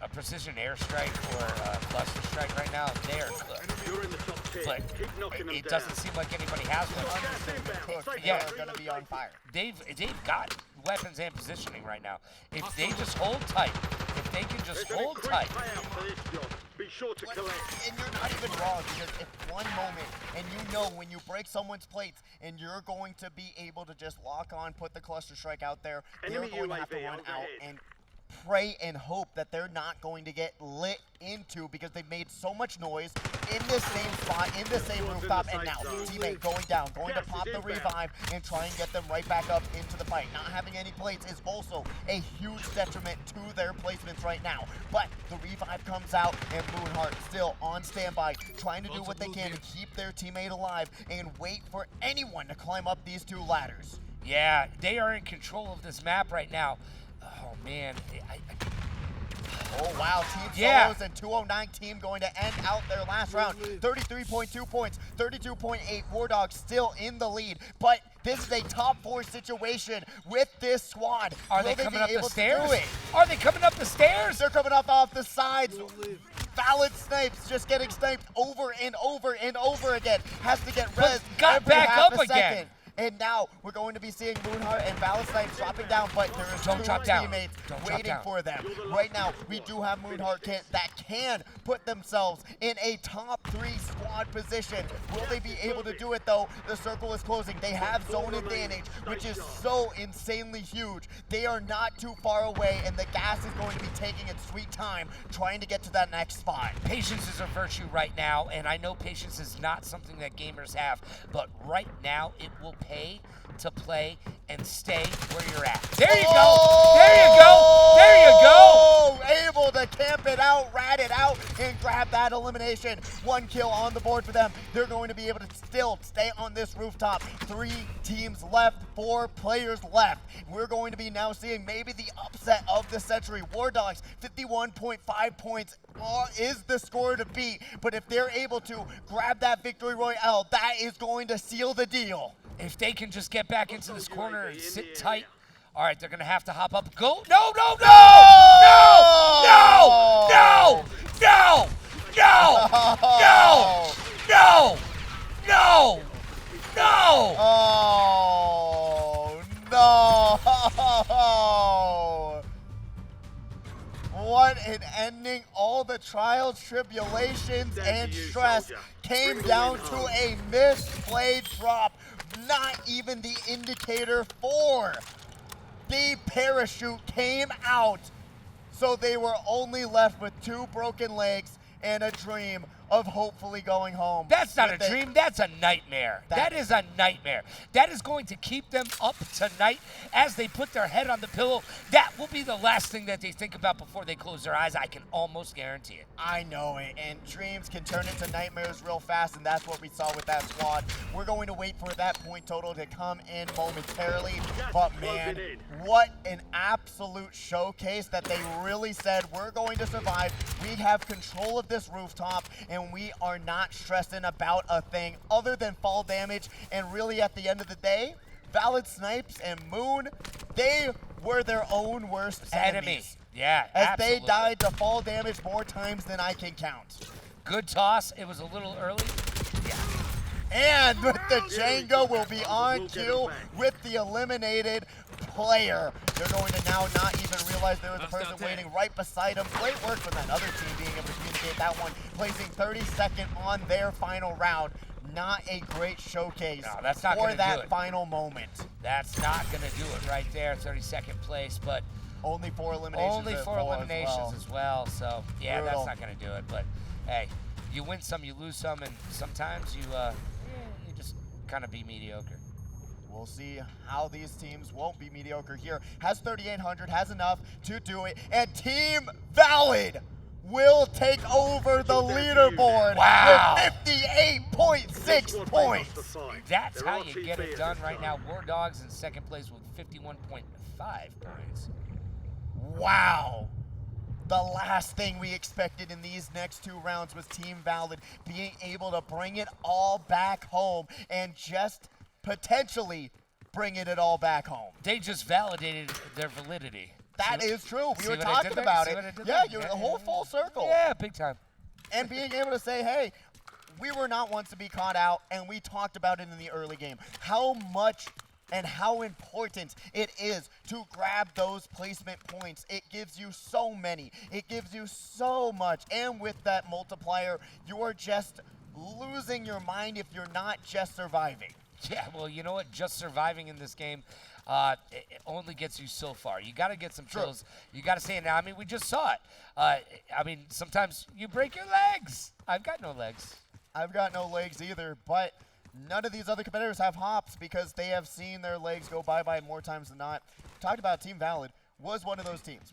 S1: a precision airstrike or a cluster strike right now, they are cooked.
S3: You're in the top 10.
S1: But
S3: Keep knocking them
S1: it
S3: down.
S1: doesn't seem like anybody has one.
S3: Gas inbound.
S2: Cook,
S3: Safe
S1: Yeah.
S2: They're
S3: zone.
S2: going to be on fire.
S1: They've got weapons and positioning right now. If they just hold tight, if they can just
S3: There's an
S1: hold
S3: increased
S1: tight.
S3: payout for this job. Be sure to collect.
S2: And you're not even wrong, because if one moment, and you know when you break someone's plates and you're going to be able to just lock on, put the cluster strike out there, they're
S3: Enemy
S2: going to have to
S3: UAV
S2: run out
S3: overhead.
S2: and pray and hope that they're not going to get lit into, because they've made so much noise in this same spot, in the same
S3: Squad's in
S2: rooftop,
S3: the
S2: and now
S3: safe zone.
S2: teammate going down, going to
S3: Gas is
S2: pop the
S3: inbound.
S2: revive and try and get them right back up into the fight. Not having any plates is also a huge detriment to their placements right now. But the revive comes out, and Moonheart still on standby, trying to do what they can to keep their teammate alive and wait for anyone to climb up these 2 ladders.
S1: Yeah, they are in control of this map right now. Oh man,
S2: Oh wow, Team
S1: Yeah.
S2: Solos and 209 team going to end out their last round. 33.2 points, 32.8. War Dog still in the lead, but this is a top 4 situation with this squad.
S1: are
S2: Will
S1: they coming up
S2: be
S1: the
S2: able to
S1: stairs?
S2: do it?
S1: Are they coming up the stairs?
S2: They're coming up off the sides. Valid snipes, just getting sniped over and over and over again. Has to get res
S1: got
S2: every
S1: back
S2: half
S1: up
S2: a
S1: again.
S2: second. And now we're going to be seeing Moonheart and Valid Snipes dropping down, but there is
S1: Don't
S2: 2
S1: drop down.
S2: teammates
S1: Don't drop
S2: waiting
S1: down.
S2: for them. Right now, we do have Moonheart that can put themselves in a top 3 squad position. Will they be able to do it though? The circle is closing. They have zone advantage, which is so insanely huge. They are not too far away, and the gas is going to be taking its sweet time trying to get to that next spot.
S1: Patience is a virtue right now, and I know patience is not something that gamers have, but right now it will pay to play and stay where you're at. There you go. There you go. There you go.
S2: Oh, able to camp it out, rat it out, and grab that elimination. 1 kill on the board for them. They're going to be able to still stay on this rooftop. 3 teams left, 4 players left. We're going to be now seeing maybe the upset of the century. War Dogs, 51.5 points is the score to beat. But if they're able to grab that victory royale, that is going to seal the deal.
S1: If they can just get back into this corner and sit tight. All right, they're going to have to hop up. Go. No, no, no. No. No. No. No. No. No. No. No.
S2: Oh, no. What an ending. All the trials, tribulations, and stress came down to a misplayed drop. Not even the indicator for the parachute came out. So they were only left with 2 broken legs and a dream of hopefully going home.
S1: That's not a dream. That's a nightmare. That is a nightmare. That is going to keep them up tonight as they put their head on the pillow. That will be the last thing that they think about before they close their eyes. I can almost guarantee it.
S2: I know it, and dreams can turn into nightmares real fast, and that's what we saw with that squad. We're going to wait for that point total to come in momentarily, but man, what an absolute showcase that they really said, we're going to survive. We have control of this rooftop, and we are not stressing about a thing other than fall damage. And really, at the end of the day, Valid Snipes and Moon, they were their own worst enemies.
S1: Yeah,
S2: as
S1: absolutely.
S2: they died to fall damage more times than I can count.
S1: Good toss. It was a little early. Yeah.
S2: And the Django will be on cue with the eliminated player. They're going to now not even realize there was a person waiting right beside him. Great work from that other team being able to communicate that one, placing 32nd on their final round. Not a great showcase for that final moment.
S1: That's not going to do it right there, 32nd place, but
S2: only 4 eliminations.
S1: Only 4 eliminations as well. So, yeah, that's not going to do it. But, hey, you win some, you lose some, and sometimes you just kind of be mediocre.
S2: We'll see how these teams won't be mediocre here. Has 3,800, has enough to do it. And Team Valid will take over the leaderboard with 58.6 points.
S1: That's how you get it done right now. War Dogs in second place with 51.5 points.
S2: Wow. The last thing we expected in these next 2 rounds was Team Valid being able to bring it all back home and just potentially bringing it all back home.
S1: They just validated their validity.
S2: That is true. We were talking about it. Yeah, you're a whole full circle.
S1: Yeah, big time.
S2: And being able to say, hey, we were not ones to be caught out, and we talked about it in the early game. How much and how important it is to grab those placement points. It gives you so many. It gives you so much. And with that multiplier, you are just losing your mind if you're not just surviving.
S1: Yeah, well, you know what? Just surviving in this game, it only gets you so far. You got to get some kills. You got to stay in there. I mean, we just saw it. I mean, sometimes you break your legs. I've got no legs.
S2: I've got no legs either, but none of these other competitors have hops because they have seen their legs go bye-bye more times than not. Talked about Team Valid. Was one of those teams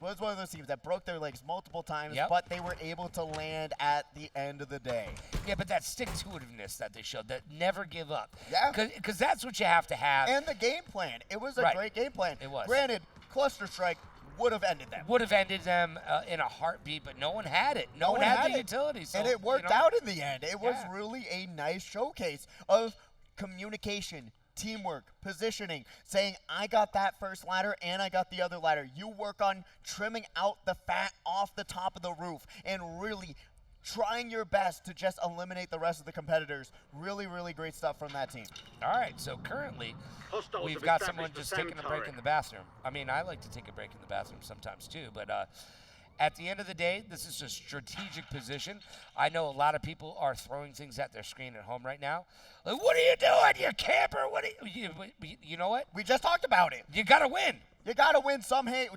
S2: that broke their legs multiple times, but they were able to land at the end of the day.
S1: Yeah, but that stick-to-itiveness that they showed, that never give up.
S2: Yeah.
S1: Because that's what you have to have.
S2: And the game plan. It was a great game plan.
S1: It was.
S2: Granted, Cluster Strike would have ended them.
S1: Would have ended them in a heartbeat, but no one had it. No one had the utility. So,
S2: and it worked out in the end. It was really a nice showcase of communication, teamwork, positioning, saying, I got that first ladder and I got the other ladder. You work on trimming out the fat off the top of the roof and really trying your best to just eliminate the rest of the competitors. Really, really great stuff from that team.
S1: All right, so currently we've got someone just taking a break in the bathroom. I mean, I like to take a break in the bathroom sometimes too, but at the end of the day, this is a strategic position. I know a lot of people are throwing things at their screen at home right now. Like, what are you doing, you camper? You know what?
S2: We just talked about it.
S1: You got to win.
S2: You got to win some way,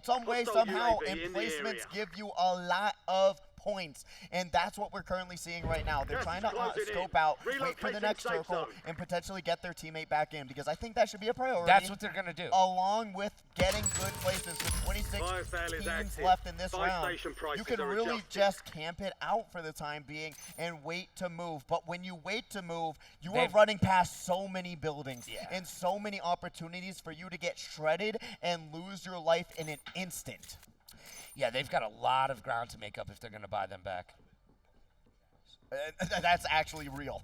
S2: somehow, and placements give you a lot of points, and that's what we're currently seeing right now. They're trying to scope out, wait for the next circle, and potentially get their teammate back in, because I think that should be a priority.
S1: That's what they're going to do.
S2: Along with getting good places with 26 teams left in this round, you can really just camp it out for the time being and wait to move. But when you wait to move, you are running past so many buildings and so many opportunities for you to get shredded and lose your life in an instant.
S1: Yeah, they've got a lot of ground to make up if they're going to buy them back.
S2: That's actually real.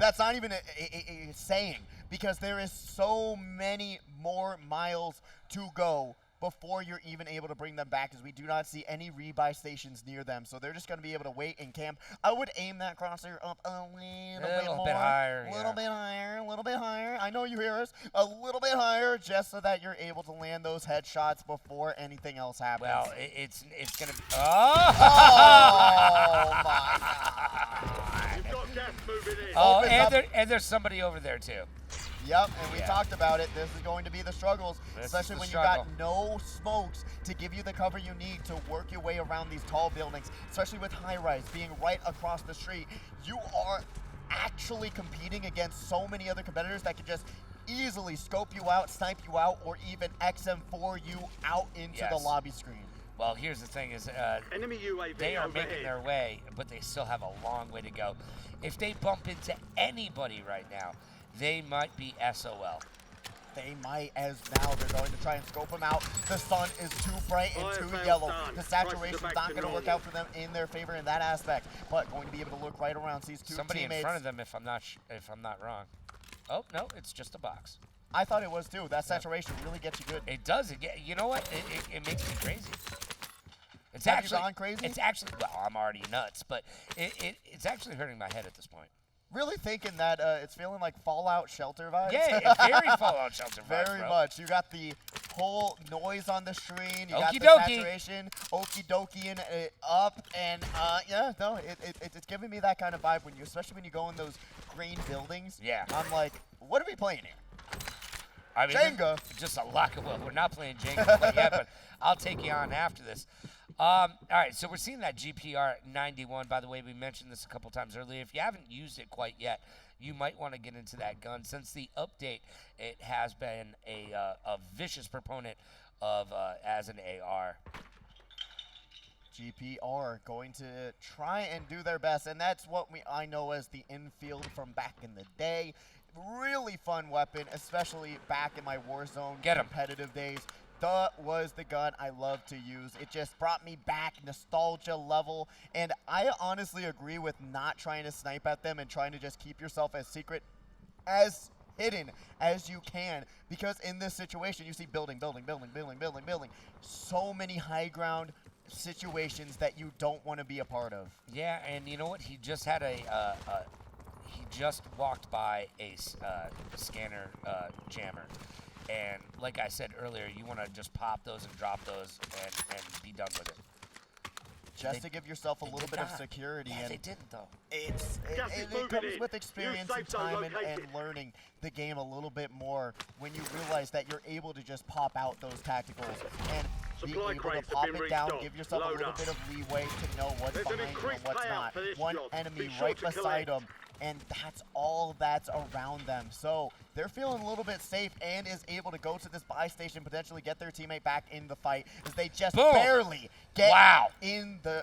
S2: That's not even a saying, because there is so many more miles to go before you're even able to bring them back, as we do not see any rebuy stations near them. So they're just going to be able to wait and camp. I would aim that crosshair up a little bit higher. A little bit higher. I know you hear us. A little bit higher, just so that you're able to land those headshots before anything else happens.
S1: Well, it's going to be...
S2: Oh, my God.
S3: You've got gas moving in.
S1: Oh, and there's somebody over there, too.
S2: Yep, and we talked about it. This is going to be the struggles, especially when you got no smokes to give you the cover you need to work your way around these tall buildings, especially with high-rise being right across the street. You are actually competing against so many other competitors that can just easily scope you out, snipe you out, or even XM4 you out into the lobby screen.
S1: Well, here's the thing is,
S3: Enemy UAV
S1: they are
S3: overhead.
S1: making their way, but they still have a long way to go. If they bump into anybody right now, they might be SOL.
S2: They might, as now they're going to try and scope them out. The sun is too bright and too yellow. The saturation's not going to work out for them in their favor in that aspect, but going to be able to look right around, sees two
S1: Somebody
S2: teammates.
S1: in front of them, if I'm not wrong. Oh no, it's just a box.
S2: I thought it was too. That saturation really gets you good.
S1: It does. You know what? It makes me crazy. It's
S2: Have
S1: actually
S2: you gone crazy?
S1: It's actually, well, I'm already nuts, but it's actually hurting my head at this point.
S2: Really thinking that it's feeling like Fallout Shelter vibes.
S1: Yeah, it's very Fallout Shelter vibes,
S2: Very
S1: bro.
S2: much. You got the whole noise on the screen. You got the
S1: Okie-dokie.
S2: saturation, okie dokie it up, and yeah, no, it's giving me that kind of vibe when you, especially when you go in those green buildings.
S1: Yeah.
S2: I'm like, what are we playing here?
S1: I mean,
S2: Jenga.
S1: Just a lot of, well, we're not playing Jenga quite yet, but I'll take you on after this. All right, so we're seeing that GPR 91. By the way, we mentioned this a couple times earlier. If you haven't used it quite yet, you might want to get into that gun. Since the update, it has been a vicious proponent of as an AR.
S2: GPR going to try and do their best, and that's what I know as the infield from back in the day. Really fun weapon, especially back in my Warzone competitive days. That was the gun I loved to use. It just brought me back nostalgia level, and I honestly agree with not trying to snipe at them and trying to just keep yourself as secret, as hidden as you can, because in this situation you see building. So many high ground situations that you don't want to be a part of.
S1: Yeah, and you know what? He just had he just walked by a scanner jammer. And like I said earlier, you want to just pop those and drop those and be done with it.
S2: Just to give yourself a little bit of security.
S1: Yeah,
S2: and
S1: they didn't, though.
S2: It comes with experience and time and learning the game a little bit more when you realize that you're able to just pop out those tacticals and be able to pop it down, give yourself a little bit of leeway to know what's behind you and what's not. One enemy right beside them, and that's all that's around them. So they're feeling a little bit safe and is able to go to this buy station, potentially get their teammate back in the fight, as they just barely get in the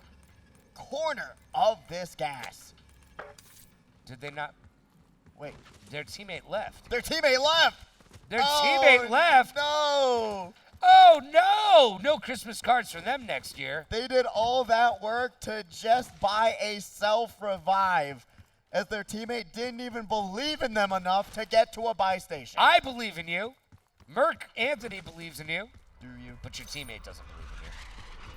S2: corner of this gas.
S1: Did they not?
S2: Wait.
S1: Their teammate left.
S2: Their teammate left!
S1: Their teammate left?
S2: No!
S1: Oh, no! No Christmas cards for them next year.
S2: They did all that work to just buy a self-revive, as their teammate didn't even believe in them enough to get to a buy station.
S1: I believe in you. Merc Anthony believes in you.
S2: Do you?
S1: But your teammate doesn't believe in you.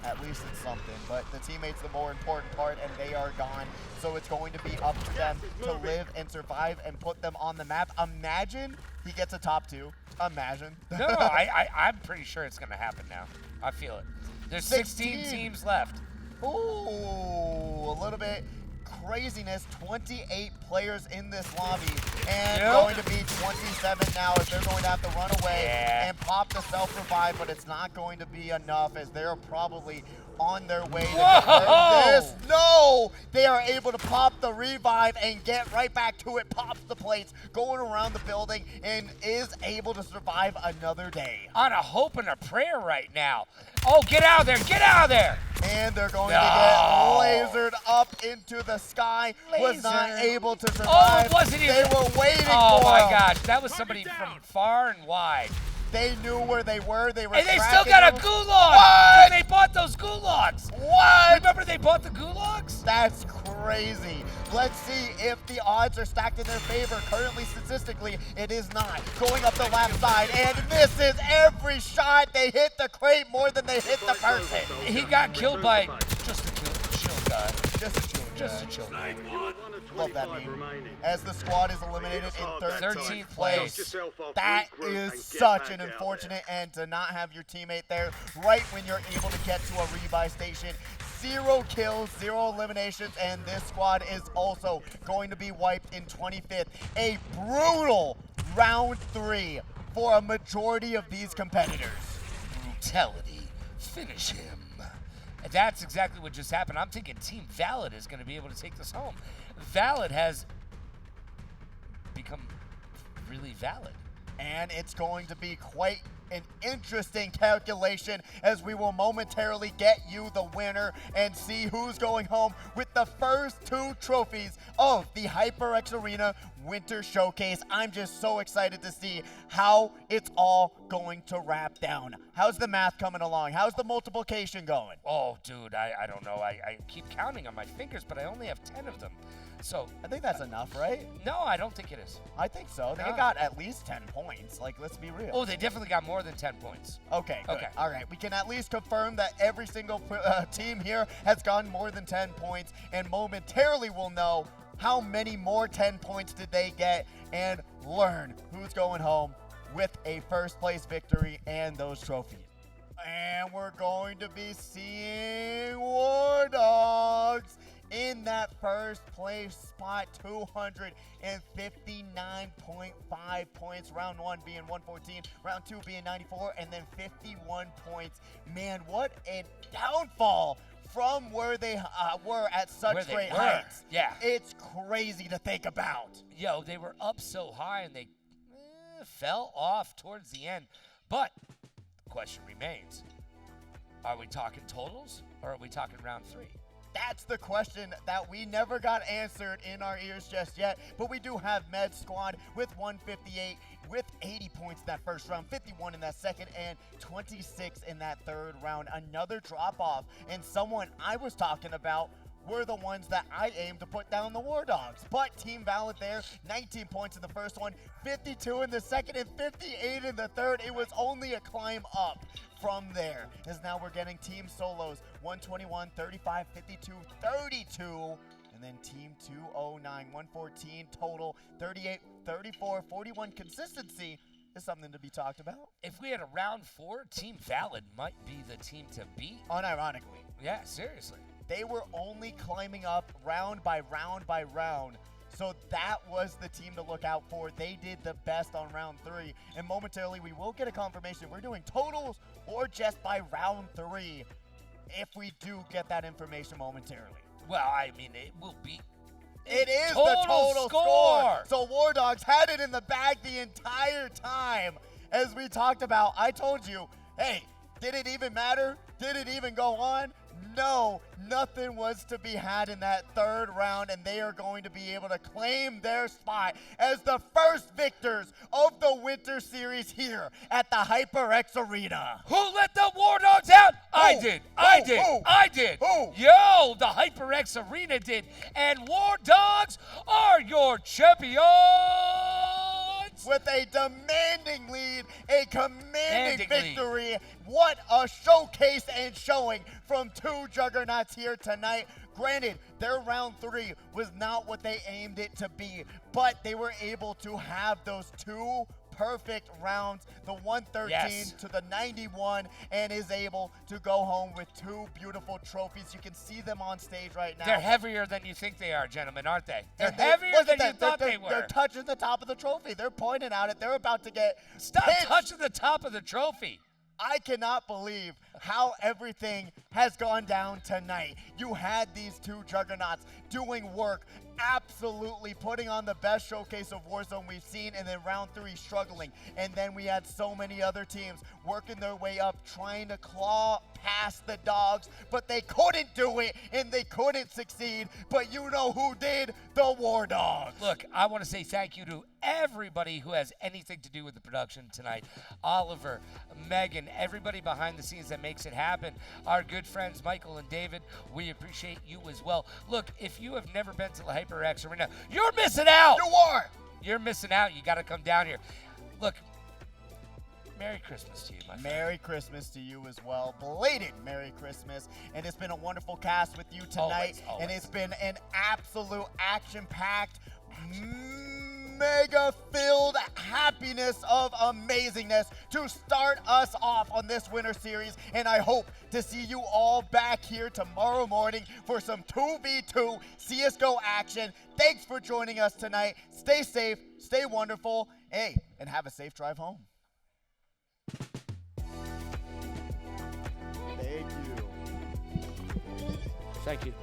S2: At least it's something, but the teammate's the more important part, and they are gone. So it's going to be up to them to live and survive and put them on the map. Imagine he gets a top 2. Imagine.
S1: No, I'm pretty sure it's going to happen now. I feel it. There's 16 teams left.
S2: Ooh, a little bit craziness. 28 players in this lobby, and going to be 27 now, as they're going to have to run away and pop the self-revive, but it's not going to be enough, as they're probably on their way to this. No! They are able to pop the revive and get right back to it, pops the plates, going around the building, and is able to survive another day.
S1: On a hope and a prayer right now. Oh, get out of there! Get out of there!
S2: And they're going to get lasered up into the sky. Was not able to survive.
S1: Oh, wasn't even.
S2: They were waiting for
S1: Oh my
S2: him.
S1: gosh, that was somebody from far and wide.
S2: They knew where they were. They were.
S1: And they still got a gulag.
S2: What?
S1: They bought those gulags.
S2: What?
S1: Remember they bought the gulags?
S2: That's crazy. Let's see if the odds are stacked in their favor. Currently, statistically, it is not. Going up the left side, and misses every shot. They hit the crate more than they hit the person.
S1: He got killed by just a chill guy.
S2: Just a chill guy. Love that meme. As the squad is eliminated in 13th place. That is such an unfortunate end to not have your teammate there right when you're able to get to a rebuy station. 0 kills, 0 eliminations, and this squad is also going to be wiped in 25th. A brutal round 3 for a majority of these competitors.
S1: Brutality. Finish him. That's exactly what just happened. I'm thinking Team Valid is going to be able to take this home. Valid has become really valid.
S2: And it's going to be quite an interesting calculation as we will momentarily get you the winner and see who's going home with the first 2 trophies of the HyperX Arena Winter Showcase. I'm just so excited to see how it's all going to wrap down. How's the math coming along? How's the multiplication going?
S1: Oh, dude, I don't know. I keep counting on my fingers, but I only have 10 of them. So
S2: I think that's enough, right?
S1: No, I don't think it is.
S2: I think so. They
S1: No.
S2: got at least 10 points. Like, let's be real.
S1: Oh, they definitely got more than 10 points.
S2: Okay, good.
S1: Okay.
S2: All right, we can at least confirm that every single team here has gotten more than 10 points, and momentarily we'll know how many more 10 points did they get and learn who's going home with a first place victory and those trophies. And we're going to be seeing War Dogs in that first place spot, 259.5 points. Round 1 being 114, round 2 being 94, and then 51 points. Man, what a downfall from where they were at such great heights.
S1: Yeah.
S2: It's crazy to think about.
S1: Yo, they were up so high and they fell off towards the end. But the question remains, are we talking totals or are we talking round 3?
S2: That's the question that we never got answered in our ears just yet. But we do have Med Squad with 158, with 80 points in that first round, 51 in that second, and 26 in that third round. Another drop-off. And someone I was talking about were the ones that I aimed to put down the War Dogs. But Team Valid there, 19 points in the first one, 52 in the second, and 58 in the third. It was only a climb up from there, as now we're getting Team Solos, 121, 35, 52, 32, and then Team 209, 114 total, 38, 34, 41 consistency is something to be talked about.
S1: If we had a round 4, Team Valid might be the team to beat.
S2: Unironically.
S1: Yeah, seriously.
S2: They were only climbing up round by round by round. So that was the team to look out for. They did the best on round 3. And momentarily, we will get a confirmation if we're doing totals or just by round 3 if we do get that information momentarily.
S1: Well, I mean, it will be.
S2: It is the total score. So War Dogs had it in the bag the entire time. As we talked about, I told you, hey, did it even matter? Did it even go on? No, nothing was to be had in that third round, and they are going to be able to claim their spot as the first victors of the Winter Series here at the HyperX Arena.
S1: Who let the War Dogs out? I did. I did.
S2: Who?
S1: Yo, the HyperX Arena did. And War Dogs are your champions.
S2: With a demanding lead, a commanding
S1: Demanding
S2: victory. What a showcase and showing from 2 juggernauts here tonight. Granted, their round 3 was not what they aimed it to be, but they were able to have those 2 perfect rounds, the 113 to the 91, and is able to go home with 2 beautiful trophies. You can see them on stage right now.
S1: They're heavier than you think they are, gentlemen, aren't they? They're
S2: And
S1: heavier than you
S2: they're-
S1: thought
S2: they're-
S1: they were.
S2: They're touching the top of the trophy. They're pointing at it. They're about to get
S1: Stop
S2: pinched.
S1: touching the top of the trophy.
S2: I cannot believe how everything has gone down tonight. You had these 2 juggernauts doing work, absolutely putting on the best showcase of Warzone we've seen, and then round 3 struggling. And then we had so many other teams working their way up, trying to claw past the Dogs, but they couldn't do it, and they couldn't succeed. But you know who did? The War Dogs.
S1: Look, I want to say thank you to everybody who has anything to do with the production tonight. Oliver, Megan, everybody behind the scenes that makes it happen. Our good friends Michael and David, we appreciate you as well. Look, if you have never been to the HyperX Arena, you're missing out.
S2: You are.
S1: You're missing out. You got to come down here. Look, Merry Christmas to you, my friend.
S2: Merry Christmas to you as well. Belated Merry Christmas. And it's been a wonderful cast with you tonight.
S1: Always.
S2: And it's been an absolute action-packed mega-filled happiness of amazingness to start us off on this Winter Series, and I hope to see you all back here tomorrow morning for some 2v2 CSGO action. Thanks for joining us tonight. Stay safe, stay wonderful, hey, and have a safe drive home. Thank you.
S1: Thank you.